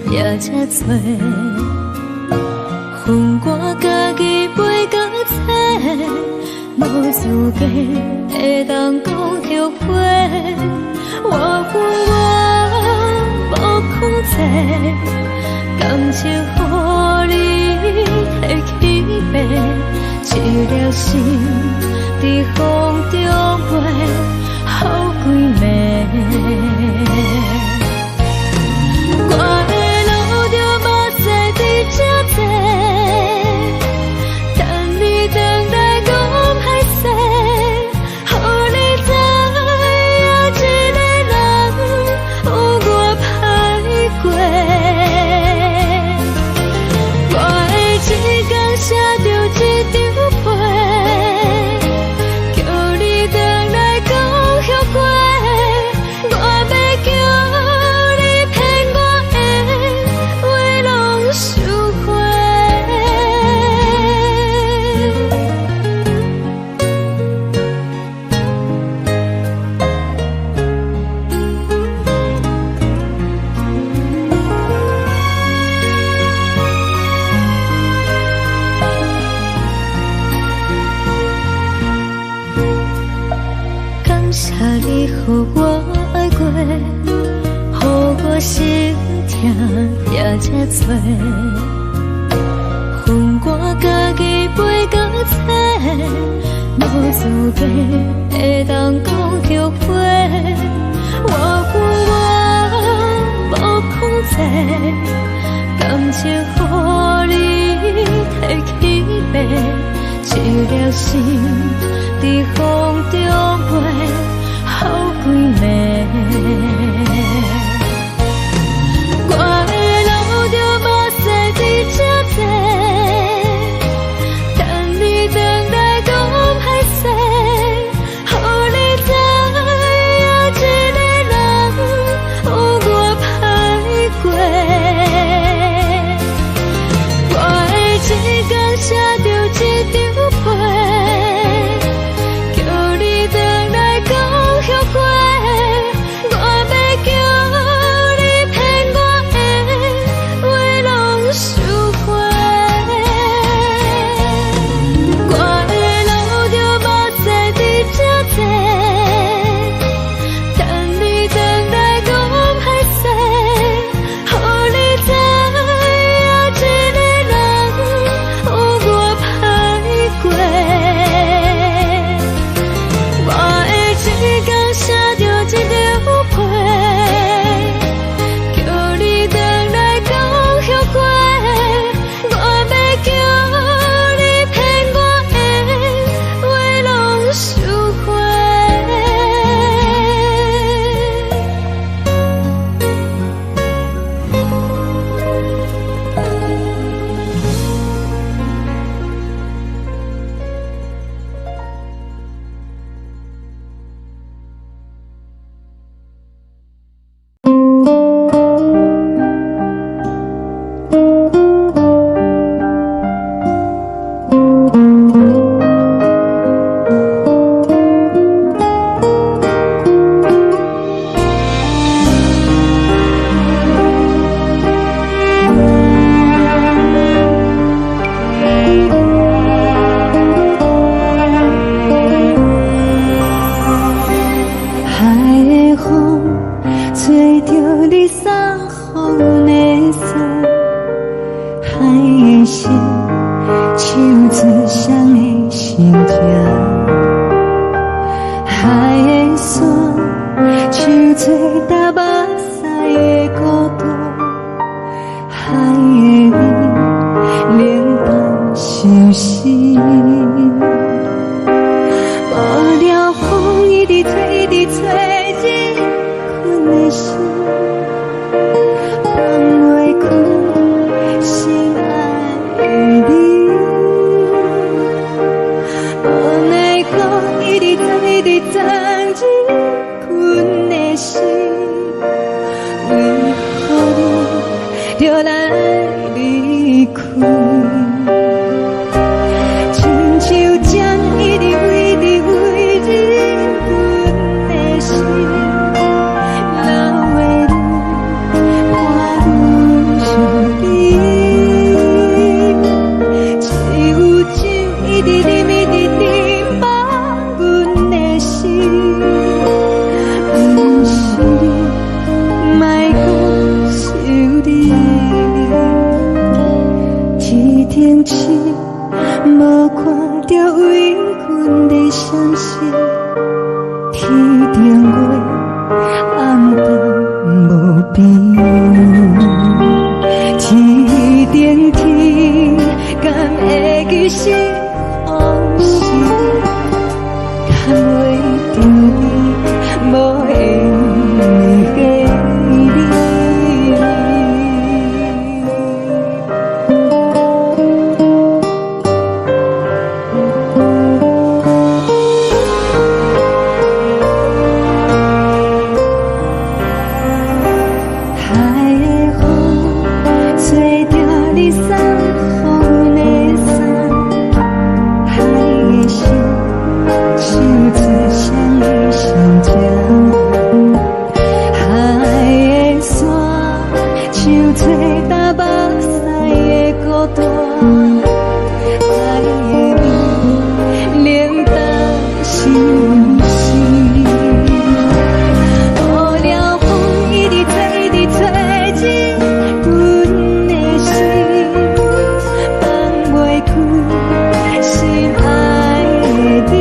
也这多，恨我家己袂到切，无资格会当讲后悔。我恨我无控制，感情予你提起白，一粒心伫风中飞，好几暝。我的路着目屎伫这多，等你回来讲歹势，予你知影一个人有我歹过。我的一天写着一张被，叫你回来讲后悔。我要叫你予我爱过，予我心痛也这多，恨我家己袂到切，无资格会当讲后悔。我恨我无控制，感情予你提起白，一粒心伫风中飞。好几暝，我的路着目屎伫这多，等你回来讲歹势，予你知影一个人有我歹过。我的一天写着一张被，叫你回来讲后悔。我要风的伞，海的心，手指双的心情。海的山，手做搭目屎的孤独，海的味，冷淡伤心。无聊风一直吹，一直吹进阮的心，放袂开心爱的你。无奈何一直藏，一直藏进阮的心，为何你就来离开？亲像针一直围入阮的心，流的泪伴阮伤悲，只有酒一直啉，一直啉饱阮的心。不是你，莫讲想你，一定是无看到为阮的伤心，天顶月暗淡无边，天顶天敢会记是往事，敢袂着你无缘给你。海的风吹着你送风的伞，海的心，手指双的相牵。海的山，手吹搭目屎的孤单，海的味，冷淡伤心。无聊风一直吹，一直吹进阮的心，放袂开心爱的你。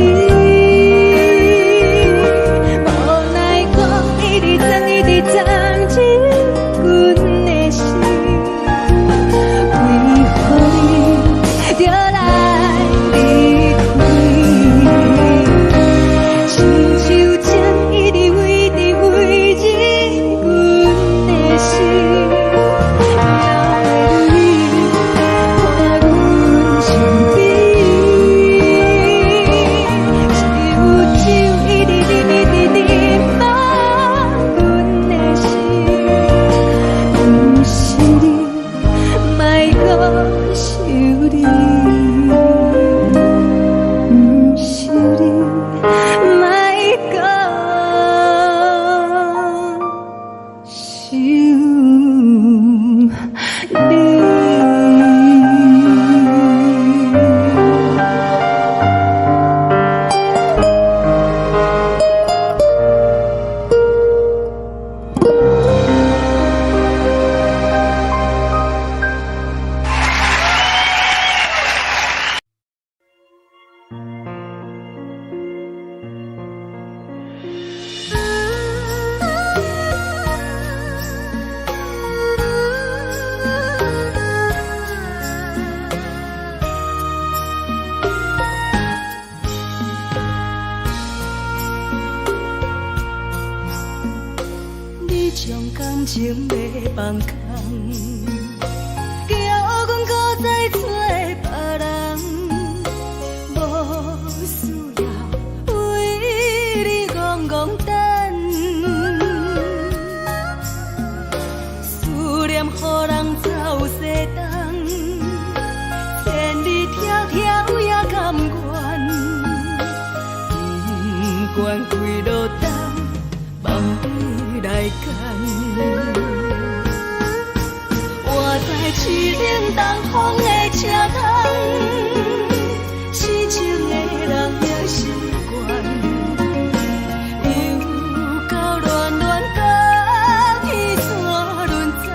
无奈何一直藏，一直藏进阮的心，为何你就来离开？亲像针一直围入阮的心，流的泪伴阮伤悲，只有酒一直啉，一直啉饱阮的心。不是你，莫讲想你，不是你，莫讲想你。你将感情要放空，叫阮搁再找别人，无需要为你戆戆等，思念予人走西东，千里迢迢也甘愿，不管几路东，梦比来赶。我在市顶东风的车窗，痴情的人也习惯，又到乱乱甲起山轮走。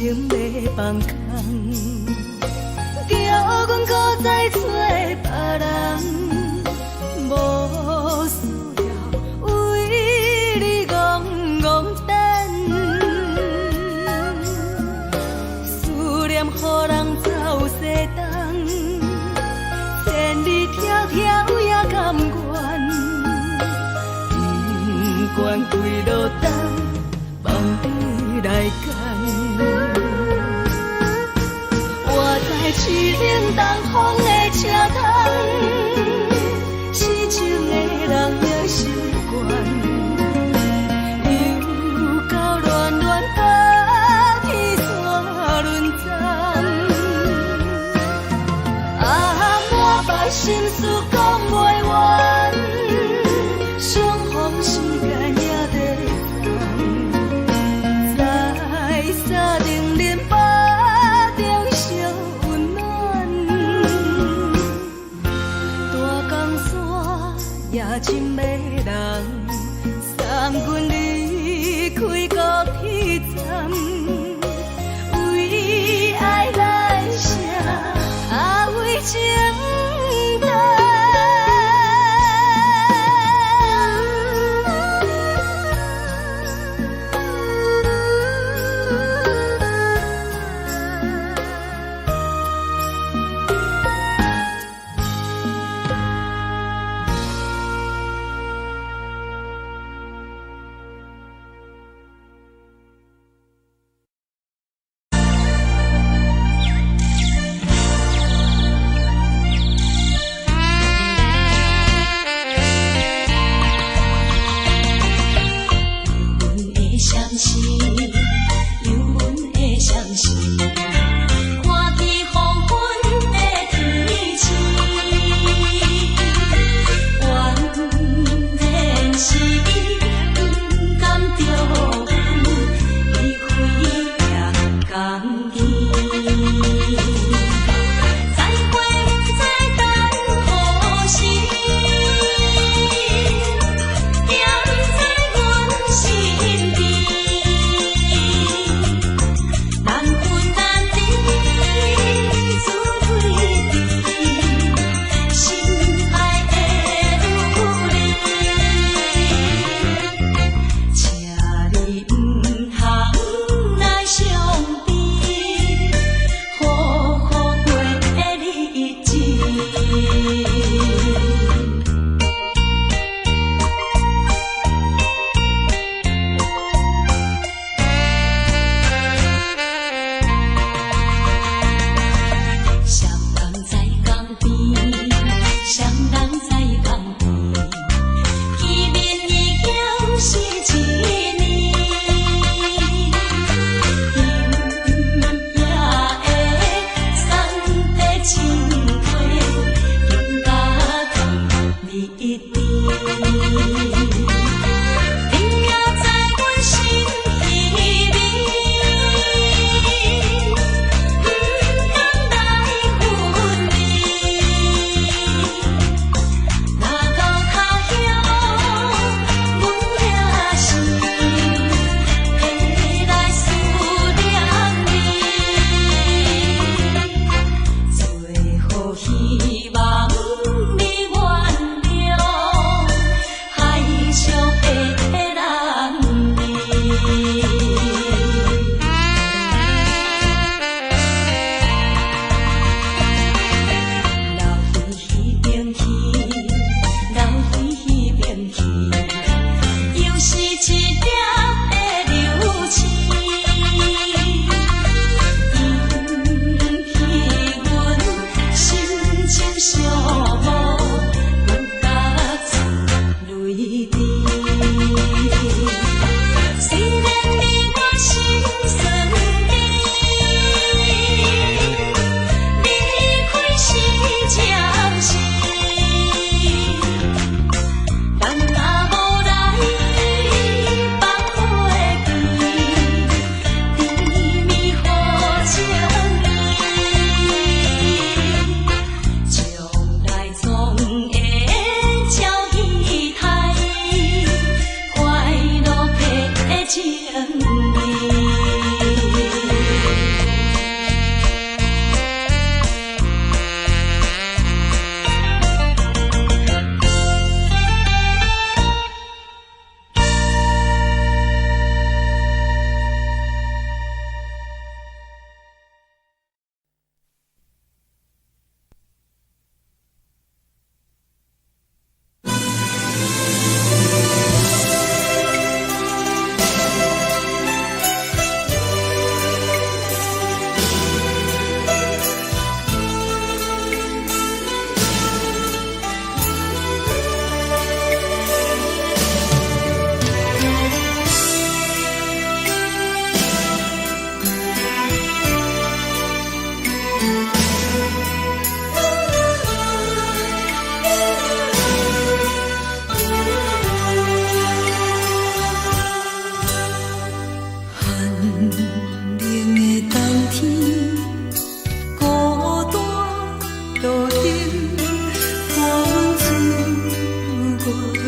情要放空，叫阮搁再找别人，无需要为你戆戆等，思念予人走西东，千里迢迢也甘愿，不管几落冬，放你来干。我在痴冷东风的车窗，痴情的人也习惯，又到乱乱把天线轮转。啊，满腹心事讲袂完，相逢时间也在等，在沙定连巴中相温暖。大江山也真迷人，送阮离开高铁站，为爱来写，啊为情等。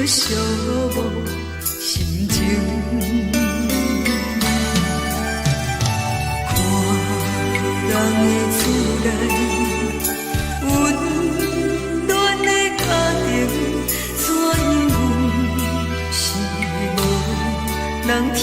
寂寞心情。看人的厝内温暖的家庭，怎因为是无人疼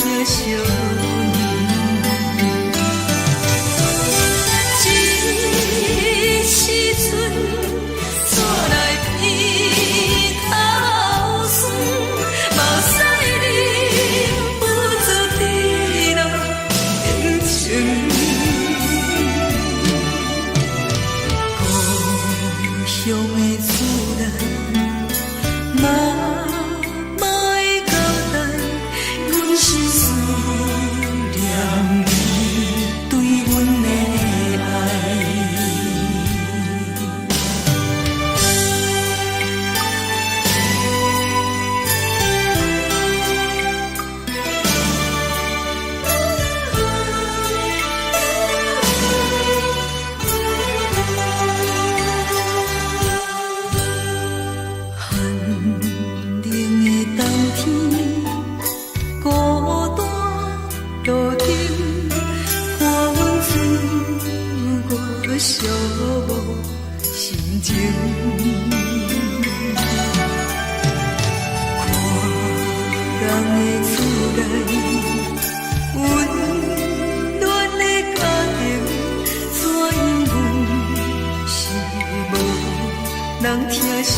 惜。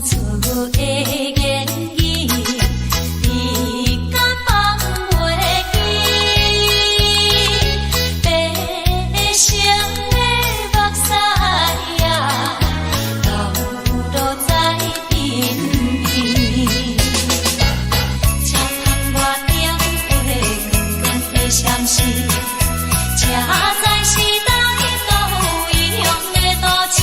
厝的言语，你敢放袂记？白成的目屎啊，流落在身边。车窗外点火，光光的闪烁，车载时代都一样的大市。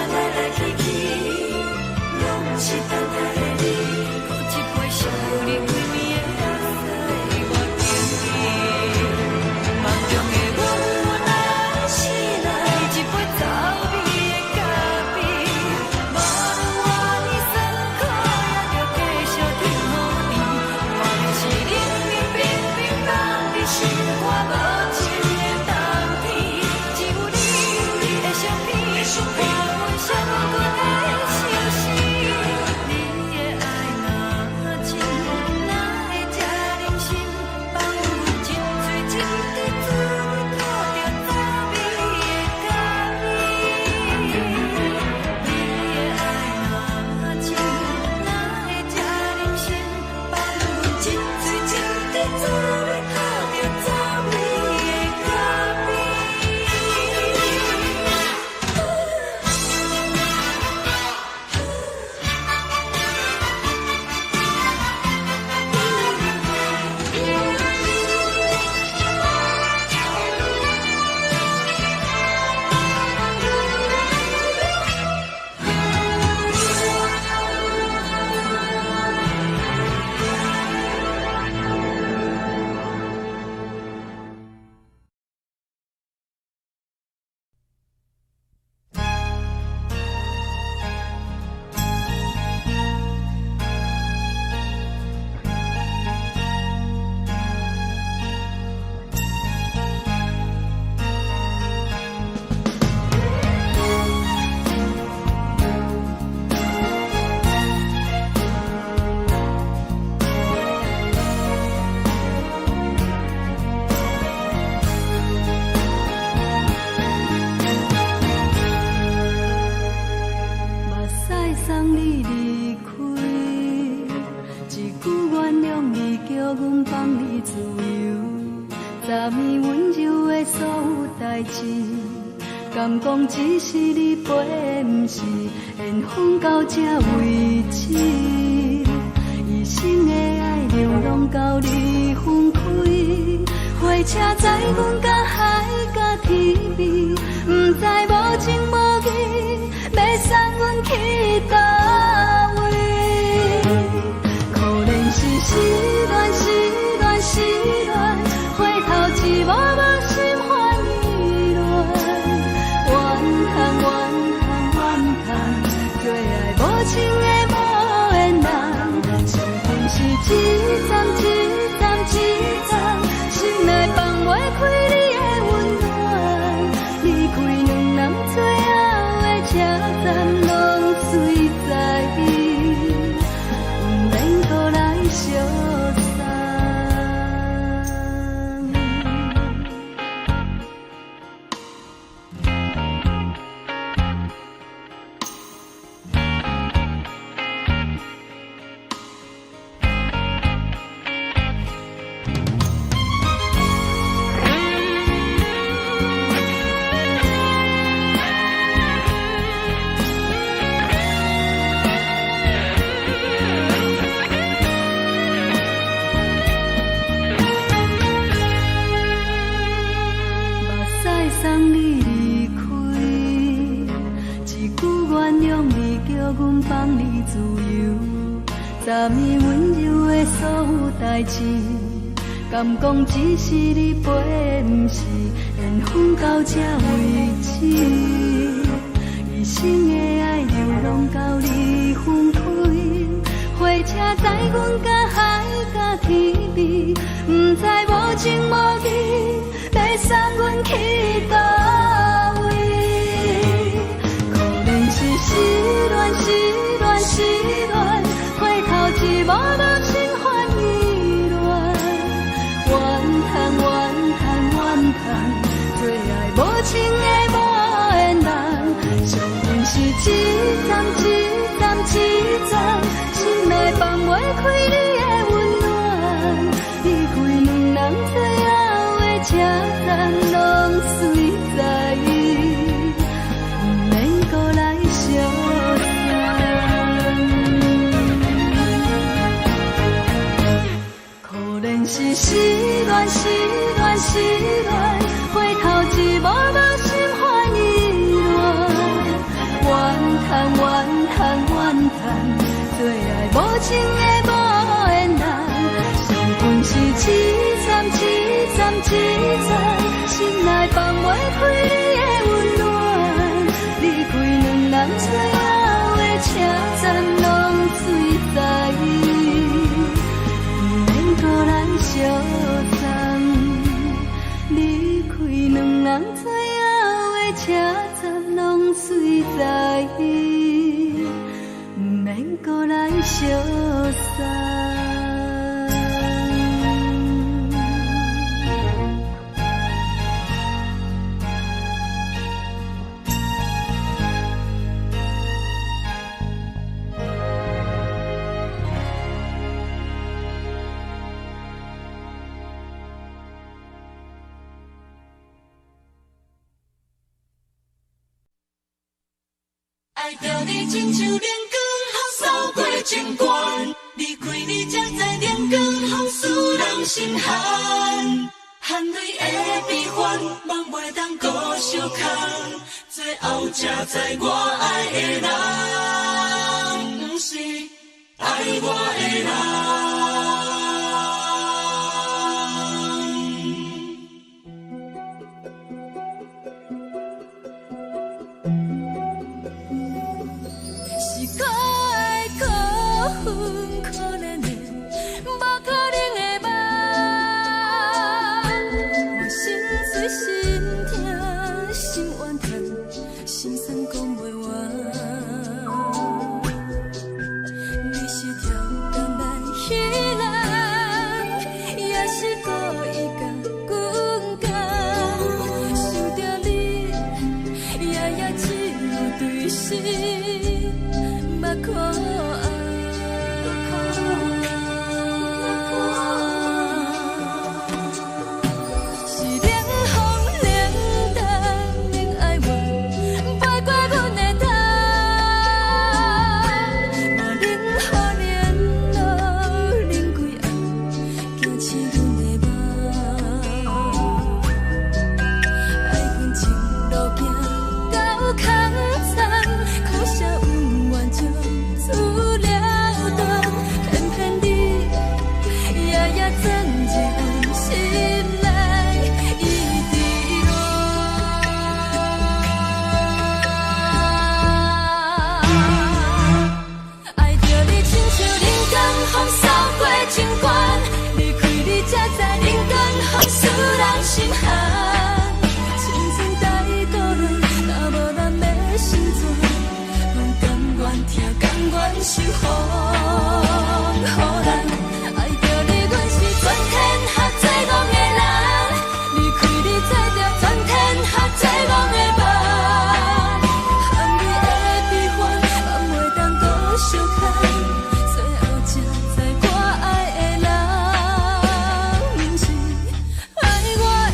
来来去去。送你离开，一句原谅你，叫阮放你自由。昨暝温柔的所有代志，敢讲只是你陪，不是缘分到这为止。一生的爱流浪到你分开，火车载阮甲海甲天边，不知无情无义，要送阮去倒位？可怜是失恋，失恋，失恋，回头一幕幕心烦意乱，怨叹，怨叹，怨叹，最爱无情的无缘人，情分是一站一站一站，心内放袂开你的温暖，离开两人最后的车站，拢随在伊，不免搁来相送。送你离开，一句原谅你，叫阮放你自由。昨暝温柔的所有代志，敢讲只是你陪，不是缘分到这为止。一生的爱流浪到你分开，火车载阮甲海甲天边，不知无情无义，要送阮去倒位？可怜是失恋，失恋，失恋，回头一幕幕心烦意乱，怨叹，怨叹，怨叹，最爱无情的无缘人，伤痕是一站一站一站，心内放袂开你的温暖，离开两人最后的车站，拢随在伊，不免搁来相送。可怜是失恋，失恋，失恋，回头一幕幕心烦意乱，怨叹，怨叹，怨叹，最爱无情的无缘人，伤痕是一站一站一站，心内放袂开你的温暖，离开两人最后的车站，拢随在伊，不免搁来相送。离开两人最后的车站，拢随在伊，不免搁来相送。爱着你亲像连光风扫过情关，离开你才知连光风使人心寒。含泪的悲欢，望袂当搁相牵，最后才知我爱的人，不是爱我的人。是可爱可恨可怜的，无可能的梦。我心碎心痛心怨叹，心酸讲袂完。你是挑担来彼人，也是故意甲阮讲，想着你夜夜只有对视。目愿守护，予人爱着你，阮是全天下最戆的人。离开你才着全天下最戆的梦。含你的悲欢，也袂当搁相牵。最后才知我爱的人，不是爱我的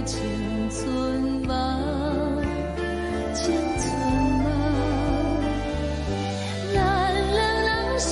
青春梦，咱两人相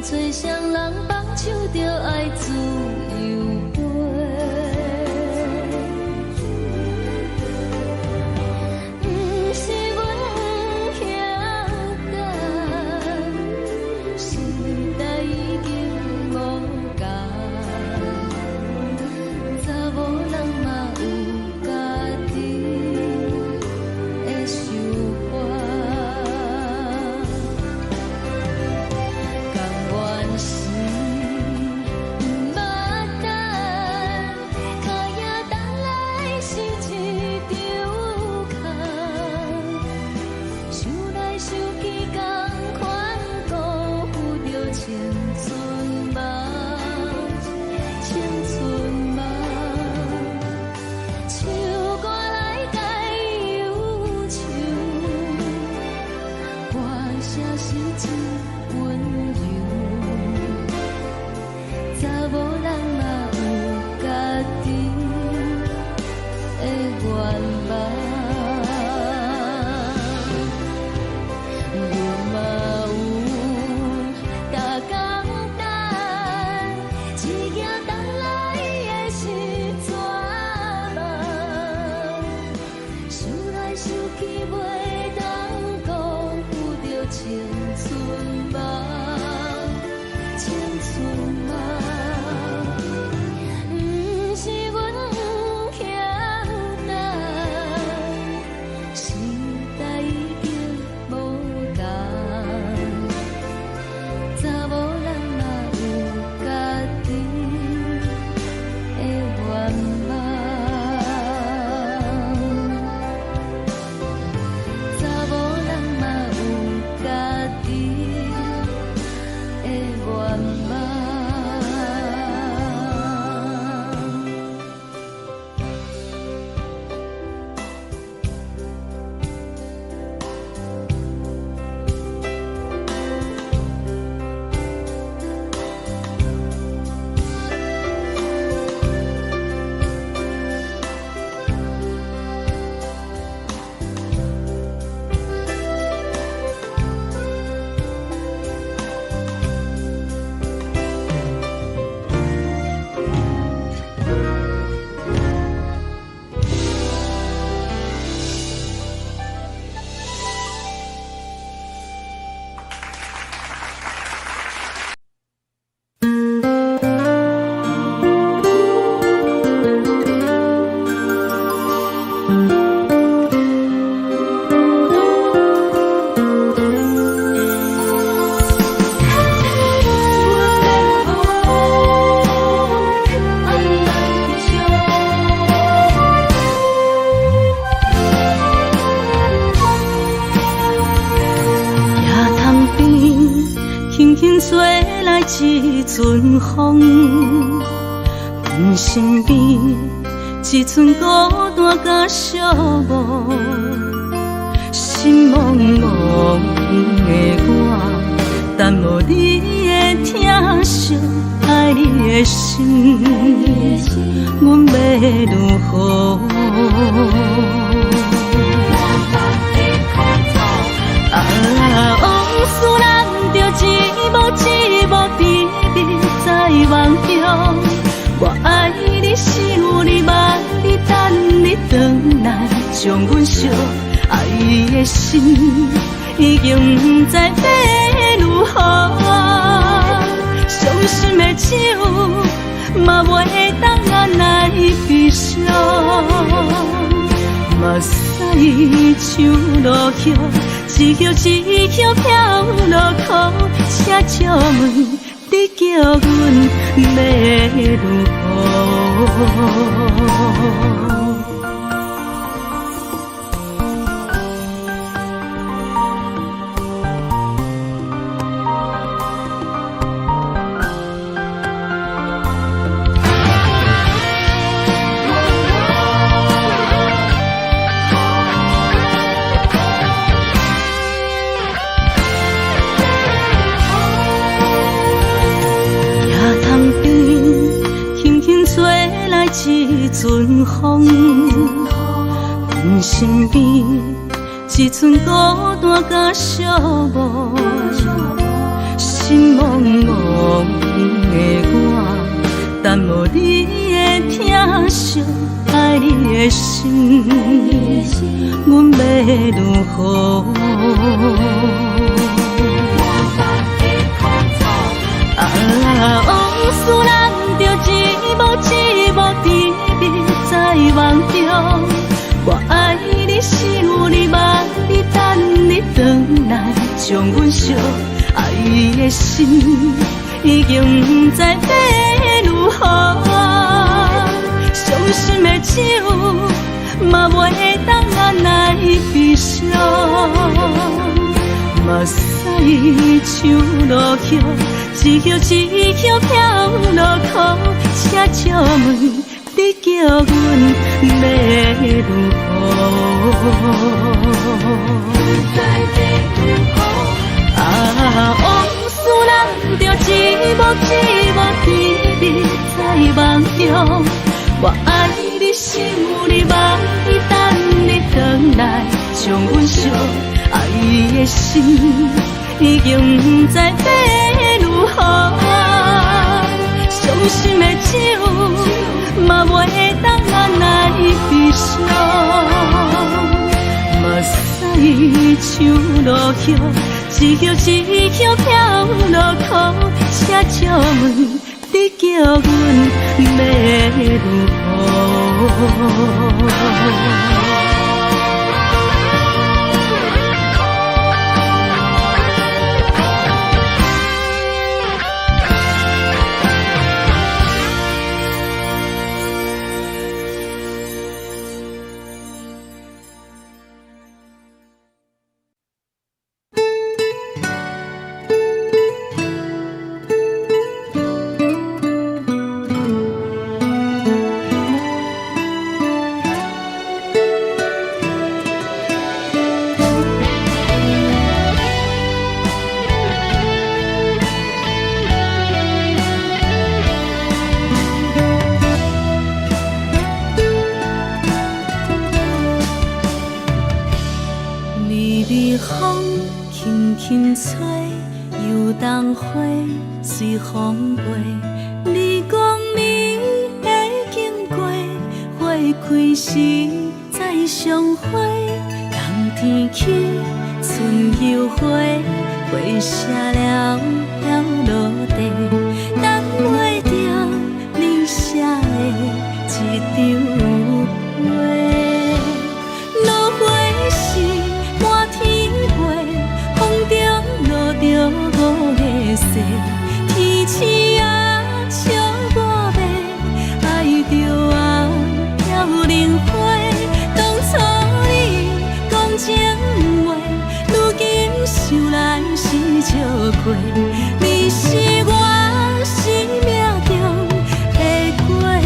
吹双人放手着爱自由飞。不是阮不晓得，时代已经无共，查某人嘛有家己的想法。甘愿是不捌等，脚也等来是一场空。想来想去，同款辜负着青春梦，青春梦。唱歌来解忧愁，歌声是真温柔。查某人嘛有家己的愿望。阮嘛有大工等，一件等来的是绝望。想来想去，袂当辜负着青春梦，青春梦。不是阮不晓得，时代已经无共，查某人嘛有家己的愿望。查某人嘛有家己的愿望。夜潭边轻轻吹来一阵风，阮身边一阵孤单甲寂寞，心茫茫的我，等无你的疼惜，爱你的心，阮要如何？往事人着一幕一幕甜蜜在梦中。我爱你是有你望你等你回来，将阮惜爱你的心已经不知要如何。伤心的手嘛袂当按来悲伤。目屎像落雨，一曲一曲飘落雨，请借问你叫阮要如何？一阵风，阮身边一阵孤单甲寂寞，心心茫茫的我，淡薄你的疼惜，爱你的心，阮要如何？往事人着一幕一幕甜蜜在梦中。我爱你，想你，望你，等你回来，将阮惜爱的心已经不知要如何。伤心的手嘛袂当按来悲伤，目屎像落雨，一叶一叶飘落雨，请借问。你叫阮要如何？往事人着一幕一幕甜蜜在梦中。我爱你，想你，望你，等你回来，将阮惜爱的心已经不知要如何。伤心的手嘛袂当按来悲伤，目屎像落雨，一叶一叶飘落雨，请借问你叫阮要如何？随风飞，你讲你会经过，花开时再相会。冬天起，春又回，花谢了飘落地，等袂着你写的一张话。落花时满天飞，风中落着五个色。天星啊，笑我迷，爱着我飘零花。当初你讲情话，如今想来是笑过。你是我生命中的过客。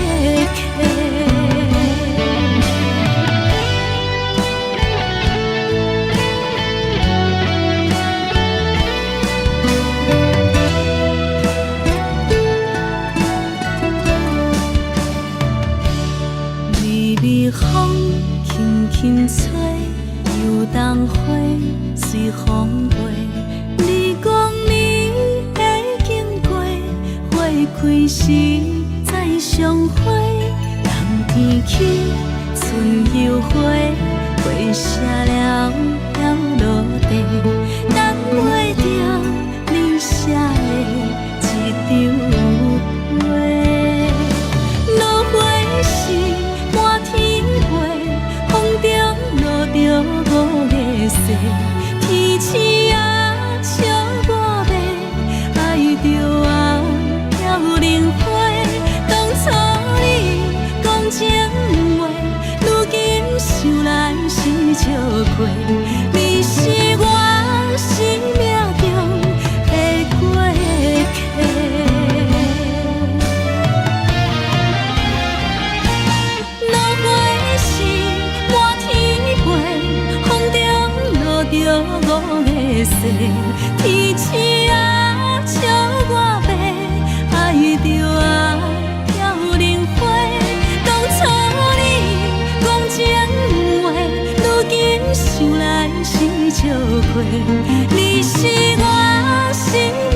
风轻轻吹，又当花随风飞。你讲你会经过，花开时再相会。冬天起，春又回，花谢了飘落地，等袂着你写的一张话。落花时满天风中落着五个色，天星啊，笑我迷，爱着我飘零花。当初你讲情话，如今想来是笑过。你是我生命中的过客。五个色，天星啊，笑我迷，爱着我飘零花。当初你讲情话，如今想来是笑过。你是我生命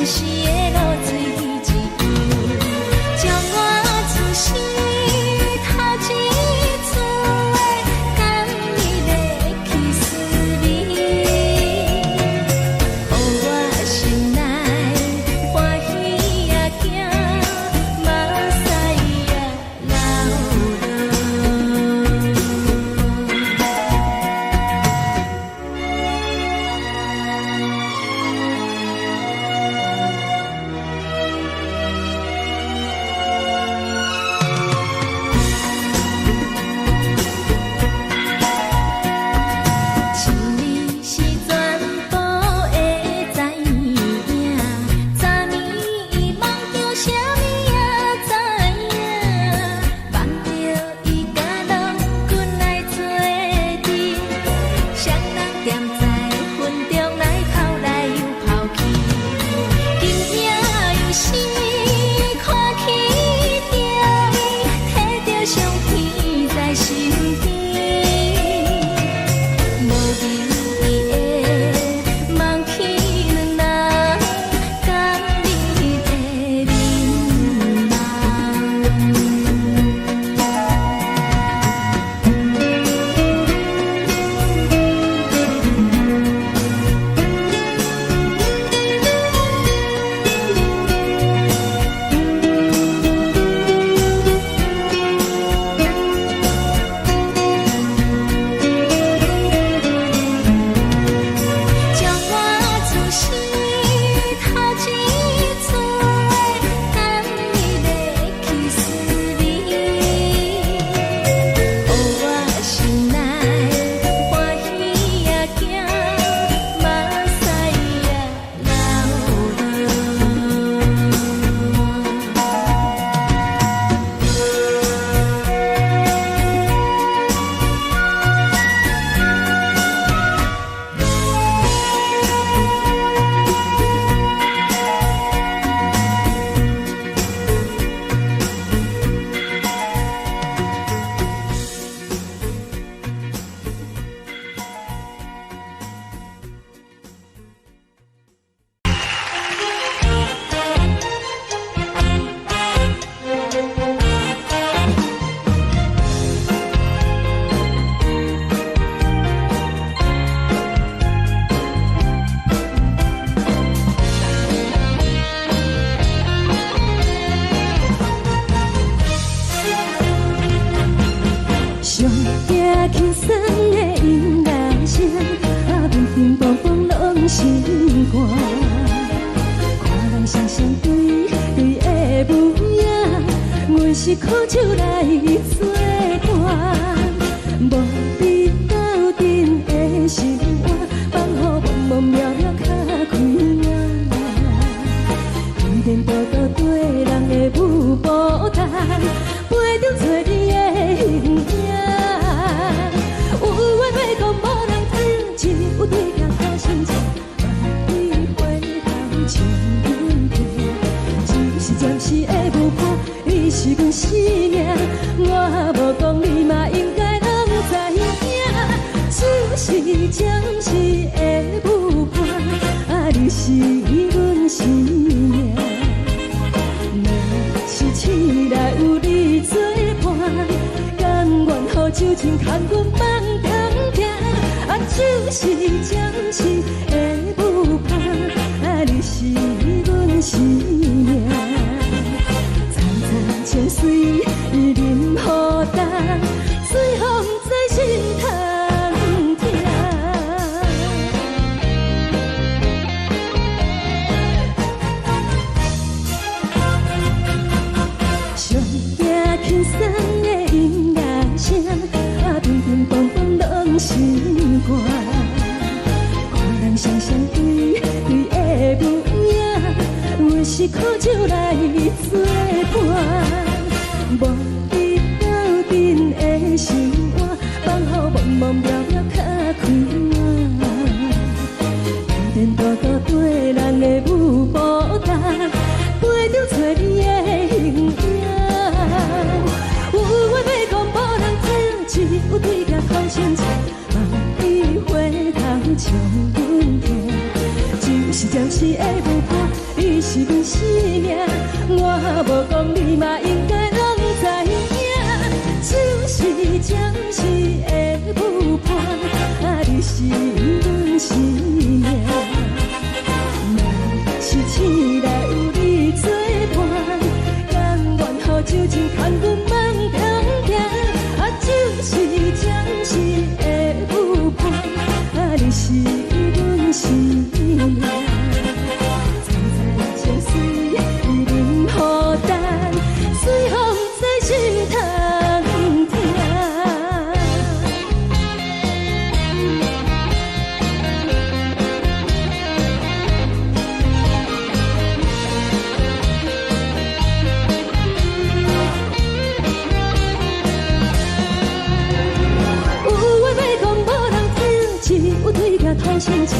时的露水一游，将我自私头一次的感你的气死你，予我心内欢喜也惊，目屎也流落。是你是全部的知影，昨年伊梦着啥物也知影，梦着伊甲郎君来做阵，双人踮在云中来哭来又抛弃，今夜又是看起着伊，摕着相片在身边。无意的梦起两人，甘你的面将我自私头一次的感你的气死你，予我心内欢喜也惊，目屎也上惊轻松的音乐声，面面风风拢心肝。看人双双对的模样，阮是苦酒来作伴。无你斗阵的生活，放予茫茫渺渺较开眼。依然步到对人的舞步台，陪着做你的形影。有话要讲无人听，只有对镜看心情，万里回头像阮行。只是暂时的舞伴，你是阮生命，我无讲你嘛应该拢知影。只是暂时的舞伴，你是阮生命。若是醒来有你作伴，甘愿予酒精牵阮放长行。就是暂时的舞伴，你是阮生命。层层泉水任何重，随风在心通听。上惊轻松的音乐声，乒乒乓乓拢心肝。看人双双对的模样，阮是苦酒来作伴。无你斗阵的生活，放予茫茫渺渺较开眼。依然步到对人的舞步台，陪着找你的形影。有话要讲无人听，只有对镜看心情，望你回头像阮行。就是暂时的舞伴，你是是阮生命，我无讲你嘛应该拢知影，就是暂时的舞伴，啊，你是阮生命。若是醒来有你作伴，甘愿予酒精牵阮梦中行，啊，就是暂时的舞伴，啊，你是阮生命。随风在心头听。有话要讲，无人听，只有对镜讨心情，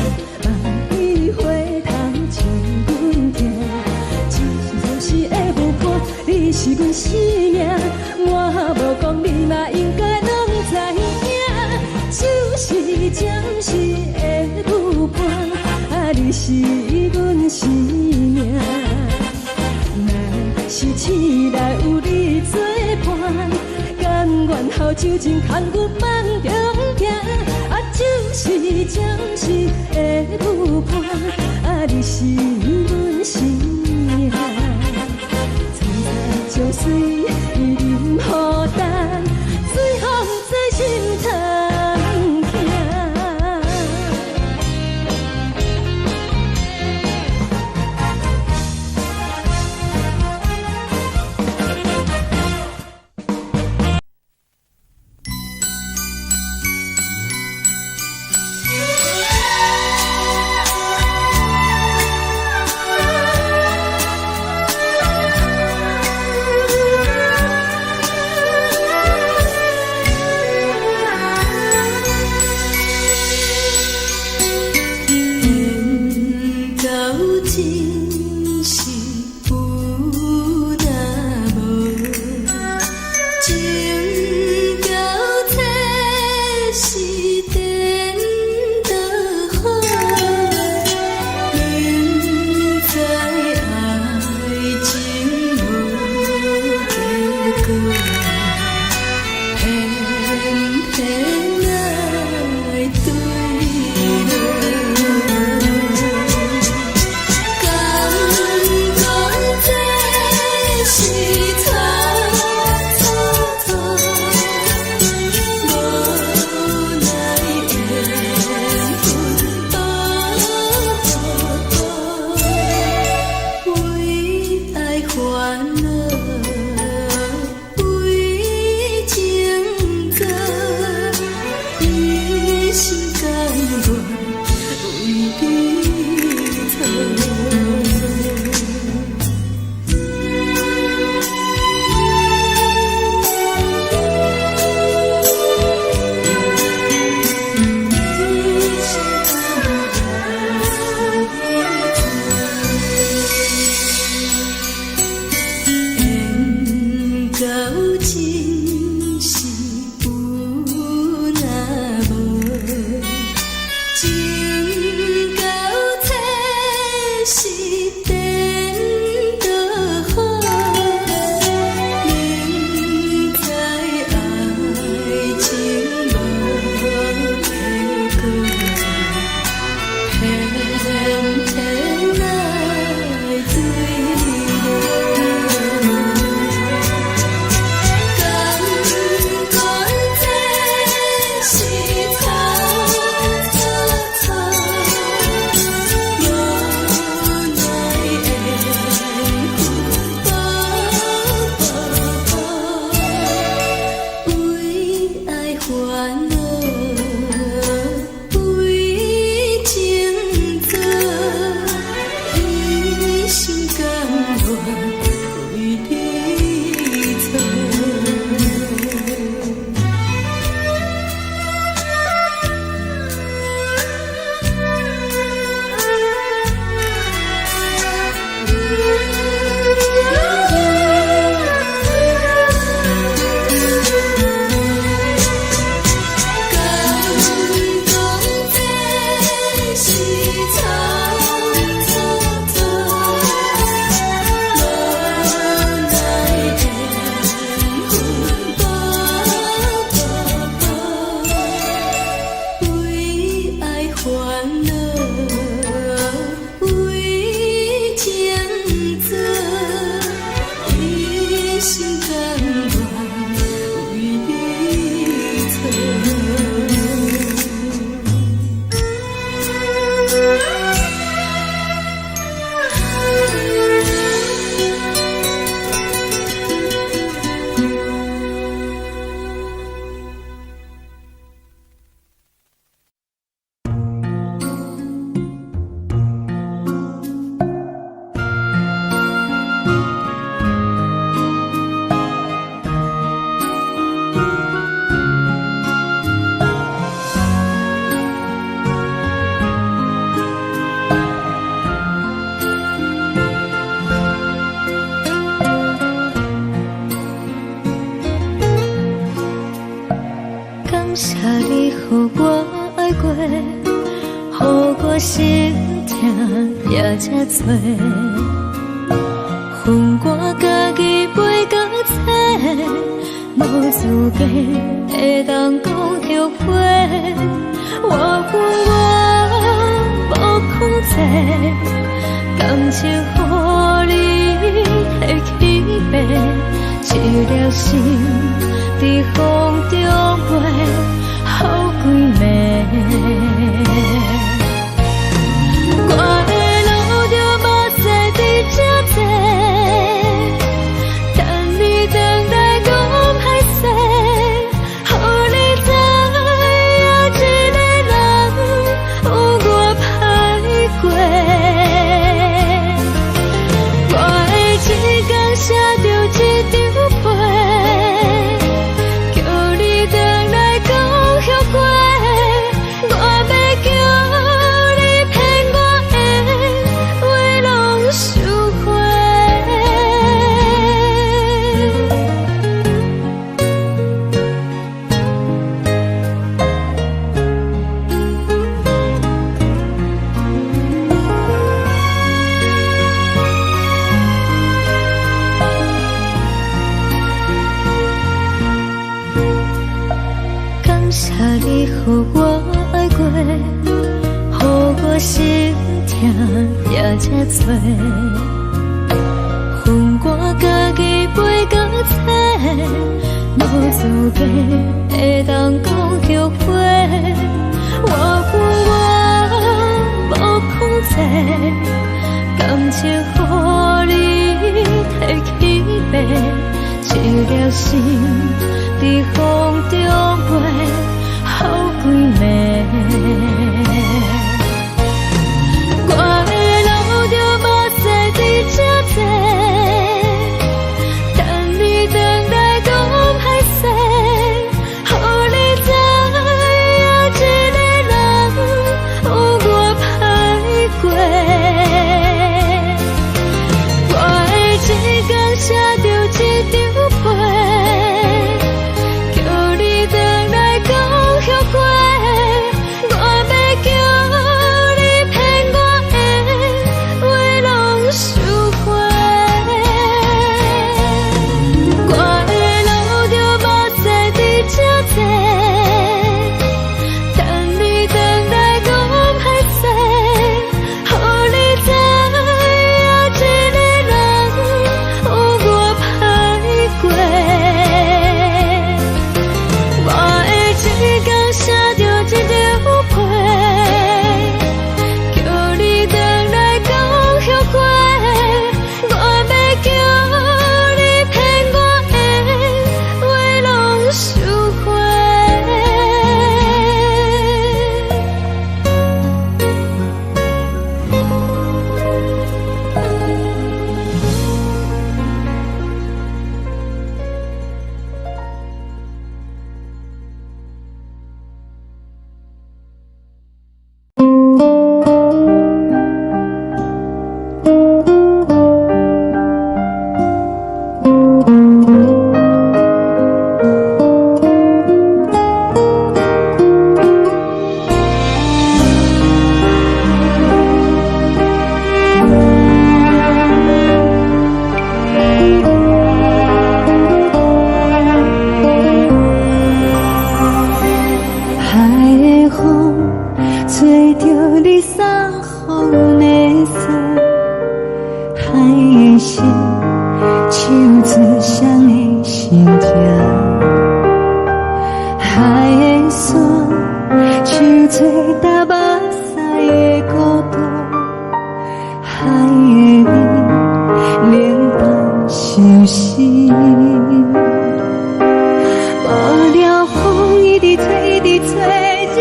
万里花香将阮听。你是阮生命，我无讲你嘛应该拢知影，就是暂时的舞伴，啊，你是阮生命。若是醒来有你作伴，甘愿予酒精牵阮梦中行，啊，就是暂时的舞伴，啊，你是阮生命。就随伊任何等，随风在心头听。情到心痛也这多，恨我家己袂到切，无资格会当讲后悔。我恨我无控制，感情予你提起白，一粒心在风中飞，好几暝。我的路就无西伫这多，等你等待讲歹势，予你知影一个人有我歹过。我的一天写着一张被，叫你等来讲后悔。我要叫你骗我的话拢收回。感谢你予我爱过，予我心痛也这多，恨我家己袂到切，无资格会当讲后悔。我恨我无控制，感情予你提起白，一粒心在风中飞，好几暝。我的路就无西伫这多，等你等待讲歹势，予你知影一个人有我歹过。我的一天写着一张被，叫你等来讲后悔。我要叫你骗我的话拢收回。我的路就无西伫这多，等你等来讲歹势，予你知影一个人有我歹过。我的一天写着一张被，叫你等来讲后悔。我要叫你骗我的话拢收回。海的风吹着你送风的伞，海的心唱出双的心痛，海的山唱出打目屎的孤独，海的你冷淡伤心。无聊风一直吹，一直吹，日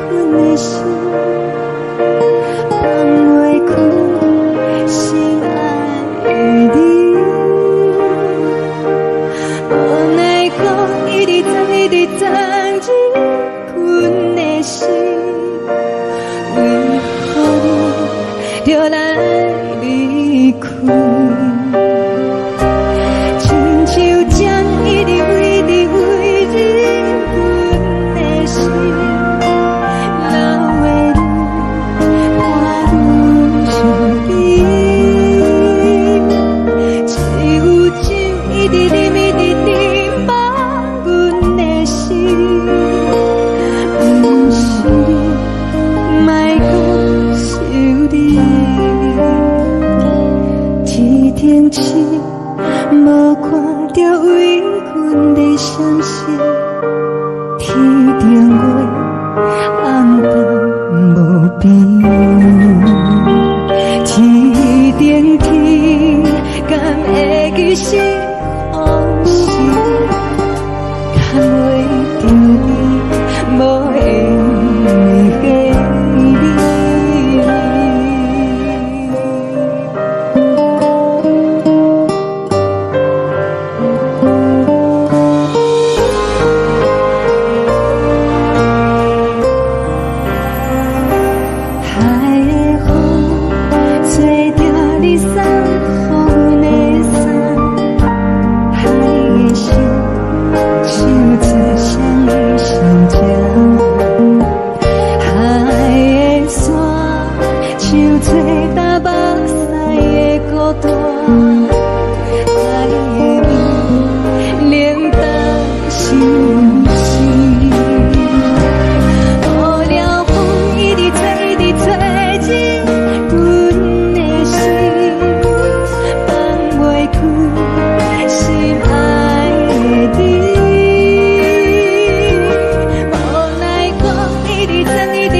困的心放袂开，心爱你。无奈讲一直等，一直等，日困的心，为何你就来离开？亲像将一直为你为日困的心，留的你。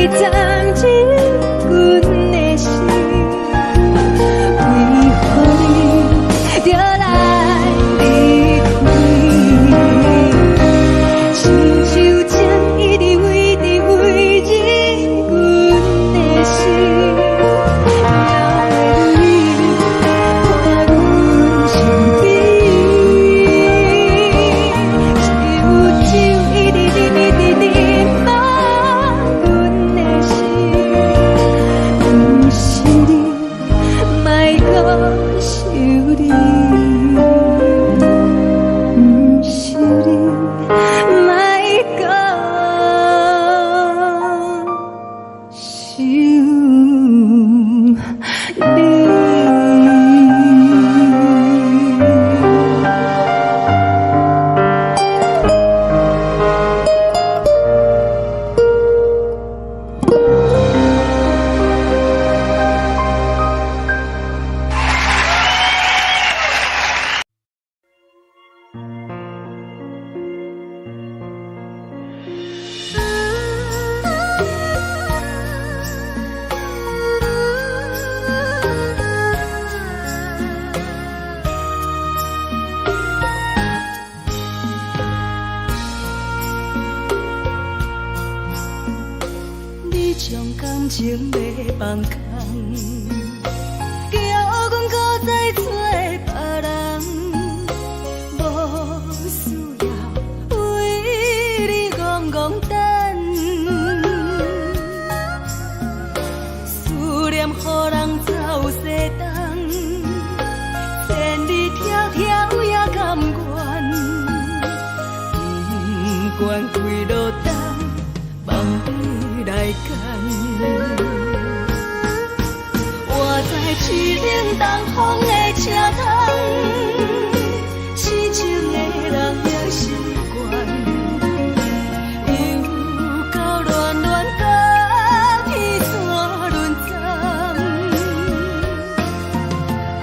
藏进阮的心，为何你就来离开？亲像针一直围伫围入阮的心，了袂你看阮身边，只一直你放阮的心，不是你，莫搁想你，不是你，莫搁想你。你将感情要放空，叫阮搁再找别人，无需要为你戆戆等，思念予人走西东，千里迢迢也甘愿，不管几落冬，梦里来干。我在凄冷东风的车窗，痴情的人也习惯，又到恋恋甲天山沦陷。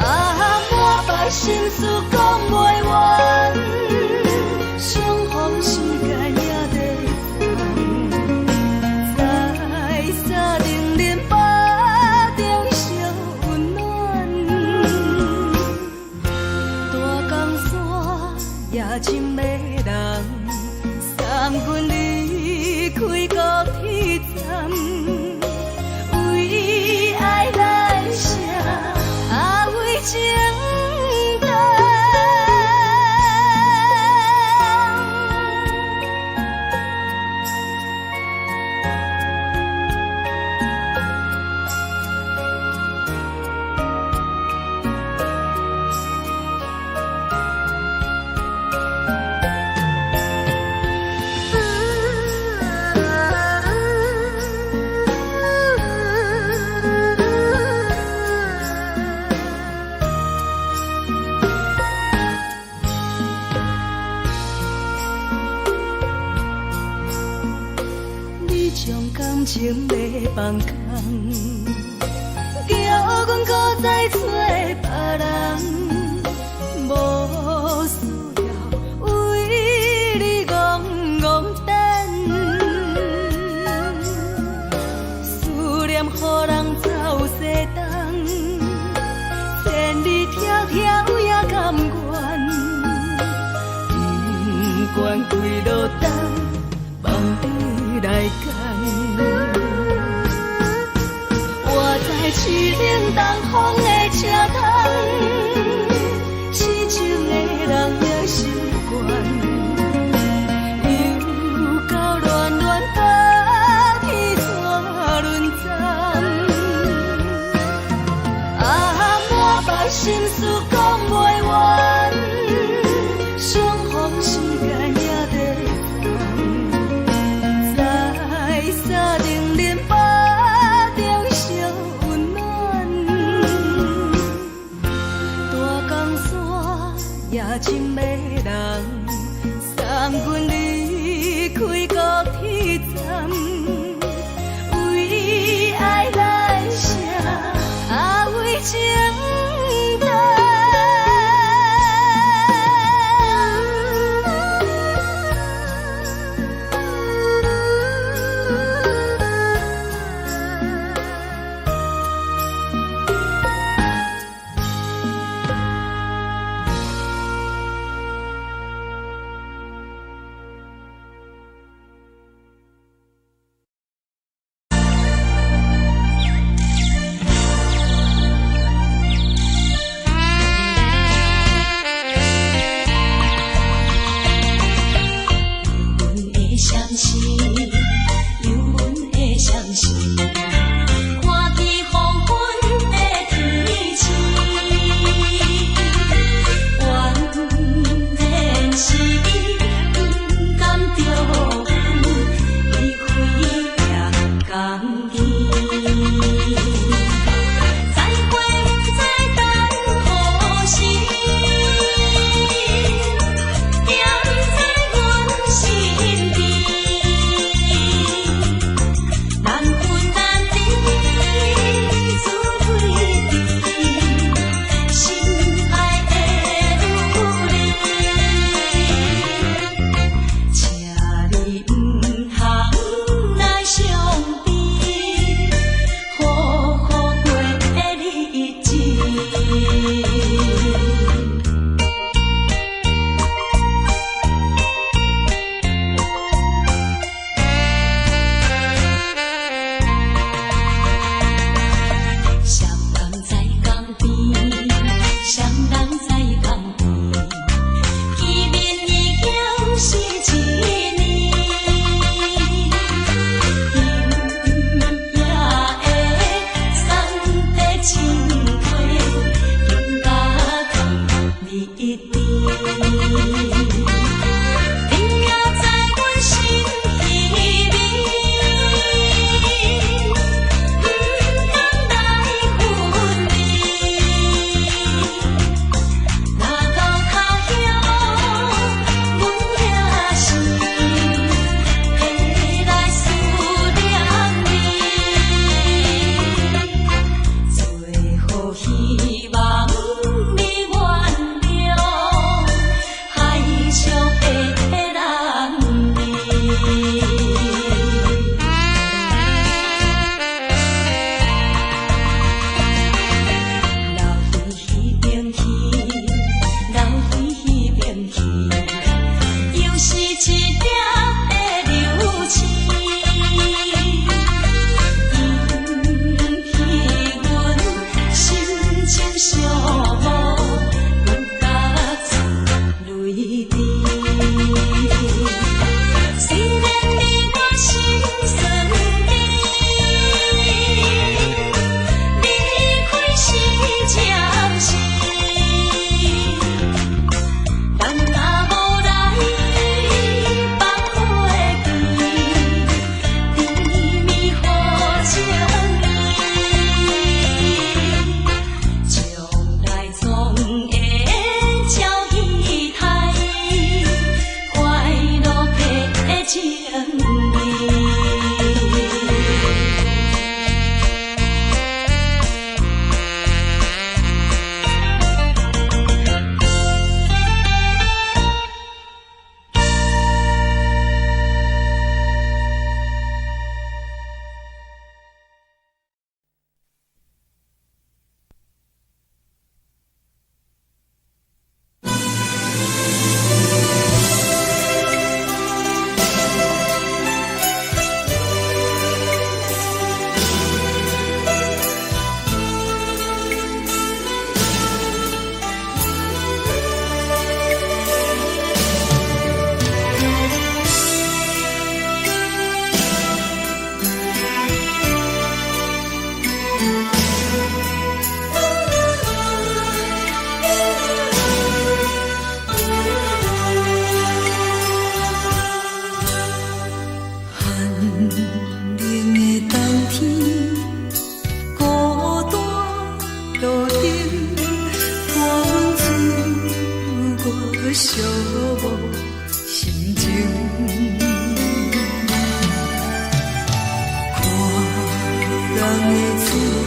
满腹心事讲袂完，相逢时间也在等，在沙冷冷巴中烧温暖。大江山夜深的人，送阮离开高铁站，为爱来写为情。将感情要放空，叫阮搁再找别人，无需要为你戆戆等，思念予人走西东，千里迢迢也甘愿，不管几落冬，梦里来干。我在凄冷东风的车窗，痴情的人也习惯，又到恋恋甲天山沦陷。满腹心事讲袂完，相逢时间也在等，在沙冷冷巴中烧温暖。大江山夜深的人，送阮离开高铁站，为爱来写为情。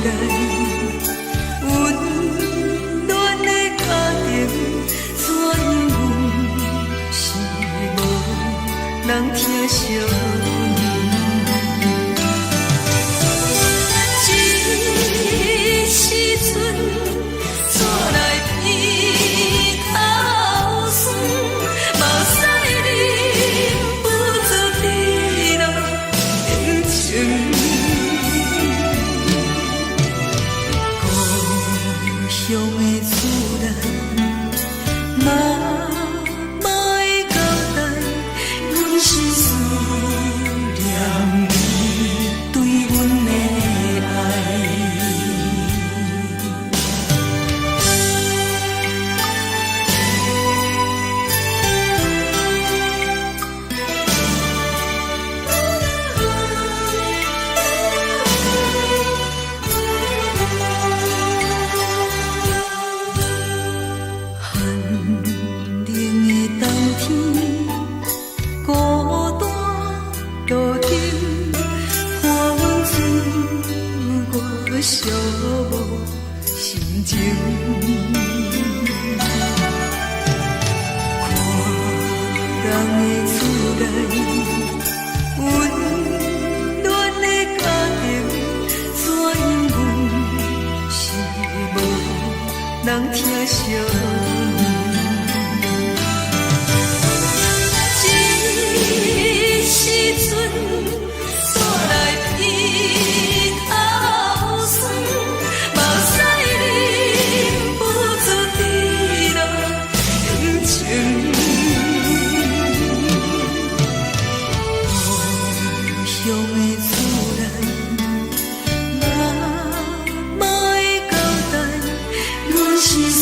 代，温暖的家庭，怎因阮是无人疼惜？这时阵怎来鼻头酸？目屎忍不住滴落眼睛。故乡的厝内，妈妈的交代，阮是思念你对阮的爱。寒冷的冬天，孤单路顶，看阮自我寂寞心情。看人的厝内，温暖的家庭，怎因阮是无人疼惜？这时阵怎来鼻头酸？目屎忍不住滴落眼睛。故乡的厝内，妈妈的交代，阮是思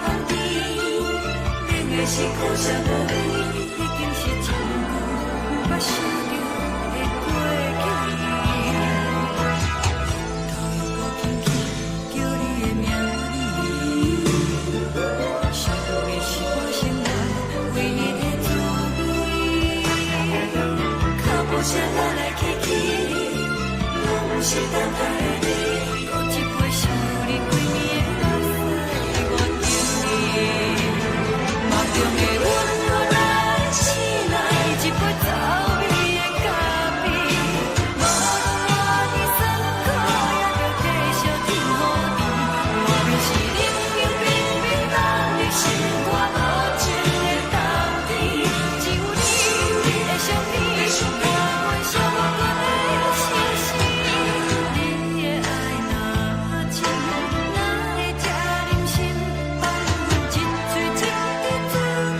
香甜，冷的是苦涩无味，已经是真久毋捌想着的过去。头又搁轻轻叫你的名字，想的是我心内为你的滋味，脚步声来来去去，拢是等待的你，喝一杯想你几年的目屎，我等你。梦中的阮落来醒来，一杯走味的咖啡，无论我的酸苦，也着继续甜予你。外面是冷冷冰冰冷的心肝，无情的冬天，只有你的相片，我阮相关的心事。你的爱若真，哪会这忍心放阮一嘴一滴滋倒着走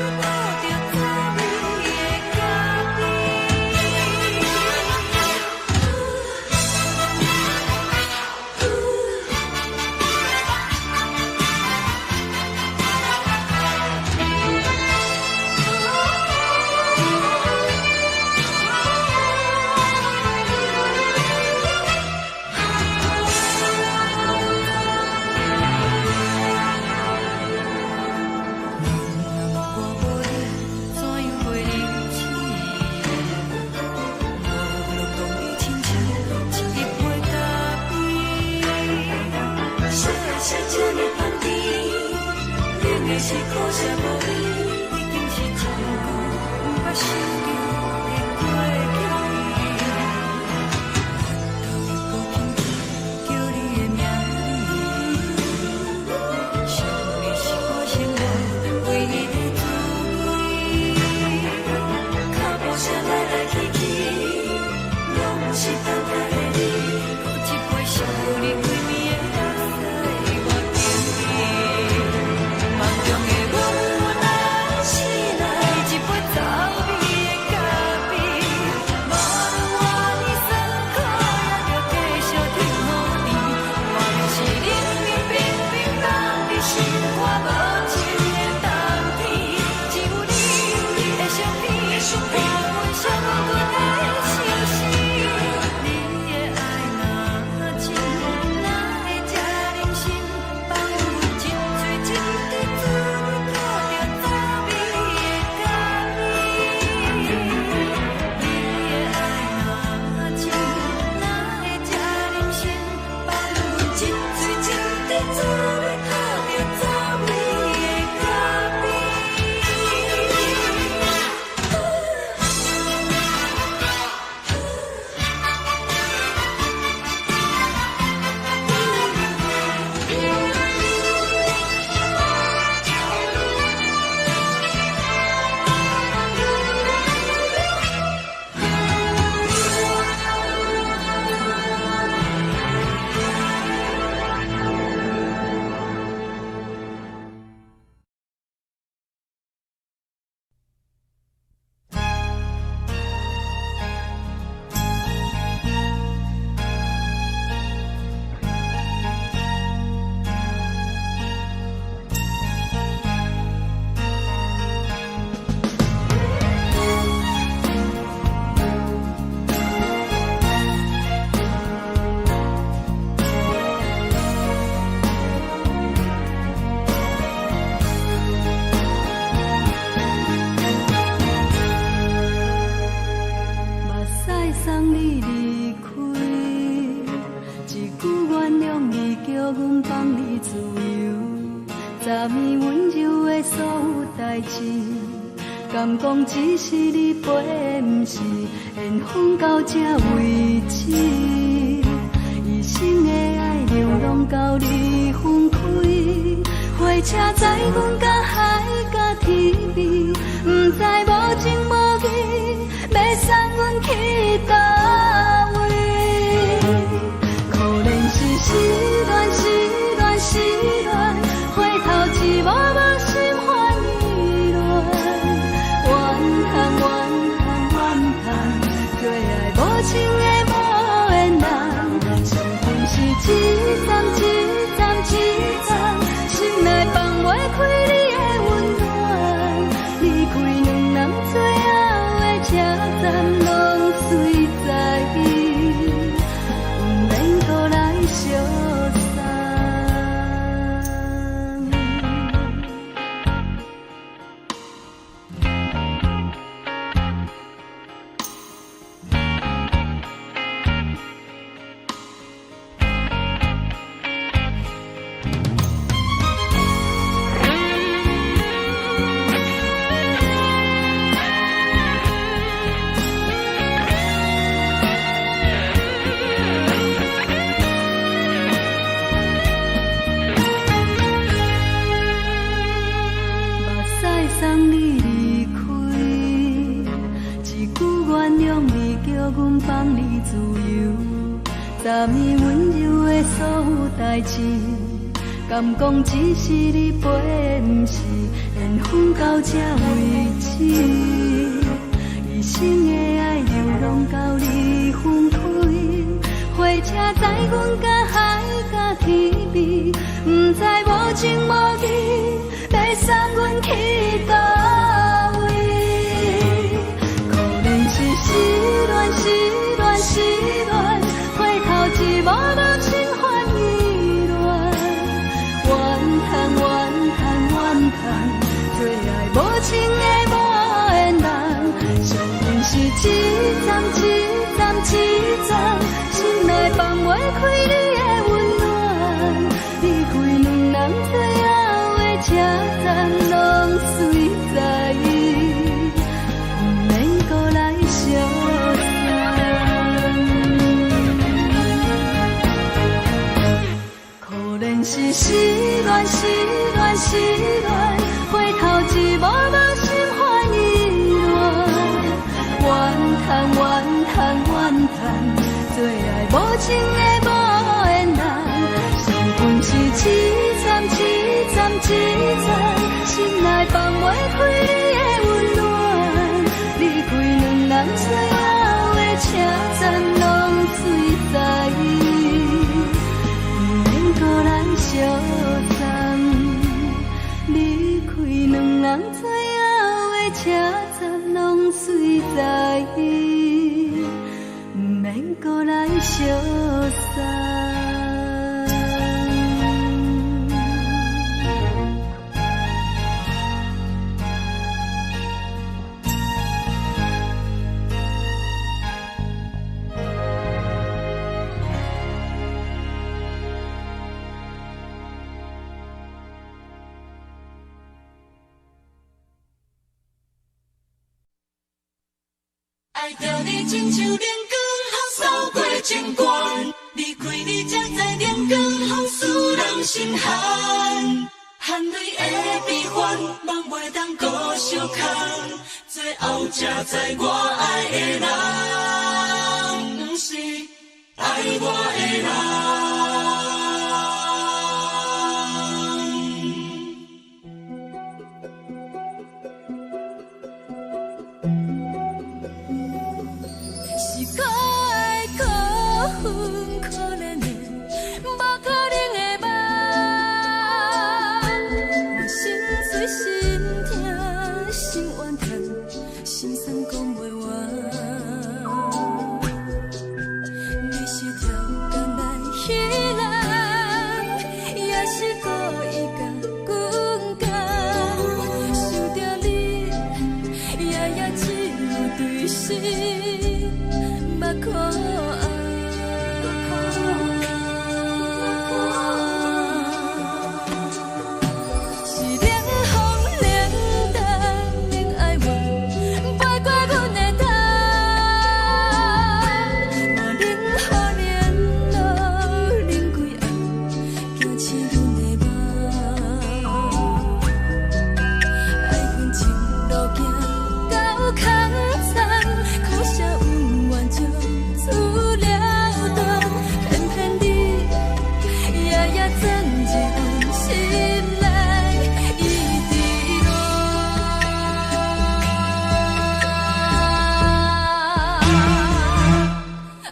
味的咖是苦涩无味，已经是真久毋捌想着的过去。头又搁轻轻叫你的名字，想的是我心内为你的滋味，脚步声来来去去，拢是等待的你，喝一杯想你几暝的目屎，我等你。梦中的阮落来醒来，一杯走味的咖啡，无论我的酸苦，也着继续甜予你。外面是冷冷冰冰冷的心肝，无情的冬天，只有你的相片，我阮相关的心事。你的爱若真，哪会这忍心放阮一嘴一滴滋倒着走味的咖啡？你的爱若真，哪会这忍心放阮一嘴一滴滋倒着走味的咖啡？送你离开，一句原谅你，叫阮放你自由。昨暝温柔的所有代志，敢讲只是你陪，不是缘分到这为止。一生的爱流浪到你分开，火车载阮到海角天边，不知无情无义，要送阮去倒位？可能是失恋，失恋，失恋，回头一幕幕心烦意乱，怨恨，怨恨，怨恨，对爱无情的无缘人，情分是一站一站一站，心内放袂开。能放你自由，昨暝温柔的所有代志，敢讲只是你陪，不是缘分到这为止。一生的爱流浪到你分开，火车载阮甲海甲天边，不知无情无义，要送阮去倒位？可能是失恋，失恋，失恋，回头一无人心烦意乱，怨叹，怨叹，怨叹，最爱无情的无缘人，上阮是一站，一站，一站，心内放袂开你的温暖，离开两人最后的车站，拢随在意，不免搁来相可能是失恋，失恋，失恋，回头一无无心烦意乱，怨叹，怨叹，怨叹，最爱无情的无缘人，上阮是一站，一站，一站，心内放袂开你的温暖，离开两人最后的车站，拢随在意，不免搁来相送。离开两人最后的车站，拢随在意，不免搁来相送。爱着你亲像阳光，扫过情关，离开你才知阳光风使人心寒。含泪的悲欢，望袂当搁相牵，最后才知我爱的人，不是爱我的人。是可爱可恨可怜的，无可能的梦。我心碎心痛心怨叹，心酸讲袂完。你是挑工来戏人，也是故意甲阮讲，想着你夜夜只有对视。目眶是冷风冷淡冷爱我，飞过阮的头，嘛冷雨连落冷几暗，惊醒阮的梦。爱阮情路行到空残，苦涩有怨就出了断，偏偏你夜夜钻入阮心内，一直乱。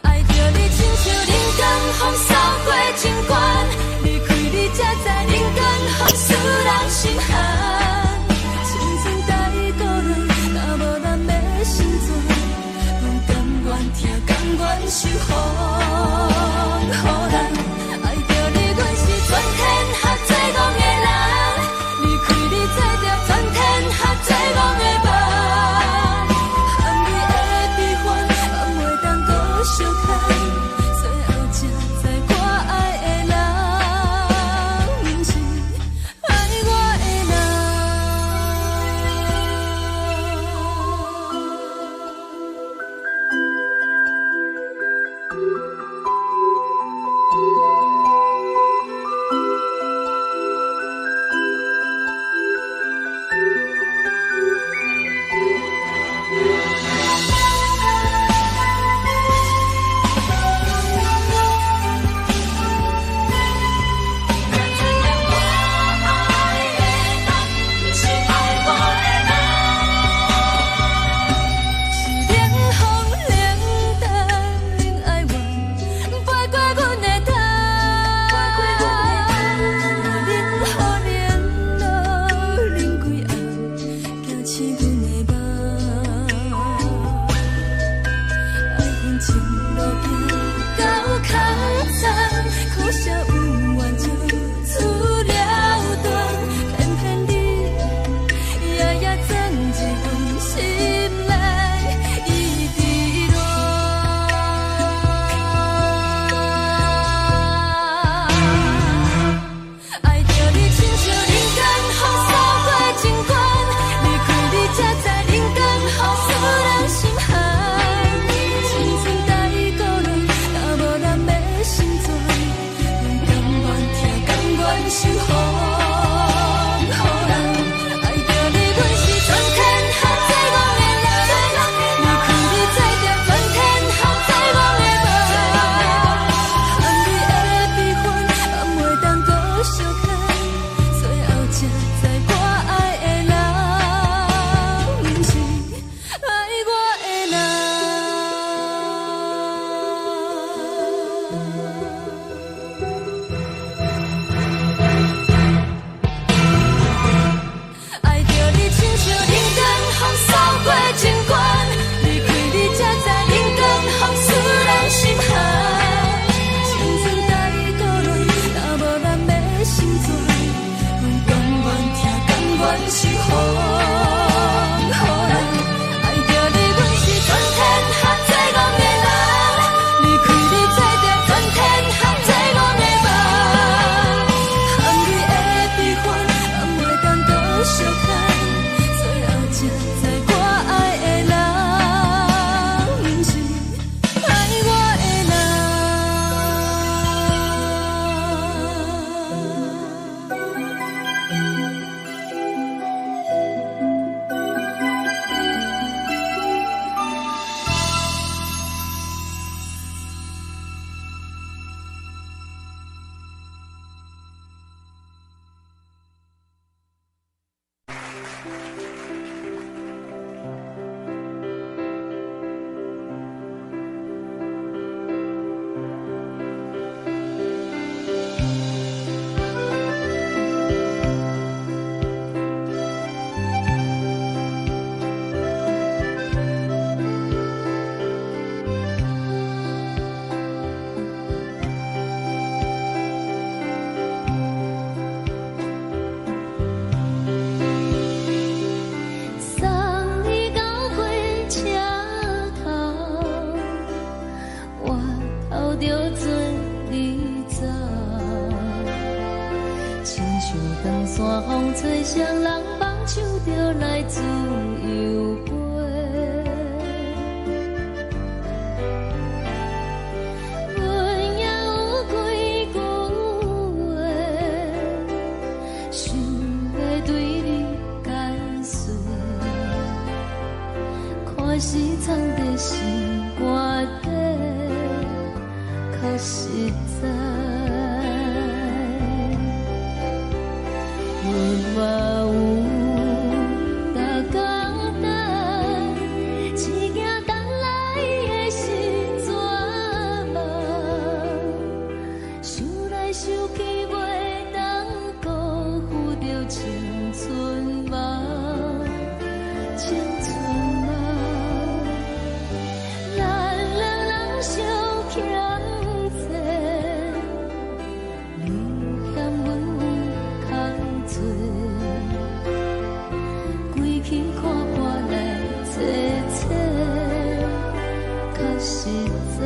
爱着你亲像人间风扫过情关，离开你才知人间风使人心寒。青春带过来，若无咱要心酸。听甘愿受风雨人，爱着你，阮是全天下最戆的人，离开你才着全天下最戆的梦。含泪的悲欢，望袂当搁相牵，最后才知我爱的人，不是爱我的人。是藏在心肝底，较实在。阮嘛有大工等，一件等来的时阵嘛，想来想去袂当辜负着青春嘛。青春啊，咱两人相欠债，你欠阮空做，归去看看来坐坐，较实在。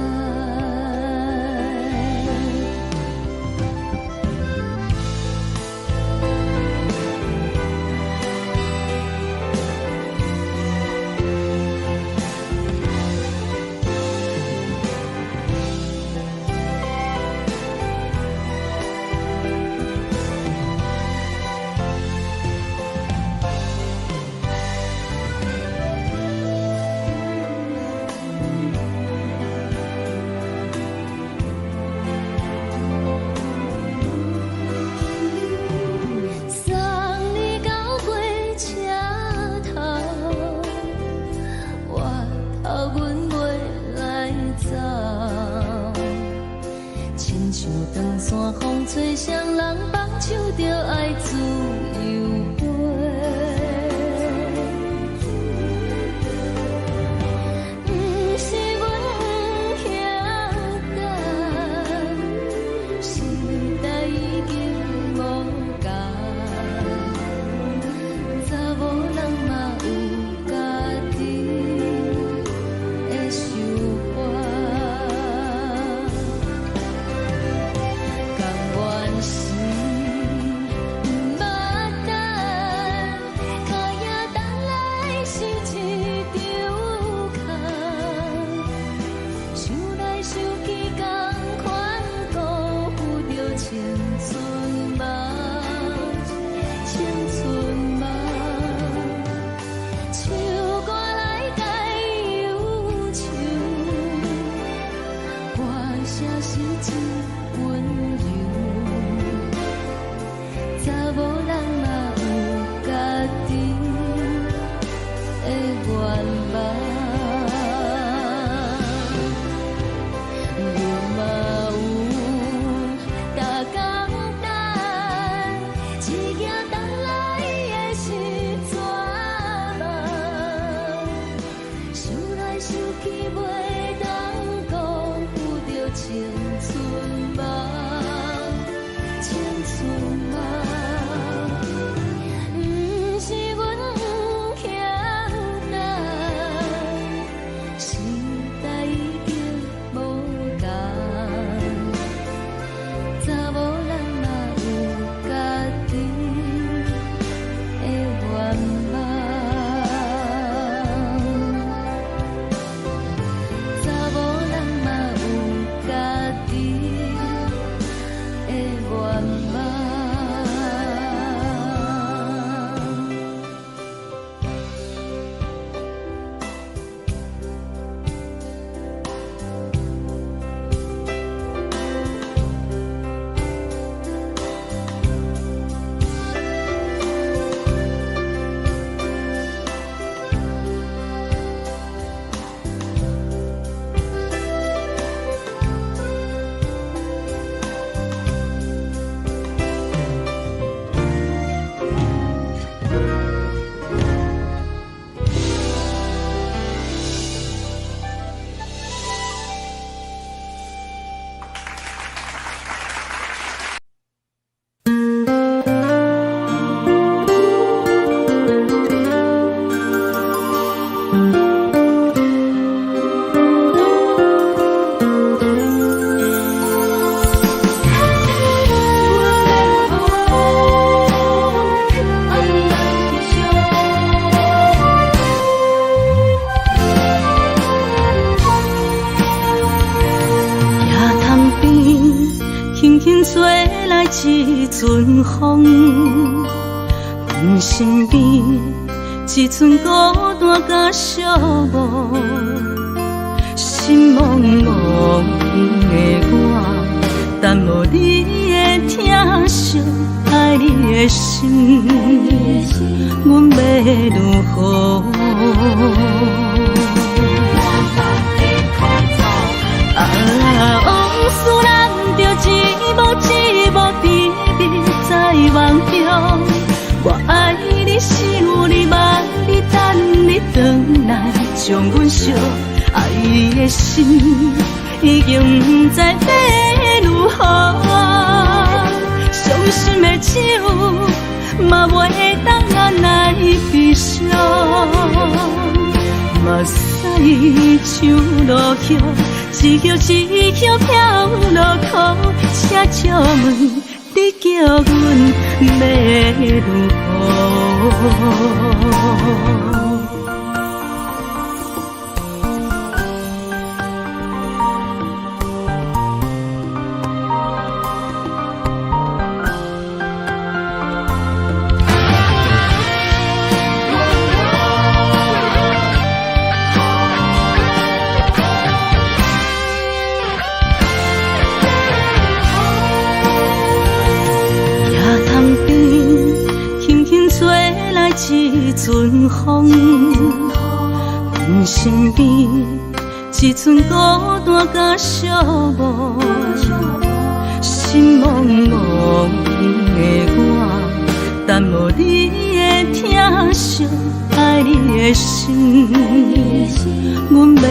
吹双人放手着爱自由飞，不是阮不晓等，时代已经无同，查某人嘛有家己的想法。吹来一阵风，阮身边一寸孤单甲寂寞，心茫茫的我，等无你的疼惜，爱你的心，阮要如何？往事难着一幕一幕甜蜜在梦中。我爱你是有你望你等你回来，将阮惜爱你的心已经不知要如何。伤心的手嘛袂当按来悲伤，目屎像落雨，一曲一曲飘落雨，请借问你叫阮要如何？一阵风，阮身边一寸孤单甲寂寞，心茫茫的我，等无你的疼惜，爱你的心，阮要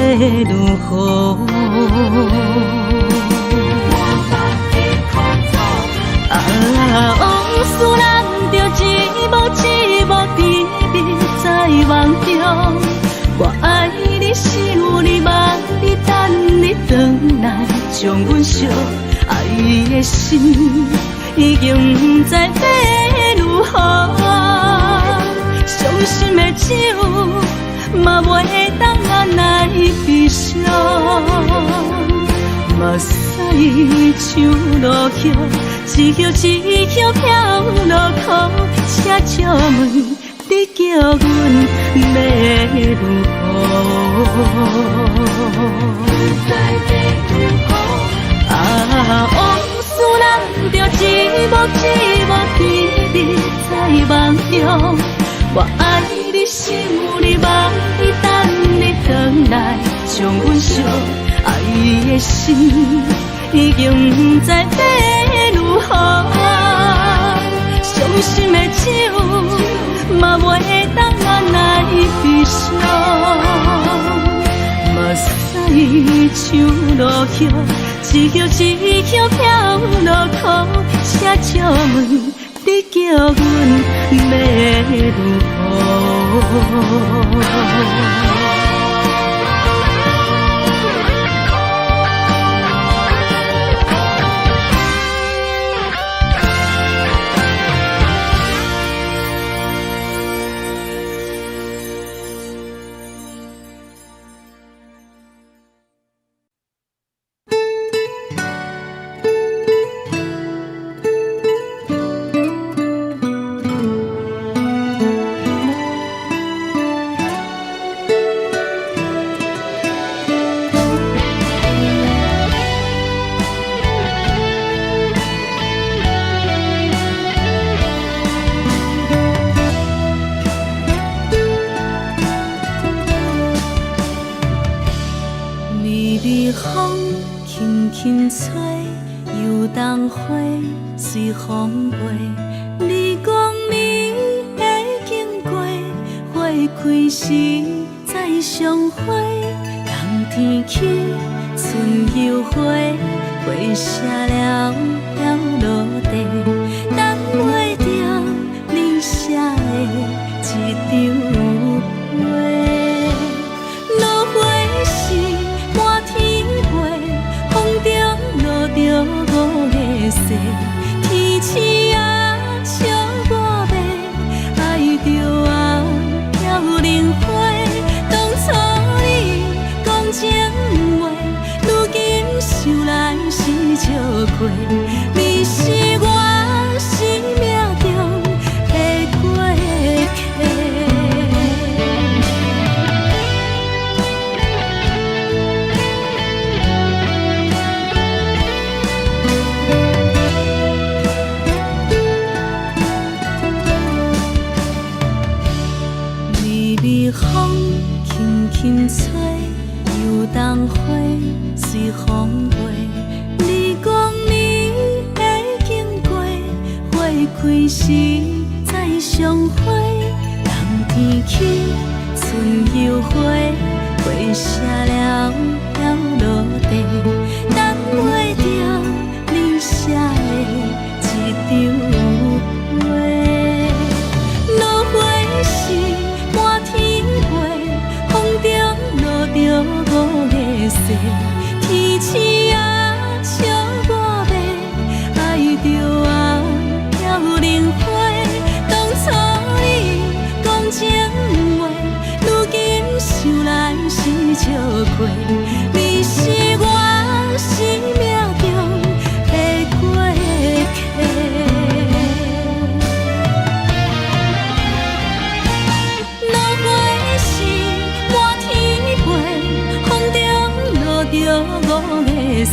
如何？往事难着一幕一幕甜蜜在梦中。我爱你是有你望你等你回来，将阮惜爱的心已经不知要如何。伤心的手嘛袂当按来悲伤，目屎像落雨，一曲一曲飘落雨，请借问你叫阮要如何？往事难着一幕一幕甜蜜在梦中。我爱你是有你望你等你回来，将阮惜爱的心已经不知要如何。伤心的手嘛袂当按来悲伤，目屎像落雨，一曲一曲飘落雨，请借问你叫阮要如何？随风飞，你讲你会经过，花开时再相会。冬天起，春又回，花谢了飘落地，等袂着你写的一张画。落花时满天飞，风中落着五个色。天星啊，笑我袂爱着啊，飘零花。当初你讲情话，如今想来是笑过。你是我生命中的过客。冬花随风飞。你讲你会经过，花开时再相会。冬天起，春又花，花谢了飘落地，等袂着你写的一张画。落花时满天飞，风中落着五个色，天星啊笑我迷，爱着啊飘零花。当初你讲情话，如今想来是笑过。你是我生命中的过客。落花时满天飞，风中落着五个色，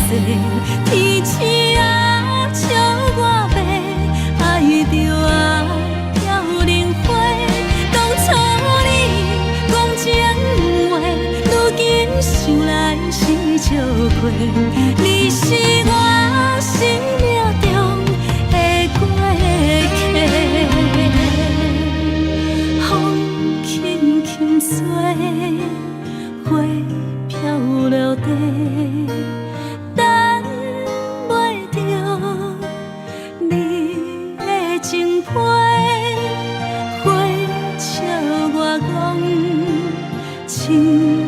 天星啊笑我迷，爱着啊飘零花。当初你讲情话，如今想来是笑过。你是我生命中的过客。风轻轻吹，花飘落地，等袂着你的情批。花笑我讲青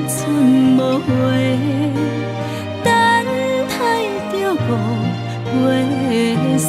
春无悔，等待着五月雪。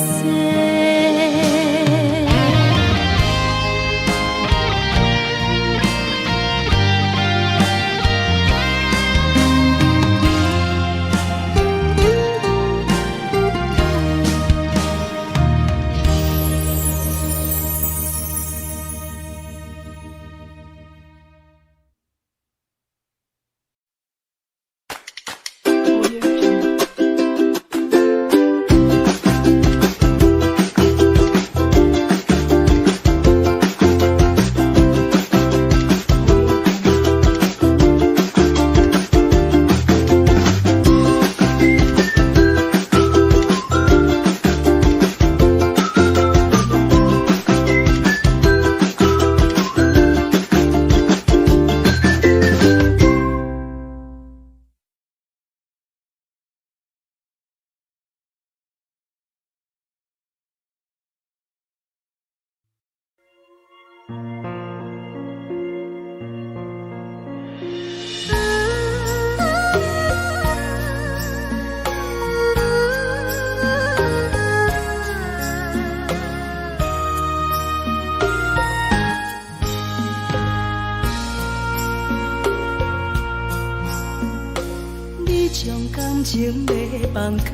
将感情要放空，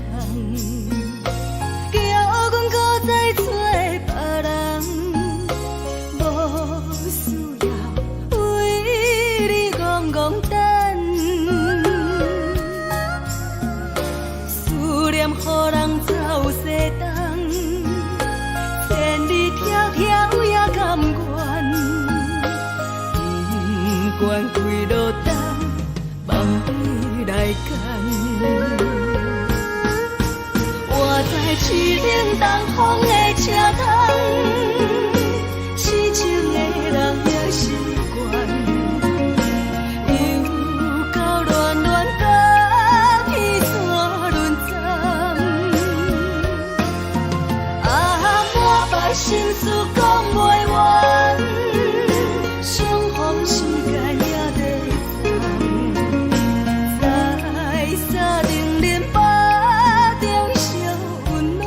叫阮搁再找别人，无需要为你戆戆等，思念予人走西东，千里迢迢也甘愿，不管几路东，望你来干。我在市顶东风的车窗，痴情的人也习惯，又到乱乱甲彼山论斩。啊，满腹心事讲袂完，相逢时间也在等。在沙定林巴中烧温暖，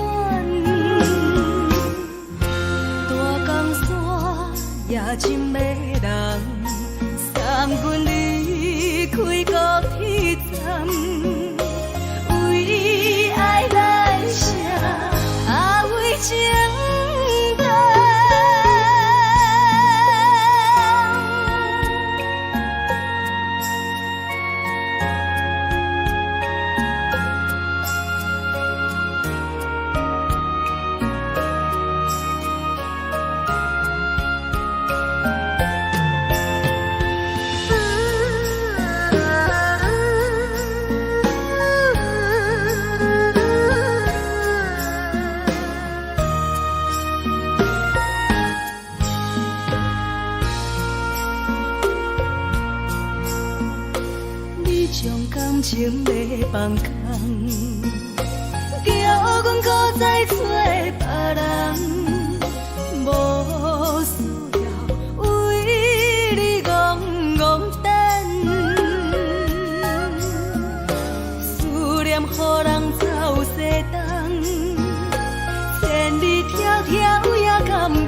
感情要放空，叫阮搁再找别人，无需要为你戆戆等，思念予人走西东，千里迢迢也甘愿，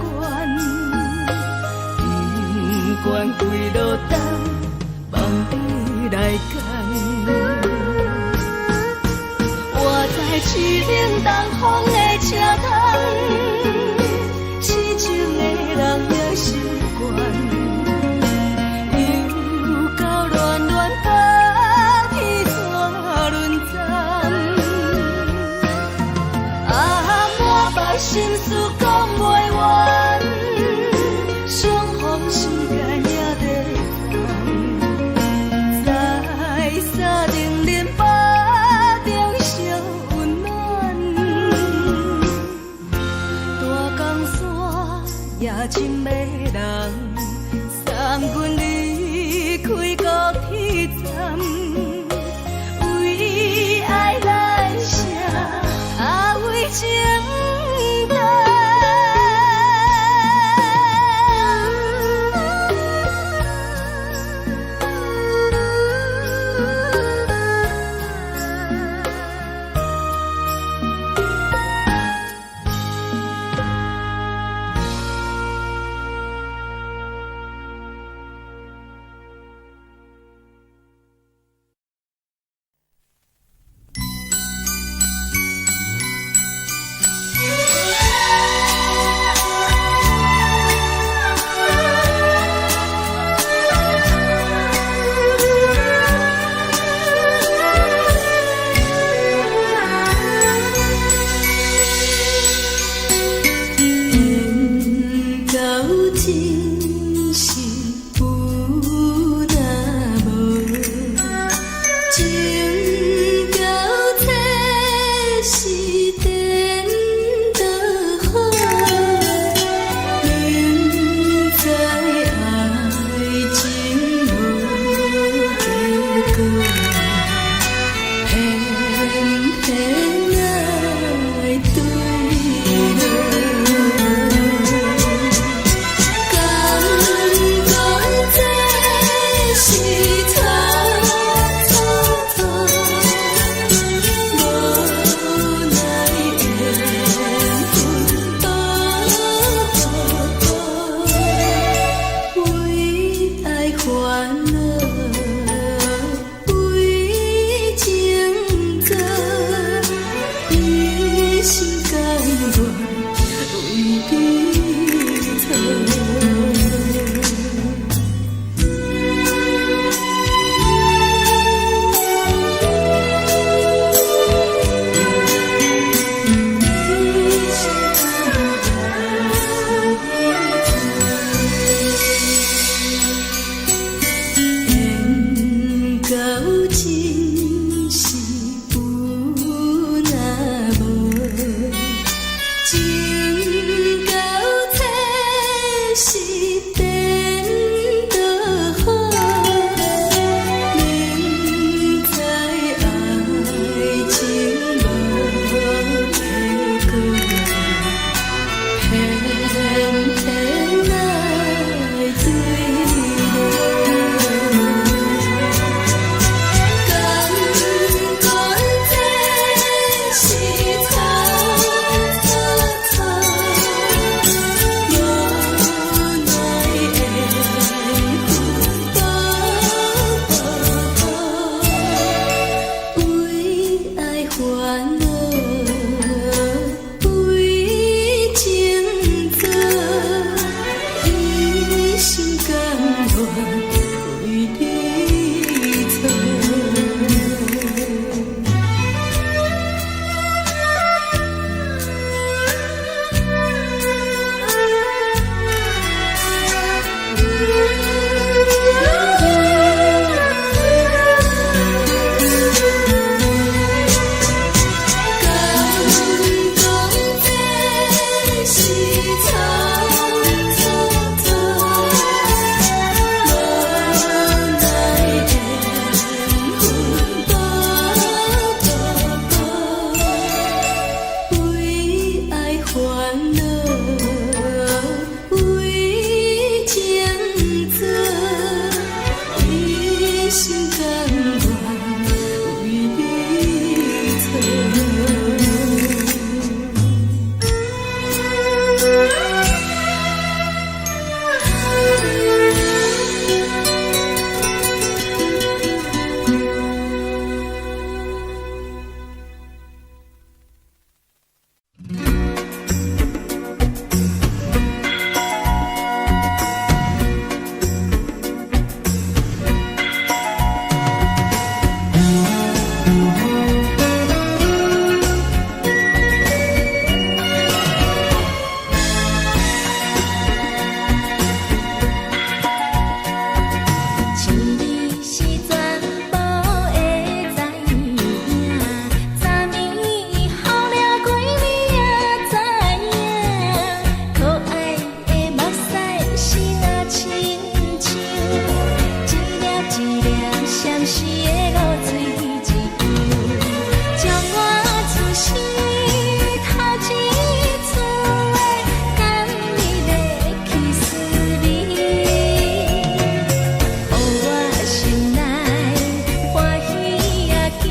宁愿归落东，望你来牵。我在痴冷东风的车窗，痴情的人也习惯，又到乱乱把天怎轮转？啊，满腹心事讲袂完，相逢时间也在放，在沙定连巴中烧温暖，大江山也真迷人，送阮离开高铁站，为爱来声，啊为情重。露水一样，将我出世头一次的感你的气势里，予我心内欢喜也惊，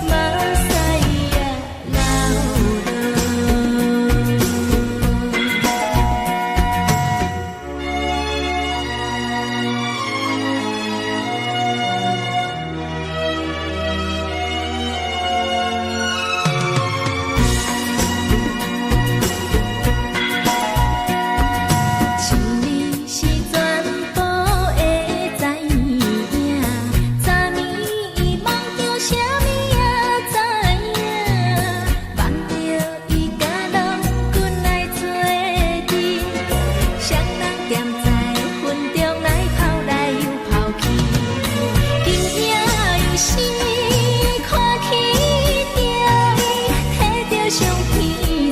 目屎也流是你是全部的知影，昨暝伊梦着啥物也知影，梦着伊甲郎君来做阵，双人踮在云中来跑来又跑去，今夜又是看起着伊，摕着相片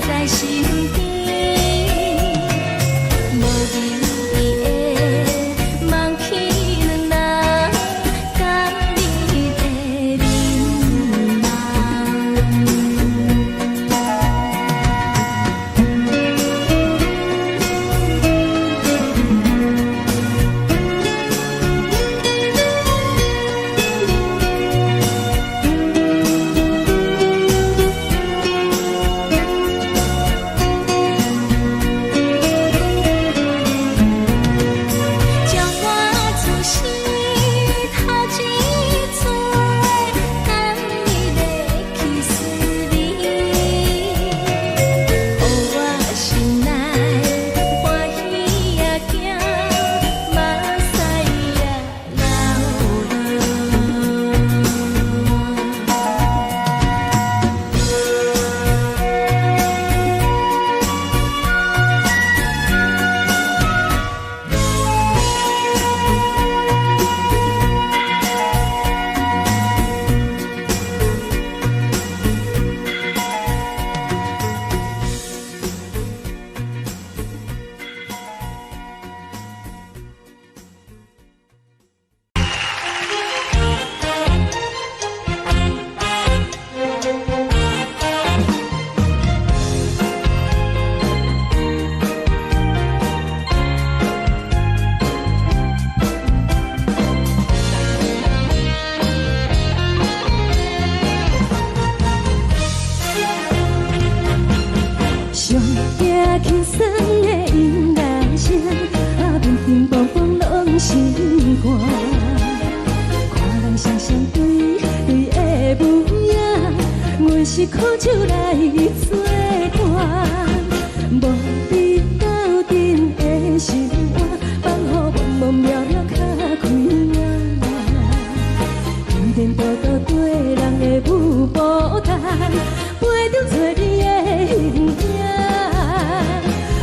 在身边。无名义的梦起两人，甘你的眠将我出世头一次的感你的气势里，予我心内欢喜也惊，目屎也上惊轻松的音乐声，面面碰碰拢心肝。看人双双对对的模样，阮是苦酒来作伴。无你斗阵的心肝，放予茫茫渺渺较开眼。颠颠倒倒对人的舞步弹，陪着做你的形影。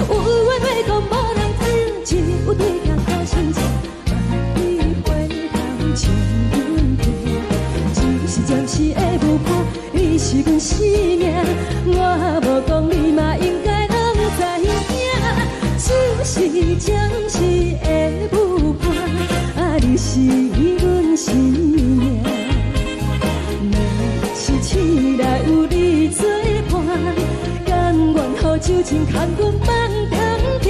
有话要讲无人知，有对镜看心情，万里回头将阮骗。一时暂时的舞伴，你是阮生命，我无讲你嘛应该拢知影。就是暂时的舞伴，你是阮生命。若是醒来有你作伴，甘愿予酒精牵阮放长行。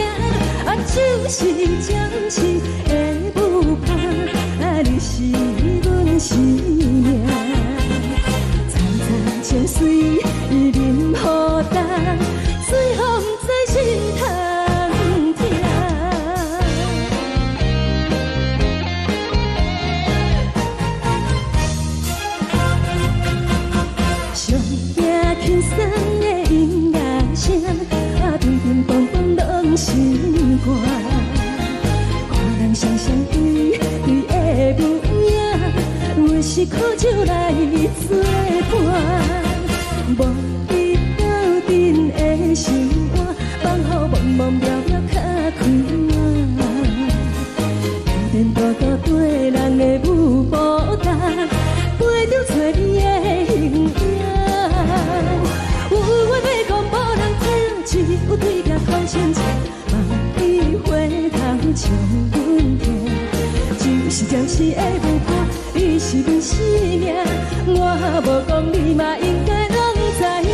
就是暂时的舞伴，你是阮生命。层层情水任何重，随风在心通听。上惊轻松的音乐声，乒乒乓乓拢心肝。看人双双对对的模样，我是苦酒来作伴。无你斗阵的心肝，放予茫茫渺渺较开眼。颠颠倒倒对人的舞步弹，陪着做你的形影。有话要讲无人知，有对镜看心情，望你回头将阮骗。就是暂时的舞伴，你是是阮生命，我无讲你嘛应该拢知影，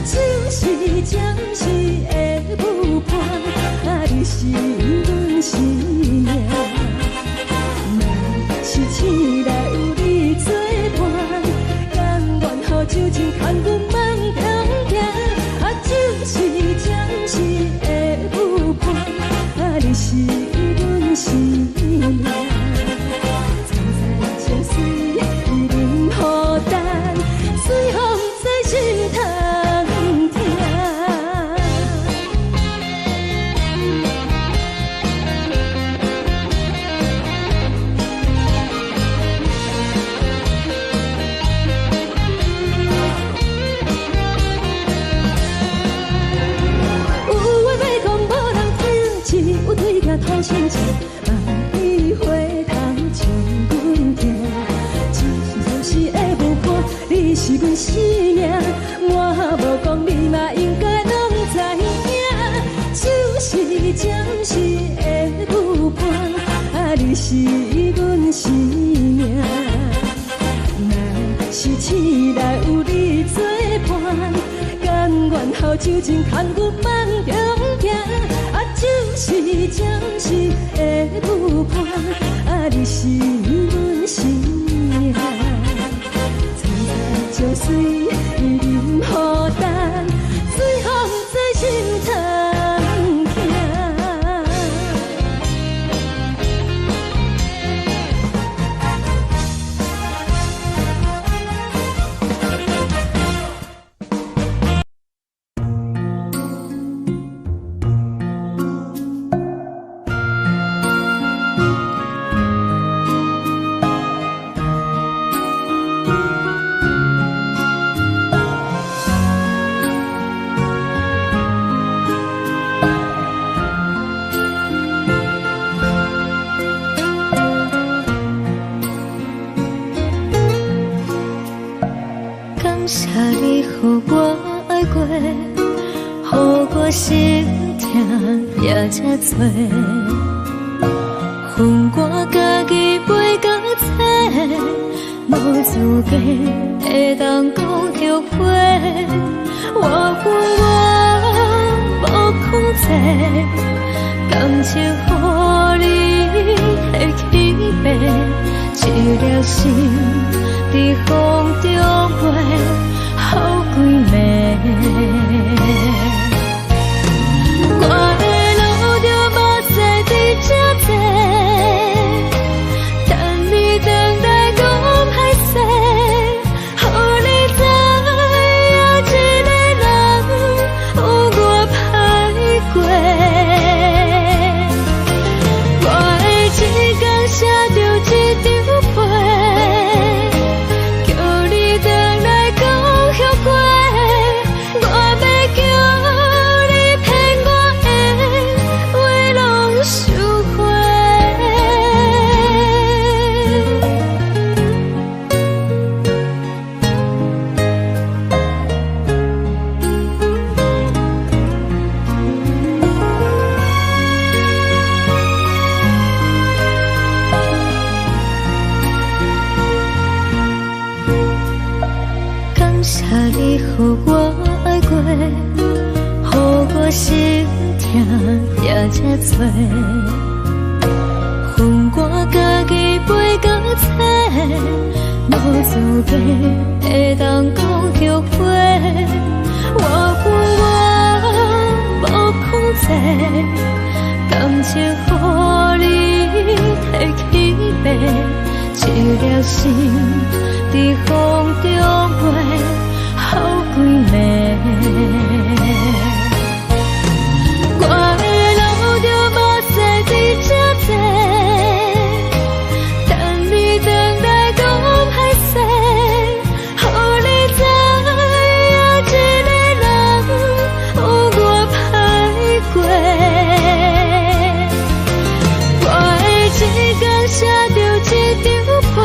就是暂时的舞伴，啊，你是阮生命。若是醒来有你作伴，甘愿予酒精牵阮梦中行，啊，就是暂时的舞伴，啊，你是阮生命。水已淋雨淡，随风在心头听。有话要讲，无人听见，有对镜土生情，万里花香唱阮听。你是阮生命，我无讲你嘛应该拢知影，就是暂时的舞伴，啊，你是阮生命。若是醒来有你作伴，甘愿予酒精牵阮梦中行，啊，就是暂时的舞伴，啊，你是阮生命。就水已淋雨淡，随风在心头听。感谢你予我爱过，予我心痛也这多，恨我家己袂到切，无资格会当讲后悔。我无控制，感情予你的起飞，一粒心。在风中飞，好几暝。我的路就目屎在这多，等你回来讲歹势，予你知影一个人有我歹过。我的一天写着一张被。你予我爱过，予我心痛也这多，恨我家己袂到切，无资格会当讲后悔。我无控制，感情予你提起飞，一粒心在风中飞。好几暝，我的路就目屎在这多，等你回来讲歹势，予你知影一个人有我歹过。我的一天写着一张被。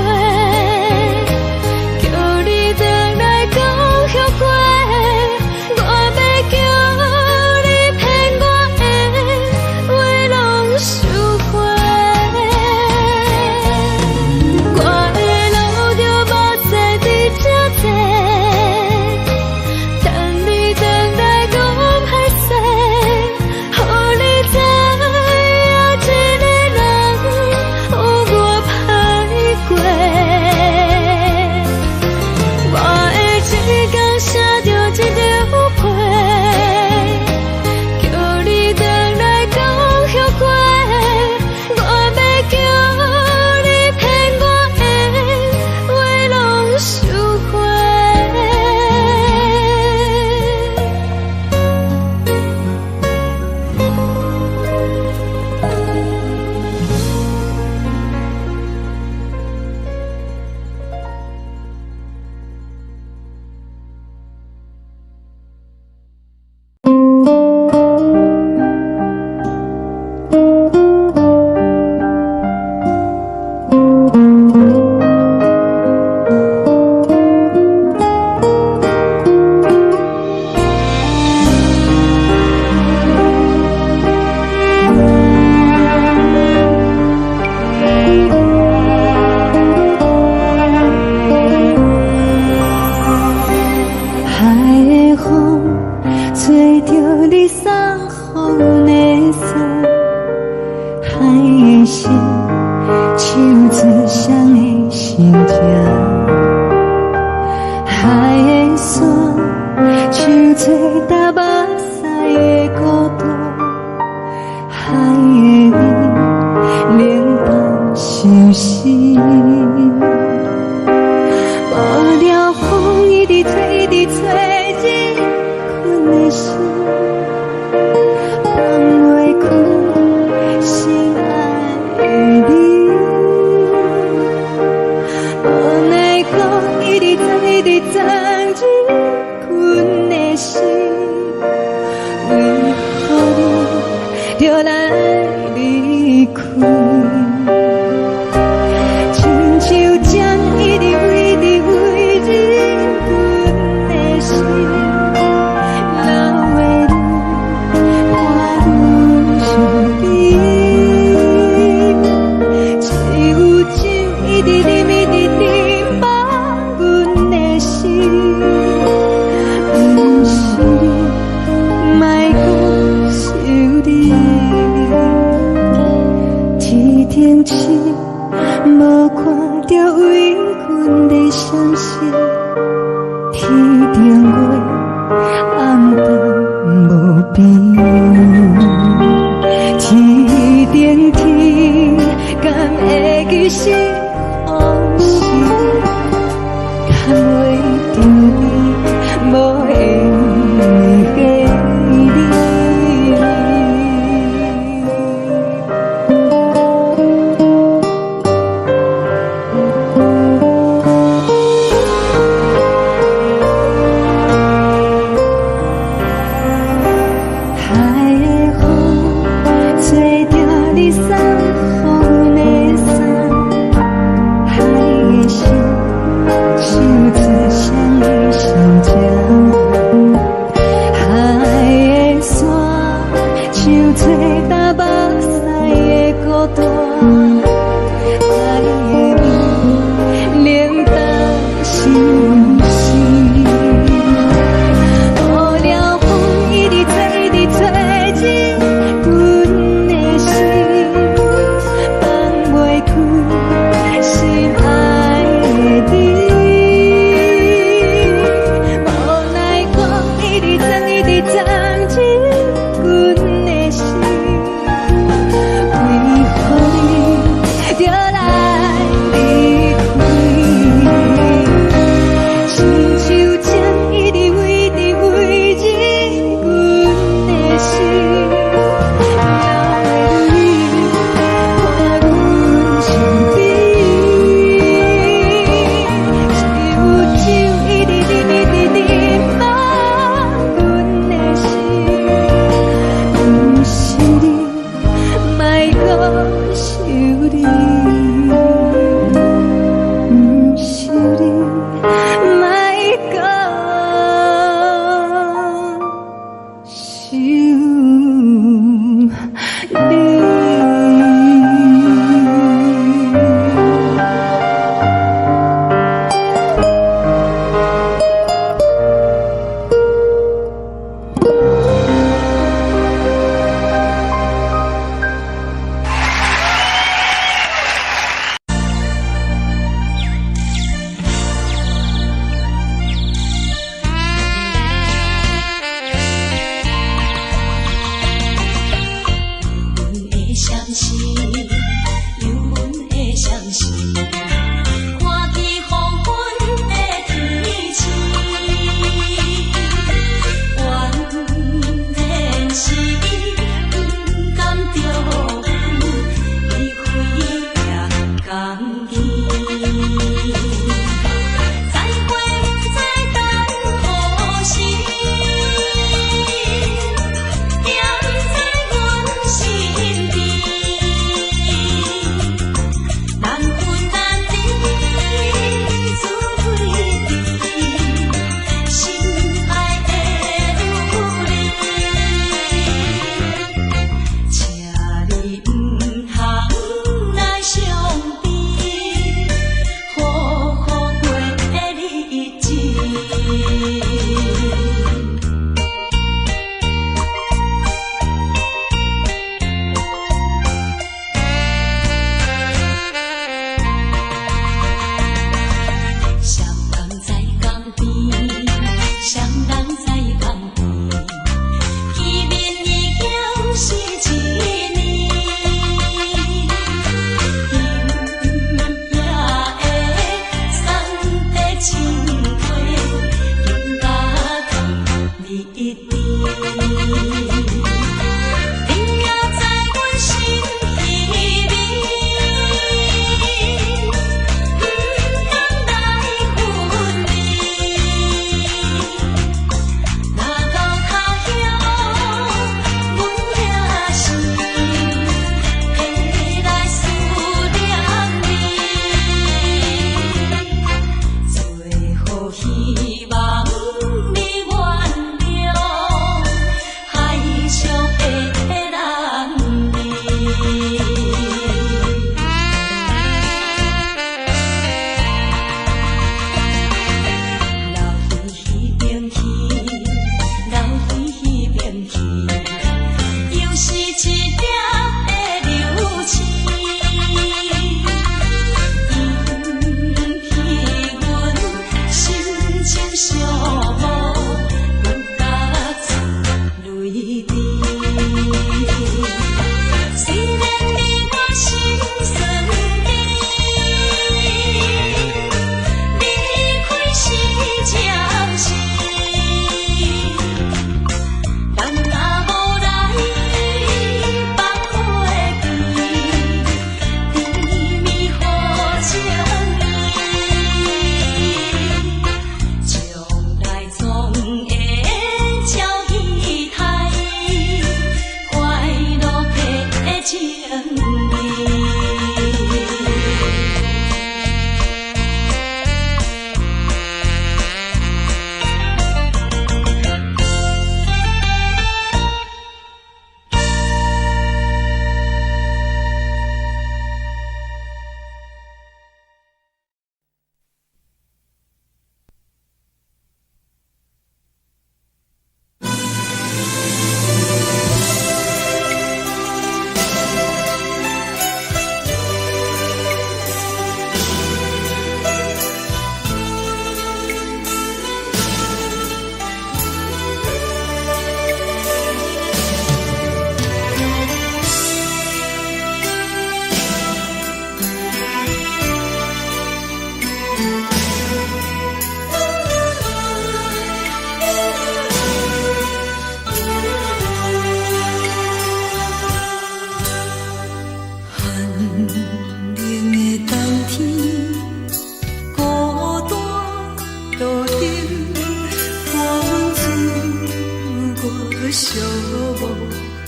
无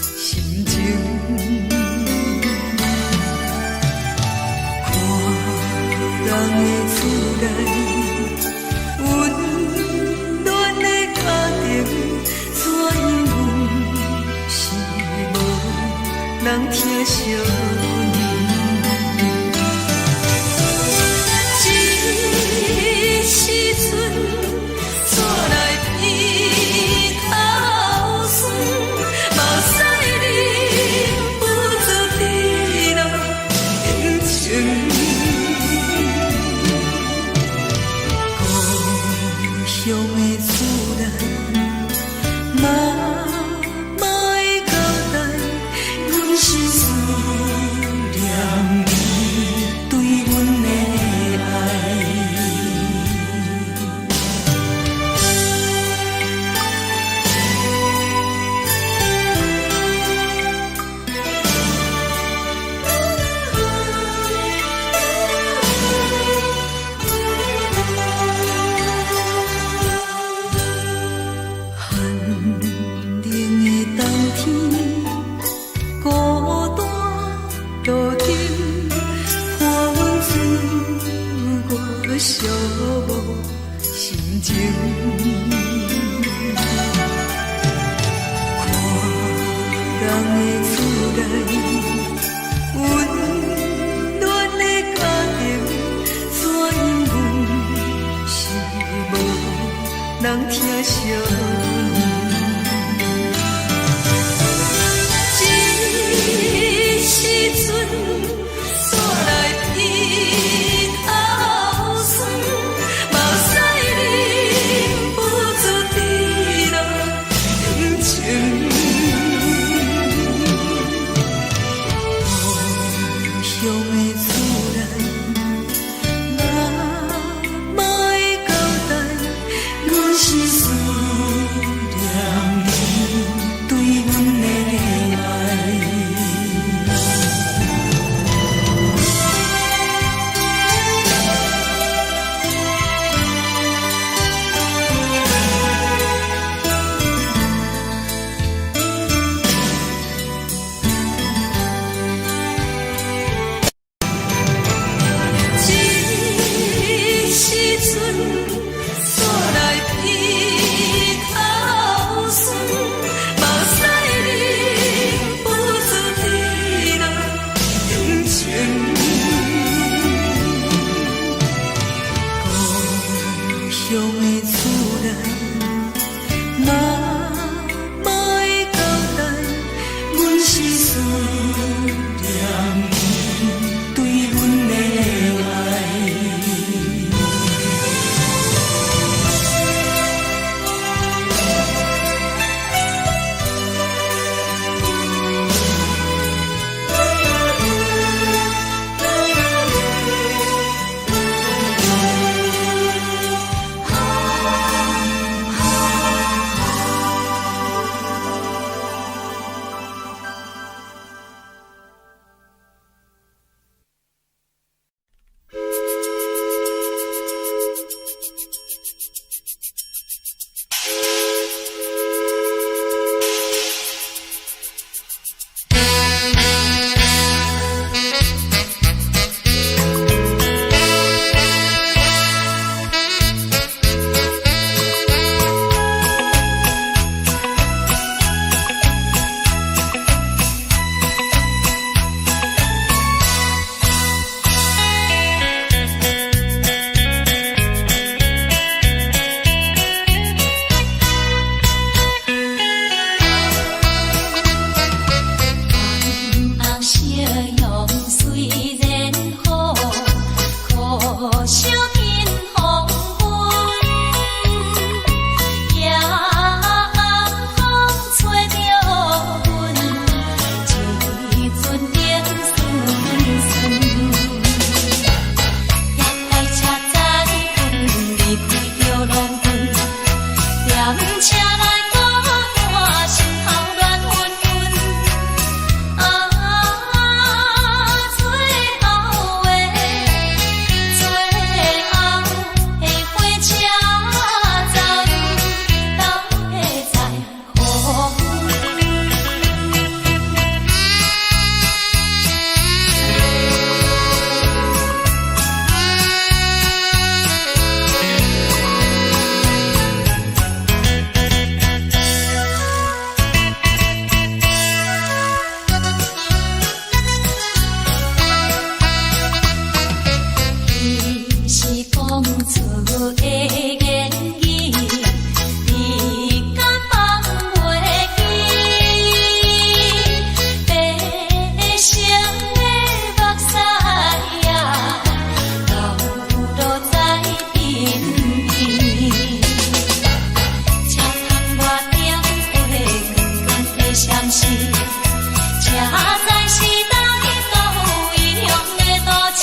心情。看人的厝内温暖的家庭，怎因为是无人疼惜。的言语，你敢放袂记？白成的目屎呀，流落在身边。车窗外点火，光光的闪烁，车载时代都遗忘的大市。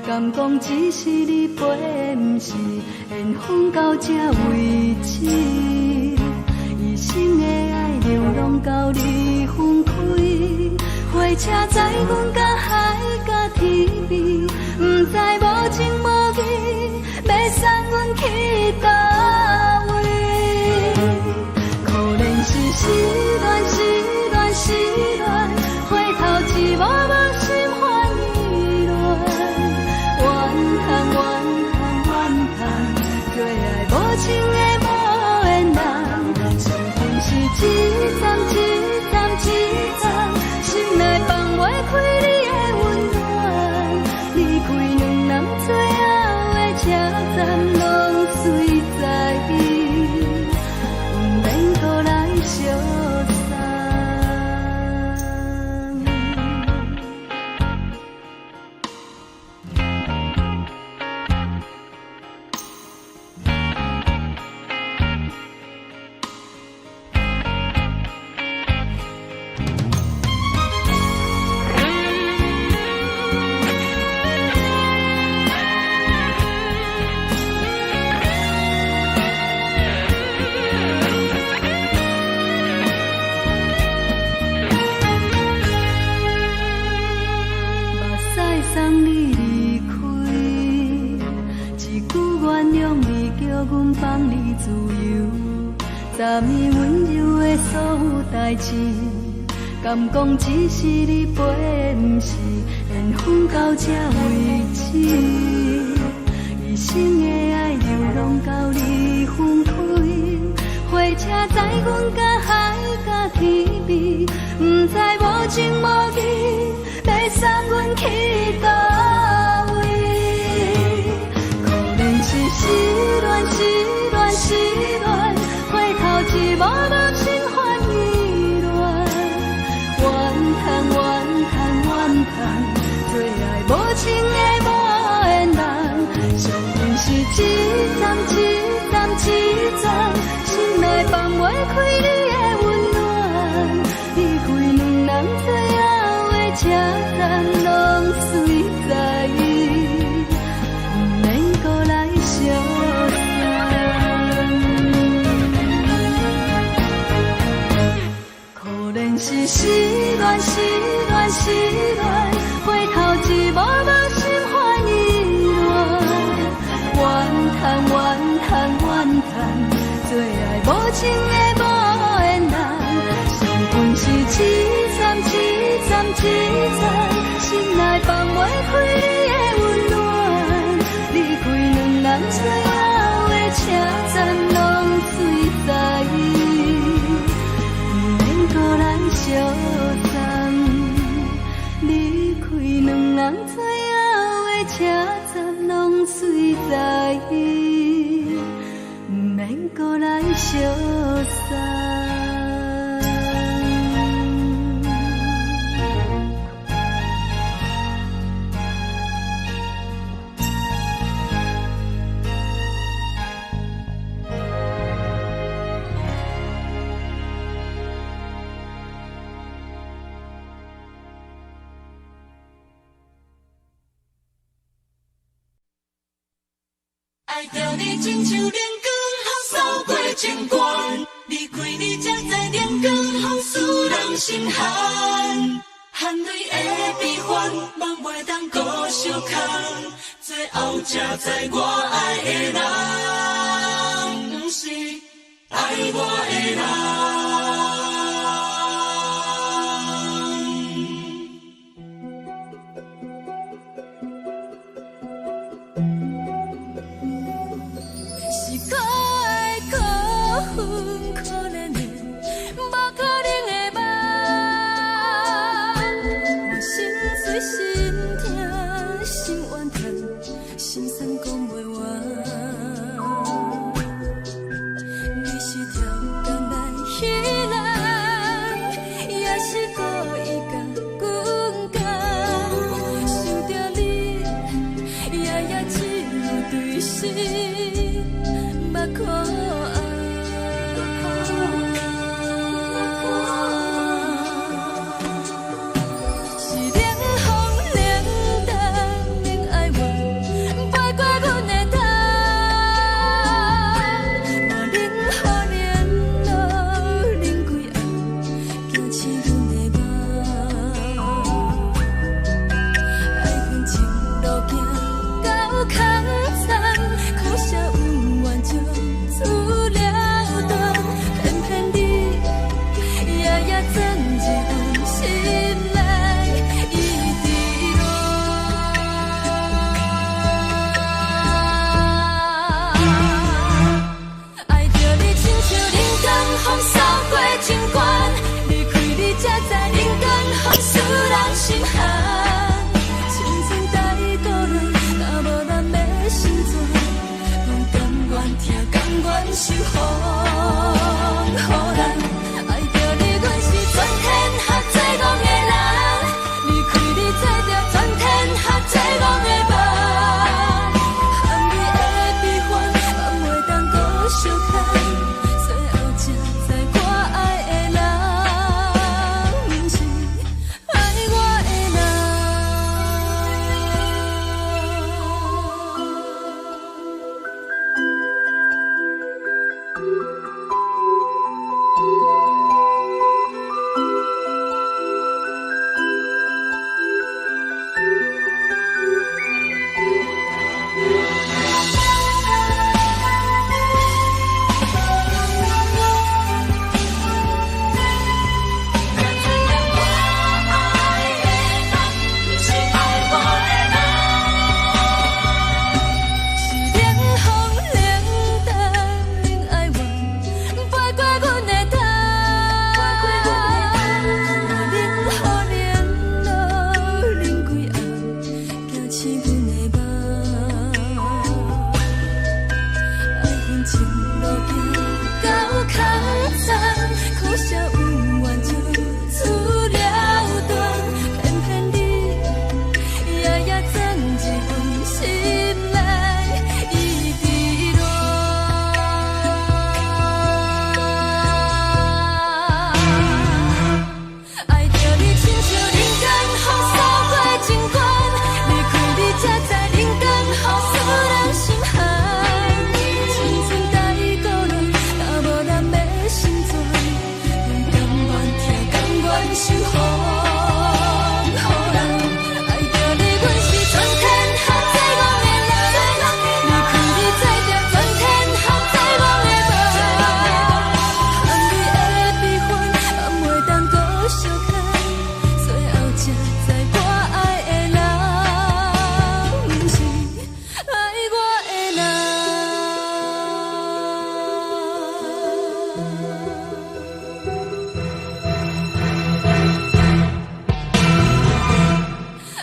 敢讲只是你陪，不是缘分到这为止。一生的爱流浪到你分开，火车载阮甲海甲天边，不知无情无义，要送阮去倒位？可怜是失恋，失恋，失恋，回头一幕幕心烦意乱。怨叹，最爱无情的无缘人，情份是一站一站一站，心内放袂开你的温暖。离开两人最后的车站，拢随在意，不免搁来相送。送你离开，一句原谅你，叫阮放你自由。昨暝温柔的所有代志，敢讲只是你陪，不是缘分到这为止。一生的爱流浪到你分开，火车载阮甲海甲天边，不知无情无义，要送阮去倒位？可怜是失恋，失恋，失恋，回头一幕幕心烦意乱。怨叹，最爱无情的无缘人，伤痕是一站一站一站，心内放袂开你的温暖。离开两人最后的车站，拢随在意，不免搁来相送。可怜是失恋，失恋，失恋，回头一幕幕心烦意乱。怨叹，情的无缘人，相分是凄惨凄惨凄惨，心内放袂开你的温暖，离开两人最后的车站拢水在，不免搁来相残，离开两人最后的车站拢水在，不免搁来相散。爱着你亲像连光风扫过情关，离开你才知连光风使人心寒。含泪的悲欢，望袂当搁相牵，最后才知我爱的人，不是爱我的人。是可爱可恨可怜的，无可能的梦。我心碎心痛心怨叹，心酸讲袂完。你是跳工来彼人，也是故意甲阮讲，想着你，夜夜只有对视。目看爱，是冷风冷淡冷爱我，飞过阮的头，无冷雨连路冷几暗，惊刺阮的梦，爱恨情路行到空残，苦涩温婉就此了断，偏偏你夜夜钻一段心内一滴落。爱着你亲像冷光风扫过情关，离开你才知冷光风使人心寒。青春带倒来，若无咱要心酸。甘愿受风雨人，爱着你，阮是全天下最戆的人。离开你，做着全天下最戆的梦。含泪的悲欢，望袂当搁相牵，最后才知我爱的人，不是爱我的人。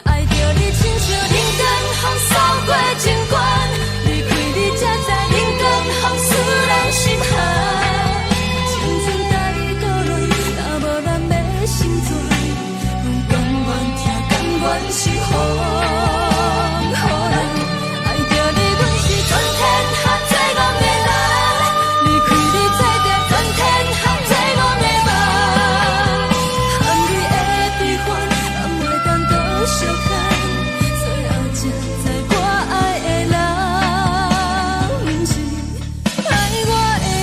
爱着你亲像人间风扫过情关，离开你才知人间风使人心寒。青春带你倒落，若无咱要心酸，阮甘愿听，甘愿是予人。爱着你，阮是全天下最憨的人，离开你做着全天下最憨的梦。含你的悲欢，咱袂当搁相牵，最后才知我爱的人，不是爱我的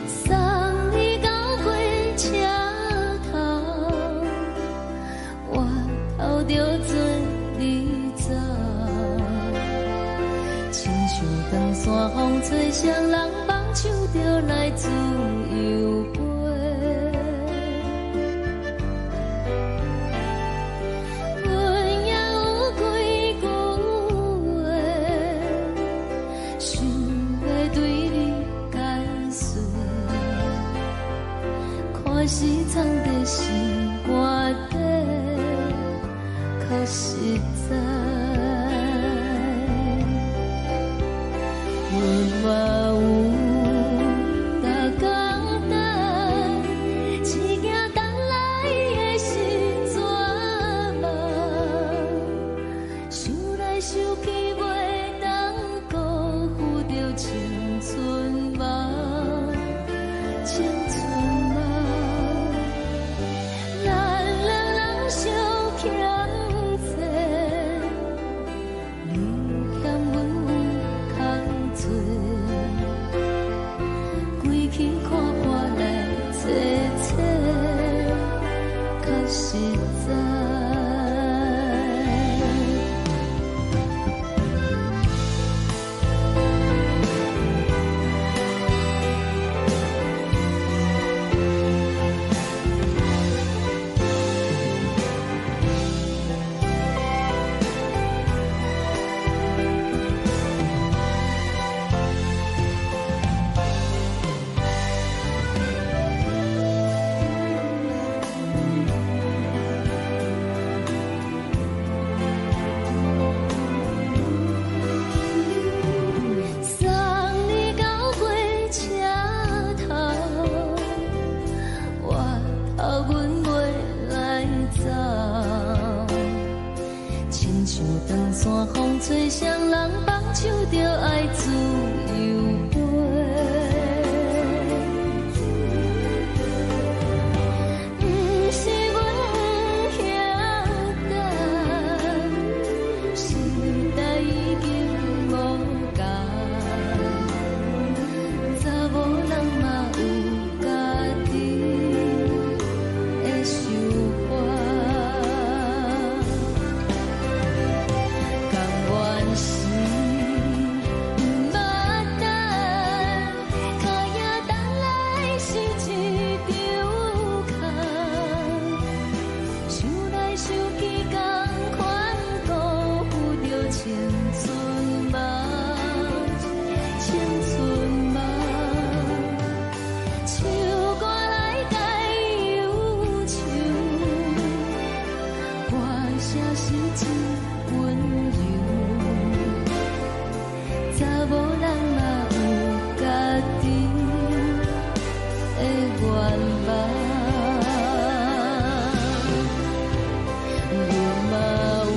送你到火车头，我头着准你走，亲像长山风吹双人放手着来自由飞。阮也有几句话，想要对你解释。看是藏在心肝底，较实在。阮嘛有大工等，一件等来的是怎梦？想来想去袂当辜负着青春梦，青春梦。咱两人相欠债，你欠阮有空做，归去看破来切切，较实在。送你到火车头，我头阮袂来走，亲像长山风吹双人放手着爱自由飞。不是阮不晓等，时代已经无共，查某人嘛有家己的想法，甘愿是不捌等，脚也等来是一场空。想来想去，同款辜负着青春梦，青春梦。唱歌来解忧愁，歌声是一温柔，查某人嘛有家己的愿望。阮嘛有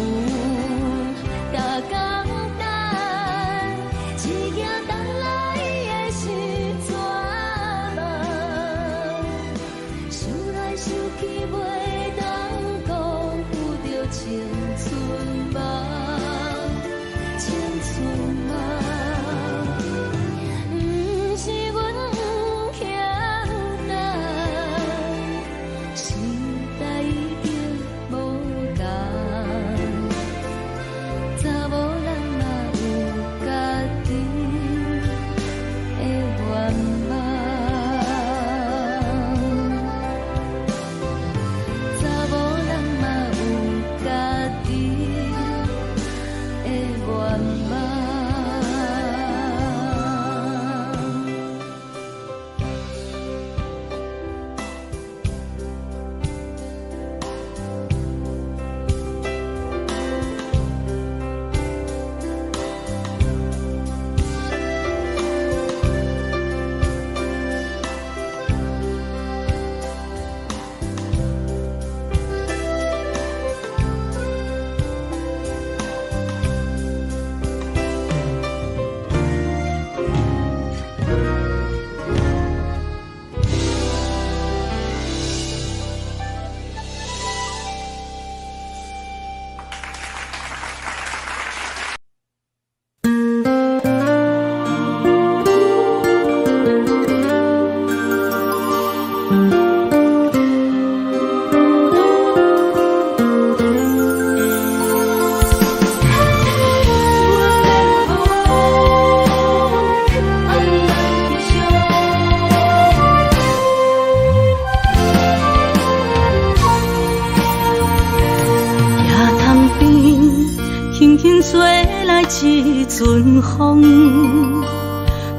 轻轻吹来一阵风，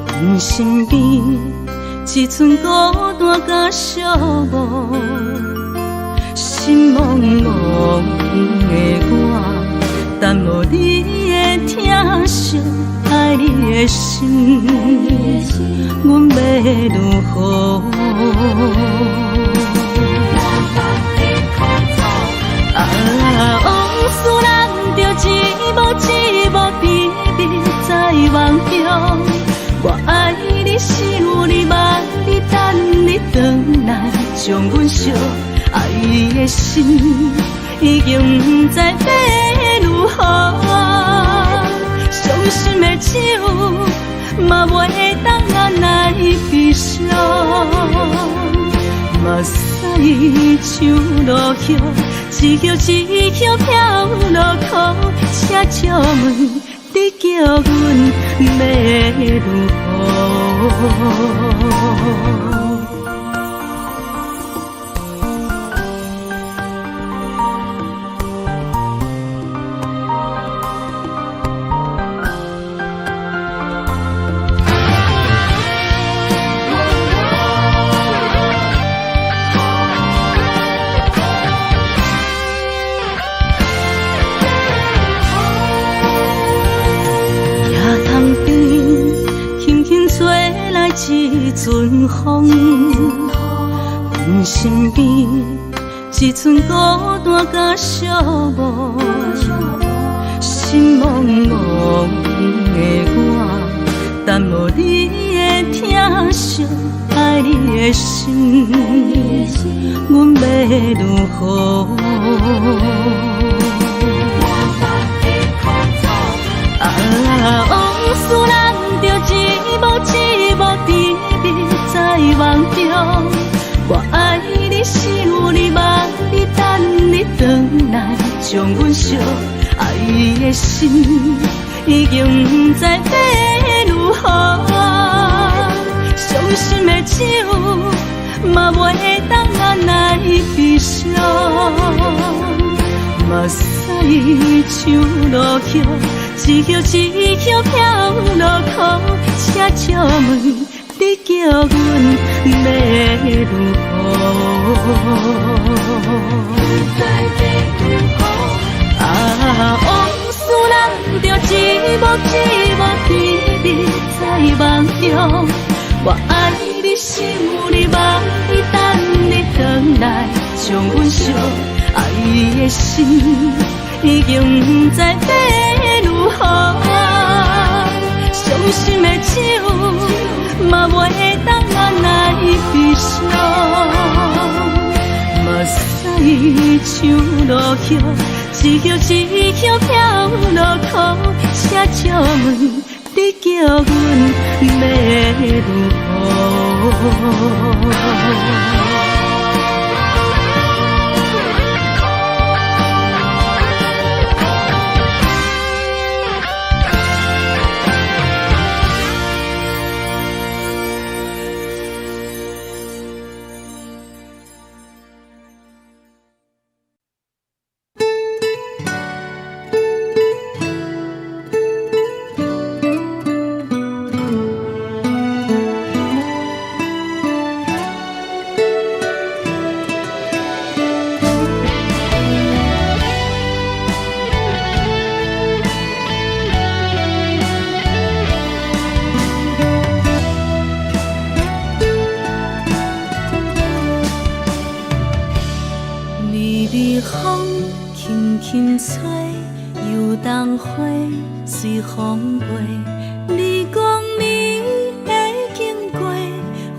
阮身边一寸孤单甲寂寞，心茫茫的我，等无你的疼惜，爱你的心，阮要如何？往事人着一幕甜蜜在梦中。我爱你是有你望你等你回来，将阮惜爱的心已经不知要如何。伤心的手嘛袂当按来悲伤。目屎像落叶，一叶一叶飘落雨，请借问你叫阮要如何？一阵风，阮身边一寸孤单甲寂寞，心茫茫的我，等无你的疼惜，爱你的心，阮要如何？往事人着一幕甜蜜在梦中。我爱你是有你望你等你回来，将阮惜爱的心已经不知要如何。伤心的手嘛袂当按来悲伤。目屎像落叶，一叶一叶飘落雨，请借问你叫阮要如何？往事人着一幕甜蜜在梦中。我爱你是有你望你等你回来，将阮惜爱的心已经不知要如何。伤心的手嘛袂当按来悲伤。目屎像落叶，一叶一叶飘落雨，请借问你叫阮要如何？随风飞，你讲你会经过，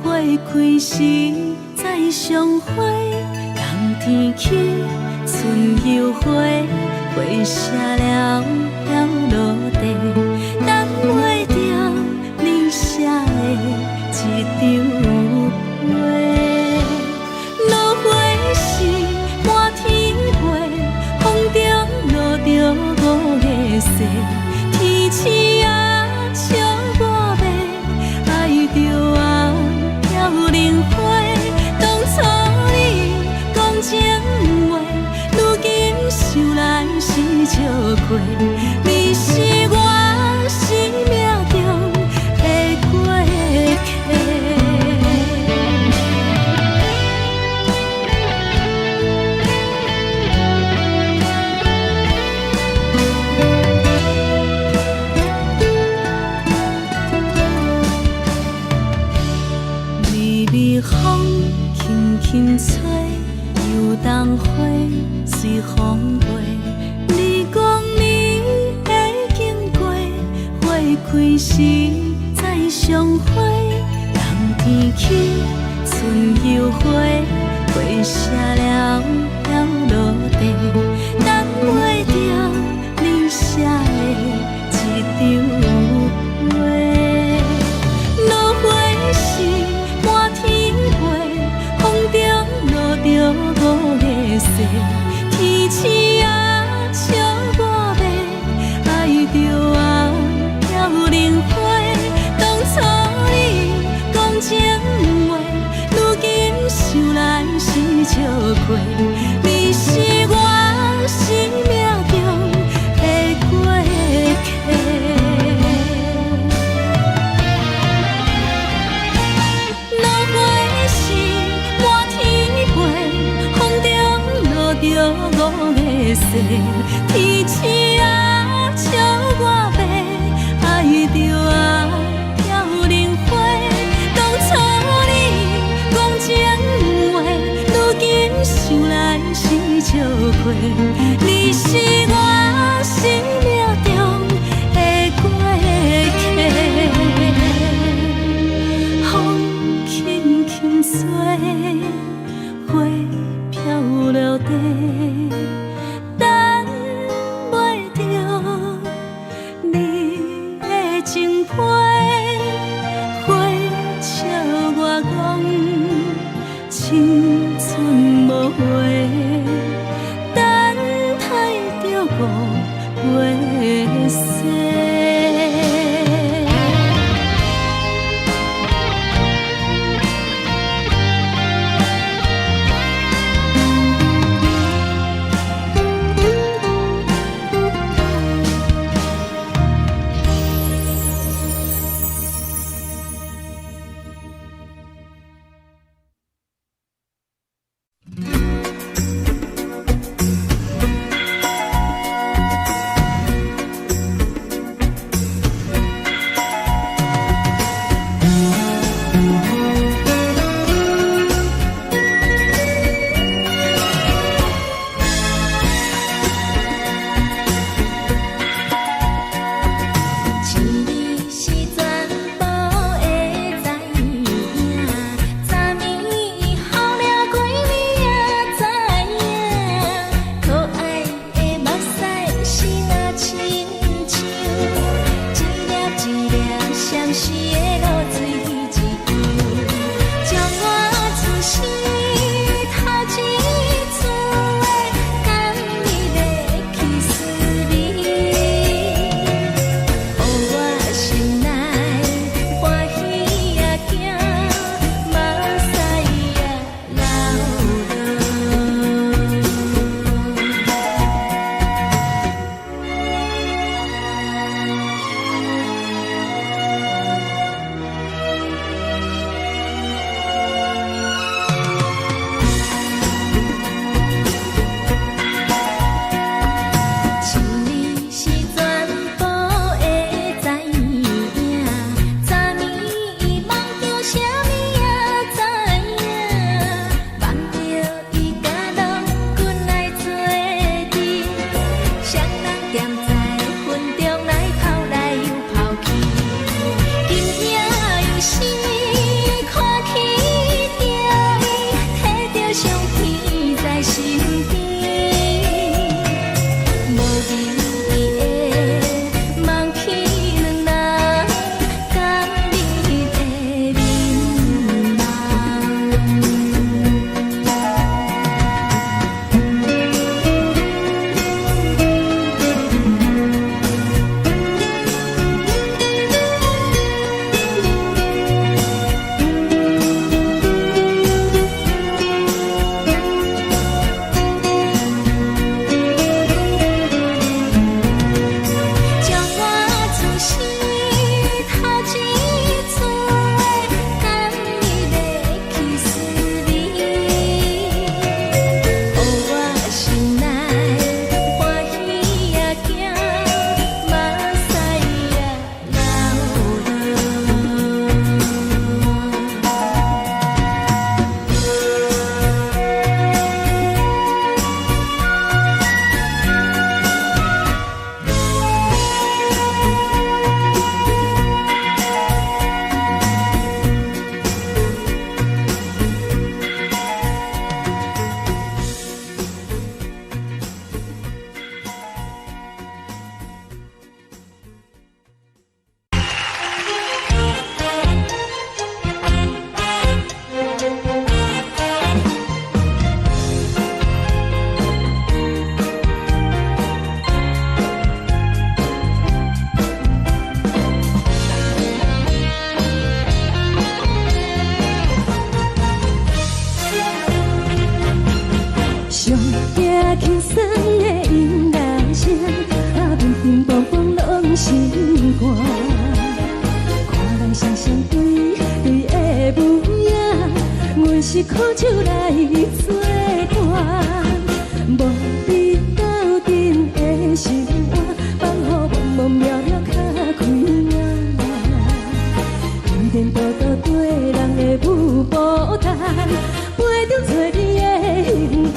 花开时再相会。冬天起，春又回，花谢了飘落地，等袂着你写的一张画。落花时满天飞，风中落着五个色。天星啊，笑我袂爱着啊，飘零花。当初你讲情话，如今想来是笑过，你是我生命中的过客。微微风轻轻吹，游动花随风飞。你讲你会经过，花开时再相会。冬天起，春又回，花谢了飘落地，等袂着你写的一张话。落花时满天飞，风中落着五个色，天星啊笑我迷，爱着我飘零花。当初你讲情话，如今想来是笑过，你是我生命中的过客。落花时满天飞，风中落着五个色，天星啊笑我迷，爱着我飘零花。当初你讲情话，如今想来是笑过，你是我生命中的过客。风轻轻吹，花飘落地，等袂着你的情批。花笑我讲青春无悔，等待着五月色。苦酒来作伴，无你斗阵的生活，放予茫茫渺渺较快活。颠颠倒倒对人的舞步弹，陪着做你的形影。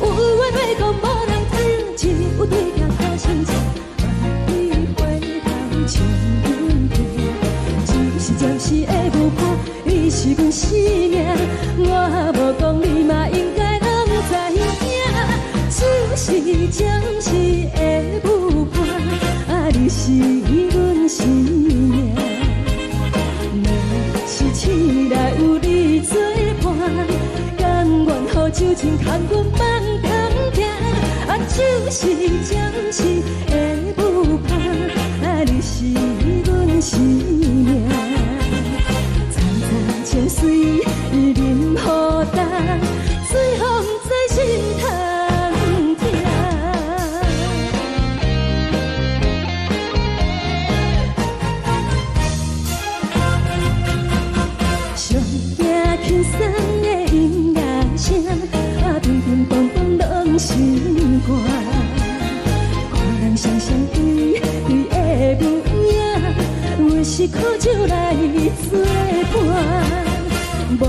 有话要讲无人听，只有对镜讨心情，万里回头将阮听。只是暂时的舞伴，你是阮生命，我无讲你嘛应该拢知影。就是暂时的舞伴，你是阮生命。若是醒来有你作伴，甘愿予酒精牵阮放长行。就是暂时的舞伴，你是阮生命。层层情水任何等，随风在心头听。上惊轻松的音乐声，乒乒乓乓拢心肝。看人双双对对的舞影，有时苦酒来作伴。无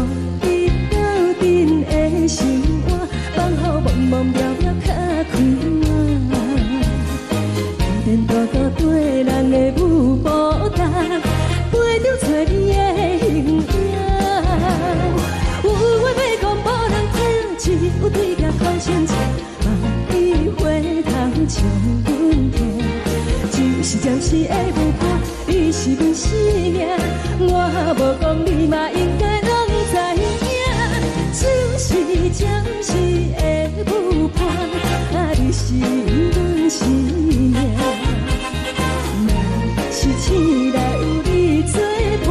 你斗阵的生活，放予茫茫渺渺较快活。颠颠倒倒对人的舞步弹，陪着做你的形影。有话要讲无人听，只有对镜看心情，万里回头将阮听。就是暂时的舞伴，你是阮生命，我无讲你嘛应该拢知影。就是暂时的舞伴，你是阮生命。若是醒来有你作伴，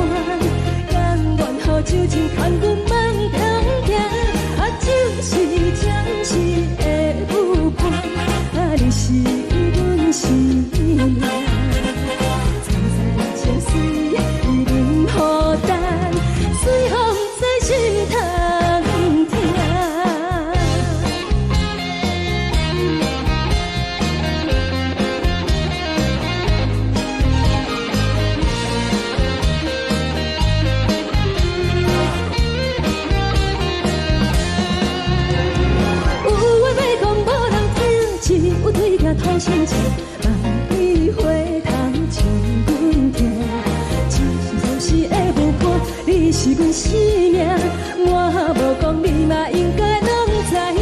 甘愿予酒精牵阮放长行。就是暂时的舞伴，你是阮生命。层层情水任何等，随风在心头听。有话要讲无人听，只有对镜讨心情，万里回头将阮听。就是暂时的舞伴，你是阮生命，我无讲你嘛应该拢知影。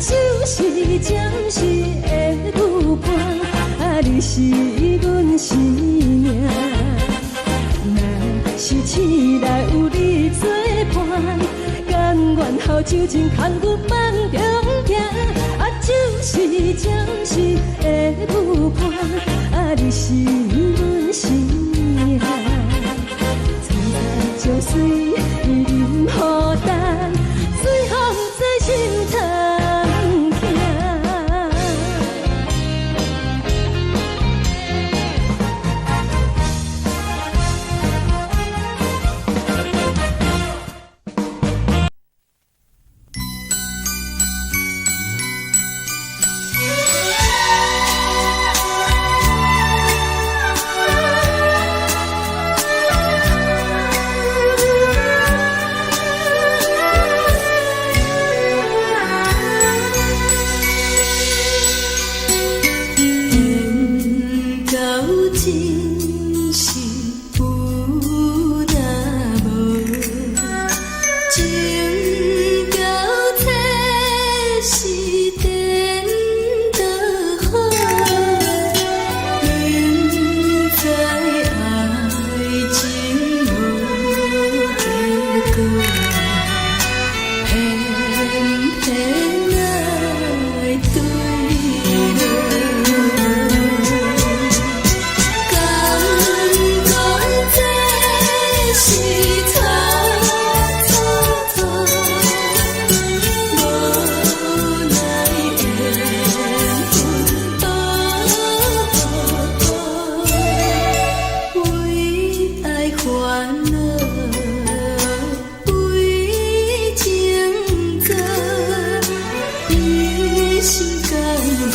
就是暂时的舞伴，你是阮生命。若是醒来有你作伴，甘愿予酒精牵阮放长行。就是暂时的舞伴，你是阮生命。层层情水任何等，随风在心头听。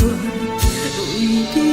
为你错。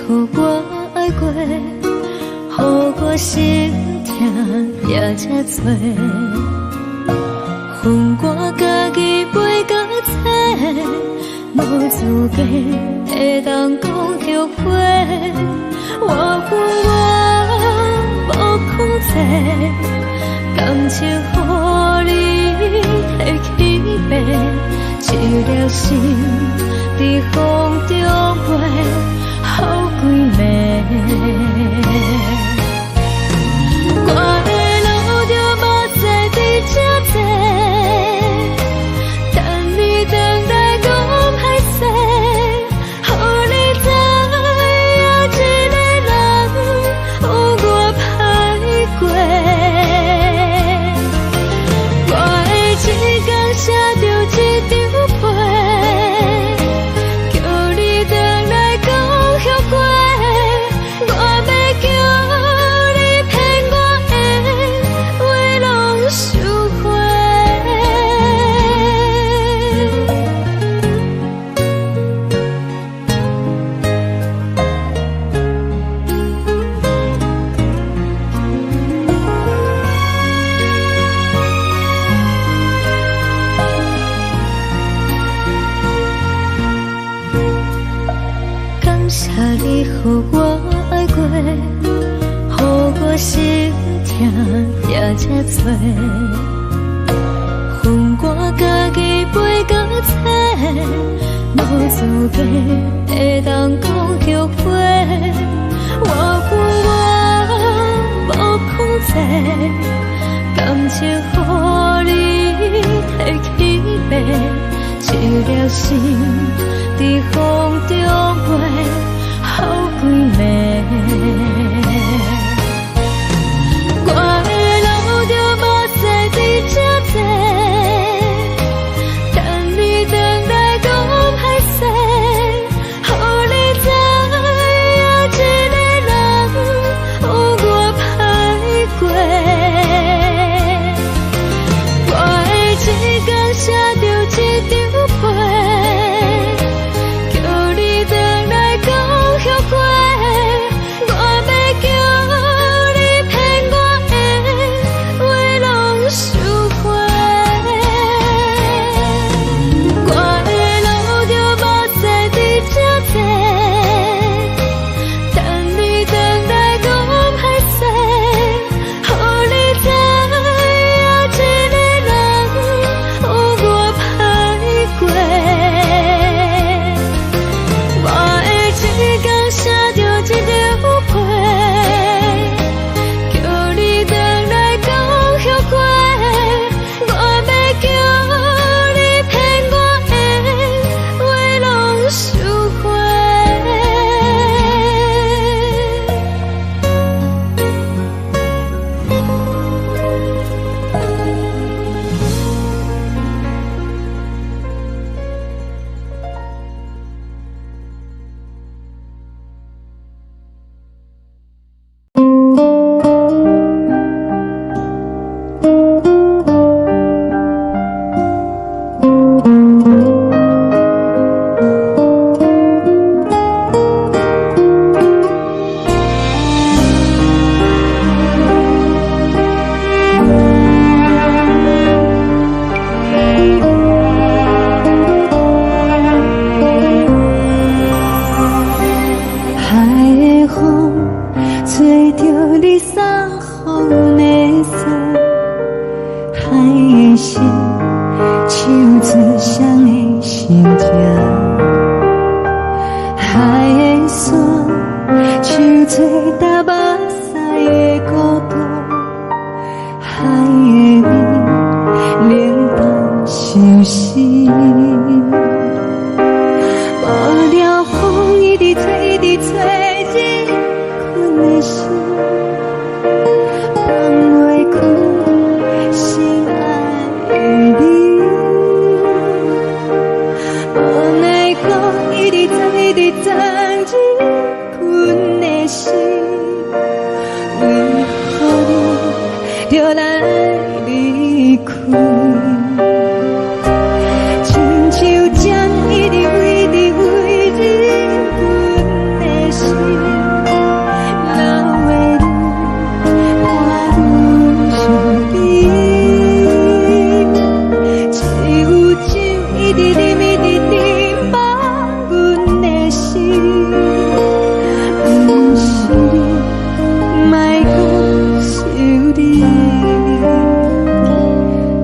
予我爱过，予我心痛也这多，恨我家己袂到切，无资格会当讲后悔。我恨我无控制，感情予你提起白，一粒心在风中飞。好几暝，我的路就无再伫这坐，等你回来讲歹势，予你知影一个人有我歹过。我的一天写着一张被，叫你回来讲。我要叫你骗我的话拢收回。感谢你予我爱过，予我心痛也这多，恨我家己袂到切，无资格会当讲后悔。我恨我无控制，感情予你提起白，一粒心在风中飞。好几暝。你送予的伞，海的心，手指双的心情，海的山，手做搭目屎的孤独，海的味，冷淡伤心。无聊风一直吹，一直吹，日困的心，放袂开心爱的你。无奈讲一直藏，一直藏，日困的心，为何你就来离开？亲像针一直为，一直为日困的心，流的泪看愈伤悲。只有酒一直啉，一直啉，放阮的心，不是你，莫讲想你。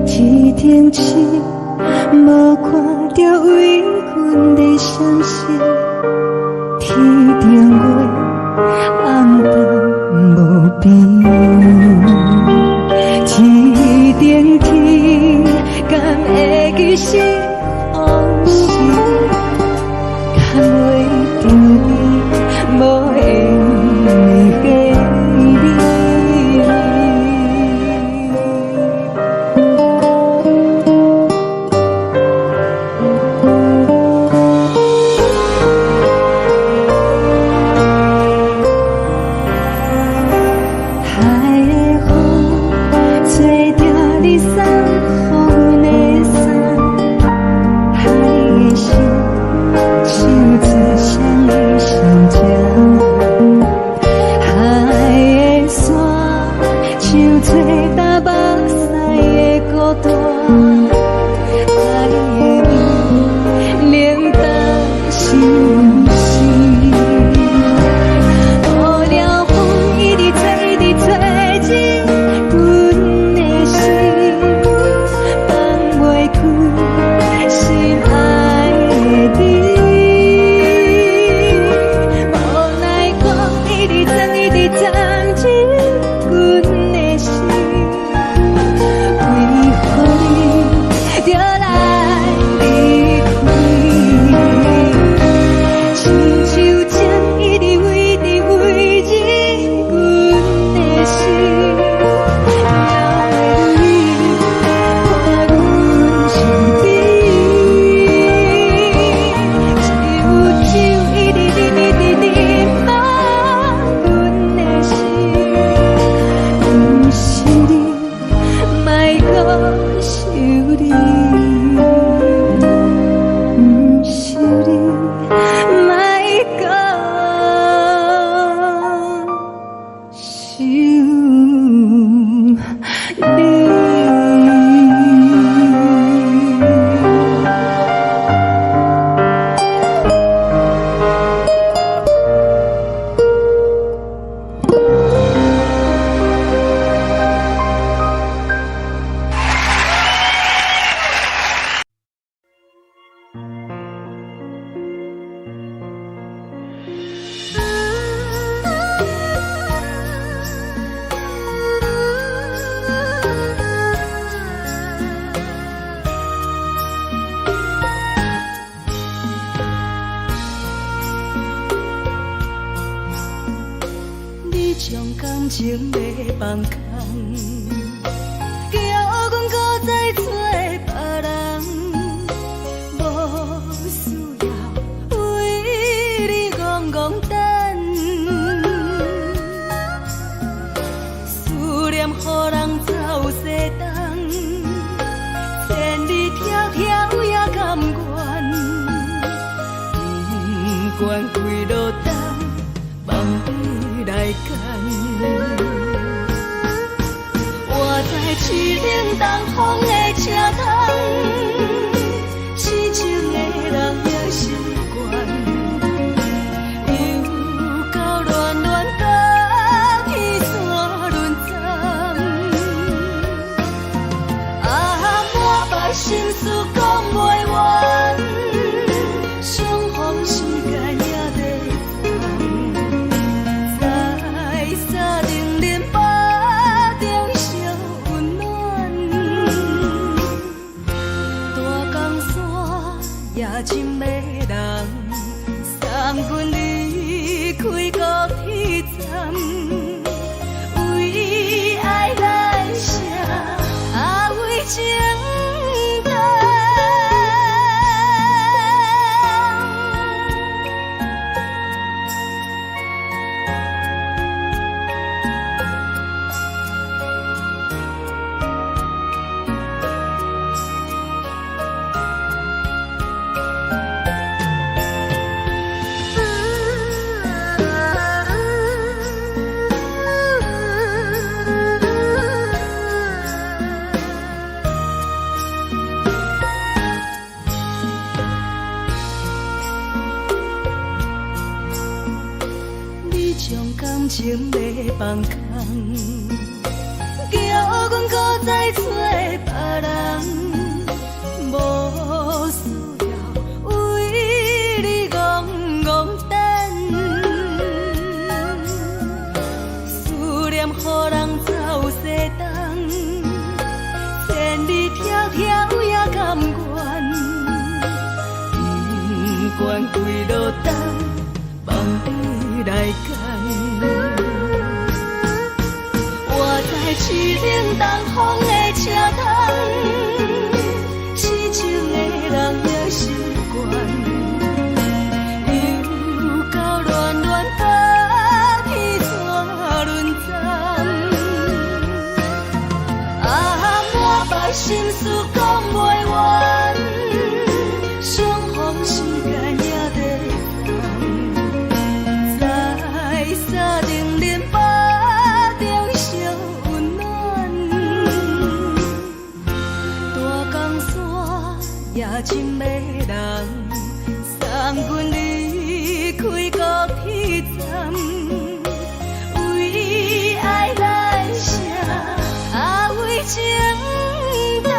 天顶星，无看到为阮的相思，天顶月，暗淡无边，天顶天，敢会记是往事，敢袂着你，无缘给你。将感情要放空，叫阮搁再找别人，无需要为你戆戆等，思念予人走西东，千里迢迢也甘愿，不管几落冬，梦归来干。我在凄冷东风的车窗，痴情的人也习惯，又到乱乱大雨伞。心要放空，叫阮搁再找别人，无需要为你戆戆等，思念予人走西东，千里迢迢也甘愿，不管几落冬，望你来牵。我在市顶东风的车窗，痴情的人也习惯，又到乱乱把天怎轮转？啊，满腹心事讲袂完，相逢时间也在等，在沙定林巴中相温暖，大江山也真迷人，送阮离开高铁站，为爱来城，为情等。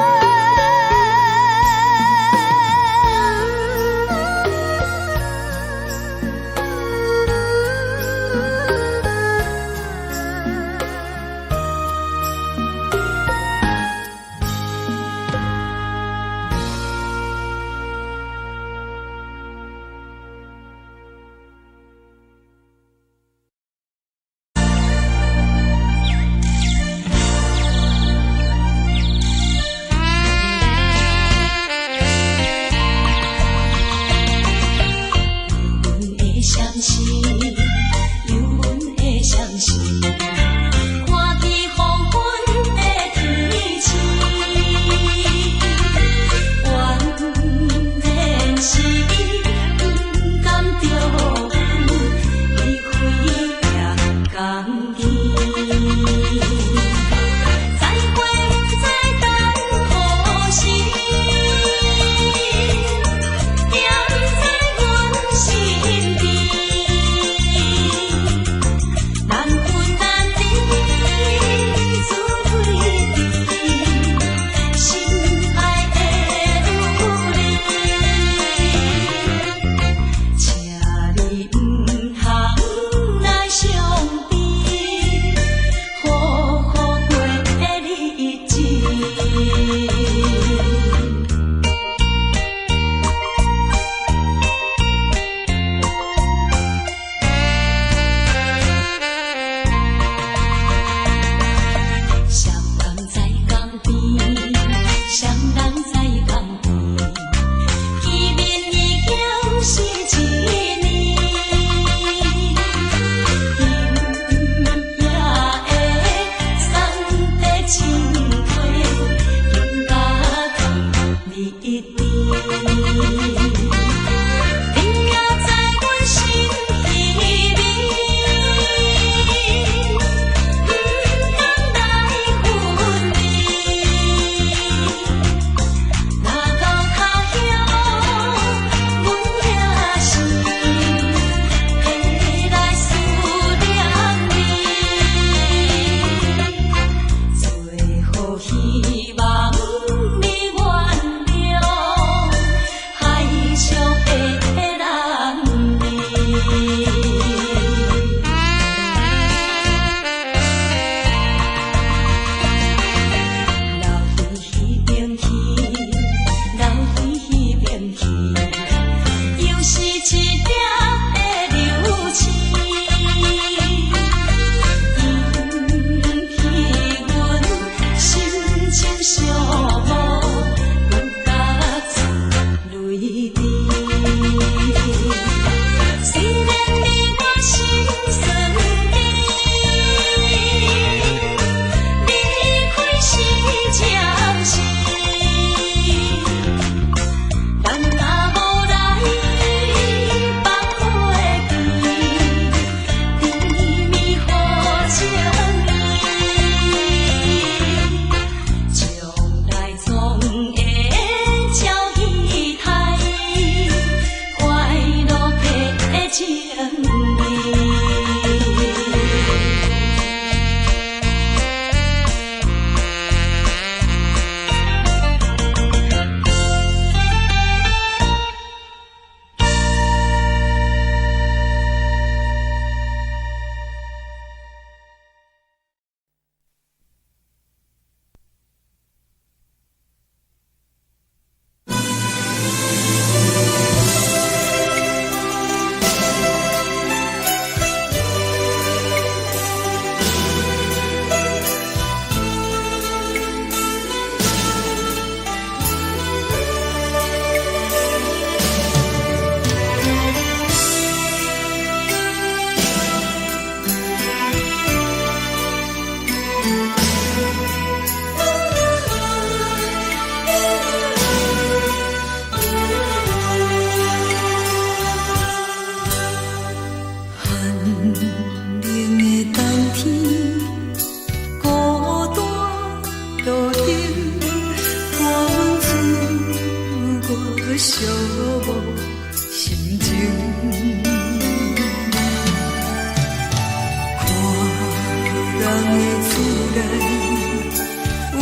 温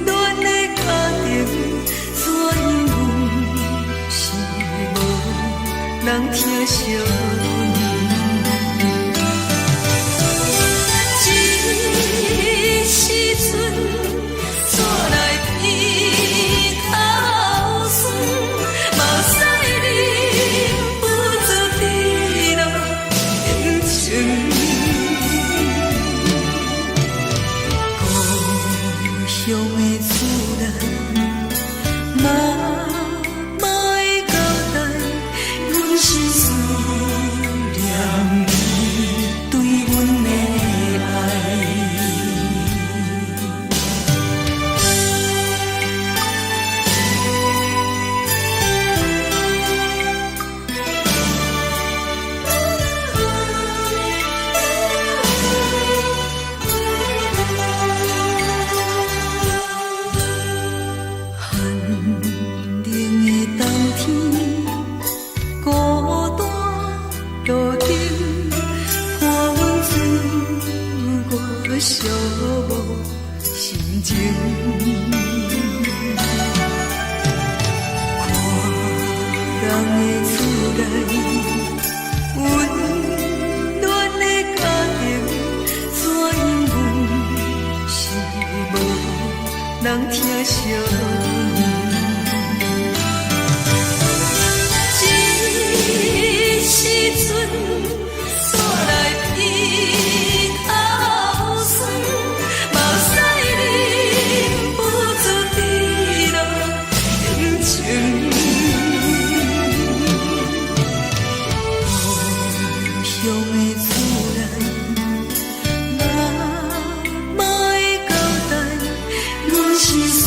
暖的家庭，怎因阮是无人疼惜？这时阵，怎来鼻头酸？目屎忍不住滴落眼睛。故乡的厝内，妈妈的交代，阮是思念你对阮的爱。寒冷的冬天，孤单路顶，看阮自我寂寞心情。看人的厝内，温暖的家庭，怎因阮是无人疼惜？这时阵，怎来鼻头酸？目屎忍不住滴落眼睛。故乡的厝内，妈妈的交代，阮是思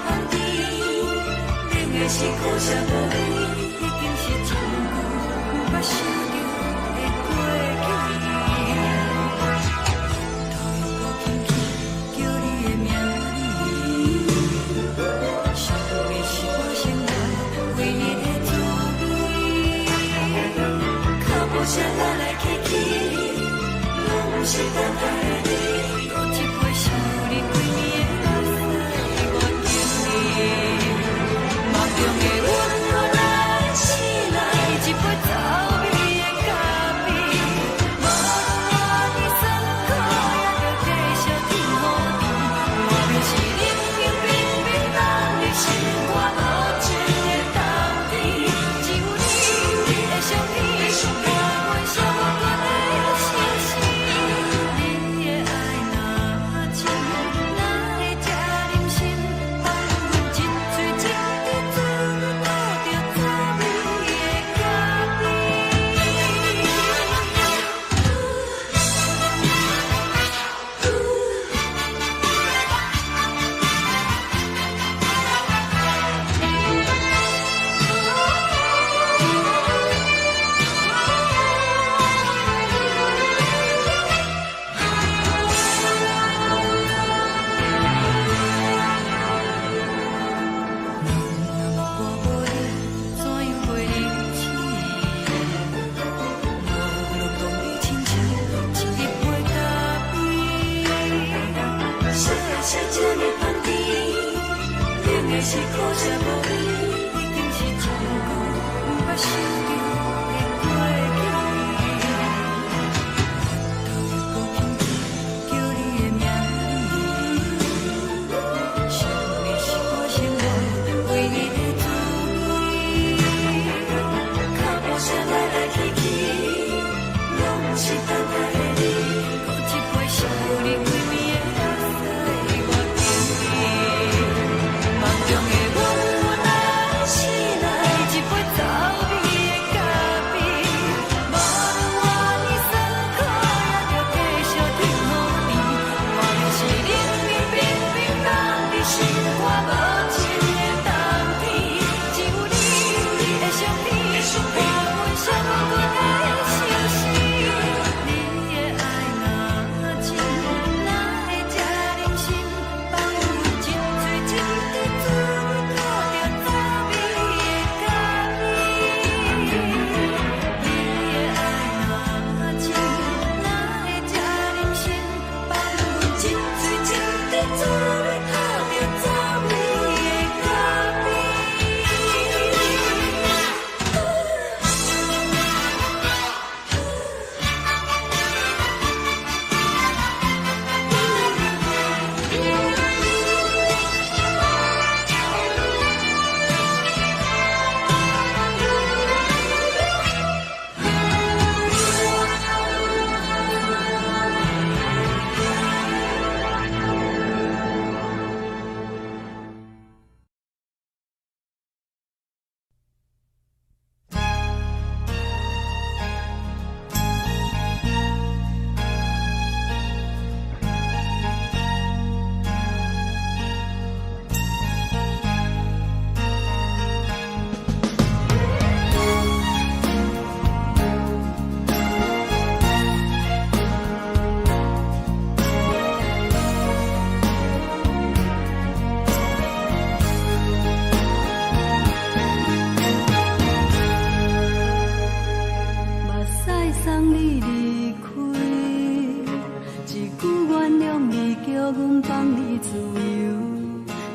香甜，冷的是苦涩无味，已经是真久目睭着的过去。头又搁轻轻叫你的名字，想的是我生活唯一的滋味。脚步声来来去去，拢不是等待的你，搁一杯想你几暝的目屎，我敬你。梦中的阮我来醒来，一杯走味的咖啡，无论我的酸苦，也着继续甜乎甜。外面是冷冷冰冰冷的心肝无情的冬天，只有你的相片，伴阮寂寞过的心事。你的爱若真，哪会这忍心放阮一嘴一滴滋味，吐着滋味的咖啡。我无你，怎样过日子？无路讲你亲像一杯咖啡，小的是这么香甜，冷的是苦涩无味，已经是真久目杭想着的过去。头又搁轻轻叫你的名字，想的是我生活唯一的滋味。脚步声来来去去，拢不是等待的你，搁一杯想你几暝的目屎，我敬你。梦中的阮我来醒来，一杯走味的咖啡，无论我的酸苦，也着继续甜乎甜。外面是冷冷冰冰冷的心肝无情的冬天，只有你的相片，伴阮寂寞过的心事。你的爱若真，哪会这忍心放阮一嘴一滴滋味，吐着滋味的咖啡。你的爱若真，哪会这忍心放阮一嘴一滴滋味，吐着滋味的咖啡。目屎送你离开，一句原谅你，叫阮放你自由，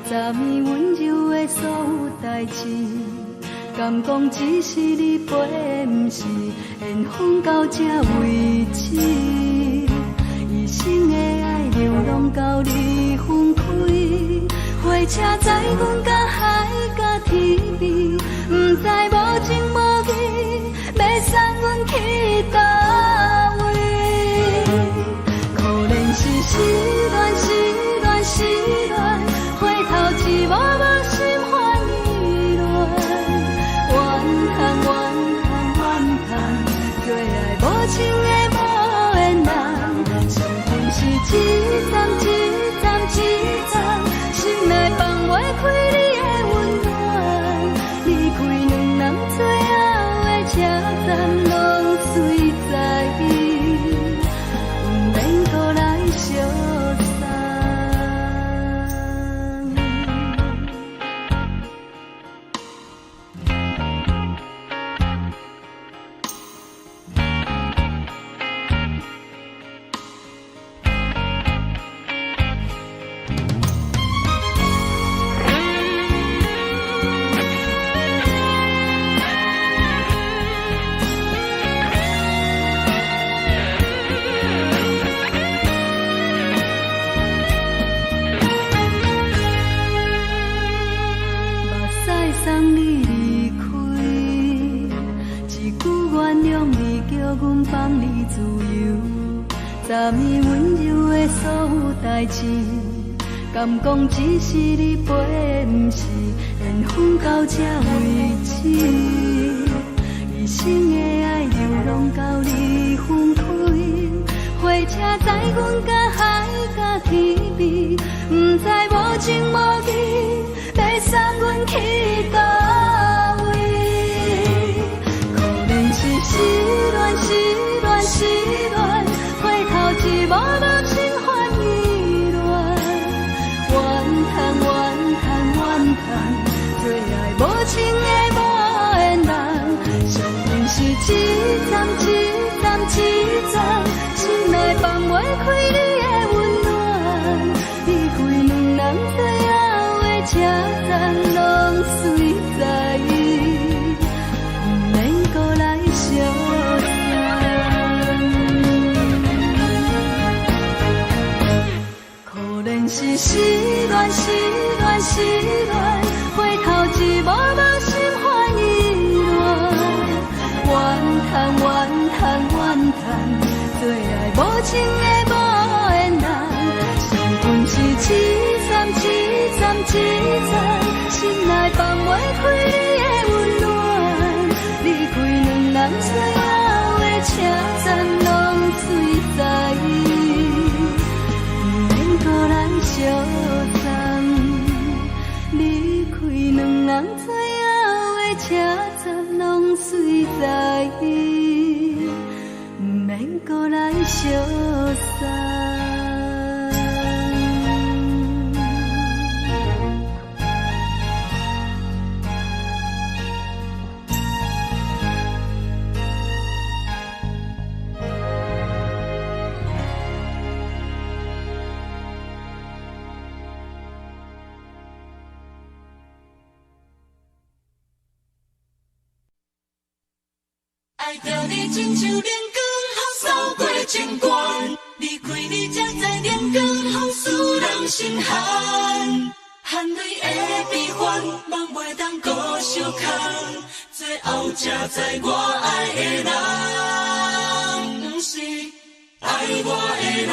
昨暝温柔的所有代志，敢讲只是你陪，不是缘分到这为止。一生的爱流浪到你分开，火车载阮甲海甲天边，不知无情无义，要送阮去倒位？可怜是失恋，失恋，失恋，回头一幕幕心烦意乱，怨叹，怨叹，怨叹，最爱无情的无缘人，心情是一站一站一站，心内放袂开。原谅你，叫阮放你自由。昨暝温柔的所有代志，敢讲只是你陪，不是缘分到这为止。一生的爱流浪到你分开，火车载阮甲海甲天边，不知无情无义，要送阮去倒位？可能是失恋，失恋，失恋，回头一幕幕心烦意乱，怨叹，怨叹，怨叹，最爱无情的无缘人，上阮是一站一站一站，心内放袂开你的温暖，离开两人最后的车站，拢随在意，不免搁来相送。可能是失恋，失恋，失恋，回头一幕幕心烦意乱，怨叹，怨叹，怨叹，最爱无情的无缘人，上阮是一站一站一站，心内放袂开你的温暖，离开两人最后的车站，拢随在意，不免搁来相送。离开两人最后的车站，拢随在意，不免搁来相送。爱着你亲像连光风扫过情关，离开你才知连光风使人心寒。含泪的悲欢，望袂当搁相牵，最后才知我爱的人，不是爱我的人。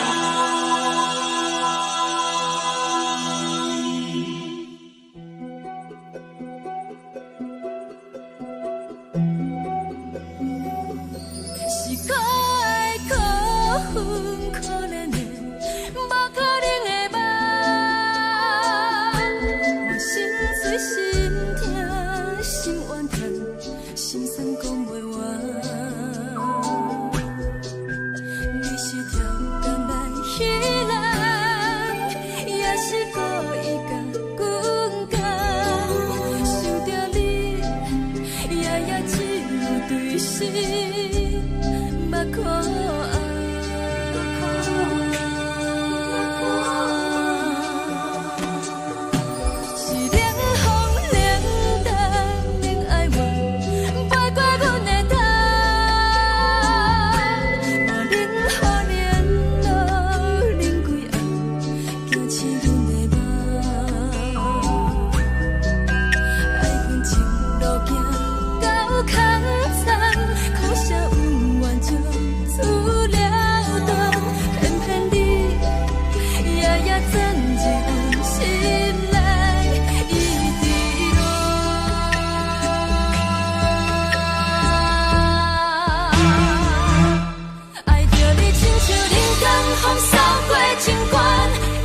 是可爱可恨可怜的，无可能的梦。我心碎心痛心怨叹，心酸讲袂完。你是挑工来戏人，也是故意甲阮讲，想着你夜夜只有对视。目眶是冷风冷淡冷爱我，飞过阮的头，嘛冷雨连落冷几暗，惊刺阮的梦。爱阮情路行到空残，苦涩温婉就出了断，偏偏你夜夜钻入阮心内，一直乱。爱着你亲像冷光风扫过情关，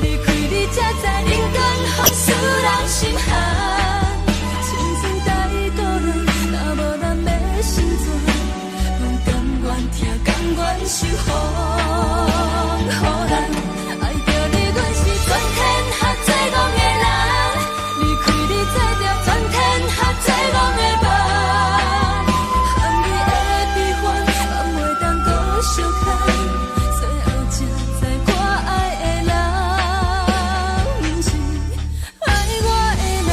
离开你才知冷光风使人心寒。青春带倒来，若无咱要心酸。听甘愿受风雨人，爱着你，阮是全天下最戆的人，离开你才着全天下最戆的梦。含你的悲欢，望袂当搁相牵，最后才知我爱的人，不是爱我的人。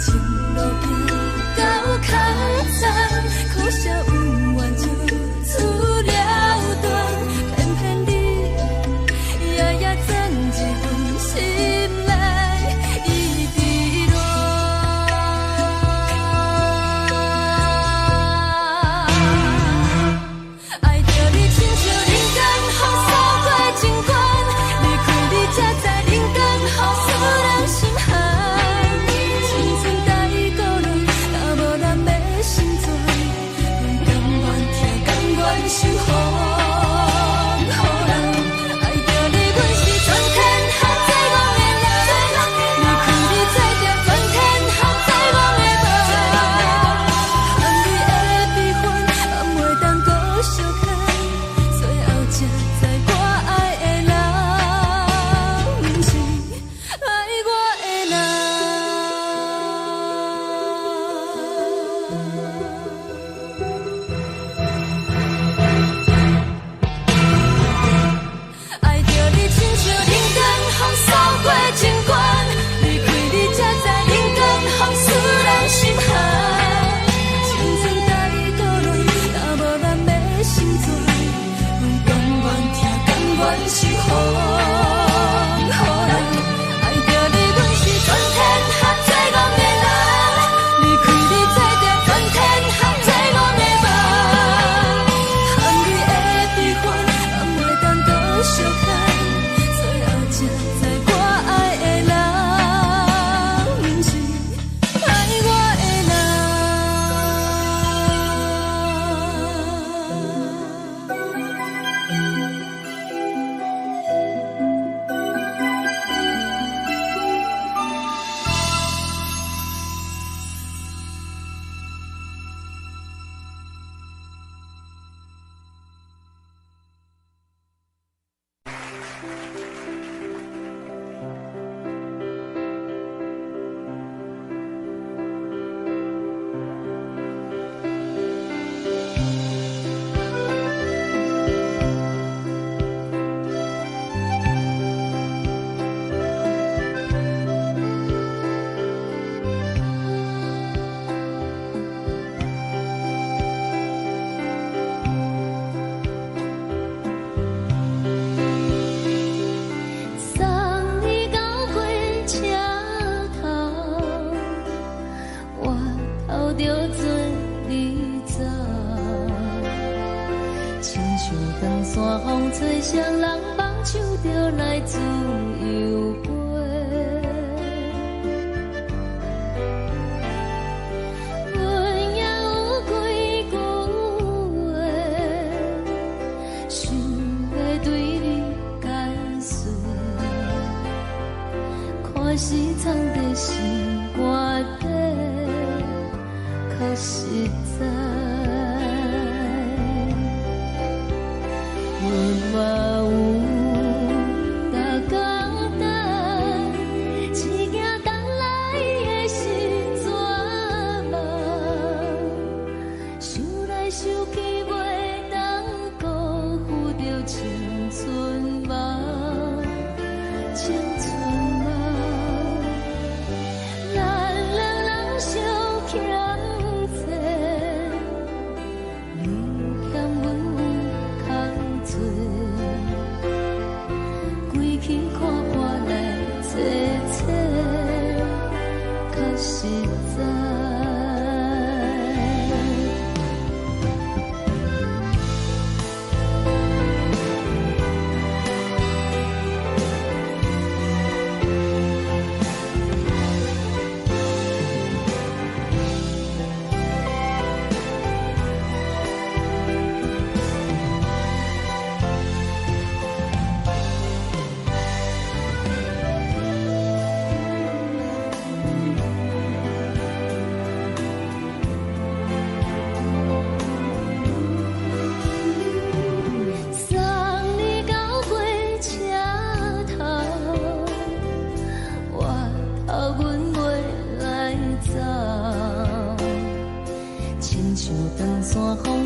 情路行到空残，苦笑有缘就出了断，偏偏你夜夜钻一份心内伊伫乱，爱着你亲像人间风扫过情关，离开你才知人间好使人心寒，青春待过落，若无咱的心酸，阮甘愿听，甘愿受予人。爱着你，阮是全天下最戆的人，离开你才知全天下最戆的梦。含你的悲欢，也袂当搁相牵，最后才知我爱的人，毋是爱我的人。爱着你，亲像人间风扫过情关，离开你才知人间风使人心寒。青春待过落，若无咱的心酸，阮甘愿听，甘愿受予人。爱着你，阮是全天下最戆的人，离开你才知全天下最戆的梦。含你的悲欢，也袂当搁相牵，最后才知我爱的人，毋是爱我的送你到火车头，我偷着做你走，亲像长山风吹双人放手着来自由飞。阮也有几句话，想要对你解释，看是藏在心肝底，较实在。阮嘛有逐工等，一件等来的是绝望，想来想去袂当辜负着青春梦，青春梦。咱两人相欠债，你欠阮有空做，归去看破来切切，较实在。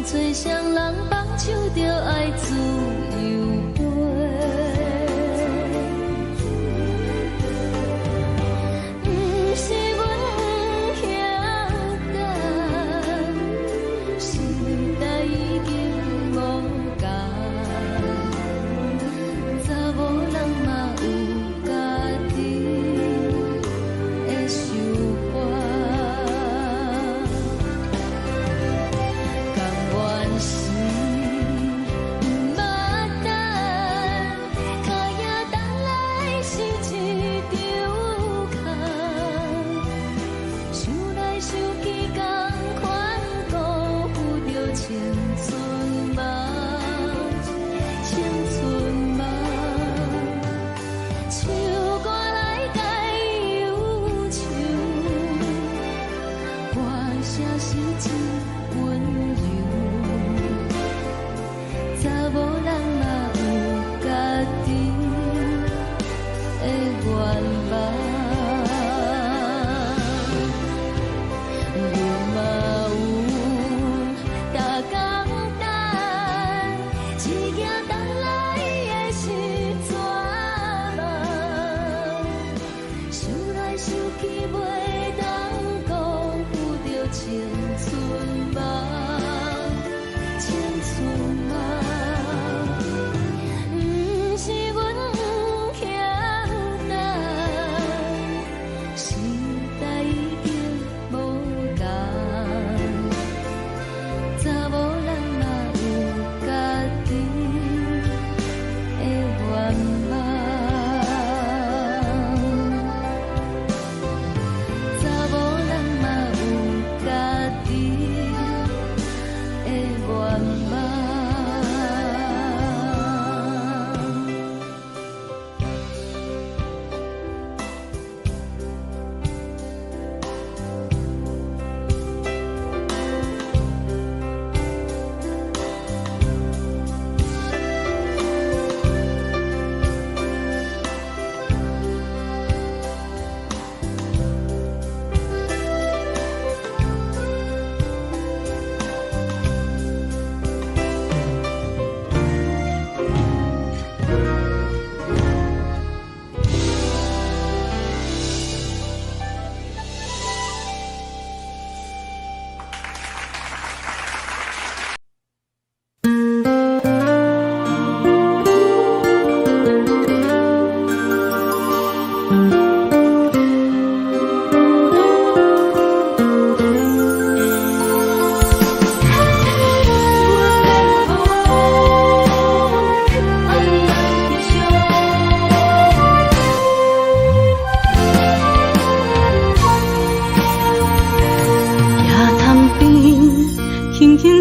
吹双人放手着爱自由飞，不是阮真温柔，查某人嘛有家己的愿望。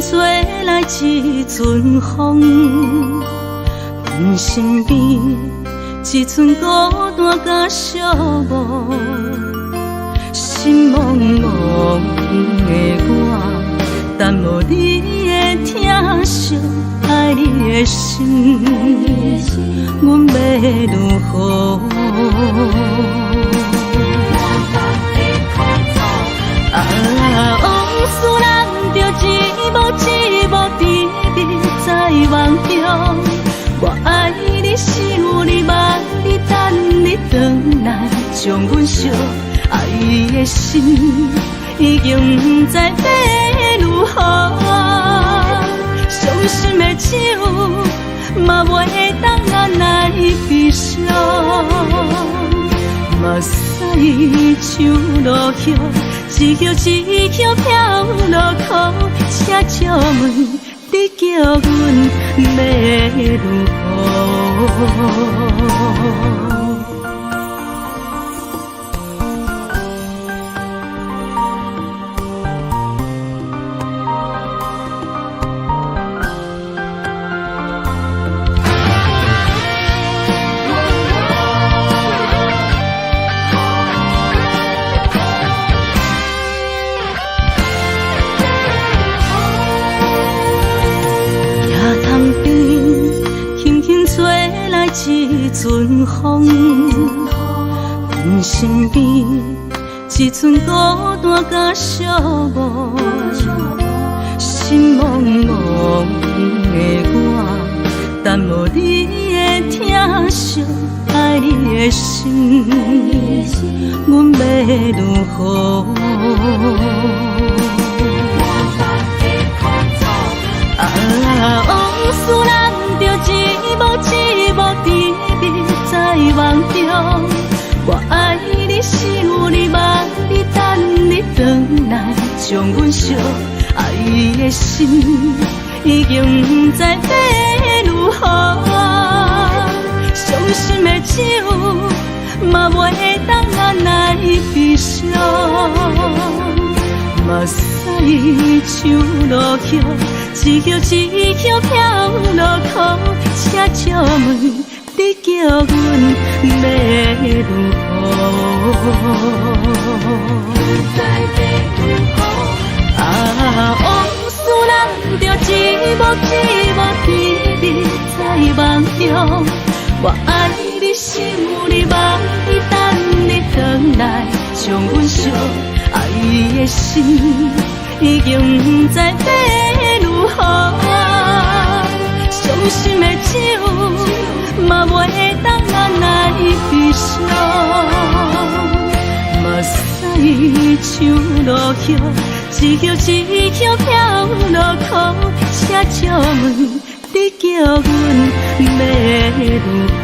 吹来一阵风，阮身边一寸孤单甲寂寞，心茫茫的我，等无你的疼惜，爱你的心，阮要如何？往事难着一幕一幕甜蜜在梦中，我爱你是有你望你等你回来将阮惜，爱你的心已经不知要如何，伤心的手嘛袂当按来悲伤，目屎像落雨。一曲一曲飘落雨，请借问你叫阮要如何？一阵风，阮身边一寸孤单甲寂寞，心茫茫的我，等无你的疼惜，爱你的心，阮要如何？往事难着一幕一幕甜蜜在梦中，我爱你是有你望你等你回来将阮惜，爱你的心已经不知要如何，伤心的手嘛袂当按来悲伤，目屎像落雨。一曲一曲飘落雨，请借问你叫阮要如何？不知要如何？我爱你心有你梦，伊等你回来，将阮惜爱的心已经不知要如何。伤心的酒嘛袂当来悲伤，目屎像落叶，一叶一叶飘落雨，车借问你叫阮要如何？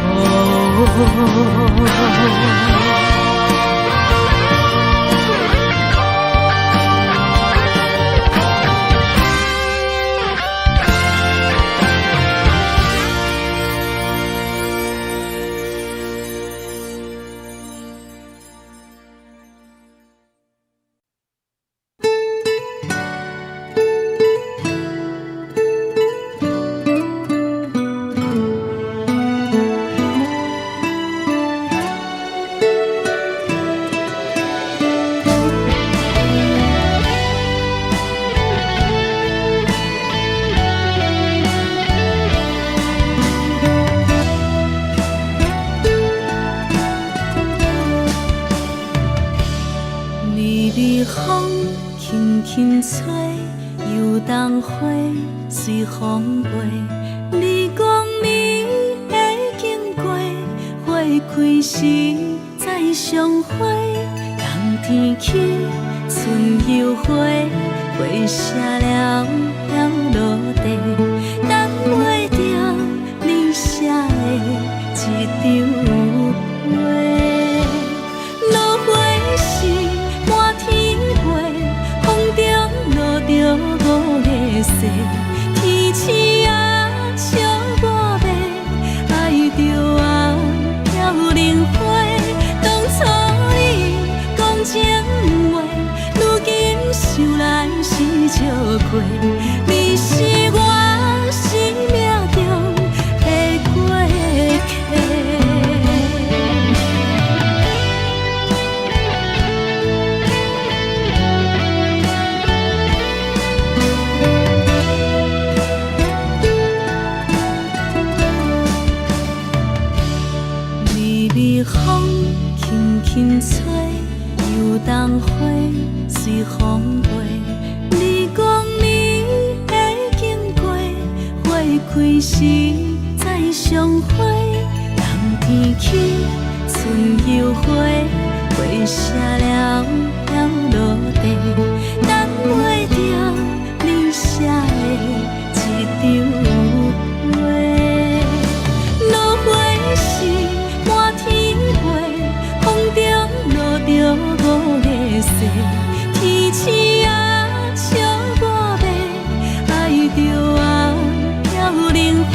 风轻轻吹，游动花随风飞。你讲你会经过，花开时再相会。冬天起，春又花，花谢了飘落地，等袂着你写的一张画。落花时满天飞，风中落着五个色，天星啊笑我迷，爱着啊飘零花。当初你讲情话，如今想来是笑过，你是我生命中的过客。风轻轻吹，游动花随风飞。你讲你会经过，花开时再相会。冬天起，春又花，花谢了飘落地，等袂着你写的一张画。落花时满天风中落着五个色，天星啊笑我迷，爱着啊飘零花。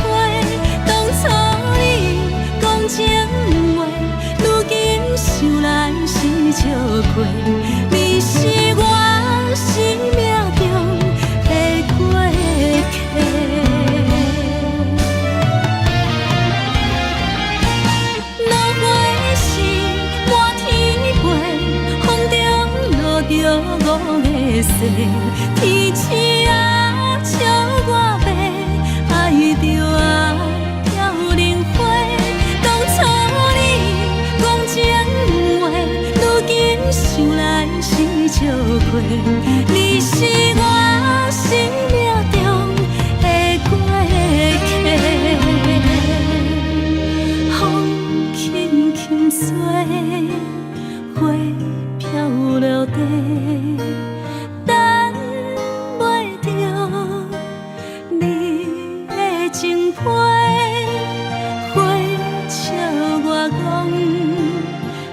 当初你讲情话，如今想来是笑过，你是我生命中的过客。五个色，天星啊笑我迷，爱着啊飘零花。当初你讲情话，如今想来是笑过，你是我生命中的过客。风轻轻吹，花飘落地。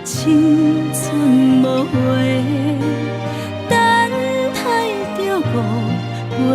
青春无话，等待着五月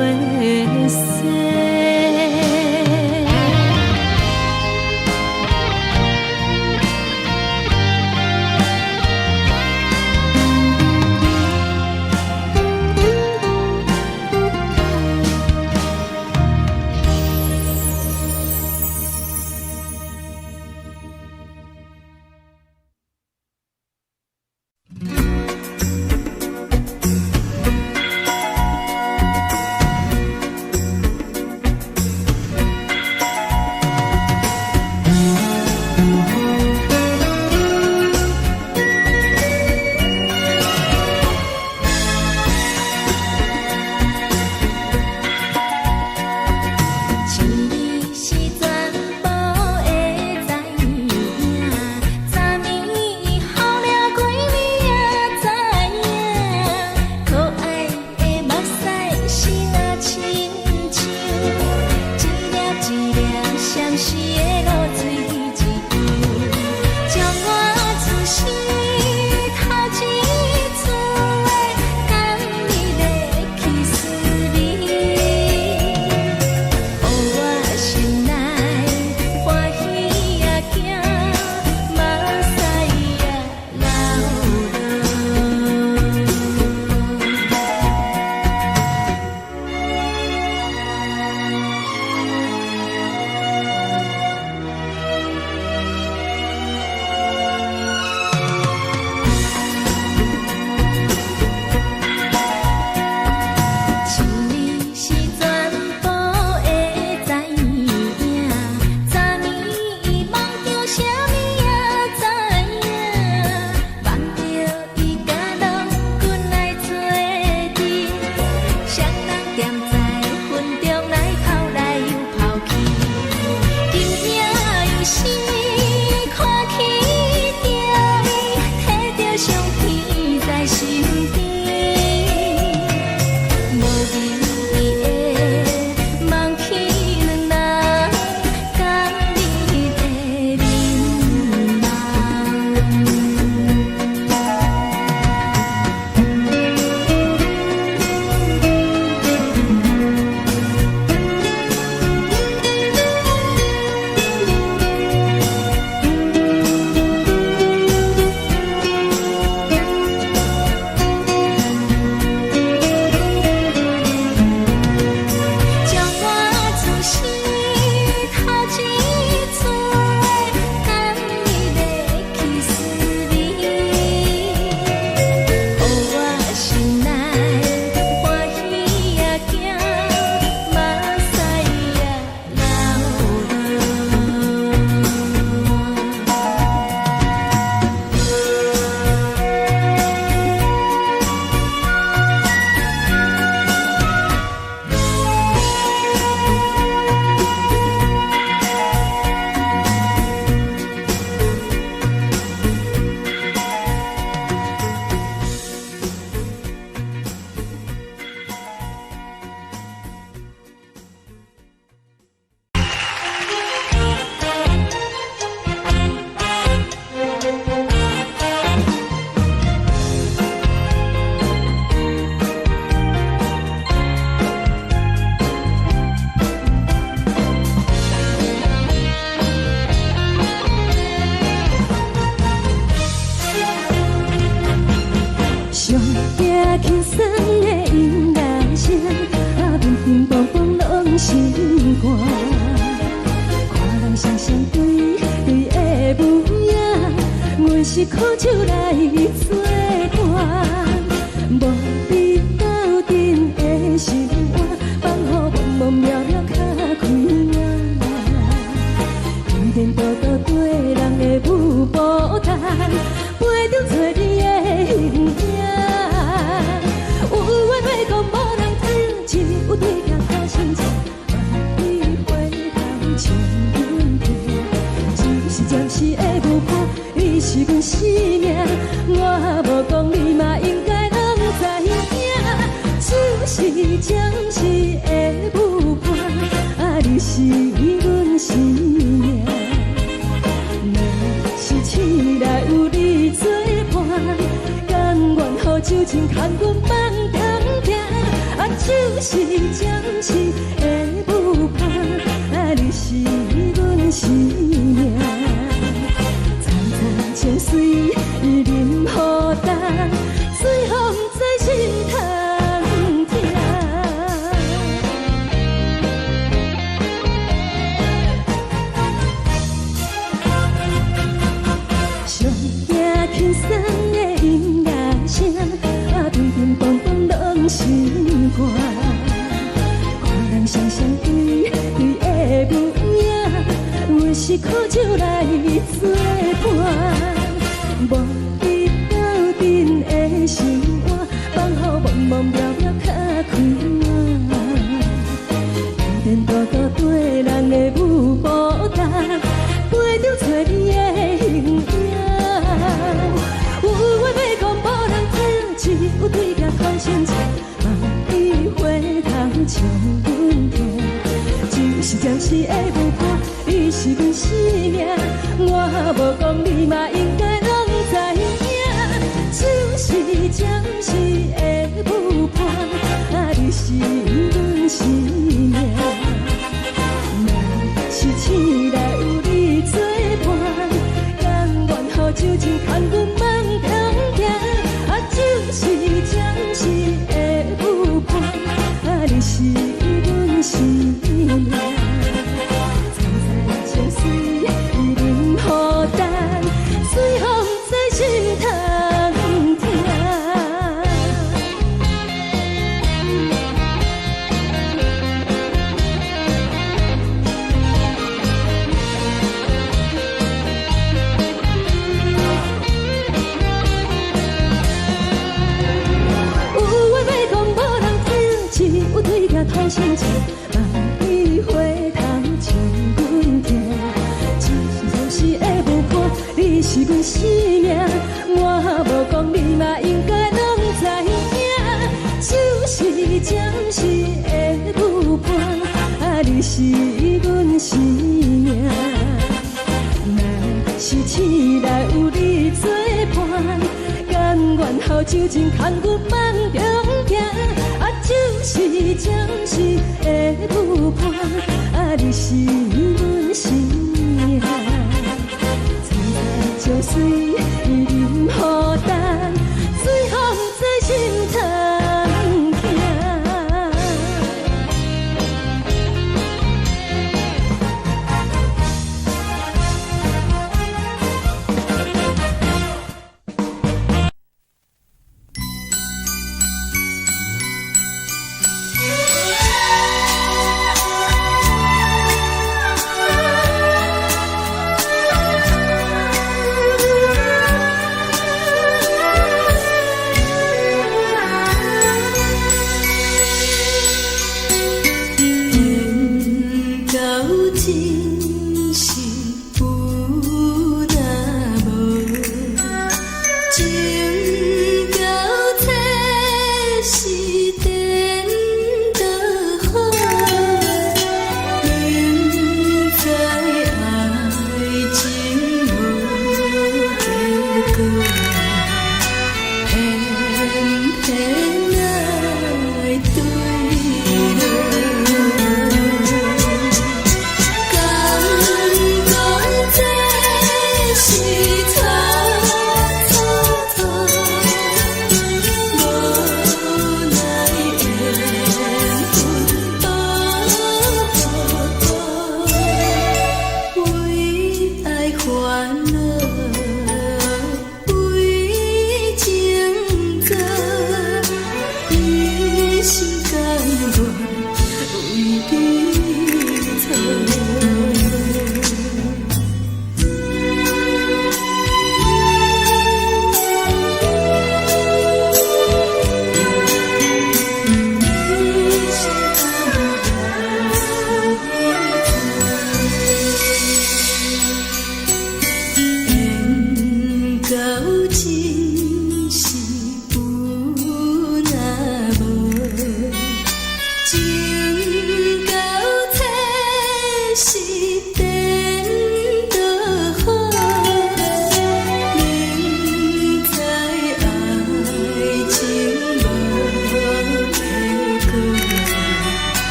无意义的梦起两人，甲你在眠将我自是头一撮，甘你要去思你，予我心内欢喜也惊，目屎也上惊轻松的音乐声，乒乒乓乓拢心肝。看人双双对对的舞影，阮是苦酒来作伴。无你斗阵的生活，放予茫茫渺渺较开眼。颠颠倒倒对人的舞步弹，陪着做你的形影。有话要讲无人听，有对镜头心情，万里回头像阮听。一时暂时的舞伴，你是阮生命，我无讲你嘛应该拢知影。就是暂时的舞伴，你是阮生命。若是醒来有你作伴，甘愿予酒精牵阮放通行。就是暂时的舞伴，你是阮生命。层层清水任何淡，随风在心通听。上惊轻松的音乐声，乒乒乓乓拢心肝。看人双双对对的舞影，阮是苦酒来作伴。无你斗阵的生活，放予茫茫渺渺较开眼。颠颠倒倒对人的舞步弹，陪着做你的形影。有话要讲无人听，只有对镜看心情，万里回头像阮听。就是暂时的舞伴，你是阮生命，我无讲你嘛应该拢知影。就是暂时的舞伴，你是阮生命。若是醒来有你作伴，甘愿予酒精牵阮放通行。就是暂时的舞伴，你是阮生命。层层清水任何淡，随风在心通听。头心情，万里回头像阮听。就是暂时的舞伴，你是阮生命，我无讲你嘛应该拢知是阮生命。若是醒来有你作伴，甘愿好酒情牵阮梦中行。就是暂时的舞伴，你是阮生命。青菜椒水饮好淡，水风在心头行。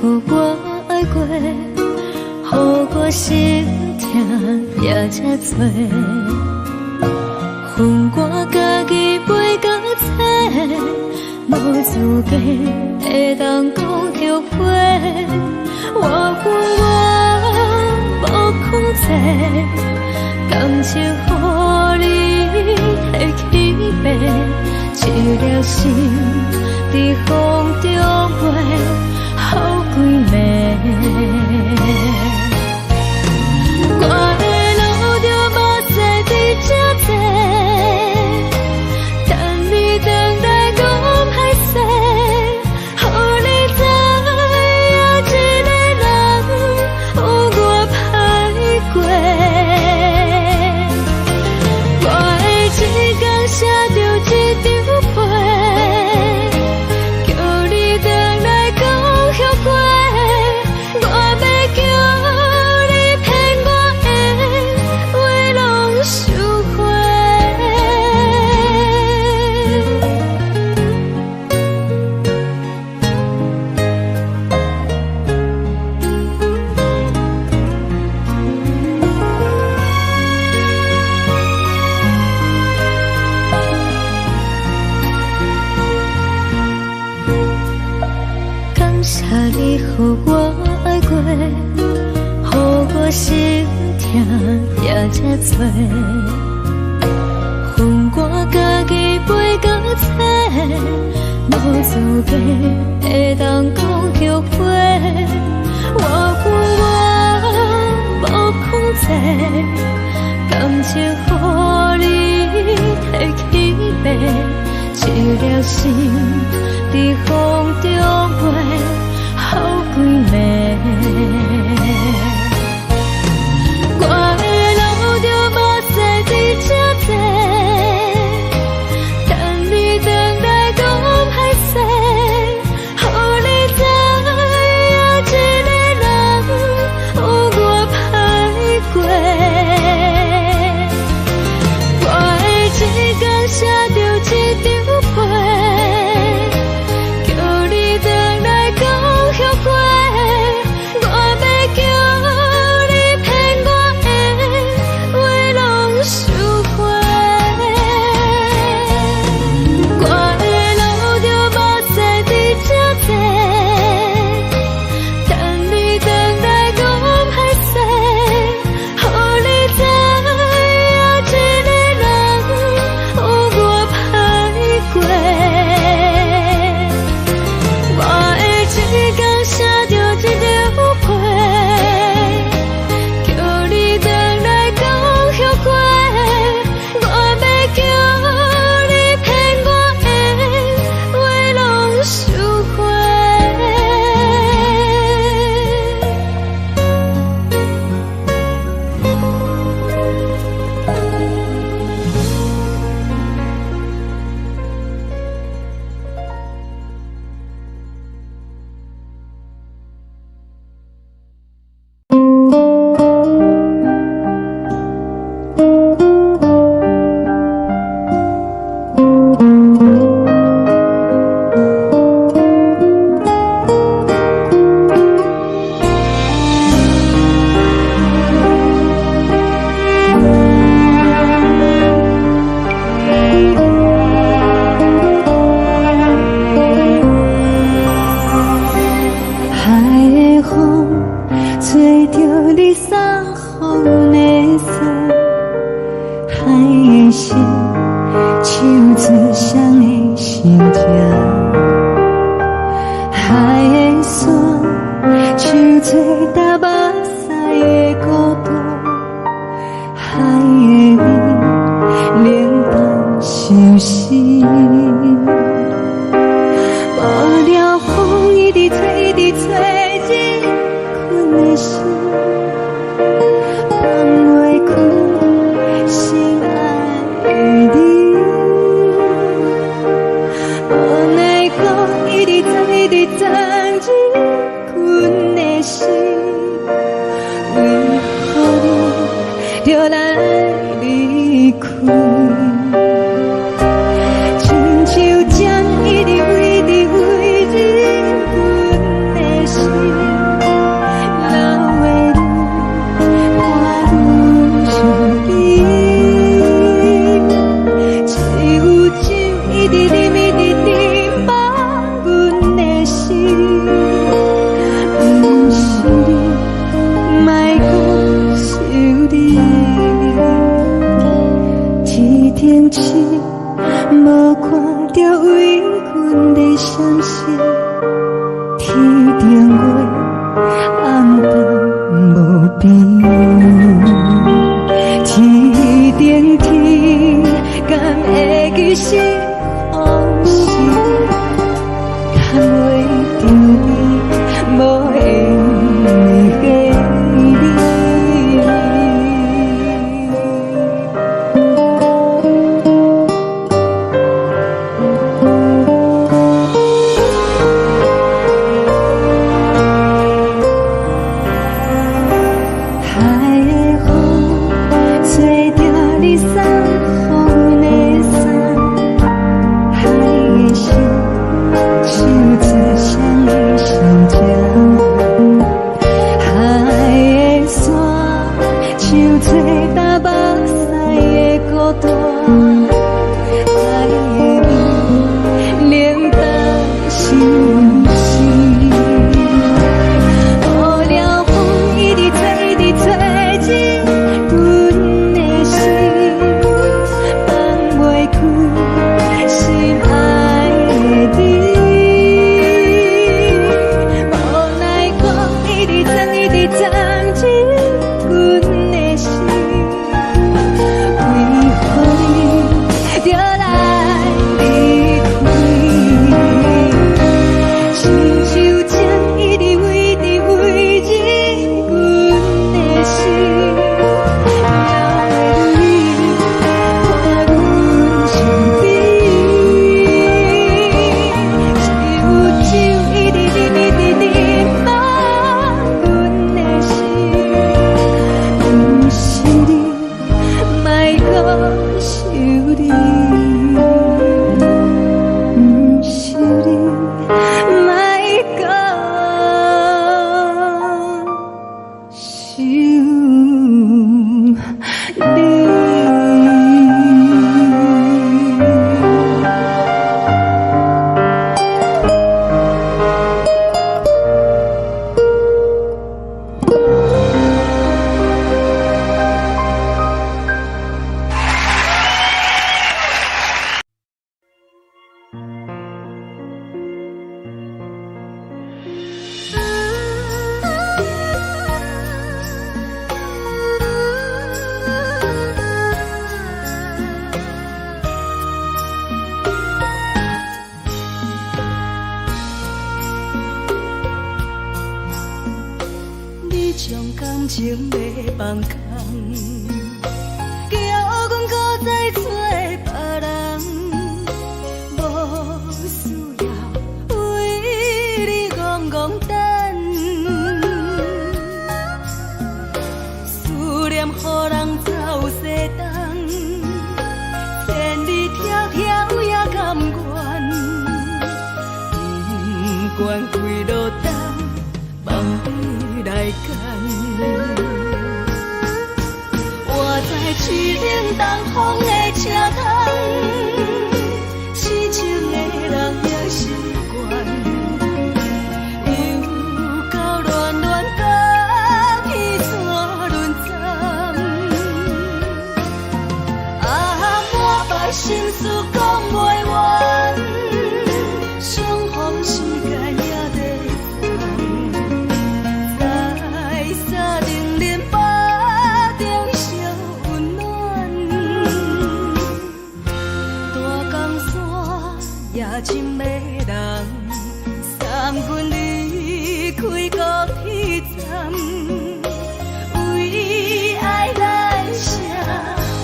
予我爱过，予我心疼也才多，恨我家己袂到切，无资格会当讲后悔。我恨我无控制，感情予你会起飞，一粒心在风中飞，好几暝。我的路就无西伫这多，等你回来讲歹势，予你知影一个人有我歹过。我的一天写着一张被，叫你回来讲后悔。我要叫你骗我的话拢收回。感谢你予我爱过，予我心痛也才多，恨我家己袂到切，无资格会当讲后悔。我恨我无控制，感情予你摕起飞，一粒心在风中飞，好几暝。我的路就无西伫这多，等你回来讲歹势，予你知影一个人有我歹过。我的一天写着一张被，叫你回来讲后悔。我要叫你骗我的话拢收回。我的路就无西伫这多，等你回来讲歹势，予你知影一个人有我歹过。我的一天写着一张被，叫你回来讲后悔。我要叫你骗我的话拢收回。海的风吹着你送风的伞，海的心手指双的心痛，海的山手吹打目屎的孤独，海的你冷淡伤心。无聊风一直吹，一直吹，日困的心放袂开，心爱的你。无奈讲一直藏，一直藏，日困的心，为何你就来离开？亲像将一直为你为日困的心，流的泪，月暗淡无边，天顶天，敢会记是往事？牵袂着你，无缘给你。将感情要放空，叫阮搁再找别人，无需要为你戆戆等，思念予人走西东，千里迢迢也甘愿，不管几路灯，望你来干。我在去冷东风的车窗，痴情的人也习惯，又到乱乱甲彼山论斩。啊，满腹心事讲袂完，相逢时间也在等，在沙定连巴中烧温暖。大江山夜深的人，送阮离开高铁站，为爱来声，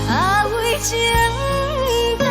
啊为情重。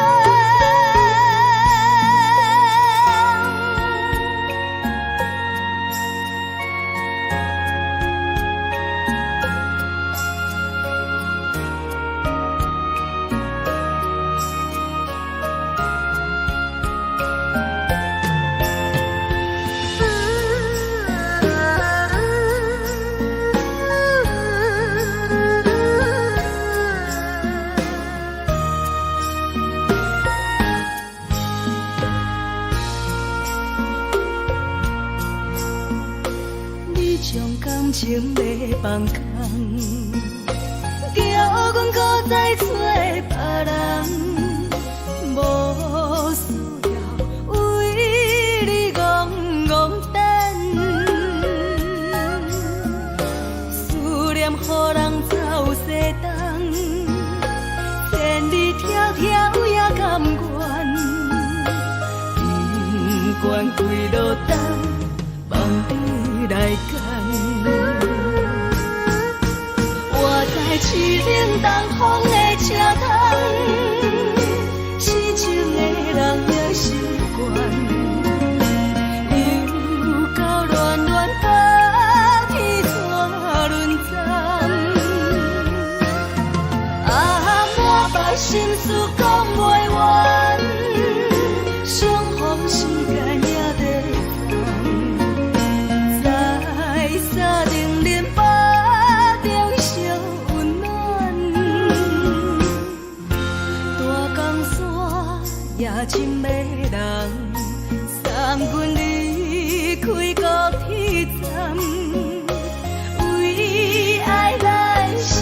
将感情要放空，叫阮搁再找别人，无需要为你戆戆等，开路灯，望你来牵。我在市冷东风的车窗，痴情的人也习惯，又到乱乱把天带轮转。满腹心事讲袂完，相逢时间也在等，在沙冷冷巴中相温暖。大江山也深的人，送阮离开高铁站，为爱来城，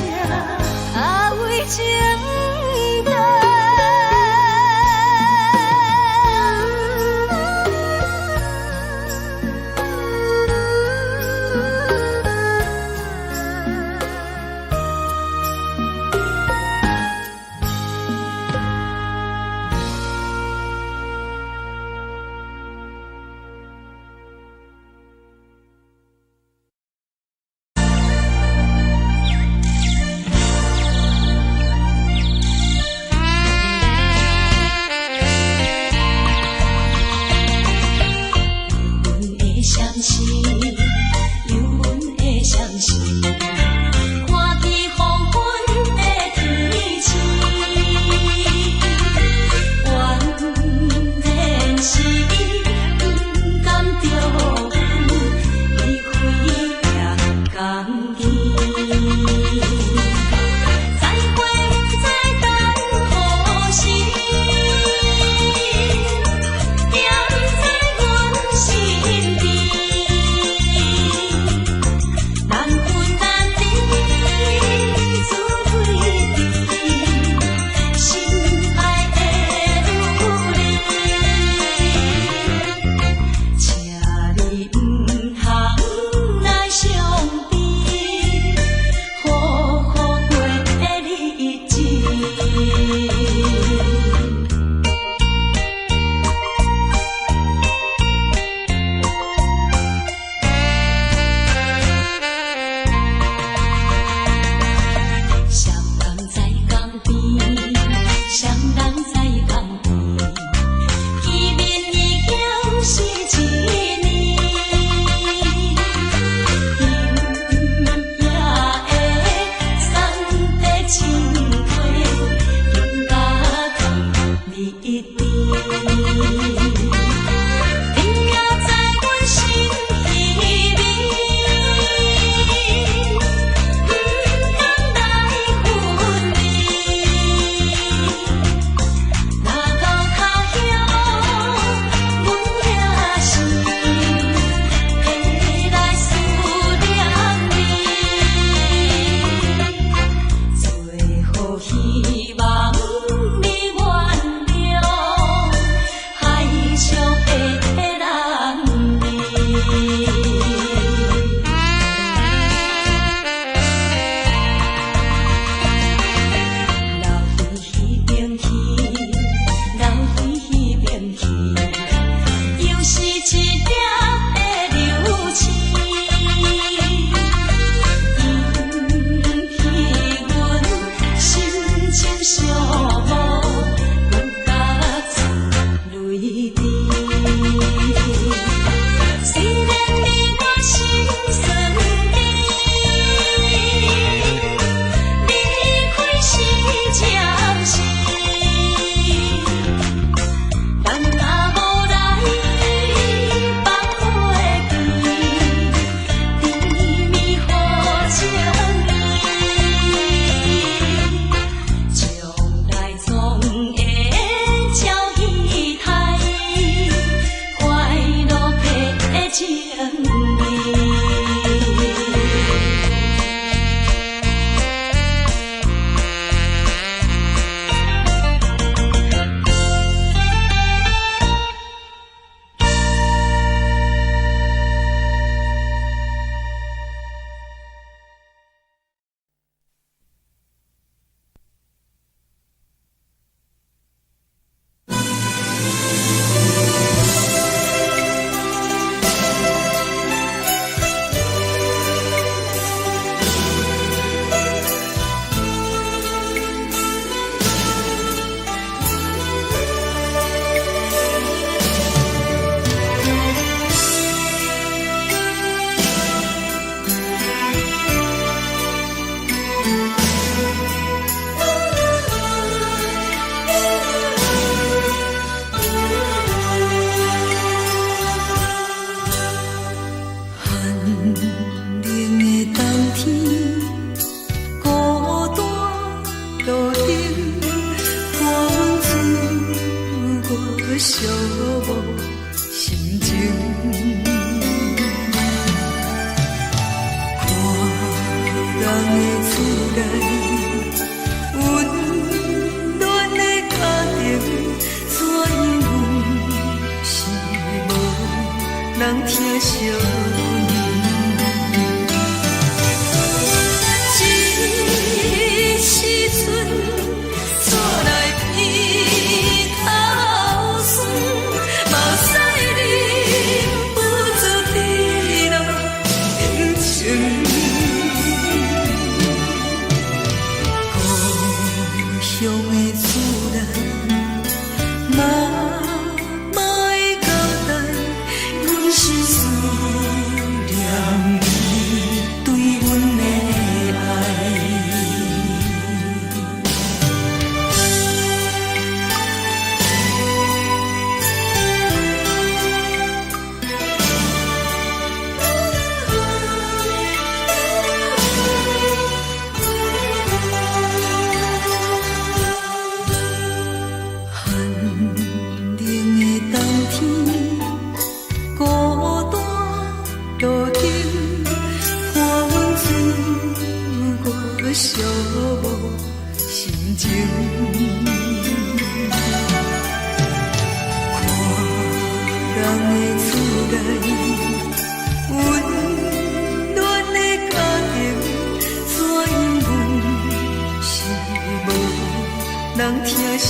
为情。途中看阮自我寂寞心情，看人的厝内温暖的家庭，怎因阮是无人疼惜？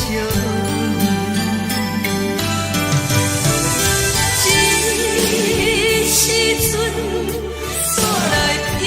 时阵，煞来鼻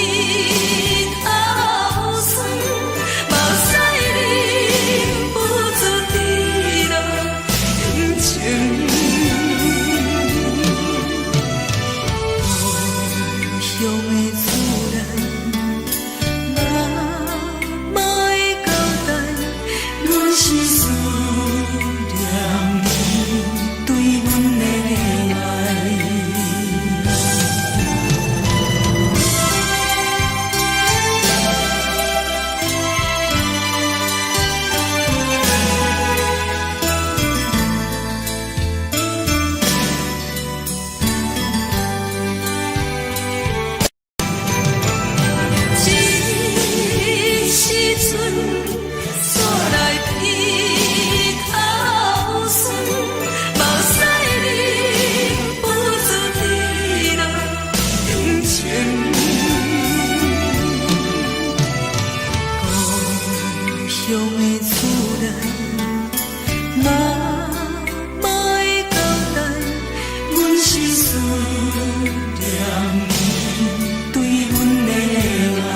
头酸，目屎忍不住滴落眼睛。故乡的厝内，妈妈的交代，阮是思念你对阮的爱。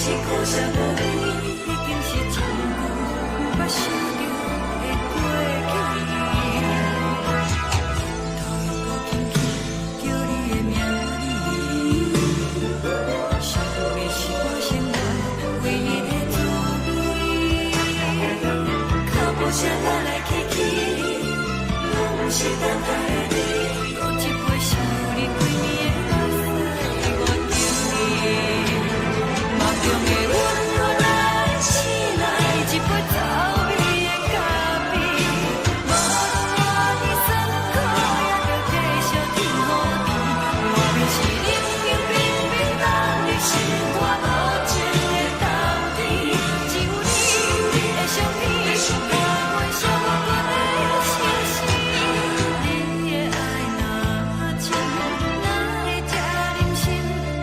是苦涩无味，已经是真久捌想着的过去。头又搁轻轻叫你的名字，想的是我生活唯一的滋味。脚步声来来去去，拢是等待的你，搁一杯想你几年的目屎，我着你。梦中的温暖来醒来，一杯走味的咖啡，无论我的酸苦，也着继续甜予你。外面是冷冰冰冰冷的心肝，无情的冬天，只有你的相片，伴阮寂寞过的相思。你的爱若真，哪会这忍心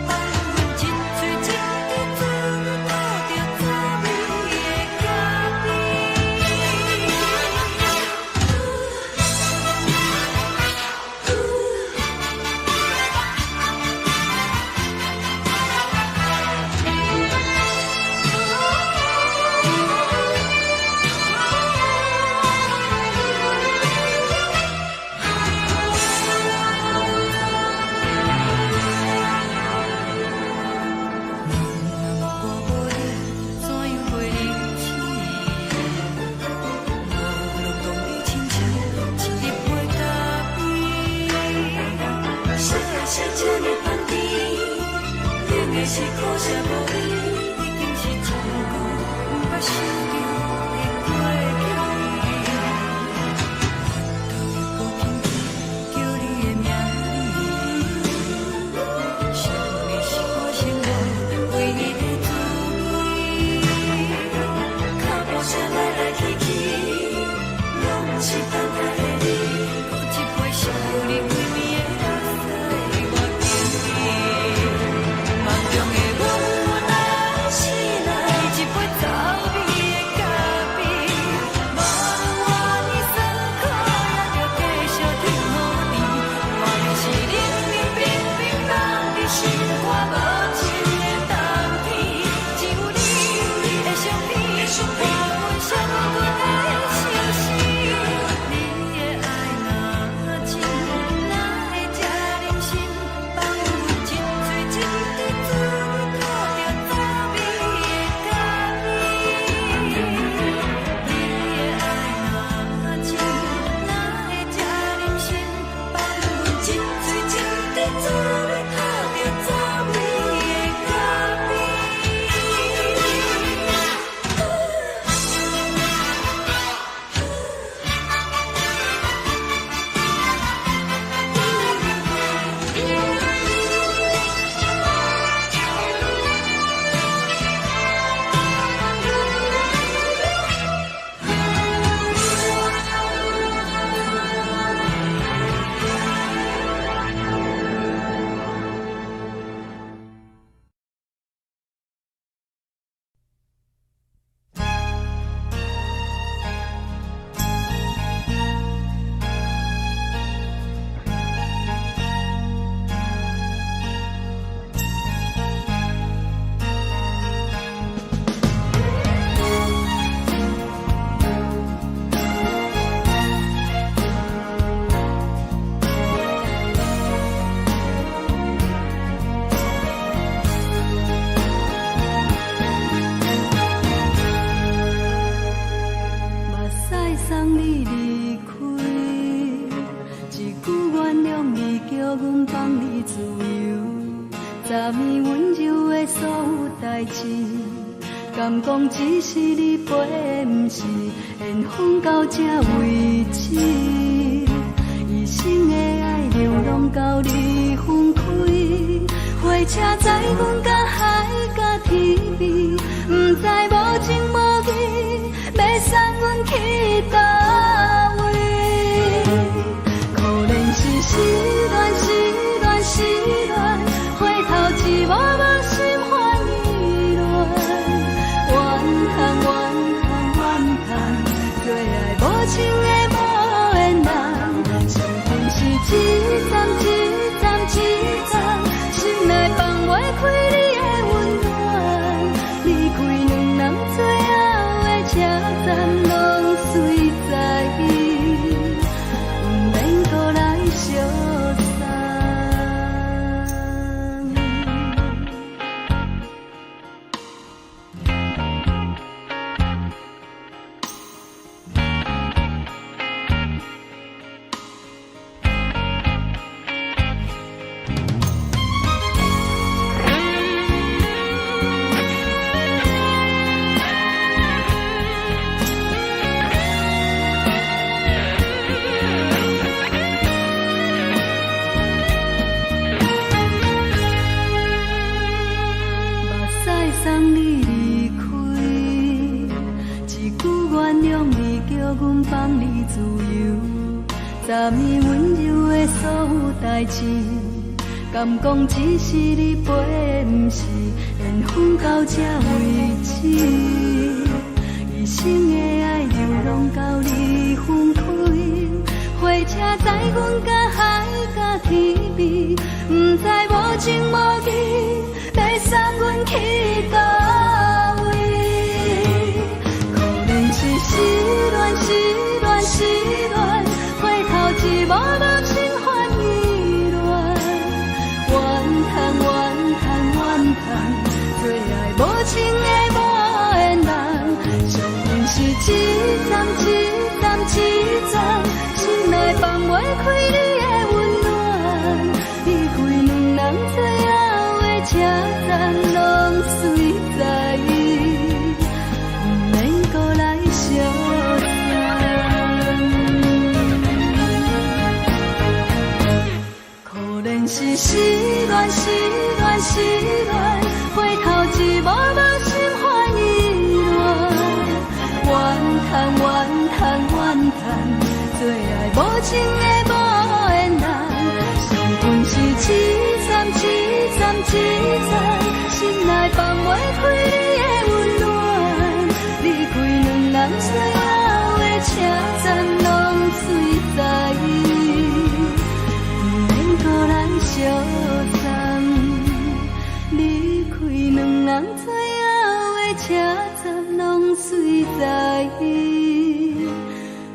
放阮一嘴一滴滋味，讨着滋味的咖是苦涩无味，已经是真久捌想着的过去。头又搁轻轻叫你的名字，想的是我生活唯一的滋味。脚步声来来去去，拢是等待的你，搁一杯想你几暝的目屎，我着你。梦中的温暖来醒来，一杯走味的咖啡，无论我的酸苦，也着继续甜予你。外面是冷冰冰冰冷的心肝，无情的冬天，只有你的相片，伴阮寂寞过的相思。你的爱若真，哪会这忍心放阮一嘴一滴滋味，讨着滋味的咖啡。你的爱若真，哪会这忍心放阮一嘴一滴滋味，讨着滋味的咖啡。目屎送你离开，一句原谅你，叫阮放你自由。昨暝温柔的所有代志，敢讲只是你陪，不是缘分到这为止。一生的爱流浪到你分开，火车载阮甲海甲天边，不知无情无义，要送阮去倒位？可能是失恋，失恋，失恋，回头一幕幕心花意乱，怨叹，怨叹，怨叹，最爱无情的无缘人，心情是一站一站一站，心内放袂开你的温暖，放你自由，昨暝温柔的所有代志，敢讲只是你陪，不是缘分到这为止。一生的爱流浪到你分开，火车载阮甲海甲天边，不知无情无义，要送阮去倒位？可能是失恋，失恋，失恋，回头一幕幕心烦意乱，怨叹，怨叹，怨叹，最爱无情的无缘人，上阮是一站一站一站，心内放袂开你的温暖，离开两人最后的车站，拢随在伊，不免搁来相送。可能是失恋，失恋，失恋，回头一幕幕心烦意乱，怨叹，怨叹，怨叹，最爱无情的无缘人，上阮是一站一站一站，心内放袂开你的温暖，离开两人最后的车站，拢随在伊，不免搁来相送。离开两人最后的车站，拢随在伊，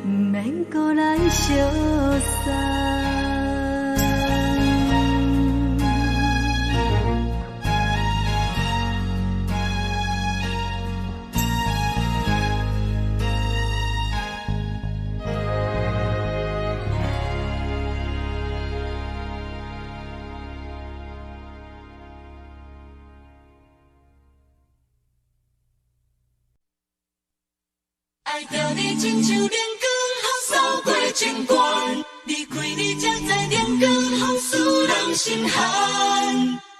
不免搁来相送。爱着你亲像冷光扫过情关，离开你才知冷光风使人心寒。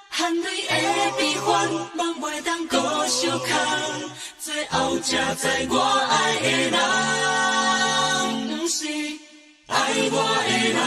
含泪的悲欢，望袂当搁相牵，最后才知我爱的人，不是爱我的人。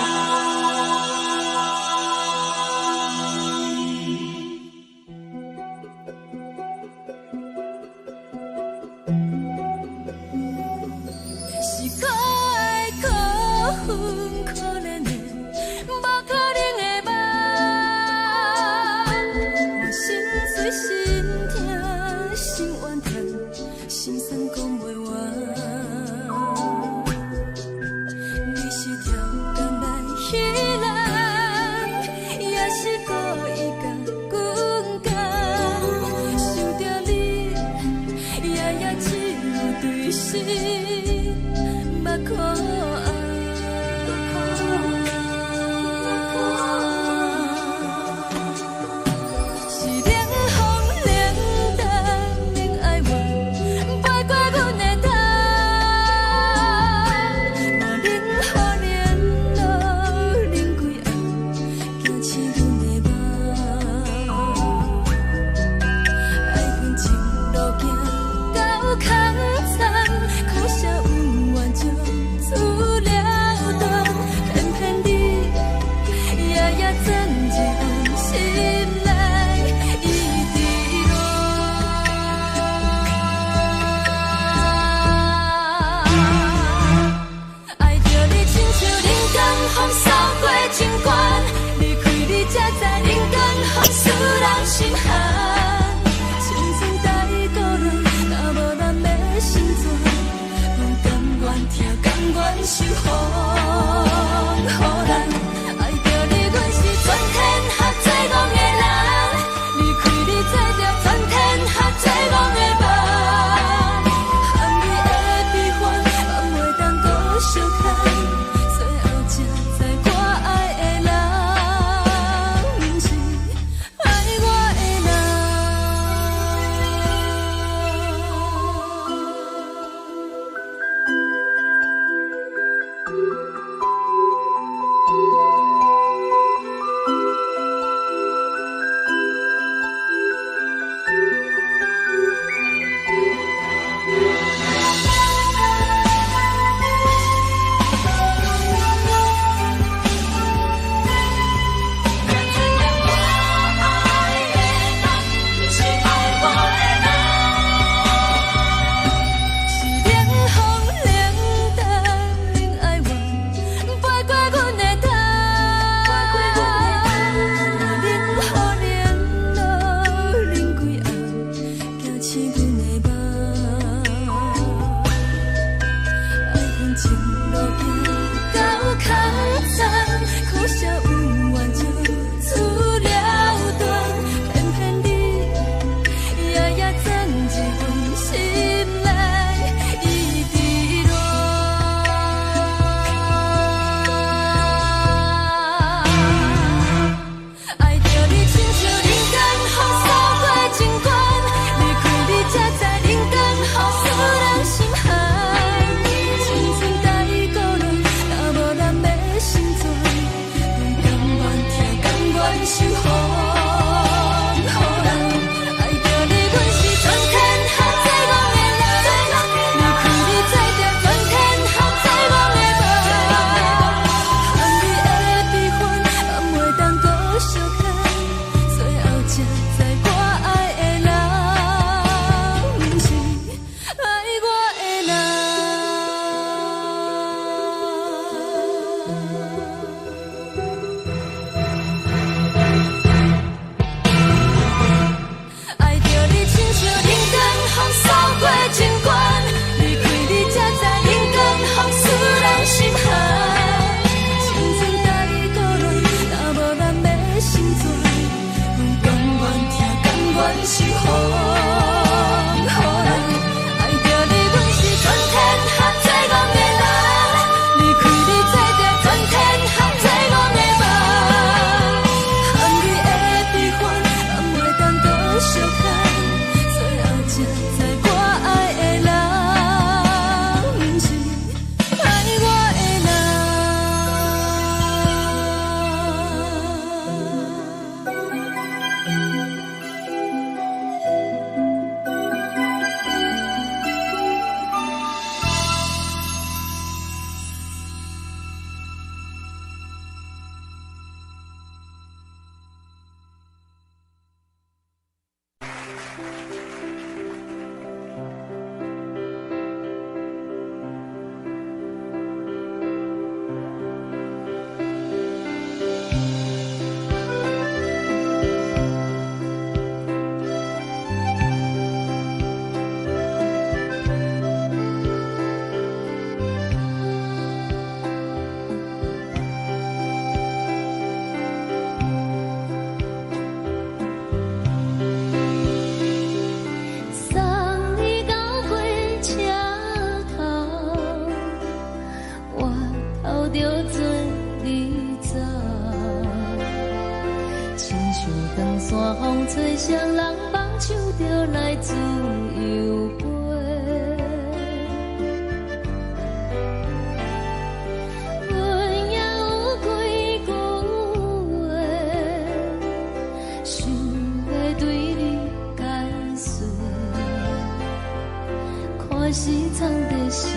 我是藏在心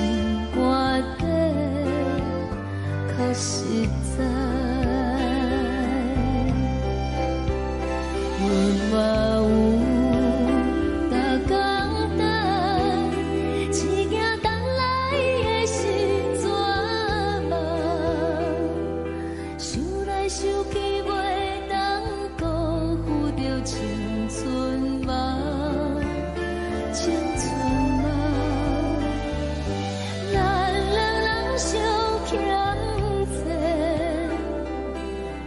肝底，较实在。阮嘛有逐工等，一件等来的是怎梦？想来想去袂当辜负着青春梦，青春梦。咱两人相欠债，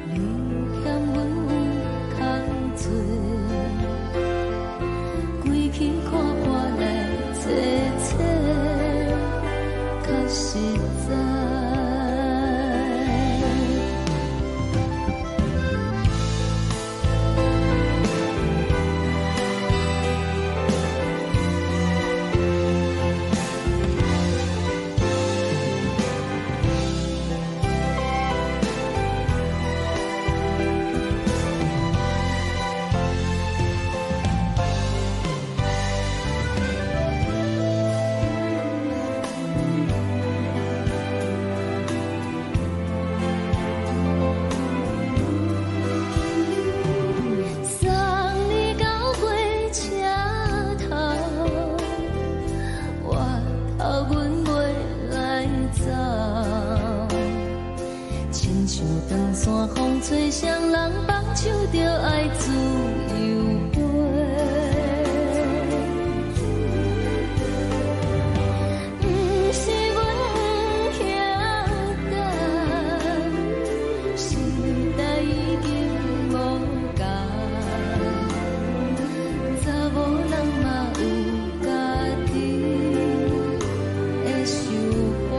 你欠阮空做，归去看看来坐坐，较实在。长山风吹双人放手着爱自由飞，不是阮不晓等，时代已经无同，查某人嘛有家己的想法。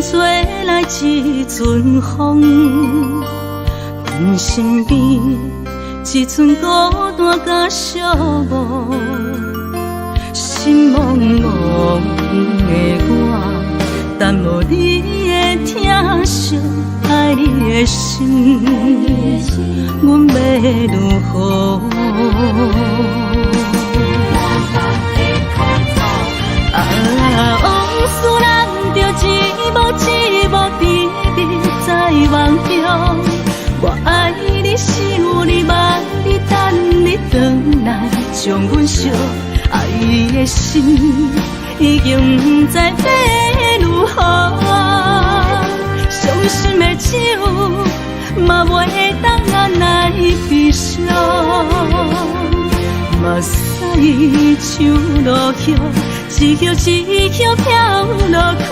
吹来一阵风，阮身边一寸孤单甲寂寞，心茫茫的我，等无你的疼惜，爱你的心，阮要如何？往事人着一幕一幕甜蜜在梦中。我爱你是有你望你等你回来，将阮惜爱的心已经不知要如何。伤心的酒嘛袂当按来悲伤，目屎像落叶。一叶一叶飘落雨，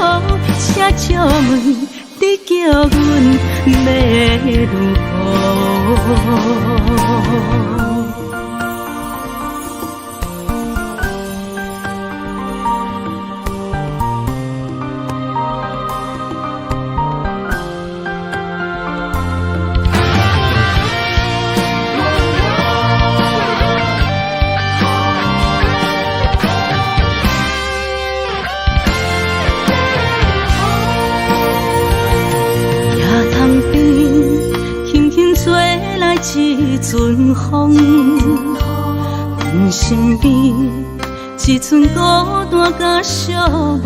车照问你叫阮要如何？一阵风，阮身边一寸孤单甲寂寞，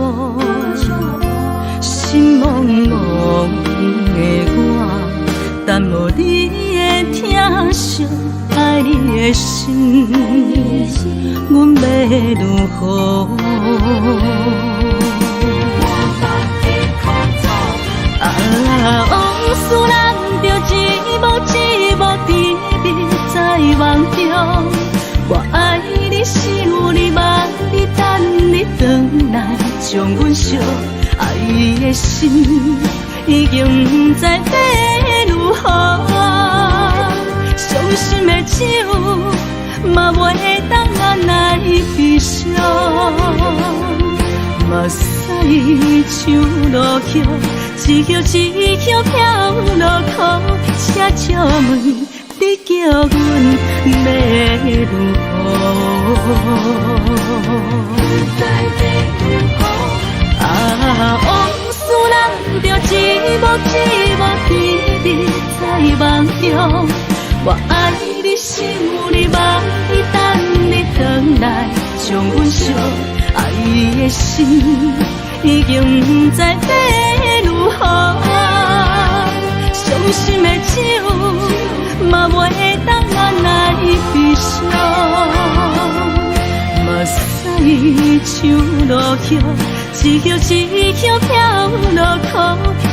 心茫茫的我，等无你的疼惜，爱你的心，阮要如何？往事人着一幕一幕甜蜜在梦中。我爱你是有你望你等你回来，将阮惜爱的心已经不知要如何。伤心的酒嘛袂当按来悲伤，目屎像落叶。一叶一叶飘落雨，车照问你叫阮要如何？往事人着一幕一幕甜蜜在梦中。我爱你是有你望你等你回来，将阮惜爱的心已经不知要如何。伤心的酒嘛袂当按来悲伤，目屎像落叶，一叶一叶飘落雨，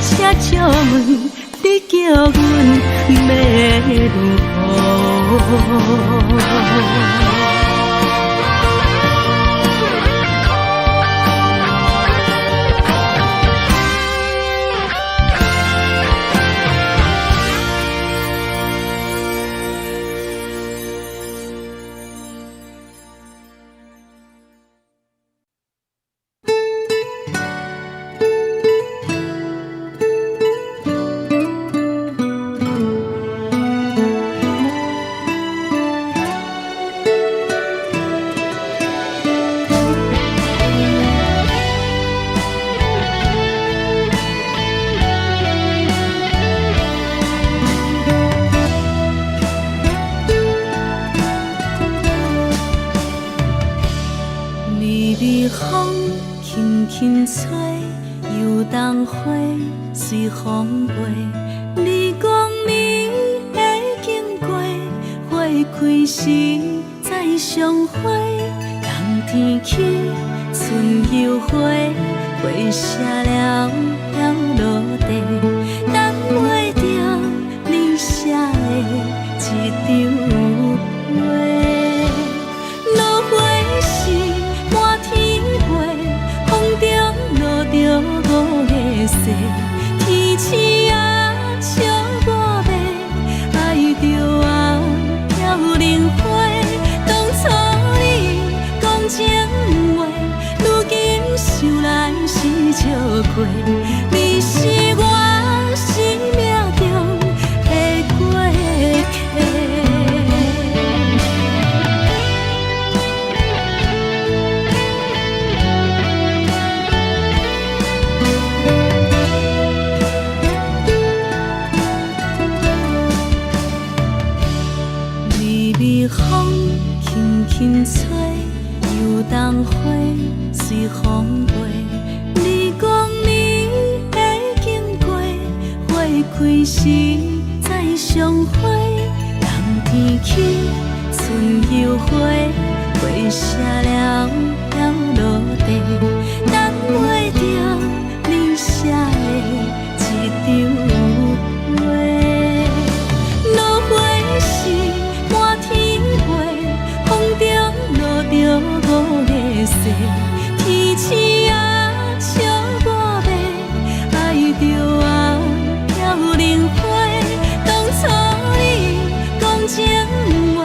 车照问你叫阮要如何？随风飞，你讲你会经过，花开时再相会。冬天起，春又回，花谢了飘落地，等袂着你写的一张画。落花是满天花，风中落着五个色。天星啊，笑我迷，爱着啊，飘零花。当初你讲情话，如今想来是笑过。你是我生命中的过客。轻吹，游东花随风飞。你讲你会经过，花开时再相会。人天起，春又花，花谢了飘落地，等袂着你写的一张话。落花时满天飞，风中落着五个星。天星啊，笑我迷，爱着啊飘零花。当初你讲情话，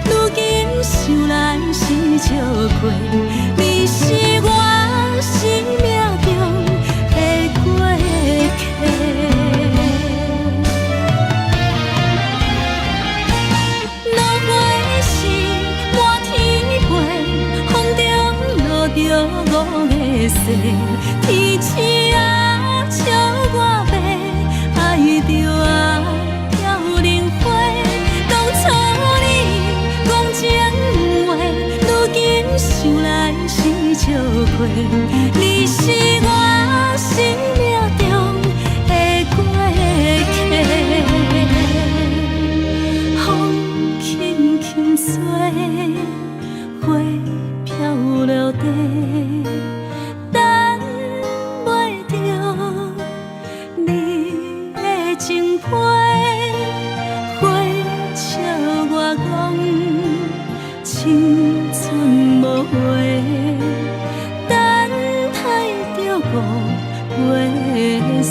如今想来是笑过。你是我生命中的过客。落花时满天飞，风中落着五个星。天星啊，笑我迷，爱着啊飘零花。当初你讲情话，如今想来是笑过。你是我生命中的过客。风轻轻吹，花飘落地，等袂着你的情批。花笑我讲青春无悔，等待着五月雪。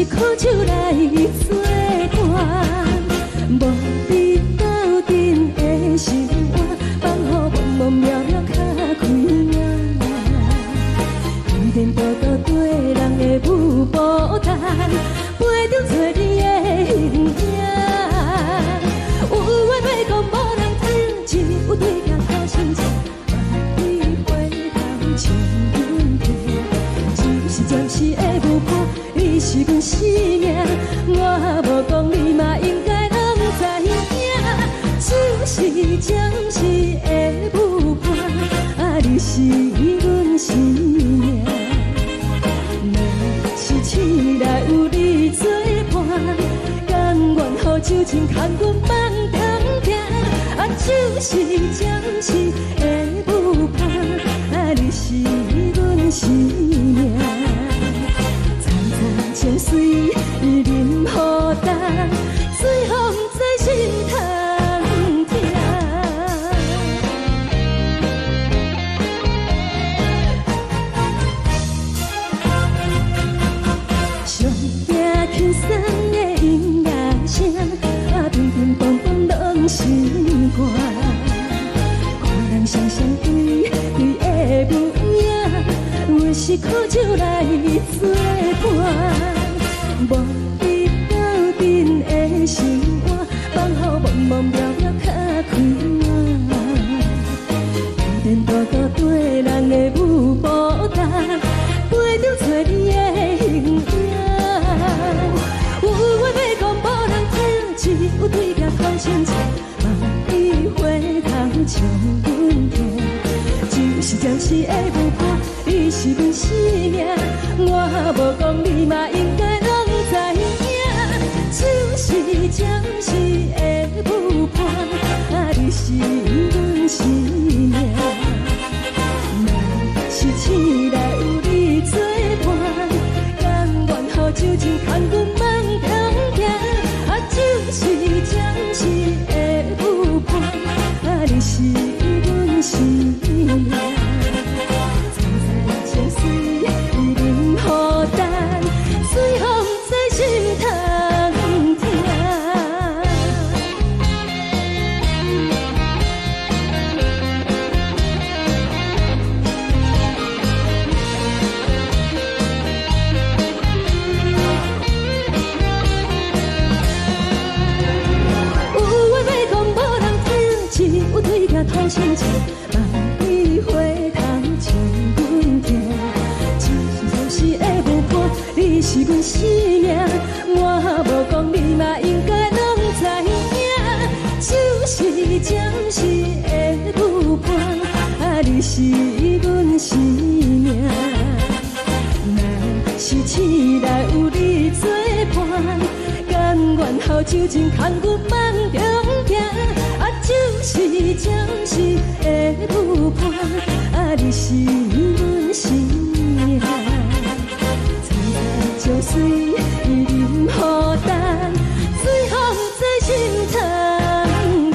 苦酒来作伴，无你斗阵的生活，放予茫茫渺渺较开眼。天天道道对人的舞步弹，陪着做你的形影。有话要讲无人听，只有对镜头心切，万里回头像阮听，就是暂时的舞伴。你是阮生命，我无讲你嘛应该拢知影，就是暂时的舞伴，啊，你是阮生命。若是醒来有你作伴，甘愿予酒精牵阮放长行，啊，就是暂时的舞伴，啊，你是阮生命。情水伊淋雨淡，水风在心头痛。上惊轻松的音乐声，啊，乒乒乓乓拢心肝。看人双双对对的模样，有时苦酒来作伴。无你斗阵的生活，放予茫茫渺渺较开眼。天天道道对人的舞步弹，陪着做你的形影。有话要讲无人听，只有对镜头心切，万里回头像阮听，就是暂时的舞伴，你是阮生命。我无讲你嘛应该拢知影，就是暂时的舞伴，啊，你是阮生命。若是醒来有你作伴，甘愿予酒精牵阮放长行，啊，就是暂时的舞伴，啊，你是阮生命。情水伊淋雨淡，水风在心头痛。有话要讲无人听，只有对镜头心切，万里回头像阮听。是的舞伴，你是阮生命。我无讲你嘛应该拢知影，就是暂时的舞伴，啊，你是阮生命。若是醒来有你作伴，甘愿予酒精牵阮放长行，啊，就是暂时的舞伴，啊，你是阮生命。情水伊淋雨淡，水风在心头痛。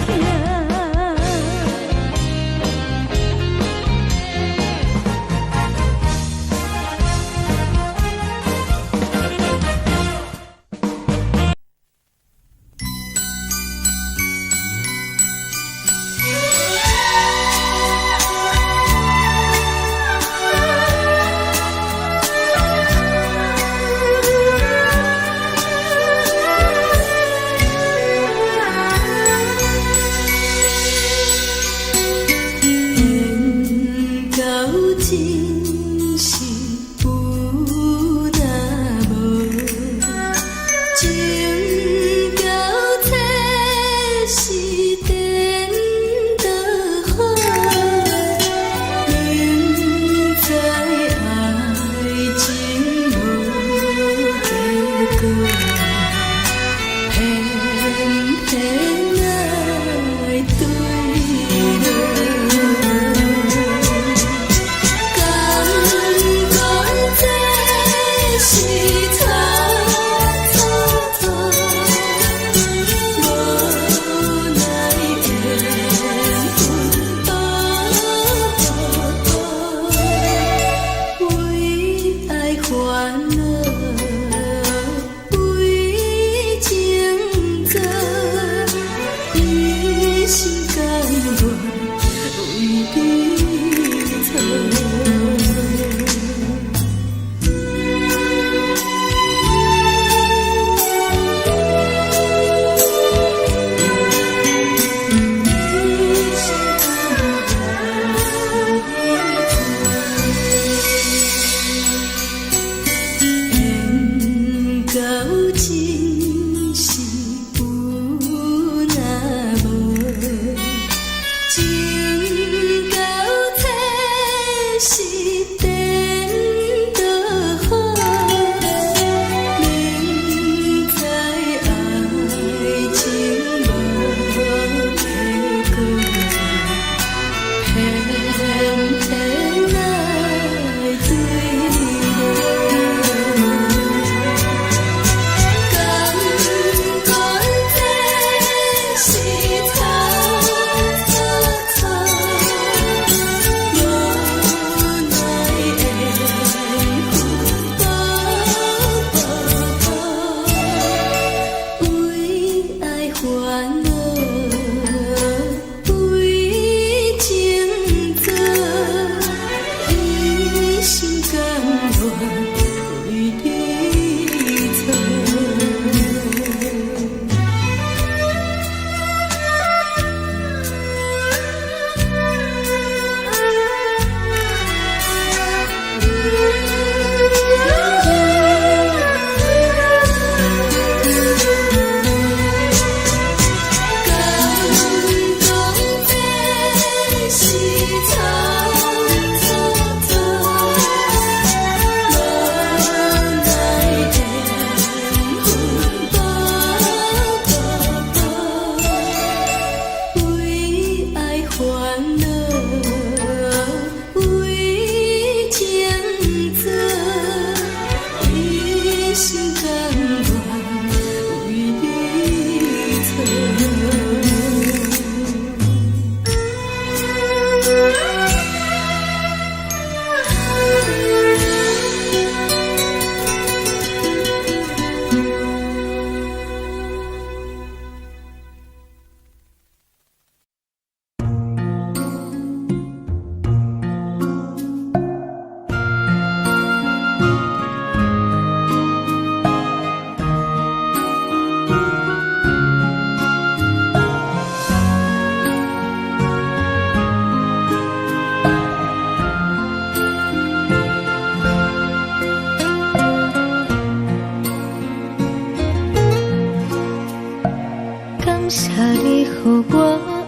予我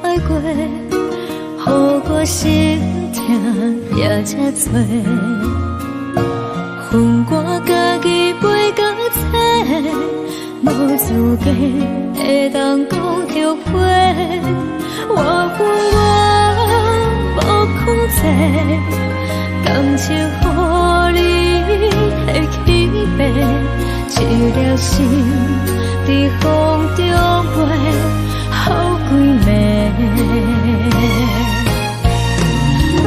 爱过，予我心痛也这多，分我家己陪到底，无资格会当讲后悔。我分我无控制，感情予你会起飞，一粒心在风中飞。好几暝，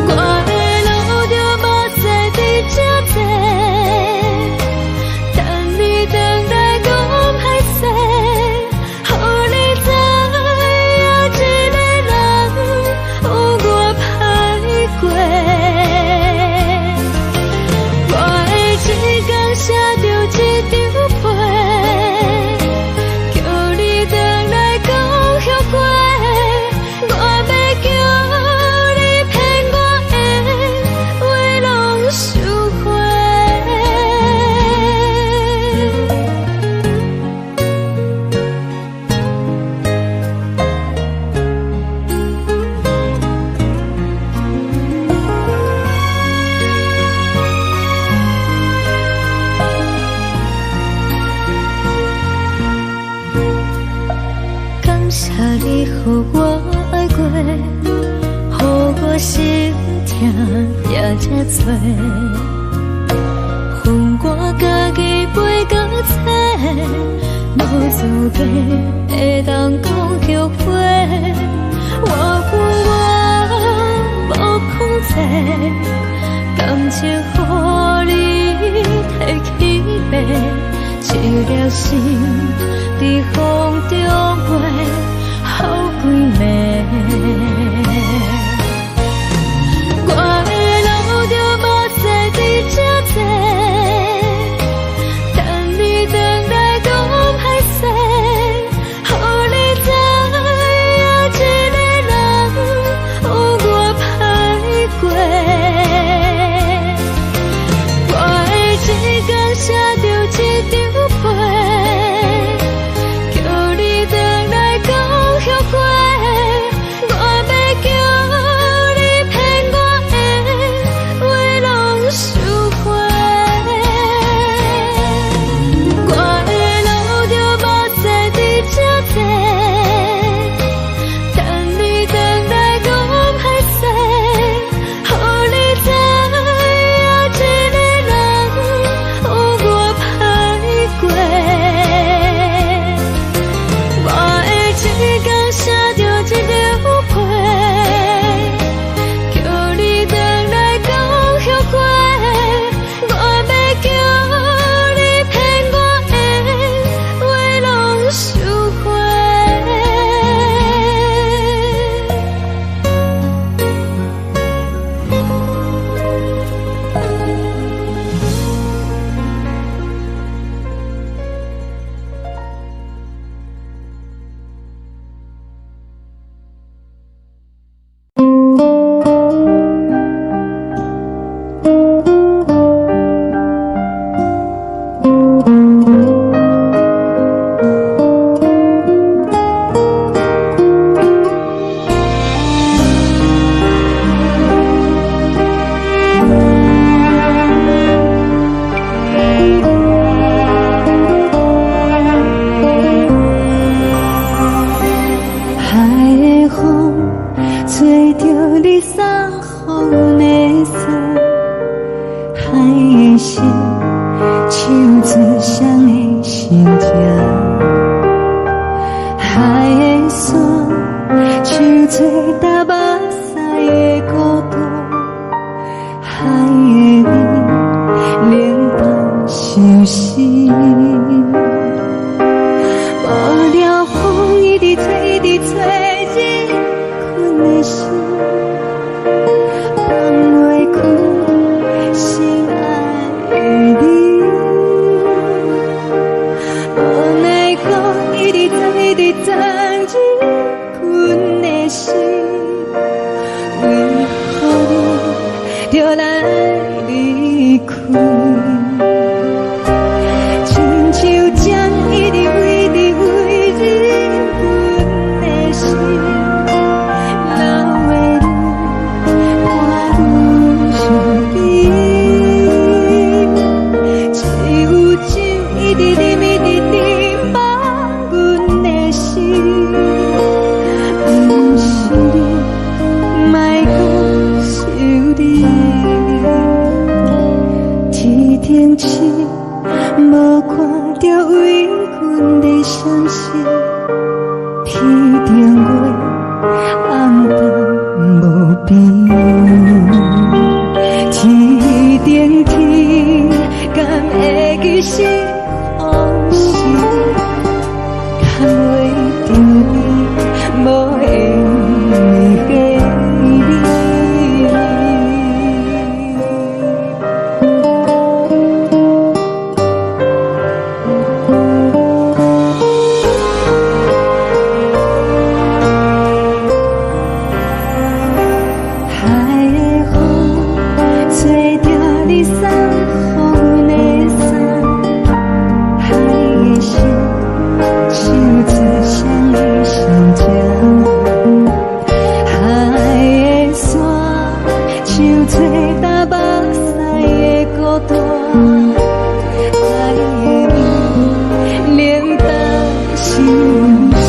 我的路就无再伫这多，等你回来讲歹势，予你知影一个人有我歹过，我会一天写着一张被，叫你回来讲。我要叫你骗我的话拢收回。感谢你予我爱过，予我心痛也这多，分我家己陪到底，无资格会当讲后悔。我分我无控制，感情予你提起飞，一粒心在风中飞。好几暝。做搭目屎的孤独，海的你冷淡伤心。无聊风一直吹，一直吹，日困的心，放袂开心爱的你。无奈我一直等，一直等，日困的心，为何你就来离开？亲像将一直为你为日困的心，流的泪伴阮伤悲，只有酒一直啉，一直啉，放阮的心。不是你，莫讲想你。天顶星，无看到为阮的相信。天顶月，暗淡无边。天顶天，敢会记是往事？敢为着你，无缘给你。海的风吹着你送予的伞，海的心像做相依相正，海的山像做搭目屎的孤单，海的你冷淡伤心。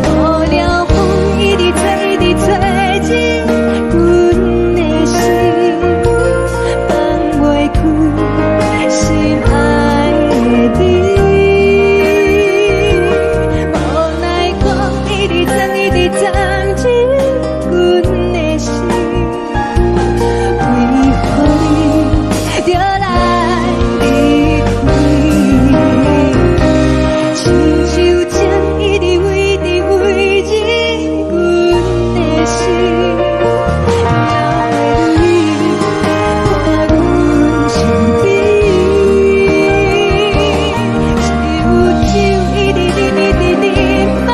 无聊风一直吹，一直吹，日阮的心，放袂开心爱的你。无奈我一直等，一直等，日阮的心，为何你就来离开？亲像将一直为你为日阮的心，流的泪伴阮伤悲，只有酒一直啉，一直啉，放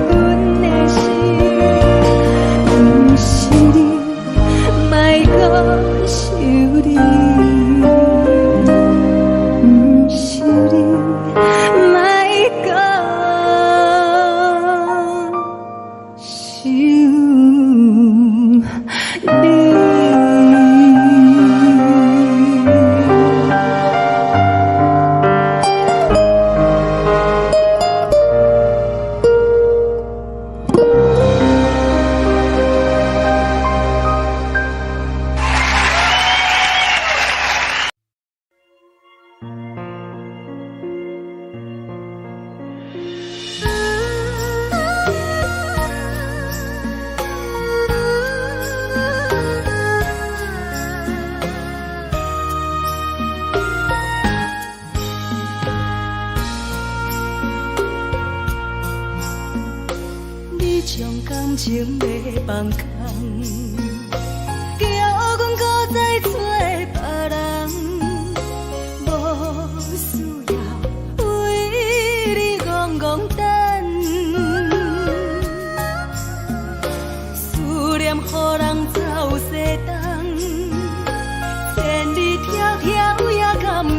阮的心。不是你，莫讲想你。不是你，莫讲想你。你将感情要放空，叫阮搁再找别人，无需要为你戆戆等。思念予人走西东，千里迢迢也甘愿，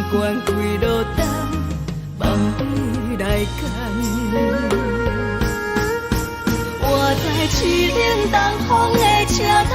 不管几路灯，梦伊来干。活在凄冷东风的车窗。